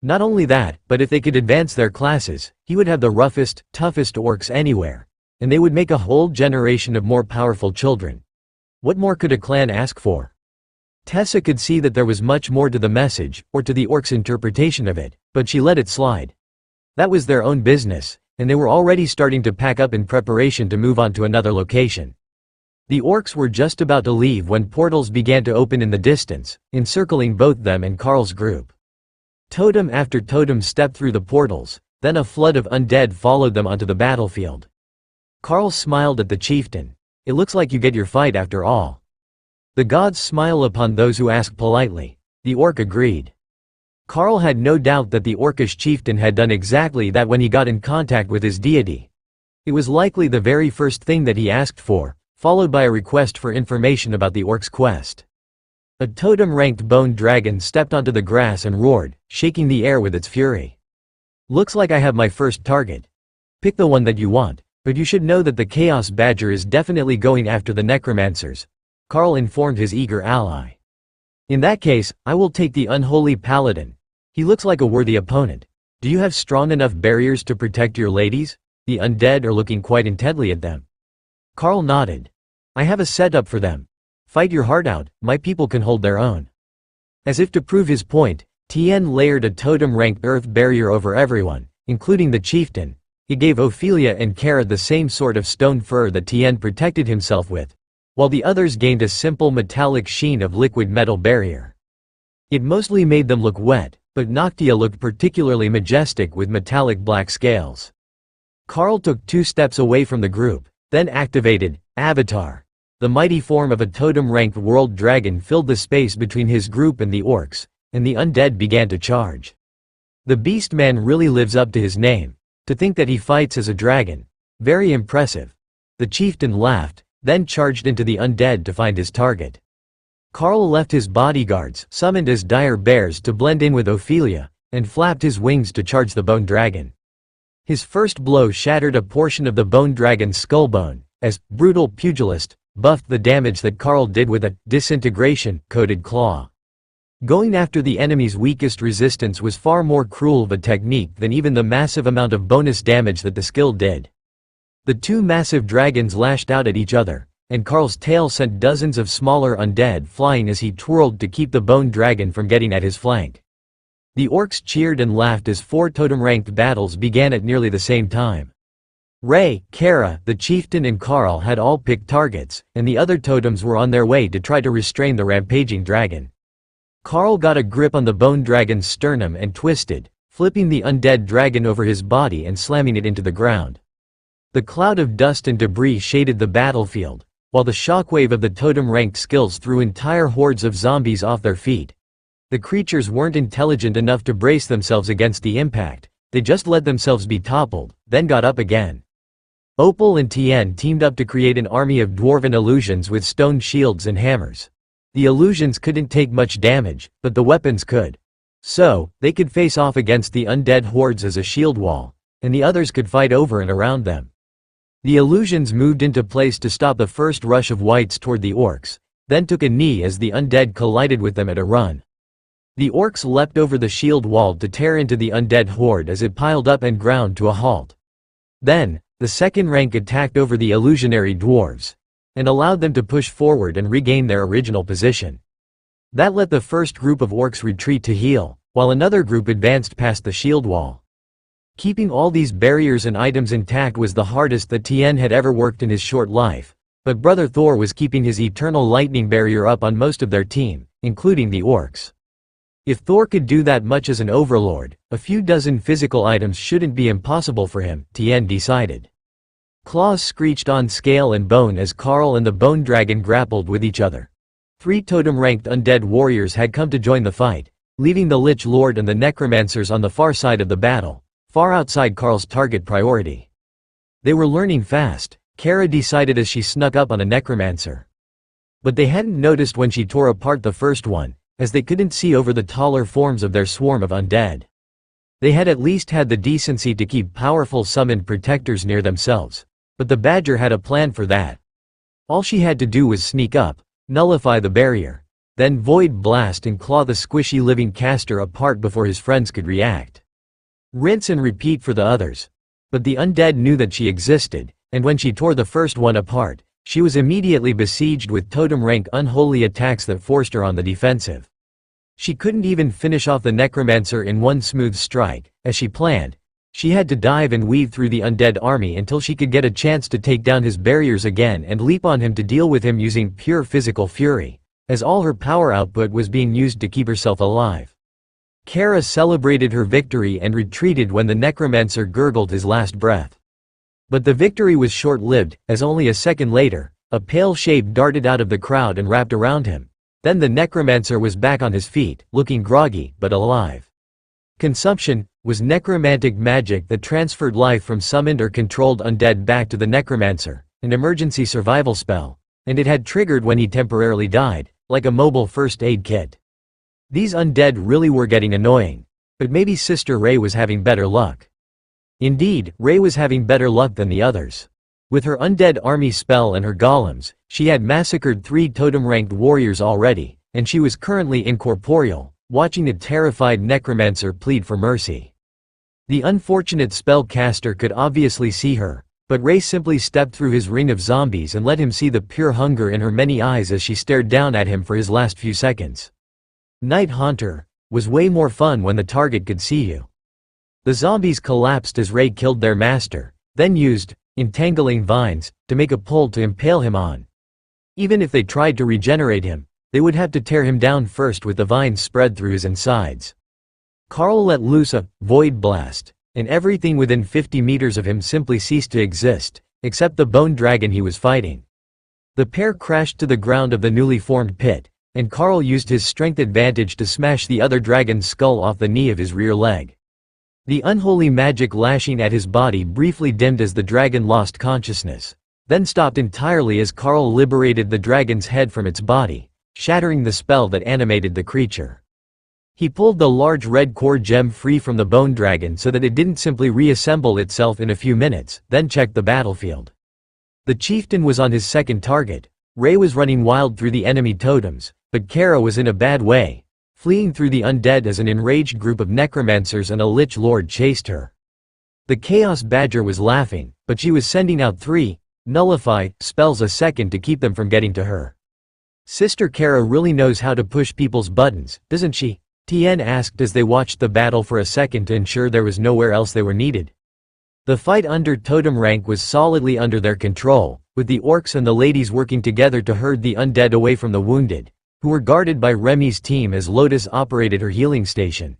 Not only that, but if they could advance their classes, he would have the roughest, toughest orcs anywhere, and they would make a whole generation of more powerful children. What more could a clan ask for? Tessa could see that there was much more to the message, or to the orcs' interpretation of it, but she let it slide. That was their own business, and they were already starting to pack up in preparation to move on to another location. The orcs were just about to leave when portals began to open in the distance, encircling both them and Carl's group. Totem after totem stepped through the portals, then a flood of undead followed them onto the battlefield. Carl smiled at the chieftain. It looks like you get your fight after all. The gods smile upon those who ask politely. The orc agreed. Carl had no doubt that the orcish chieftain had done exactly that when he got in contact with his deity. It was likely the very first thing that he asked for, followed by a request for information about the orc's quest. A totem-ranked bone dragon stepped onto the grass and roared, shaking the air with its fury. Looks like I have my first target. Pick the one that you want, but you should know that the Chaos Badger is definitely going after the necromancers, Carl informed his eager ally. In that case, I will take the unholy paladin. He looks like a worthy opponent. Do you have strong enough barriers to protect your ladies? The undead are looking quite intently at them. Carl nodded. I have a setup for them. Fight your heart out, my people can hold their own. As if to prove his point, Tien layered a totem-ranked earth barrier over everyone, including the chieftain. He gave Ophelia and Kara the same sort of stone fur that Tien protected himself with, while the others gained a simple metallic sheen of liquid metal barrier. It mostly made them look wet, but Noctia looked particularly majestic with metallic black scales. Carl took 2 steps away from the group, then activated Avatar. The mighty form of a totem-ranked world dragon filled the space between his group and the orcs, and the undead began to charge. The beast man really lives up to his name. To think that he fights as a dragon. Very impressive. The chieftain laughed, then charged into the undead to find his target. Carl left his bodyguards, summoned as dire bears to blend in with Ophelia, and flapped his wings to charge the bone dragon. His first blow shattered a portion of the bone dragon's skull bone, as brutal pugilist buffed the damage that Carl did with a disintegration-coated claw. Going after the enemy's weakest resistance was far more cruel of a technique than even the massive amount of bonus damage that the skill did. The two massive dragons lashed out at each other, and Carl's tail sent dozens of smaller undead flying as he twirled to keep the bone dragon from getting at his flank. The orcs cheered and laughed as 4 totem-ranked battles began at nearly the same time. Ray, Kara, the chieftain and Carl had all picked targets, and the other totems were on their way to try to restrain the rampaging dragon. Carl got a grip on the bone dragon's sternum and twisted, flipping the undead dragon over his body and slamming it into the ground. The cloud of dust and debris shaded the battlefield, while the shockwave of the totem-ranked skills threw entire hordes of zombies off their feet. The creatures weren't intelligent enough to brace themselves against the impact, they just let themselves be toppled, then got up again. Opal and Tien teamed up to create an army of dwarven illusions with stone shields and hammers. The illusions couldn't take much damage, but the weapons could. So, they could face off against the undead hordes as a shield wall, and the others could fight over and around them. The illusions moved into place to stop the first rush of wights toward the orcs, then took a knee as the undead collided with them at a run. The orcs leapt over the shield wall to tear into the undead horde as it piled up and ground to a halt. Then, the second rank attacked over the illusionary dwarves, and allowed them to push forward and regain their original position. That let the first group of orcs retreat to heal, while another group advanced past the shield wall. Keeping all these barriers and items intact was the hardest that Tien had ever worked in his short life, but Brother Thor was keeping his eternal lightning barrier up on most of their team, including the orcs. If Thor could do that much as an overlord, a few dozen physical items shouldn't be impossible for him, Tien decided. Claws screeched on scale and bone as Carl and the bone dragon grappled with each other. 3 totem-ranked undead warriors had come to join the fight, leaving the Lich Lord and the necromancers on the far side of the battle, far outside Carl's target priority. They were learning fast, Kara decided as she snuck up on a necromancer. But they hadn't noticed when she tore apart the first one, as they couldn't see over the taller forms of their swarm of undead. They had at least had the decency to keep powerful summoned protectors near themselves, but the Badger had a plan for that. All she had to do was sneak up, nullify the barrier, then void blast and claw the squishy living caster apart before his friends could react. Rinse and repeat for the others. But the undead knew that she existed, and when she tore the first one apart, she was immediately besieged with totem-rank unholy attacks that forced her on the defensive. She couldn't even finish off the necromancer in one smooth strike, as she planned. She had to dive and weave through the undead army until she could get a chance to take down his barriers again and leap on him to deal with him using pure physical fury, as all her power output was being used to keep herself alive. Kara celebrated her victory and retreated when the necromancer gurgled his last breath. But the victory was short-lived, as only a second later, a pale shape darted out of the crowd and wrapped around him. Then the necromancer was back on his feet, looking groggy, but alive. Consumption was necromantic magic that transferred life from summoned or controlled undead back to the necromancer, an emergency survival spell, and it had triggered when he temporarily died, like a mobile first aid kit. These undead really were getting annoying, but maybe Sister Ray was having better luck. Indeed, Ray was having better luck than the others. With her undead army spell and her golems, she had massacred 3 totem-ranked warriors already, and she was currently incorporeal, watching a terrified necromancer plead for mercy. The unfortunate spellcaster could obviously see her, but Ray simply stepped through his ring of zombies and let him see the pure hunger in her many eyes as she stared down at him for his last few seconds. Night Haunter was way more fun when the target could see you. The zombies collapsed as Ray killed their master, then used entangling vines to make a pole to impale him on. Even if they tried to regenerate him, they would have to tear him down first with the vines spread through his insides. Carl let loose a void blast, and everything within 50 meters of him simply ceased to exist, except the bone dragon he was fighting. The pair crashed to the ground of the newly formed pit, and Carl used his strength advantage to smash the other dragon's skull off the knee of his rear leg. The unholy magic lashing at his body briefly dimmed as the dragon lost consciousness, then stopped entirely as Carl liberated the dragon's head from its body, shattering the spell that animated the creature. He pulled the large red core gem free from the bone dragon so that it didn't simply reassemble itself in a few minutes, then checked the battlefield. The chieftain was on his second target. Ray was running wild through the enemy totems, but Kara was in a bad way, fleeing through the undead as an enraged group of necromancers and a lich lord chased her. The Chaos Badger was laughing, but she was sending out 3 nullify spells a second to keep them from getting to her. Sister Kara really knows how to push people's buttons, doesn't she? Tien asked as they watched the battle for a second to ensure there was nowhere else they were needed. The fight under totem rank was solidly under their control, with the orcs and the ladies working together to herd the undead away from the wounded, who were guarded by Remy's team as Lotus operated her healing station.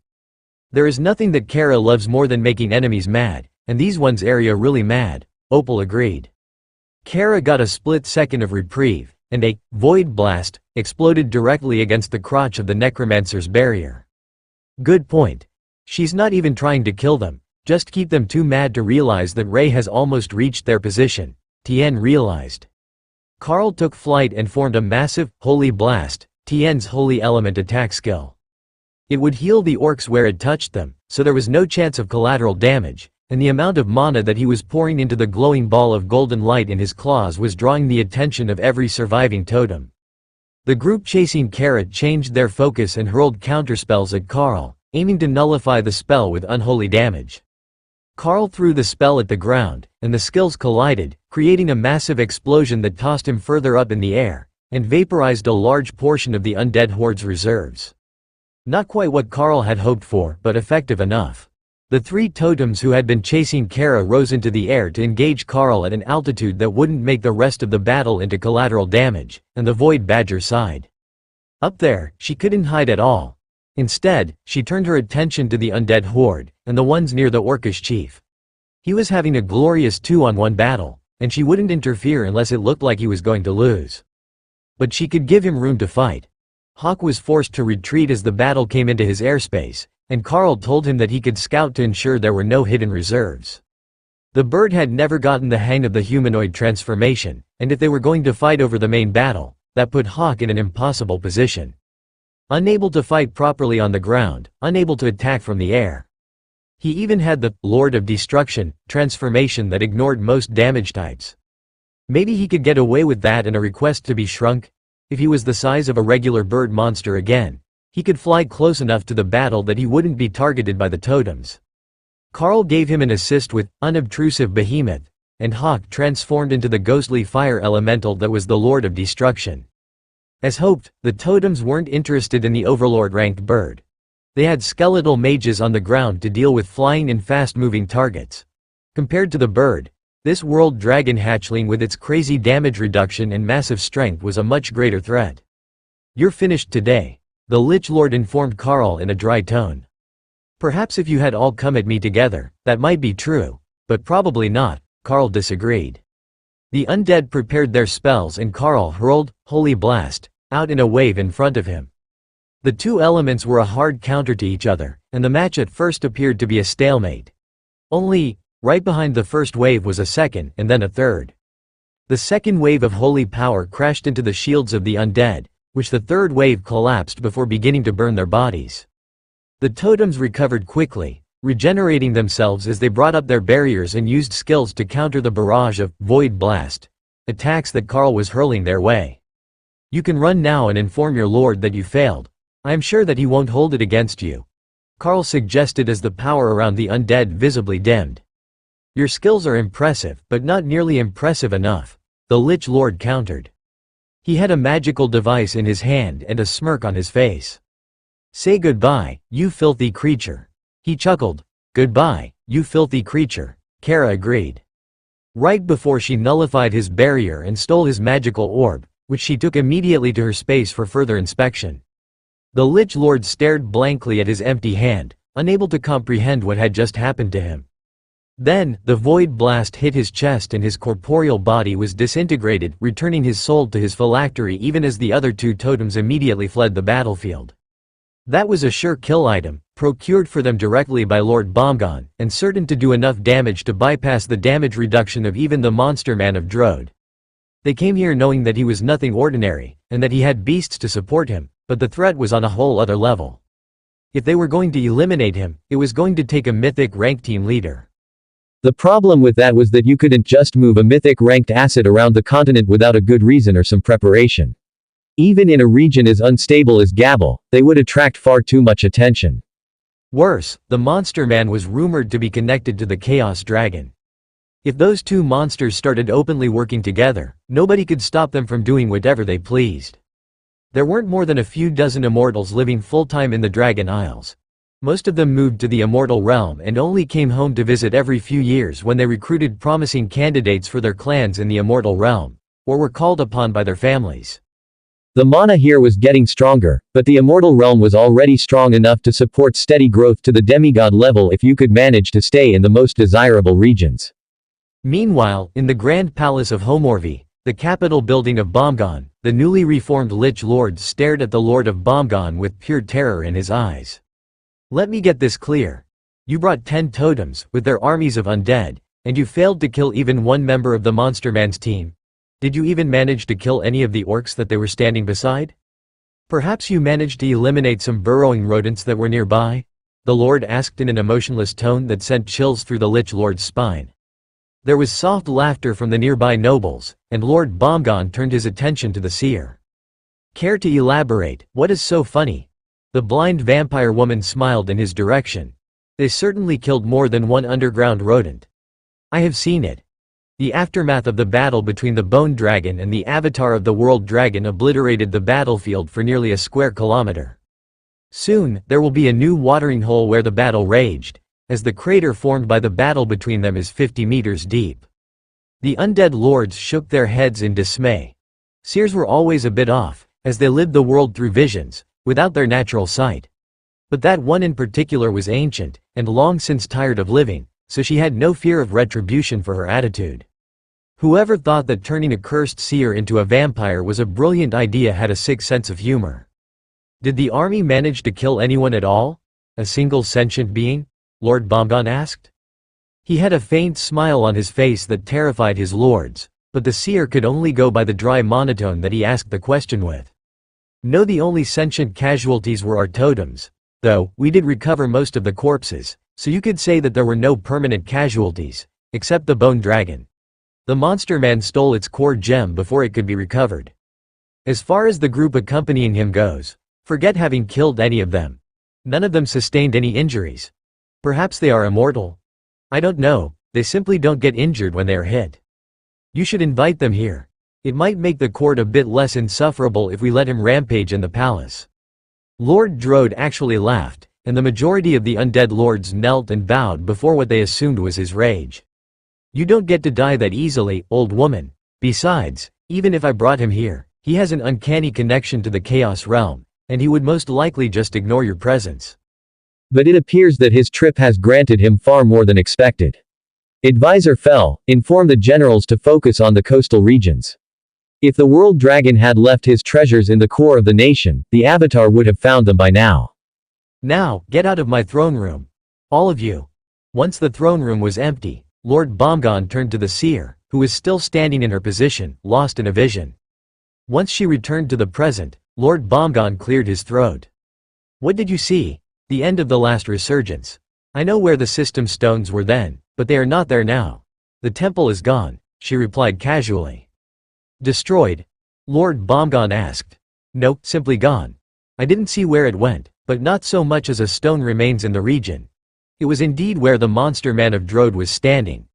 There is nothing that Kara loves more than making enemies mad, and these ones area really mad, Opal agreed. Kara got a split second of reprieve, and a void blast exploded directly against the crotch of the necromancer's barrier. Good point. She's not even trying to kill them, just keep them too mad to realize that Ray has almost reached their position, Tien realized. Carl took flight and formed a massive, holy blast, Tien's holy element attack skill. It would heal the orcs where it touched them, so there was no chance of collateral damage, and the amount of mana that he was pouring into the glowing ball of golden light in his claws was drawing the attention of every surviving totem. The group chasing Kara changed their focus and hurled counterspells at Carl, aiming to nullify the spell with unholy damage. Carl threw the spell at the ground, and the skills collided, creating a massive explosion that tossed him further up in the air, and vaporized a large portion of the undead horde's reserves. Not quite what Carl had hoped for, but effective enough. The 3 totems who had been chasing Kara rose into the air to engage Carl at an altitude that wouldn't make the rest of the battle into collateral damage, and the Void Badger sighed. Up there, she couldn't hide at all. Instead, she turned her attention to the undead horde, and the ones near the orcish chief. He was having a glorious 2-on-1 battle, and she wouldn't interfere unless it looked like he was going to lose. But she could give him room to fight. Hawk was forced to retreat as the battle came into his airspace, and Carl told him that he could scout to ensure there were no hidden reserves. The bird had never gotten the hang of the humanoid transformation, and if they were going to fight over the main battle, that put Hawk in an impossible position. Unable to fight properly on the ground, unable to attack from the air. He even had the Lord of Destruction transformation that ignored most damage types. Maybe he could get away with that and a request to be shrunk? If he was the size of a regular bird monster again, he could fly close enough to the battle that he wouldn't be targeted by the totems. Carl gave him an assist with Unobtrusive Behemoth, and Hawk transformed into the ghostly fire elemental that was the Lord of Destruction. As hoped, the totems weren't interested in the Overlord-ranked bird. They had skeletal mages on the ground to deal with flying and fast-moving targets. Compared to the bird, this world dragon hatchling with its crazy damage reduction and massive strength was a much greater threat. "You're finished today," the Lich Lord informed Carl in a dry tone. "Perhaps if you had all come at me together, that might be true, but probably not," Carl disagreed. The undead prepared their spells and Carl hurled Holy Blast out in a wave in front of him. The 2 elements were a hard counter to each other, and the match at first appeared to be a stalemate. Only, right behind the first wave was a second and then a third. The second wave of holy power crashed into the shields of the undead, which the third wave collapsed before beginning to burn their bodies. The totems recovered quickly, regenerating themselves as they brought up their barriers and used skills to counter the barrage of Void Blast attacks that Carl was hurling their way. "You can run now and inform your lord that you failed. I am sure that he won't hold it against you," Carl suggested as the power around the undead visibly dimmed. "Your skills are impressive, but not nearly impressive enough," the Lich Lord countered. He had a magical device in his hand and a smirk on his face. "Say goodbye, you filthy creature." He chuckled. "Goodbye, you filthy creature," Kara agreed. Right before she nullified his barrier and stole his magical orb, which she took immediately to her space for further inspection. The Lich Lord stared blankly at his empty hand, unable to comprehend what had just happened to him. Then, the void blast hit his chest and his corporeal body was disintegrated, returning his soul to his phylactery even as the other two totems immediately fled the battlefield. That was a sure kill item, procured for them directly by Lord Bomgon, and certain to do enough damage to bypass the damage reduction of even the monster man of Drode. They came here knowing that he was nothing ordinary, and that he had beasts to support him, but the threat was on a whole other level. If they were going to eliminate him, it was going to take a mythic rank team leader. The problem with that was that you couldn't just move a mythic ranked asset around the continent without a good reason or some preparation. Even in a region as unstable as Gabble, they would attract far too much attention. Worse, the monster man was rumored to be connected to the Chaos Dragon. If those two monsters started openly working together, nobody could stop them from doing whatever they pleased. There weren't more than a few dozen immortals living full-time in the Dragon Isles. Most of them moved to the immortal realm and only came home to visit every few years when they recruited promising candidates for their clans in the immortal realm, or were called upon by their families. The mana here was getting stronger, but the immortal realm was already strong enough to support steady growth to the demigod level if you could manage to stay in the most desirable regions. Meanwhile, in the Grand Palace of Homorvi, the capital building of Bomgon, the newly reformed Lich Lord stared at the Lord of Bomgon with pure terror in his eyes. Let me get this clear. You brought 10 totems, with their armies of undead, and you failed to kill even one member of the Monster Man's team. Did you even manage to kill any of the orcs that they were standing beside? Perhaps you managed to eliminate some burrowing rodents that were nearby? The Lord asked in an emotionless tone that sent chills through the Lich Lord's spine. There was soft laughter from the nearby nobles, and Lord Bomgon turned his attention to the seer. Care to elaborate? What is so funny? The blind vampire woman smiled in his direction. They certainly killed more than one underground rodent. I have seen it. The aftermath of the battle between the Bone Dragon and the avatar of the World Dragon obliterated the battlefield for nearly a square kilometer. Soon, there will be a new watering hole where the battle raged, as the crater formed by the battle between them is 50 meters deep. The undead lords shook their heads in dismay. Seers were always a bit off, as they lived the world through visions, without their natural sight. But that one in particular was ancient, and long since tired of living, so she had no fear of retribution for her attitude. Whoever thought that turning a cursed seer into a vampire was a brilliant idea had a sick sense of humor. Did the army manage to kill anyone at all? A single sentient being? Lord Bomgon asked. He had a faint smile on his face that terrified his lords, but the seer could only go by the dry monotone that he asked the question with. No, the only sentient casualties were our totems, though we did recover most of the corpses, so you could say that there were no permanent casualties, except the Bone Dragon. The Monster Man stole its core gem before it could be recovered. As far as the group accompanying him goes, forget having killed any of them. None of them sustained any injuries. Perhaps they are immortal? I don't know, they simply don't get injured when they are hit. You should invite them here. It might make the court a bit less insufferable if we let him rampage in the palace. Lord Drode actually laughed, and the majority of the undead lords knelt and bowed before what they assumed was his rage. You don't get to die that easily, old woman. Besides, even if I brought him here, he has an uncanny connection to the Chaos Realm, and he would most likely just ignore your presence. But it appears that his trip has granted him far more than expected. Advisor Fell, inform the generals to focus on the coastal regions. If the World Dragon had left his treasures in the core of the nation, the Avatar would have found them by now. Now, get out of my throne room. All of you. Once the throne room was empty, Lord Bomgon turned to the seer, who was still standing in her position, lost in a vision. Once she returned to the present, Lord Bomgon cleared his throat. What did you see? The end of the last resurgence. I know where the system stones were then, but they are not there now. The temple is gone, she replied casually. Destroyed? Lord Bomgon asked. No, simply gone. I didn't see where it went, but not so much as a stone remains in the region. It was indeed where the monster man of Drode was standing.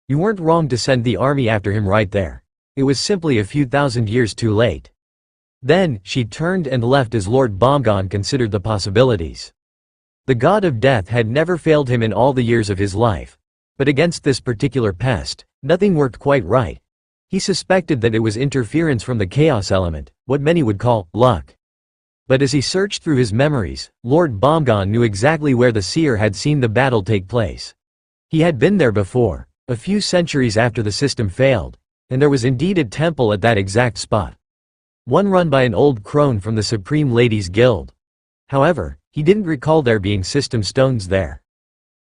You weren't wrong to send the army after him right there. It was simply a few thousand years too late. Then, she turned and left as Lord Bomgon considered the possibilities. The god of death had never failed him in all the years of his life. But against this particular pest, nothing worked quite right. He suspected that it was interference from the chaos element, what many would call luck. But as he searched through his memories, Lord Bomgon knew exactly where the seer had seen the battle take place. He had been there before, a few centuries after the system failed, and there was indeed a temple at that exact spot. One run by an old crone from the Supreme Ladies Guild. However, he didn't recall there being system stones there.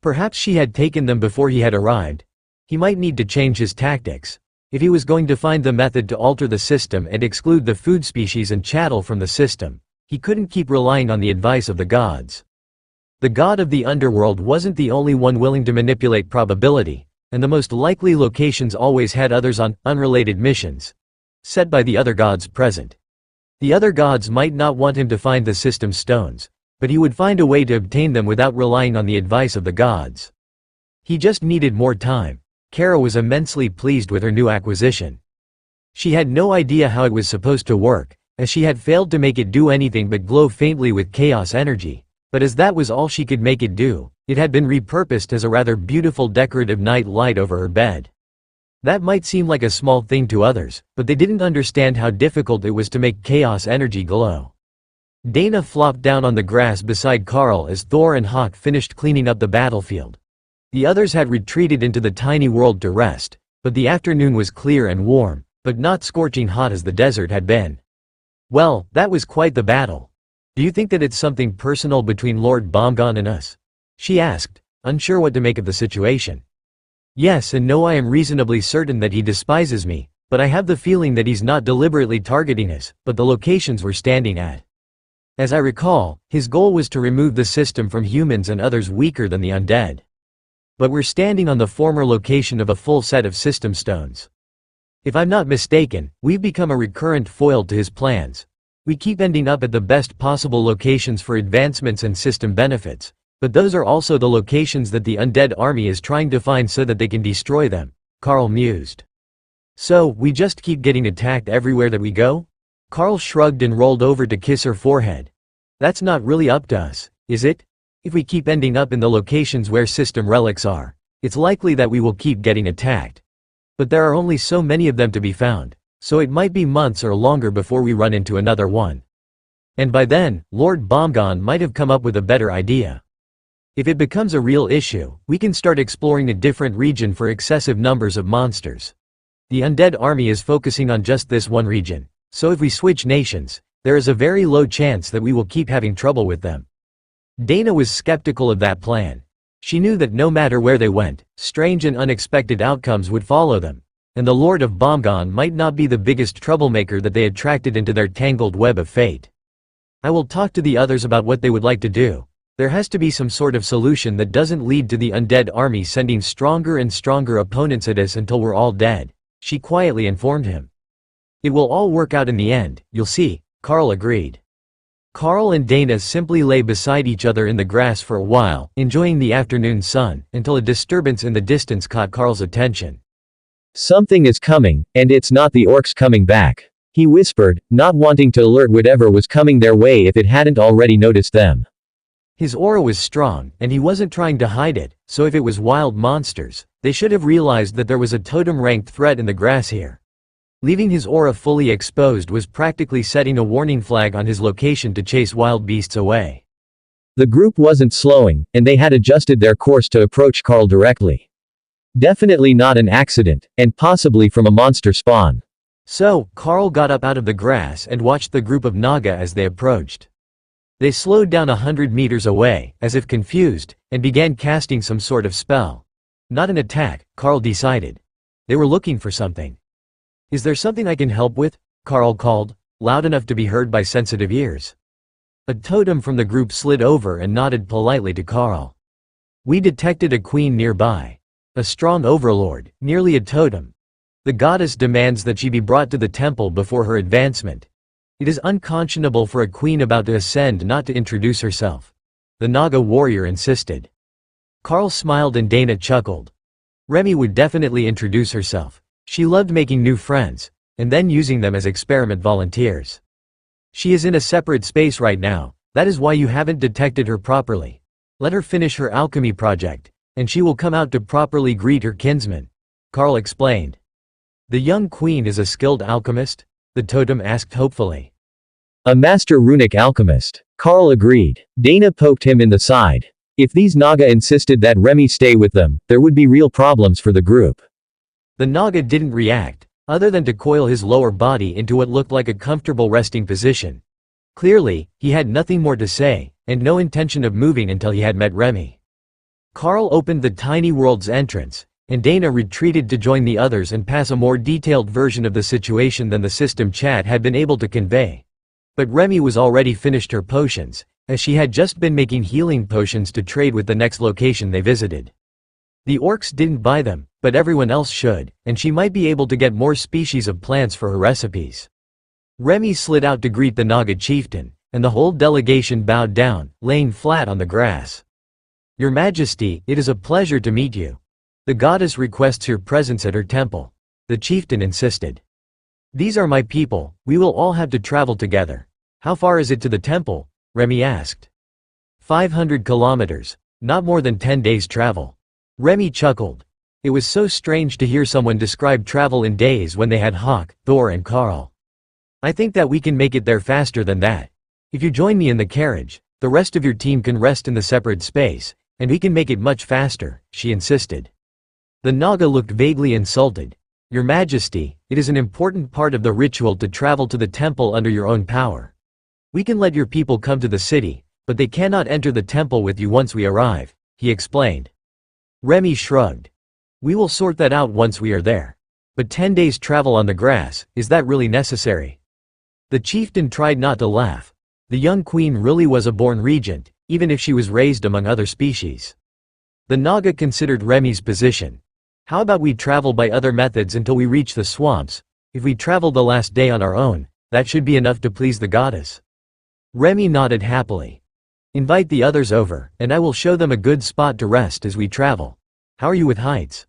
Perhaps she had taken them before he had arrived. He might need to change his tactics. If he was going to find the method to alter the system and exclude the food species and chattel from the system, he couldn't keep relying on the advice of the gods. The god of the underworld wasn't the only one willing to manipulate probability, and the most likely locations always had others on unrelated missions, set by the other gods present. The other gods might not want him to find the system stones, but he would find a way to obtain them without relying on the advice of the gods. He just needed more time. Kara was immensely pleased with her new acquisition. She had no idea how it was supposed to work, as she had failed to make it do anything but glow faintly with chaos energy, but as that was all she could make it do, it had been repurposed as a rather beautiful decorative night light over her bed. That might seem like a small thing to others, but they didn't understand how difficult it was to make chaos energy glow. Dana flopped down on the grass beside Carl as Thor and Hawk finished cleaning up the battlefield. The others had retreated into the tiny world to rest, but the afternoon was clear and warm, but not scorching hot as the desert had been. Well, that was quite the battle. Do you think that it's something personal between Lord Bomgon and us? She asked, unsure what to make of the situation. Yes and no, I am reasonably certain that he despises me, but I have the feeling that he's not deliberately targeting us, but the locations we're standing at. As I recall, his goal was to remove the system from humans and others weaker than the undead. But we're standing on the former location of a full set of system stones. If I'm not mistaken, we've become a recurrent foil to his plans. We keep ending up at the best possible locations for advancements and system benefits, but those are also the locations that the undead army is trying to find so that they can destroy them, Carl mused. So, we just keep getting attacked everywhere that we go? Carl shrugged and rolled over to kiss her forehead. That's not really up to us, is it? If we keep ending up in the locations where system relics are, it's likely that we will keep getting attacked. But there are only so many of them to be found, so it might be months or longer before we run into another one. And by then, Lord Bomgon might have come up with a better idea. If it becomes a real issue, we can start exploring a different region for excessive numbers of monsters. The undead army is focusing on just this one region, so if we switch nations, there is a very low chance that we will keep having trouble with them. Dana was skeptical of that plan. She knew that no matter where they went, strange and unexpected outcomes would follow them, and the Lord of Bomgon might not be the biggest troublemaker that they attracted into their tangled web of fate. I will talk to the others about what they would like to do. There has to be some sort of solution that doesn't lead to the undead army sending stronger and stronger opponents at us until we're all dead, she quietly informed him. It will all work out in the end, you'll see, Carl agreed. Carl and Dana simply lay beside each other in the grass for a while, enjoying the afternoon sun, until a disturbance in the distance caught Carl's attention. Something is coming, and it's not the orcs coming back, he whispered, not wanting to alert whatever was coming their way if it hadn't already noticed them. His aura was strong, and he wasn't trying to hide it, so if it was wild monsters, they should have realized that there was a totem-ranked threat in the grass here. Leaving his aura fully exposed was practically setting a warning flag on his location to chase wild beasts away. The group wasn't slowing, and they had adjusted their course to approach Carl directly. Definitely not an accident, and possibly from a monster spawn. So, Carl got up out of the grass and watched the group of Naga as they approached. They slowed down 100 meters away, as if confused, and began casting some sort of spell. Not an attack, Carl decided. They were looking for something. Is there something I can help with? Carl called, loud enough to be heard by sensitive ears. A totem from the group slid over and nodded politely to Carl. We detected a queen nearby. A strong overlord, nearly a totem. The goddess demands that she be brought to the temple before her advancement. It is unconscionable for a queen about to ascend not to introduce herself. The Naga warrior insisted. Carl smiled and Dana chuckled. Remy would definitely introduce herself. She loved making new friends, and then using them as experiment volunteers. She is in a separate space right now, that is why you haven't detected her properly. Let her finish her alchemy project, and she will come out to properly greet her kinsman, Carl explained. The young queen is a skilled alchemist? The totem asked hopefully. A master runic alchemist, Carl agreed. Dana poked him in the side. If these Naga insisted that Remy stay with them, there would be real problems for the group. The Naga didn't react, other than to coil his lower body into what looked like a comfortable resting position. Clearly, he had nothing more to say, and no intention of moving until he had met Remy. Carl opened the tiny world's entrance, and Dana retreated to join the others and pass a more detailed version of the situation than the system chat had been able to convey. But Remy was already finished her potions, as she had just been making healing potions to trade with the next location they visited. The orcs didn't buy them, but everyone else should, and she might be able to get more species of plants for her recipes. Remy slid out to greet the Naga chieftain, and the whole delegation bowed down, laying flat on the grass. "Your Majesty, it is a pleasure to meet you. The goddess requests your presence at her temple," the chieftain insisted. "These are my people, we will all have to travel together. How far is it to the temple?" Remy asked. 500 kilometers, not more than 10 days travel. Remy chuckled. It was so strange to hear someone describe travel in days when they had Hawk, Thor and Carl. "I think that we can make it there faster than that. If you join me in the carriage, the rest of your team can rest in the separate space, and we can make it much faster," she insisted. The Naga looked vaguely insulted. "Your Majesty, it is an important part of the ritual to travel to the temple under your own power. We can let your people come to the city, but they cannot enter the temple with you once we arrive," he explained. Remy shrugged. "We will sort that out once we are there. But 10 days travel on the grass, is that really necessary?" The chieftain tried not to laugh. The young queen really was a born regent, even if she was raised among other species. The Naga considered Remy's position. "How about we travel by other methods until we reach the swamps? If we travel the last day on our own, that should be enough to please the goddess." Remy nodded happily. "Invite the others over, and I will show them a good spot to rest as we travel. How are you with heights?"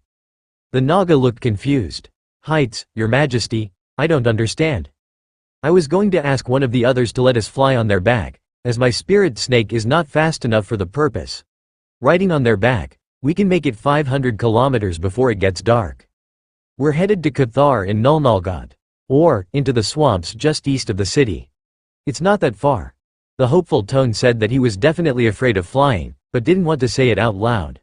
The Naga looked confused. "Heights, Your Majesty? I don't understand." "I was going to ask one of the others to let us fly on their back, as my spirit snake is not fast enough for the purpose. Riding on their back, we can make it 500 kilometers before it gets dark. We're headed to Cathar in Nulnulgod, or into the swamps just east of the city. It's not that far." The hopeful tone said that he was definitely afraid of flying, but didn't want to say it out loud.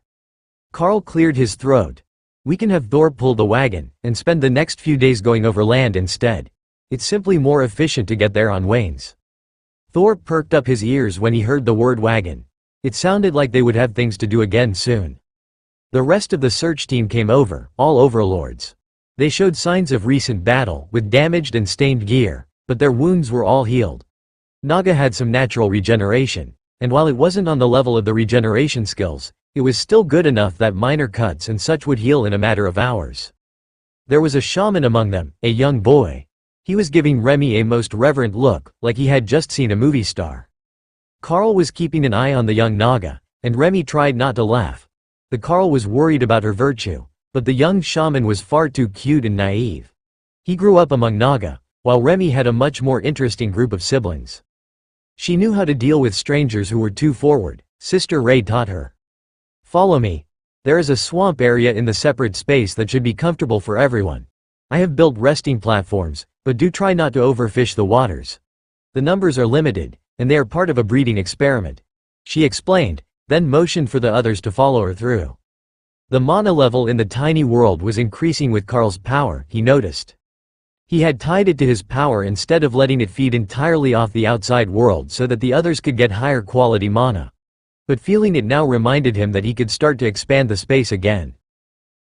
Carl cleared his throat. "We can have Thor pull the wagon, and spend the next few days going over land instead. It's simply more efficient to get there on wains." Thor perked up his ears when he heard the word wagon. It sounded like they would have things to do again soon. The rest of the search team came over, all overlords. They showed signs of recent battle, with damaged and stained gear, but their wounds were all healed. Naga had some natural regeneration, and while it wasn't on the level of the regeneration skills, it was still good enough that minor cuts and such would heal in a matter of hours. There was a shaman among them, a young boy. He was giving Remy a most reverent look, like he had just seen a movie star. Carl was keeping an eye on the young Naga, and Remy tried not to laugh. The Carl was worried about her virtue, but the young shaman was far too cute and naive. He grew up among Naga, while Remy had a much more interesting group of siblings. She knew how to deal with strangers who were too forward, Sister Ray taught her. "Follow me. There is a swamp area in the separate space that should be comfortable for everyone. I have built resting platforms, but do try not to overfish the waters. The numbers are limited, and they are part of a breeding experiment," she explained, then motioned for the others to follow her through. The mana level in the tiny world was increasing with Carl's power, he noticed. He had tied it to his power instead of letting it feed entirely off the outside world so that the others could get higher quality mana. But feeling it now reminded him that he could start to expand the space again.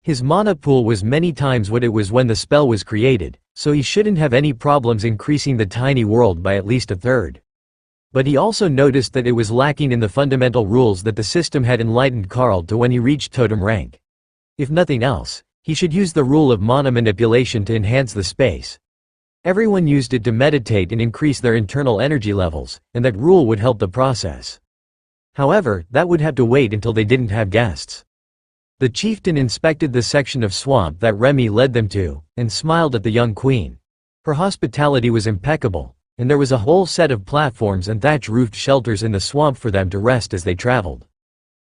His mana pool was many times what it was when the spell was created, so he shouldn't have any problems increasing the tiny world by at least a third. But he also noticed that it was lacking in the fundamental rules that the system had enlightened Carl to when he reached totem rank. If nothing else, he should use the rule of mana manipulation to enhance the space. Everyone used it to meditate and increase their internal energy levels, and that rule would help the process. However, that would have to wait until they didn't have guests. The chieftain inspected the section of swamp that Remy led them to, and smiled at the young queen. Her hospitality was impeccable, and there was a whole set of platforms and thatch-roofed shelters in the swamp for them to rest as they traveled.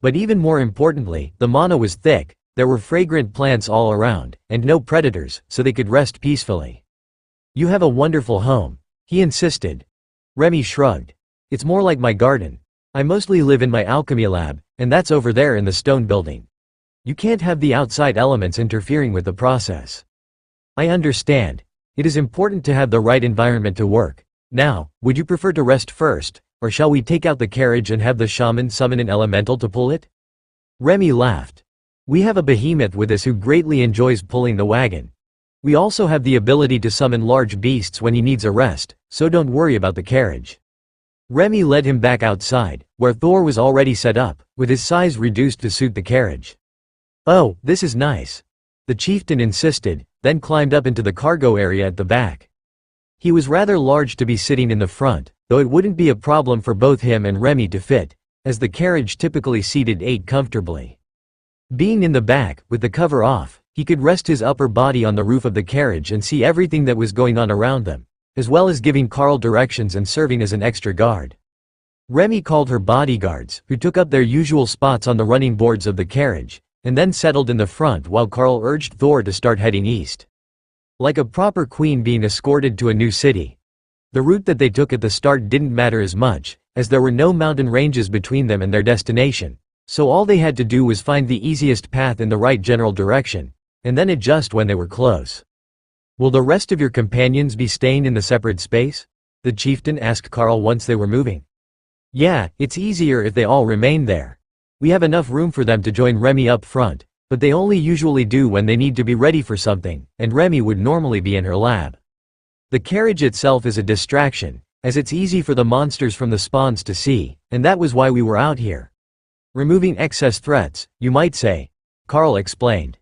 But even more importantly, the mana was thick, there were fragrant plants all around, and no predators, so they could rest peacefully. "You have a wonderful home," he insisted. Remy shrugged. "It's more like my garden. I mostly live in my alchemy lab, and that's over there in the stone building. You can't have the outside elements interfering with the process. I understand. It is important to have the right environment to work. Now, would you prefer to rest first, or shall we take out the carriage and have the shaman summon an elemental to pull it? Remy laughed. We have a behemoth with us who greatly enjoys pulling the wagon. We also have the ability to summon large beasts when he needs a rest, so don't worry about the carriage. Remy led him back outside, where Thor was already set up, with his size reduced to suit the carriage. Oh, this is nice. The chieftain insisted, then climbed up into the cargo area at the back. He was rather large to be sitting in the front, though it wouldn't be a problem for both him and Remy to fit, as the carriage typically seated 8 comfortably. Being in the back, with the cover off, he could rest his upper body on the roof of the carriage and see everything that was going on around them, as well as giving Carl directions and serving as an extra guard. Remy called her bodyguards, who took up their usual spots on the running boards of the carriage, and then settled in the front while Carl urged Thor to start heading east. Like a proper queen being escorted to a new city. The route that they took at the start didn't matter as much, as there were no mountain ranges between them and their destination, so all they had to do was find the easiest path in the right general direction, and then adjust when they were close. Will the rest of your companions be staying in the separate space? The chieftain asked Carl once they were moving. Yeah, it's easier if they all remain there. We have enough room for them to join Remy up front, but they only usually do when they need to be ready for something, and Remy would normally be in her lab. The carriage itself is a distraction, as it's easy for the monsters from the spawns to see, and that was why we were out here. Removing excess threats, you might say, Carl explained.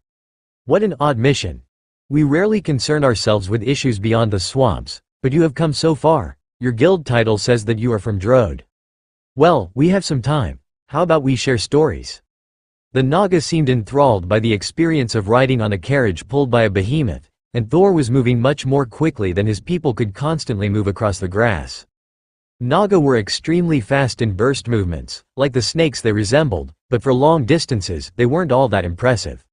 What an odd mission. We rarely concern ourselves with issues beyond the swamps, but you have come so far. Your guild title says that you are from Drode. Well, we have some time. How about we share stories? The Naga seemed enthralled by the experience of riding on a carriage pulled by a behemoth, and Thor was moving much more quickly than his people could constantly move across the grass. Naga were extremely fast in burst movements, like the snakes they resembled, but for long distances, they weren't all that impressive.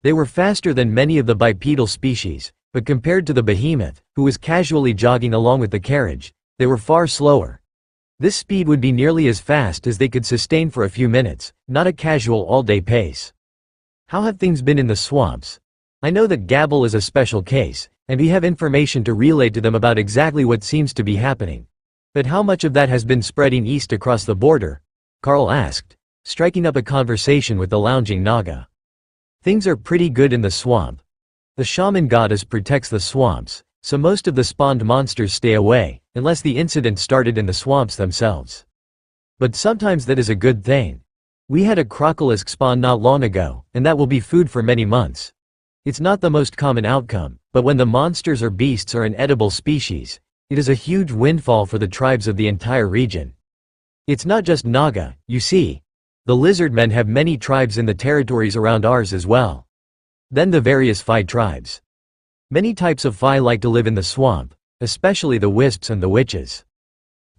They were faster than many of the bipedal species, but compared to the behemoth, who was casually jogging along with the carriage, they were far slower. This speed would be nearly as fast as they could sustain for a few minutes, not a casual all-day pace. How have things been in the swamps? I know that Gabble is a special case, and we have information to relay to them about exactly what seems to be happening. But how much of that has been spreading east across the border? Carl asked, striking up a conversation with the lounging Naga. Things are pretty good in the swamp. The shaman goddess protects the swamps, so most of the spawned monsters stay away, unless the incident started in the swamps themselves. But sometimes that is a good thing. We had a crocolisk spawn not long ago, and that will be food for many months. It's not the most common outcome, but when the monsters or beasts are an edible species, it is a huge windfall for the tribes of the entire region. It's not just Naga, you see. The lizardmen have many tribes in the territories around ours as well. Then the various Phi tribes. Many types of Phi like to live in the swamp, especially the wisps and the witches.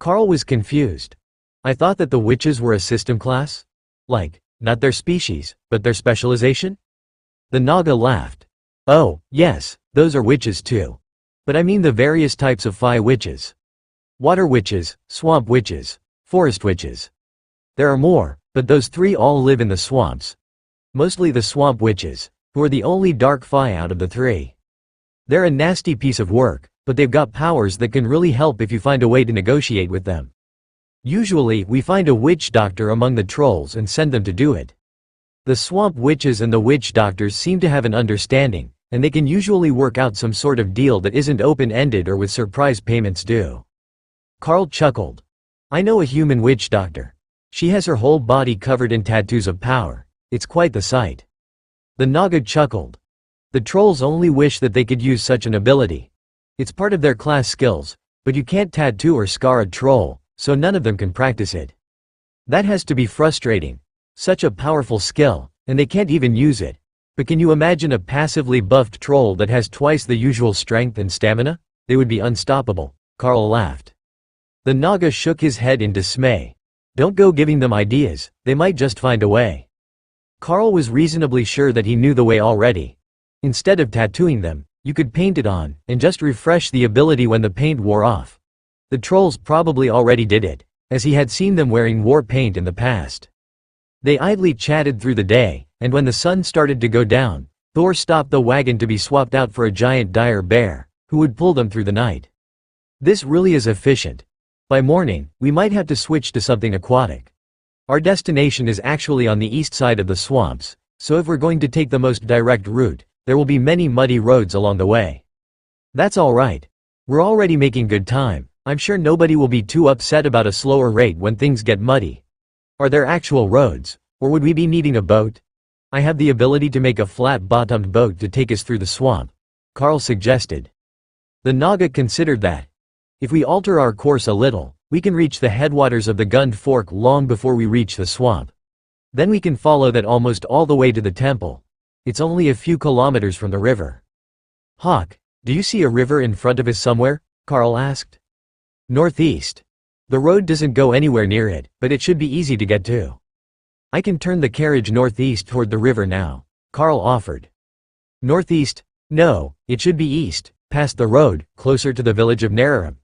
Carl was confused. I thought that the witches were a system class? Like, not their species, but their specialization? The Naga laughed. Oh, yes, those are witches too. But I mean the various types of Phi witches. Water witches, swamp witches, forest witches. There are more, but those 3 all live in the swamps. Mostly the swamp witches, who are the only dark Phi out of the 3. They're a nasty piece of work, but they've got powers that can really help if you find a way to negotiate with them. Usually, we find a witch doctor among the trolls and send them to do it. The swamp witches and the witch doctors seem to have an understanding, and they can usually work out some sort of deal that isn't open-ended or with surprise payments due. Carl chuckled. I know a human witch doctor. She has her whole body covered in tattoos of power. It's quite the sight. The Naga chuckled. The trolls only wish that they could use such an ability. It's part of their class skills, but you can't tattoo or scar a troll, so none of them can practice it. That has to be frustrating. Such a powerful skill, and they can't even use it. But can you imagine a passively buffed troll that has twice the usual strength and stamina? They would be unstoppable. Carl laughed. The Naga shook his head in dismay. Don't go giving them ideas, they might just find a way. Carl was reasonably sure that he knew the way already. Instead of tattooing them, you could paint it on, and just refresh the ability when the paint wore off. The trolls probably already did it, as he had seen them wearing war paint in the past. They idly chatted through the day, and when the sun started to go down, Thor stopped the wagon to be swapped out for a giant dire bear, who would pull them through the night. This really is efficient. By morning, we might have to switch to something aquatic. Our destination is actually on the east side of the swamps, so if we're going to take the most direct route, there will be many muddy roads along the way. That's alright. We're already making good time. I'm sure nobody will be too upset about a slower rate when things get muddy. Are there actual roads, or would we be needing a boat? I have the ability to make a flat-bottomed boat to take us through the swamp, Carl suggested. The Naga considered that. If we alter our course a little, we can reach the headwaters of the Gund Fork long before we reach the swamp. Then we can follow that almost all the way to the temple. It's only a few kilometers from the river. Hawk, do you see a river in front of us somewhere? Carl asked. Northeast. The road doesn't go anywhere near it, but it should be easy to get to. I can turn the carriage northeast toward the river now, Carl offered. Northeast? No, it should be east, past the road, closer to the village of Nararam.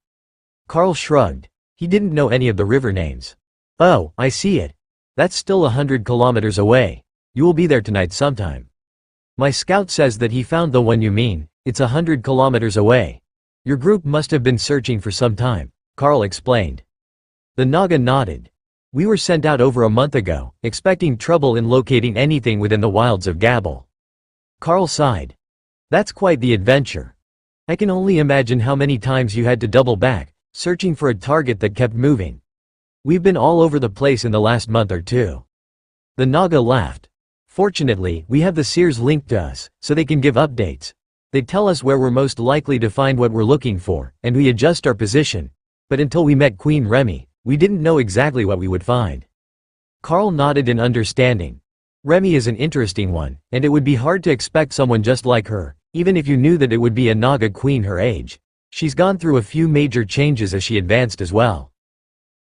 Carl shrugged. He didn't know any of the river names. Oh, I see it. That's still 100 kilometers away. You will be there tonight sometime. My scout says that he found the one you mean. It's 100 kilometers away. Your group must have been searching for some time, Carl explained. The Naga nodded. We were sent out over a month ago, expecting trouble in locating anything within the wilds of Gabel. Carl sighed. That's quite the adventure. I can only imagine how many times you had to double back, searching for a target that kept moving. We've been all over the place in the last month or two. The Naga laughed. Fortunately, we have the seers linked to us, so they can give updates. They tell us where we're most likely to find what we're looking for, and we adjust our position. But until we met Queen Remy, we didn't know exactly what we would find. Carl nodded in understanding. Remy is an interesting one, and it would be hard to expect someone just like her, even if you knew that it would be a Naga queen her age. She's gone through a few major changes as she advanced as well.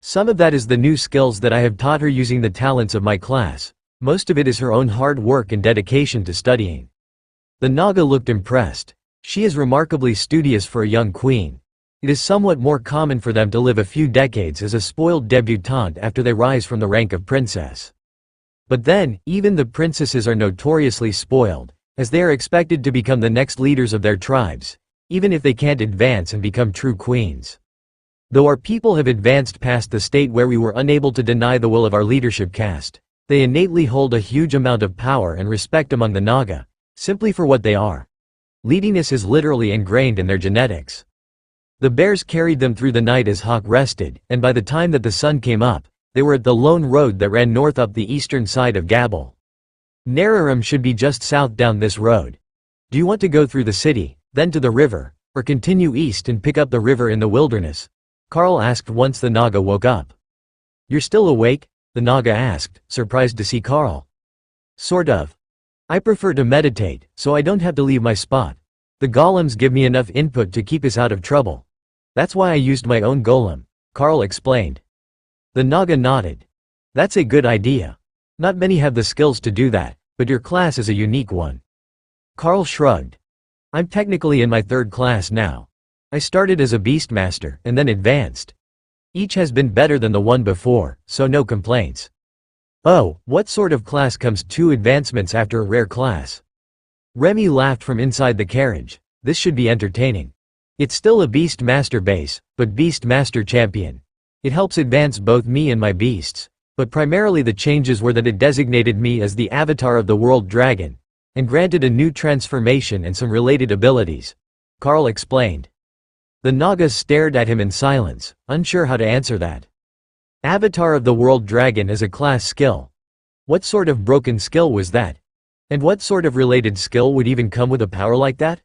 Some of that is the new skills that I have taught her using the talents of my class. Most of it is her own hard work and dedication to studying. The Naga looked impressed. She is remarkably studious for a young queen. It is somewhat more common for them to live a few decades as a spoiled debutante after they rise from the rank of princess. But then, even the princesses are notoriously spoiled, as they are expected to become the next leaders of their tribes, even if they can't advance and become true queens. Though our people have advanced past the state where we were unable to deny the will of our leadership caste, they innately hold a huge amount of power and respect among the Naga, simply for what they are. Leadiness is literally ingrained in their genetics. The bears carried them through the night as Hawk rested, and by the time that the sun came up, they were at the lone road that ran north up the eastern side of Gabel. Nararam should be just south down this road. Do you want to go through the city, then to the river, or continue east and pick up the river in the wilderness? Carl asked once the Naga woke up. You're still awake? The Naga asked, surprised to see Carl. Sort of. I prefer to meditate, so I don't have to leave my spot. The golems give me enough input to keep us out of trouble. That's why I used my own golem, Carl explained. The Naga nodded. That's a good idea. Not many have the skills to do that, but your class is a unique one. Carl shrugged. I'm technically in my third class now. I started as a beastmaster and then advanced. Each has been better than the one before, so no complaints. Oh, what sort of class comes two advancements after a rare class? Remy laughed from inside the carriage. This should be entertaining. It's still a Beastmaster base, but Beastmaster Champion. It helps advance both me and my beasts, but primarily the changes were that it designated me as the avatar of the World Dragon, and granted a new transformation and some related abilities. Carl explained. The Nagas stared at him in silence, unsure how to answer that. Avatar of the World Dragon is a class skill. What sort of broken skill was that? And what sort of related skill would even come with a power like that?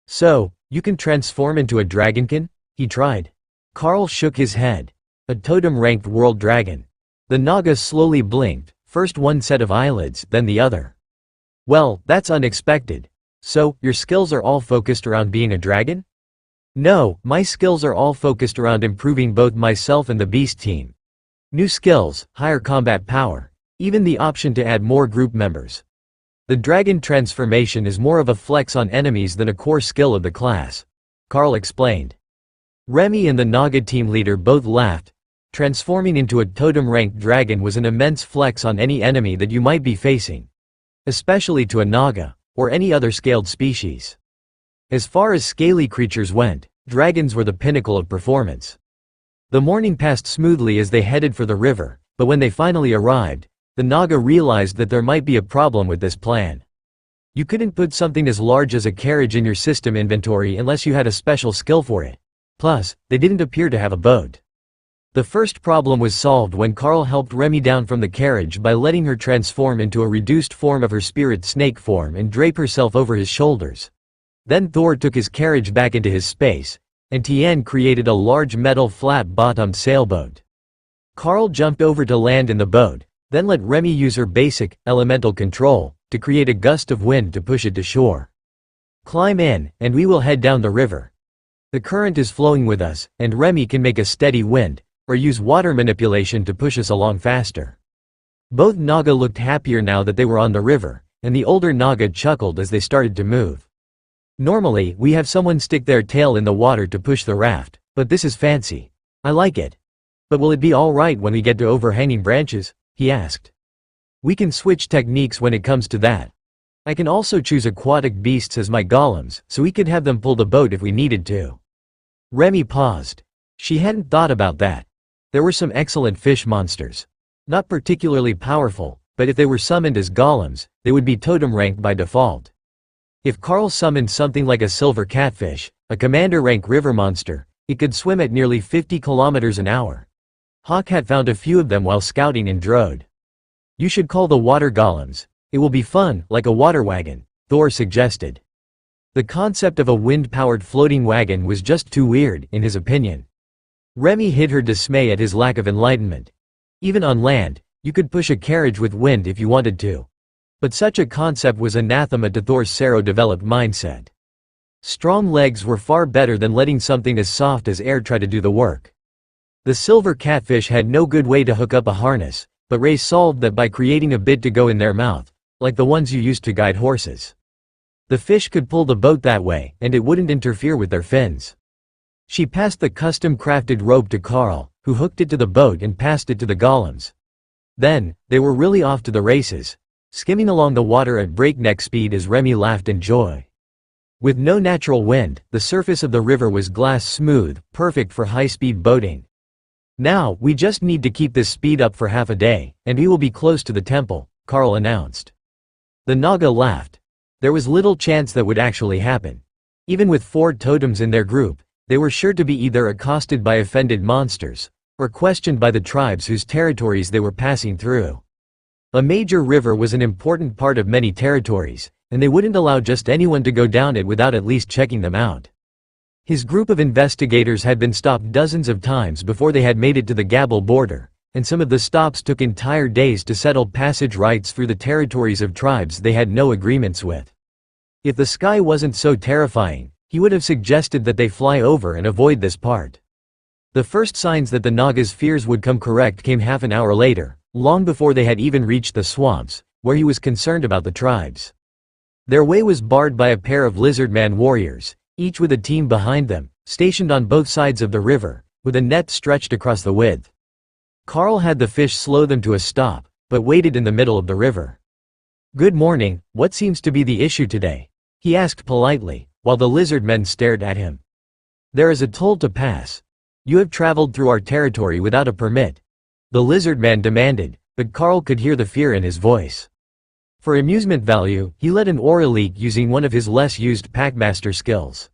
So, you can transform into a dragonkin? He tried. Carl shook his head. A totem-ranked world dragon. The Naga slowly blinked, first one set of eyelids, then the other. Well, that's unexpected. So, your skills are all focused around being a dragon? No, my skills are all focused around improving both myself and the beast team. New skills, higher combat power, even the option to add more group members. The dragon transformation is more of a flex on enemies than a core skill of the class, Carl explained. Remy and the Naga team leader both laughed. Transforming into a totem-ranked dragon was an immense flex on any enemy that you might be facing. Especially to a naga, or any other scaled species. As far as scaly creatures went, dragons were the pinnacle of performance. The morning passed smoothly as they headed for the river, but when they finally arrived, the naga realized that there might be a problem with this plan. You couldn't put something as large as a carriage in your system inventory unless you had a special skill for it. Plus, they didn't appear to have a boat. The first problem was solved when Carl helped Remy down from the carriage by letting her transform into a reduced form of her spirit snake form and drape herself over his shoulders. Then Thor took his carriage back into his space, and Tien created a large metal flat-bottomed sailboat. Carl jumped over to land in the boat, then let Remy use her basic, elemental control, to create a gust of wind to push it to shore. Climb in, and we will head down the river. The current is flowing with us, and Remy can make a steady wind, or use water manipulation to push us along faster. Both Naga looked happier now that they were on the river, and the older Naga chuckled as they started to move. Normally, we have someone stick their tail in the water to push the raft, but this is fancy. I like it. But will it be alright when we get to overhanging branches? He asked. We can switch techniques when it comes to that. I can also choose aquatic beasts as my golems, so we could have them pull the boat if we needed to. Remy paused. She hadn't thought about that. There were some excellent fish monsters. Not particularly powerful, but if they were summoned as golems, they would be totem ranked by default. If Carl summoned something like a silver catfish, a commander rank river monster, it could swim at nearly 50 kilometers an hour. Hawk had found a few of them while scouting in Drode. You should call the water golems. It will be fun, like a water wagon, Thor suggested. The concept of a wind-powered floating wagon was just too weird, in his opinion. Remy hid her dismay at his lack of enlightenment. Even on land, you could push a carriage with wind if you wanted to. But such a concept was anathema to Thor's Sero-developed mindset. Strong legs were far better than letting something as soft as air try to do the work. The silver catfish had no good way to hook up a harness, but Ray solved that by creating a bit to go in their mouth, like the ones you used to guide horses. The fish could pull the boat that way, and it wouldn't interfere with their fins. She passed the custom-crafted rope to Carl, who hooked it to the boat and passed it to the golems. Then, they were really off to the races, skimming along the water at breakneck speed as Remy laughed in joy. With no natural wind, the surface of the river was glass smooth, perfect for high-speed boating. Now, we just need to keep this speed up for half a day, and we will be close to the temple, Carl announced. The Naga laughed. There was little chance that would actually happen. Even with 4 totems in their group, they were sure to be either accosted by offended monsters, or questioned by the tribes whose territories they were passing through. A major river was an important part of many territories, and they wouldn't allow just anyone to go down it without at least checking them out. His group of investigators had been stopped dozens of times before they had made it to the Gabble border, and some of the stops took entire days to settle passage rights through the territories of tribes they had no agreements with. If the sky wasn't so terrifying, he would have suggested that they fly over and avoid this part. The first signs that the Naga's fears would come correct came half an hour later, long before they had even reached the swamps, where he was concerned about the tribes. Their way was barred by a pair of lizardman warriors, each with a team behind them, stationed on both sides of the river, with a net stretched across the width. Carl had the fish slow them to a stop, but waited in the middle of the river. "Good morning, what seems to be the issue today?" he asked politely, while the lizardmen stared at him. "There is a toll to pass. You have traveled through our territory without a permit," the lizardman demanded, but Carl could hear the fear in his voice. For amusement value, he let an aura leak using one of his less used Packmaster skills.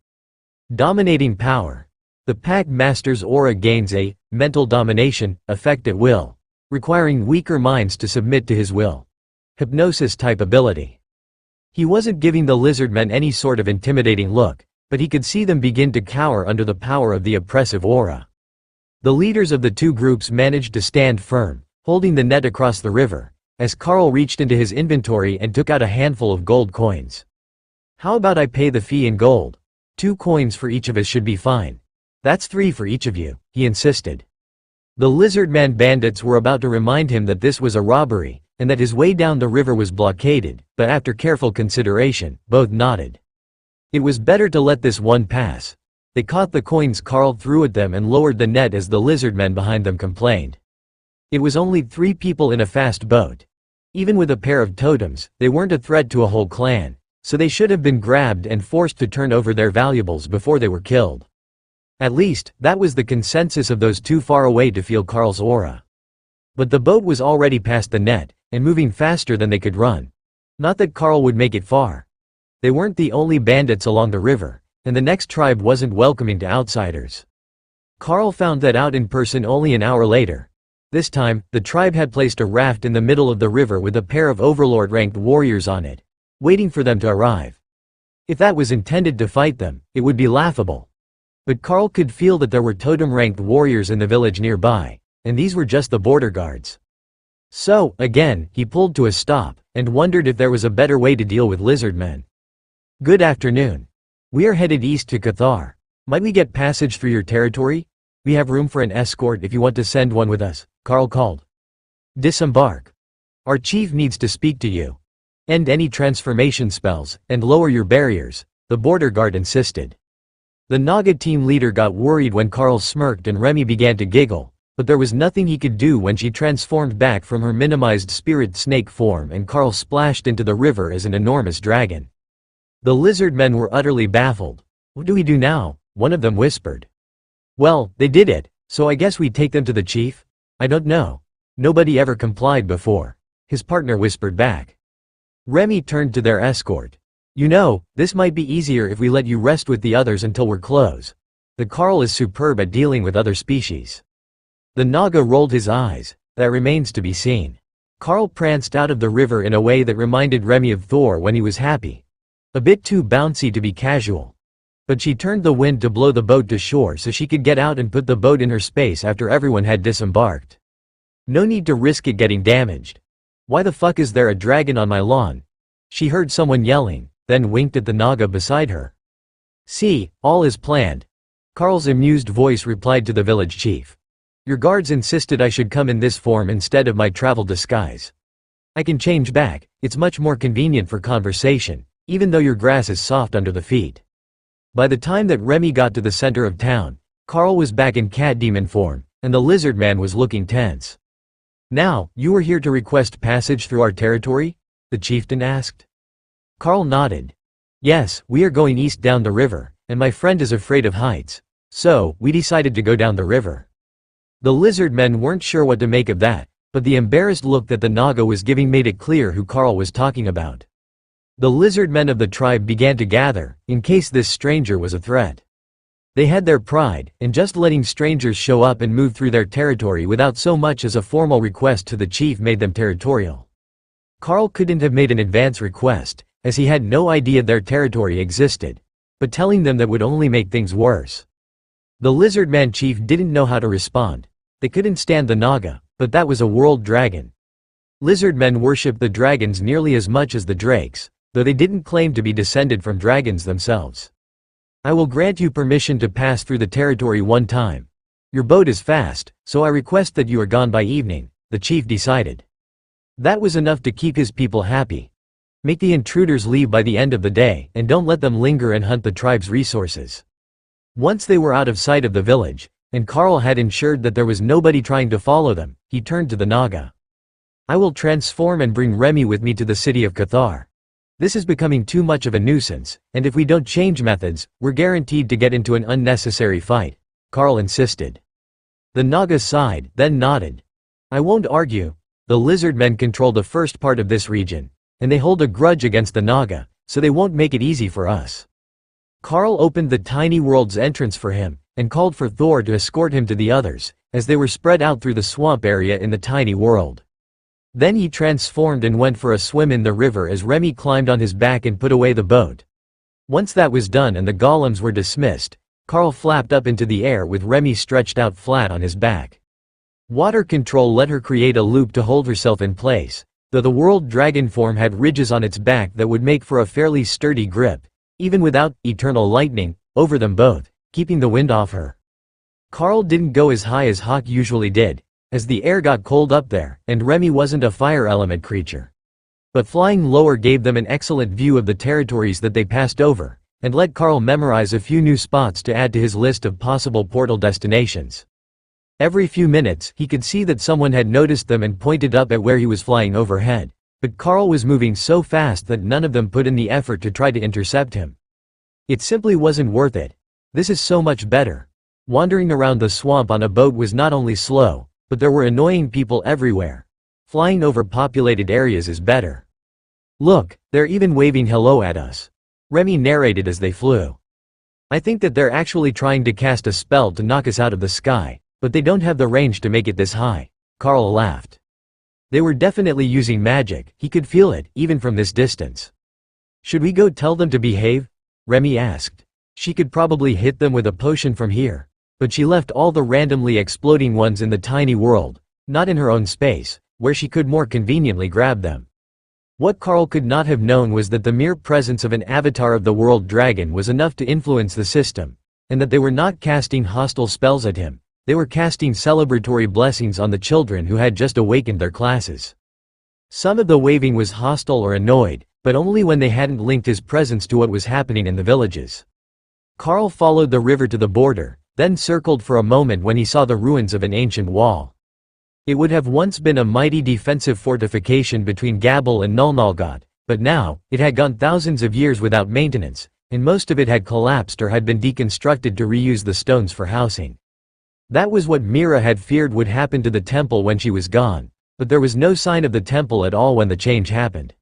Dominating power. The Packmaster's aura gains a mental domination effect at will, requiring weaker minds to submit to his will. Hypnosis-type ability. He wasn't giving the lizardmen any sort of intimidating look, but he could see them begin to cower under the power of the oppressive aura. The leaders of the two groups managed to stand firm, holding the net across the river, as Carl reached into his inventory and took out a handful of gold coins. "How about I pay the fee in gold? 2 coins for each of us should be fine. That's 3 for each of you," he insisted. The lizardman bandits were about to remind him that this was a robbery, and that his way down the river was blockaded, but after careful consideration, both nodded. It was better to let this one pass. They caught the coins Carl threw at them and lowered the net as the lizard men behind them complained. It was only 3 people in a fast boat. Even with a pair of totems, they weren't a threat to a whole clan, so they should have been grabbed and forced to turn over their valuables before they were killed. At least, that was the consensus of those too far away to feel Carl's aura. But the boat was already past the net, and moving faster than they could run. Not that Carl would make it far. They weren't the only bandits along the river, and the next tribe wasn't welcoming to outsiders. Carl found that out in person only an hour later. This time, the tribe had placed a raft in the middle of the river with a pair of overlord-ranked warriors on it, waiting for them to arrive. If that was intended to fight them, it would be laughable. But Carl could feel that there were totem-ranked warriors in the village nearby, and these were just the border guards. So, again, he pulled to a stop, and wondered if there was a better way to deal with lizard men. "Good afternoon. We are headed east to Cathar. Might we get passage through your territory? We have room for an escort if you want to send one with us," Carl called. "Disembark. Our chief needs to speak to you. End any transformation spells, and lower your barriers," the border guard insisted. The Naga team leader got worried when Carl smirked and Remy began to giggle, but there was nothing he could do when she transformed back from her minimized spirit snake form and Carl splashed into the river as an enormous dragon. The lizard men were utterly baffled. "What do we do now?" one of them whispered. "Well, they did it, so I guess we take them to the chief?" "I don't know. Nobody ever complied before," his partner whispered back. Remy turned to their escort. "You know, this might be easier if we let you rest with the others until we're close. The Carl is superb at dealing with other species." The Naga rolled his eyes. "That remains to be seen." Carl pranced out of the river in a way that reminded Remy of Thor when he was happy. A bit too bouncy to be casual. But she turned the wind to blow the boat to shore so she could get out and put the boat in her space after everyone had disembarked. No need to risk it getting damaged. "Why the fuck is there a dragon on my lawn?" She heard someone yelling, then winked at the Naga beside her. "See, all is planned," Carl's amused voice replied to the village chief. "Your guards insisted I should come in this form instead of my travel disguise. I can change back, it's much more convenient for conversation, even though your grass is soft under the feet." By the time that Remy got to the center of town, Carl was back in cat demon form, and the lizard man was looking tense. "Now, you were here to request passage through our territory?" the chieftain asked. Carl nodded. "Yes, we are going east down the river, and my friend is afraid of heights. So, we decided to go down the river." The lizard men weren't sure what to make of that, but the embarrassed look that the Naga was giving made it clear who Carl was talking about. The lizard men of the tribe began to gather, in case this stranger was a threat. They had their pride, and just letting strangers show up and move through their territory without so much as a formal request to the chief made them territorial. Carl couldn't have made an advance request, as he had no idea their territory existed, but telling them that would only make things worse. The lizard man chief didn't know how to respond. They couldn't stand the Naga, but that was a world dragon. Lizard men worshipped the dragons nearly as much as the drakes, though they didn't claim to be descended from dragons themselves. "I will grant you permission to pass through the territory one time. Your boat is fast, so I request that you are gone by evening," the chief decided. That was enough to keep his people happy. Make the intruders leave by the end of the day, and don't let them linger and hunt the tribe's resources. Once they were out of sight of the village, and Carl had ensured that there was nobody trying to follow them, he turned to the Naga. "I will transform and bring Remy with me to the city of Cathar. This is becoming too much of a nuisance, and if we don't change methods, we're guaranteed to get into an unnecessary fight," Carl insisted. The Naga sighed, then nodded. "I won't argue. The lizard men control the first part of this region, and they hold a grudge against the Naga, so they won't make it easy for us." Carl opened the tiny world's entrance for him, and called for Thor to escort him to the others, as they were spread out through the swamp area in the tiny world. Then he transformed and went for a swim in the river as Remy climbed on his back and put away the boat. Once that was done and the golems were dismissed, Carl flapped up into the air with Remy stretched out flat on his back. Water control let her create a loop to hold herself in place, though the world dragon form had ridges on its back that would make for a fairly sturdy grip, even without eternal lightning over them both, keeping the wind off her. Carl didn't go as high as Hawk usually did, as the air got cold up there, and Remy wasn't a fire element creature. But flying lower gave them an excellent view of the territories that they passed over, and let Carl memorize a few new spots to add to his list of possible portal destinations. Every few minutes, he could see that someone had noticed them and pointed up at where he was flying overhead. But Carl was moving so fast that none of them put in the effort to try to intercept him. It simply wasn't worth it. This is so much better. Wandering around the swamp on a boat was not only slow, but there were annoying people everywhere. Flying over populated areas is better. Look, they're even waving hello at us. Remy narrated as they flew. I think that they're actually trying to cast a spell to knock us out of the sky, but they don't have the range to make it this high. Carl laughed. They were definitely using magic, he could feel it, even from this distance. Should we go tell them to behave? Remy asked. She could probably hit them with a potion from here. But she left all the randomly exploding ones in the tiny world, not in her own space, where she could more conveniently grab them. What Carl could not have known was that the mere presence of an avatar of the world dragon was enough to influence the system, and that they were not casting hostile spells at him, they were casting celebratory blessings on the children who had just awakened their classes. Some of the waving was hostile or annoyed, but only when they hadn't linked his presence to what was happening in the villages. Carl followed the river to the border, then circled for a moment when he saw the ruins of an ancient wall. It would have once been a mighty defensive fortification between Gabel and Nulnalgod, but now, it had gone thousands of years without maintenance, and most of it had collapsed or had been deconstructed to reuse the stones for housing. That was what Mira had feared would happen to the temple when she was gone, but there was no sign of the temple at all when the change happened.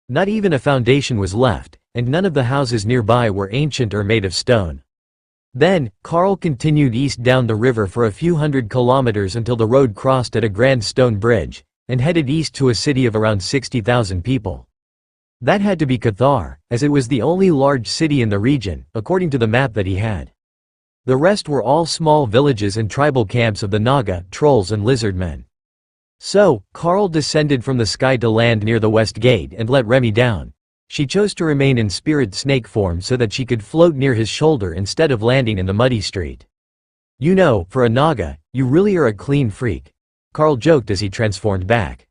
Not even a foundation was left, and none of the houses nearby were ancient or made of stone. Then, Carl continued east down the river for a few hundred kilometers until the road crossed at a grand stone bridge, and headed east to a city of around 60,000 people. That had to be Cathar, as it was the only large city in the region, according to the map that he had. The rest were all small villages and tribal camps of the Naga, trolls and lizard men. So, Carl descended from the sky to land near the west gate and let Remy down. She chose to remain in spirit snake form so that she could float near his shoulder instead of landing in the muddy street. You know, for a Naga, you really are a clean freak, Carl joked as he transformed back.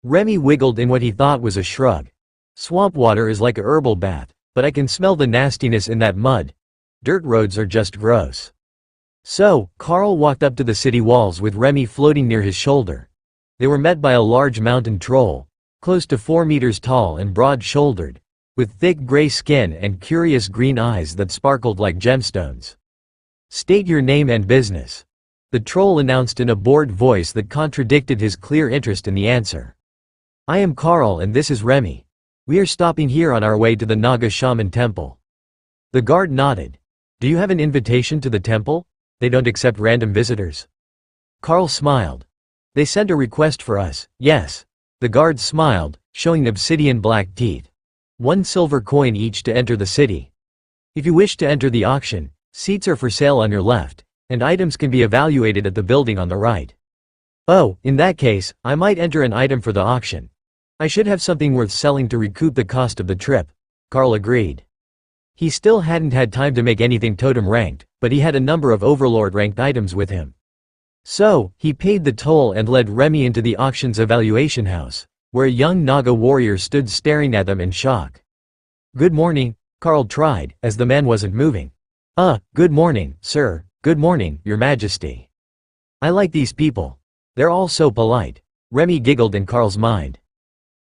Remy wiggled in what he thought was a shrug. Swamp water is like a herbal bath, but I can smell the nastiness in that mud. Dirt roads are just gross. So, Carl walked up to the city walls with Remy floating near his shoulder. They were met by a large mountain troll, close to 4 meters tall and broad-shouldered, with thick gray skin and curious green eyes that sparkled like gemstones. State your name and business, the troll announced in a bored voice that contradicted his clear interest in the answer. I am Carl and this is Remy. We are stopping here on our way to the Naga Shaman Temple. The guard nodded. Do you have an invitation to the temple? They don't accept random visitors. Carl smiled. They sent a request for us, yes. The guard smiled, showing obsidian black teeth. 1 silver coin each to enter the city. If you wish to enter the auction, seats are for sale on your left, and items can be evaluated at the building on the right. Oh, in that case, I might enter an item for the auction. I should have something worth selling to recoup the cost of the trip. Carl agreed. He still hadn't had time to make anything totem ranked, but he had a number of overlord ranked items with him. So, he paid the toll and led Remy into the auction's evaluation house, where a young Naga warrior stood staring at them in shock. Good morning, Carl tried, as the man wasn't moving. Good morning, sir, good morning, your majesty. I like these people. They're all so polite. Remy giggled in Carl's mind.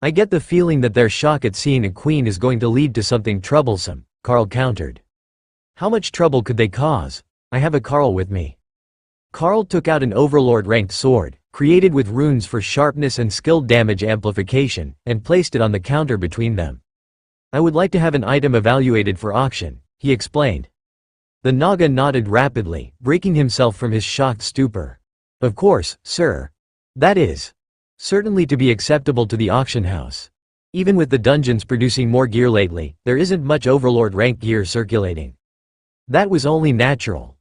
I get the feeling that their shock at seeing a queen is going to lead to something troublesome, Carl countered. How much trouble could they cause? I have a Carl with me. Carl took out an overlord-ranked sword, created with runes for sharpness and skilled damage amplification, and placed it on the counter between them. I would like to have an item evaluated for auction, he explained. The Naga nodded rapidly, breaking himself from his shocked stupor. Of course, sir. That is certainly to be acceptable to the auction house. Even with the dungeons producing more gear lately, there isn't much overlord-ranked gear circulating. That was only natural.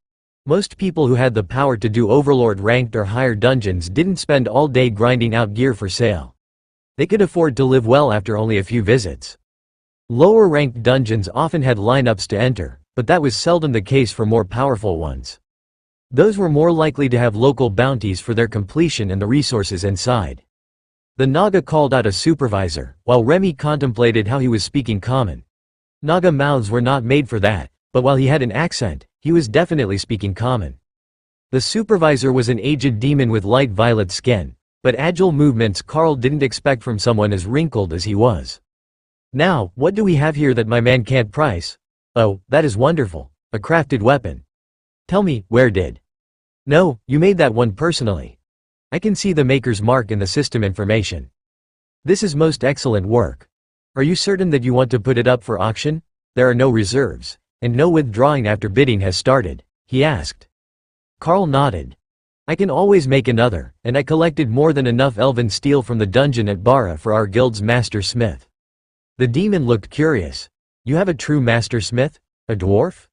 Most people who had the power to do overlord-ranked or higher dungeons didn't spend all day grinding out gear for sale. They could afford to live well after only a few visits. Lower-ranked dungeons often had lineups to enter, but that was seldom the case for more powerful ones. Those were more likely to have local bounties for their completion and the resources inside. The Naga called out a supervisor, while Remy contemplated how he was speaking common. Naga mouths were not made for that, but while he had an accent, he was definitely speaking common. The supervisor was an aged demon with light violet skin, but agile movements Carl didn't expect from someone as wrinkled as he was. Now, what do we have here that my man can't price? Oh, that is wonderful. A crafted weapon. Tell me, where did? No, you made that one personally. I can see the maker's mark in the system information. This is most excellent work. Are you certain that you want to put it up for auction? There are no reserves, and no withdrawing after bidding has started, he asked. Carl nodded. I can always make another, and I collected more than enough elven steel from the dungeon at Bara for our guild's master smith. The demon looked curious. You have a true master smith? A dwarf?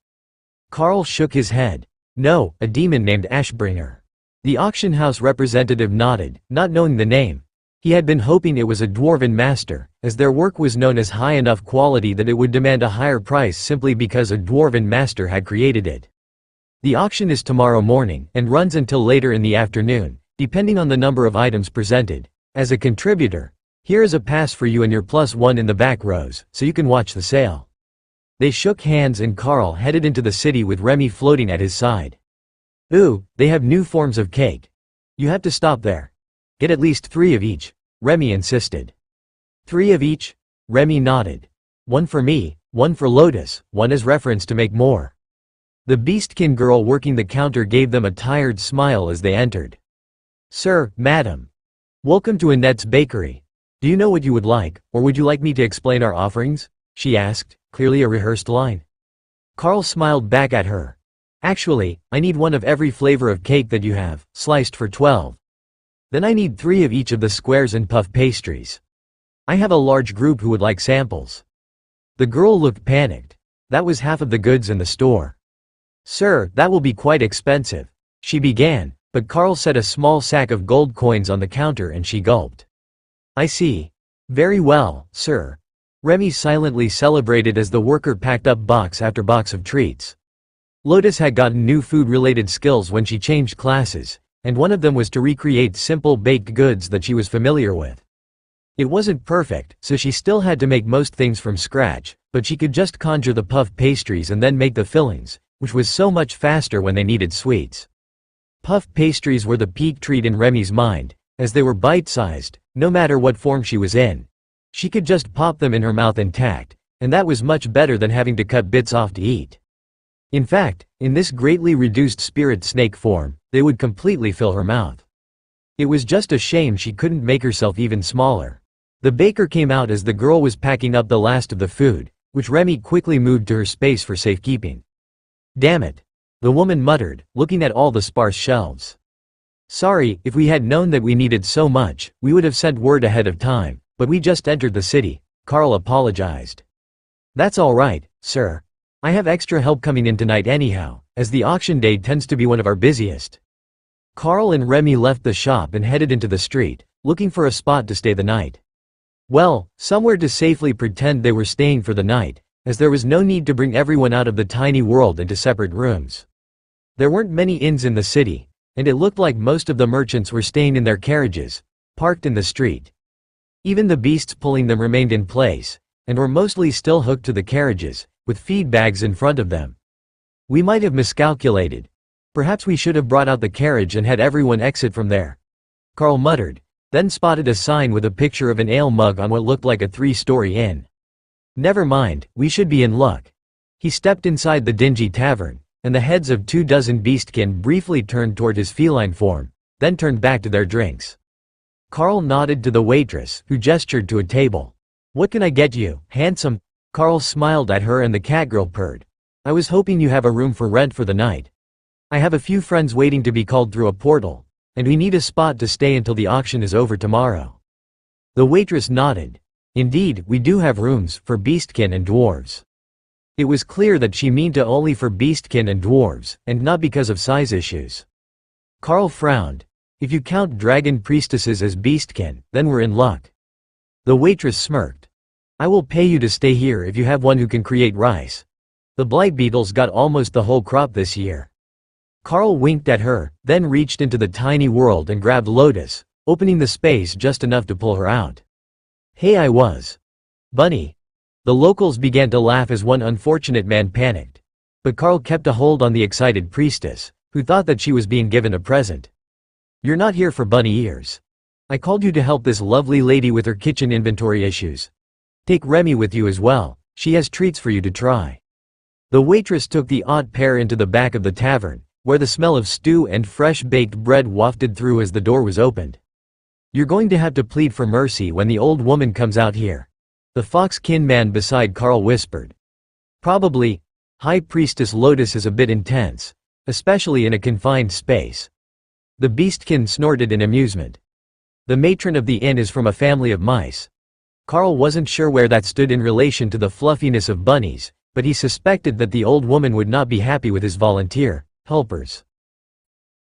Carl shook his head. No, a demon named Ashbringer. The auction house representative nodded, not knowing the name. He had been hoping it was a dwarven master, as their work was known as high enough quality that it would demand a higher price simply because a dwarven master had created it. The auction is tomorrow morning and runs until later in the afternoon, depending on the number of items presented. As a contributor, here is a pass for you and your +1 in the back rows, so you can watch the sale. They shook hands and Carl headed into the city with Remy floating at his side. Ooh, they have new forms of cake. You have to stop there. Get at least 3 of each, Remy insisted. 3 of each? Remy nodded. 1 for me, 1 for Lotus, 1 as reference to make more. The beastkin girl working the counter gave them a tired smile as they entered. Sir, madam. Welcome to Annette's Bakery. Do you know what you would like, or would you like me to explain our offerings? She asked, clearly a rehearsed line. Carl smiled back at her. Actually, I need 1 of every flavor of cake that you have, sliced for 12. Then I need 3 of each of the squares and puff pastries. I have a large group who would like samples. The girl looked panicked. That was half of the goods in the store. Sir, that will be quite expensive. She began, but Carl set a small sack of gold coins on the counter and she gulped. I see. Very well, sir. Remy silently celebrated as the worker packed up box after box of treats. Lotus had gotten new food-related skills when she changed classes, and one of them was to recreate simple baked goods that she was familiar with. It wasn't perfect, so she still had to make most things from scratch, but she could just conjure the puff pastries and then make the fillings, which was so much faster when they needed sweets. Puff pastries were the peak treat in Remy's mind, as they were bite-sized, no matter what form she was in. She could just pop them in her mouth intact, and that was much better than having to cut bits off to eat. In fact, in this greatly reduced spirit snake form, they would completely fill her mouth. It was just a shame she couldn't make herself even smaller. The baker came out as the girl was packing up the last of the food, which Remy quickly moved to her space for safekeeping. Damn it. The woman muttered, looking at all the sparse shelves. Sorry, if we had known that we needed so much, we would have sent word ahead of time, but we just entered the city, Carl apologized. That's all right, sir. I have extra help coming in tonight anyhow, as the auction day tends to be one of our busiest. Carl and Remy left the shop and headed into the street, looking for a spot to stay the night. Well, somewhere to safely pretend they were staying for the night, as there was no need to bring everyone out of the tiny world into separate rooms. There weren't many inns in the city, and it looked like most of the merchants were staying in their carriages, parked in the street. Even the beasts pulling them remained in place, and were mostly still hooked to the carriages, with feed bags in front of them. We might have miscalculated. Perhaps we should have brought out the carriage and had everyone exit from there. Carl muttered, then spotted a sign with a picture of an ale mug on what looked like a 3-story inn. Never mind, we should be in luck. He stepped inside the dingy tavern, and the heads of 24 beastkin briefly turned toward his feline form, then turned back to their drinks. Carl nodded to the waitress, who gestured to a table. What can I get you, handsome? Carl smiled at her and the catgirl purred. I was hoping you have a room for rent for the night. I have a few friends waiting to be called through a portal, and we need a spot to stay until the auction is over tomorrow. The waitress nodded. Indeed, we do have rooms for beastkin and dwarves. It was clear that she meant to only for beastkin and dwarves, and not because of size issues. Carl frowned. If you count dragon priestesses as beastkin, then we're in luck. The waitress smirked. I will pay you to stay here if you have one who can create rice. The blight beetles got almost the whole crop this year. Carl winked at her, then reached into the tiny world and grabbed Lotus, opening the space just enough to pull her out. Hey, I was. Bunny. The locals began to laugh as one unfortunate man panicked. But Carl kept a hold on the excited priestess, who thought that she was being given a present. "You're not here for bunny ears. I called you to help this lovely lady with her kitchen inventory issues. Take Remy with you as well, she has treats for you to try." The waitress took the odd pair into the back of the tavern, where the smell of stew and fresh baked bread wafted through as the door was opened. "You're going to have to plead for mercy when the old woman comes out here," the fox-kin man beside Carl whispered. "Probably. High Priestess Lotus is a bit intense, especially in a confined space." The beastkin snorted in amusement. "The matron of the inn is from a family of mice." Carl wasn't sure where that stood in relation to the fluffiness of bunnies, but he suspected that the old woman would not be happy with his volunteer helpers.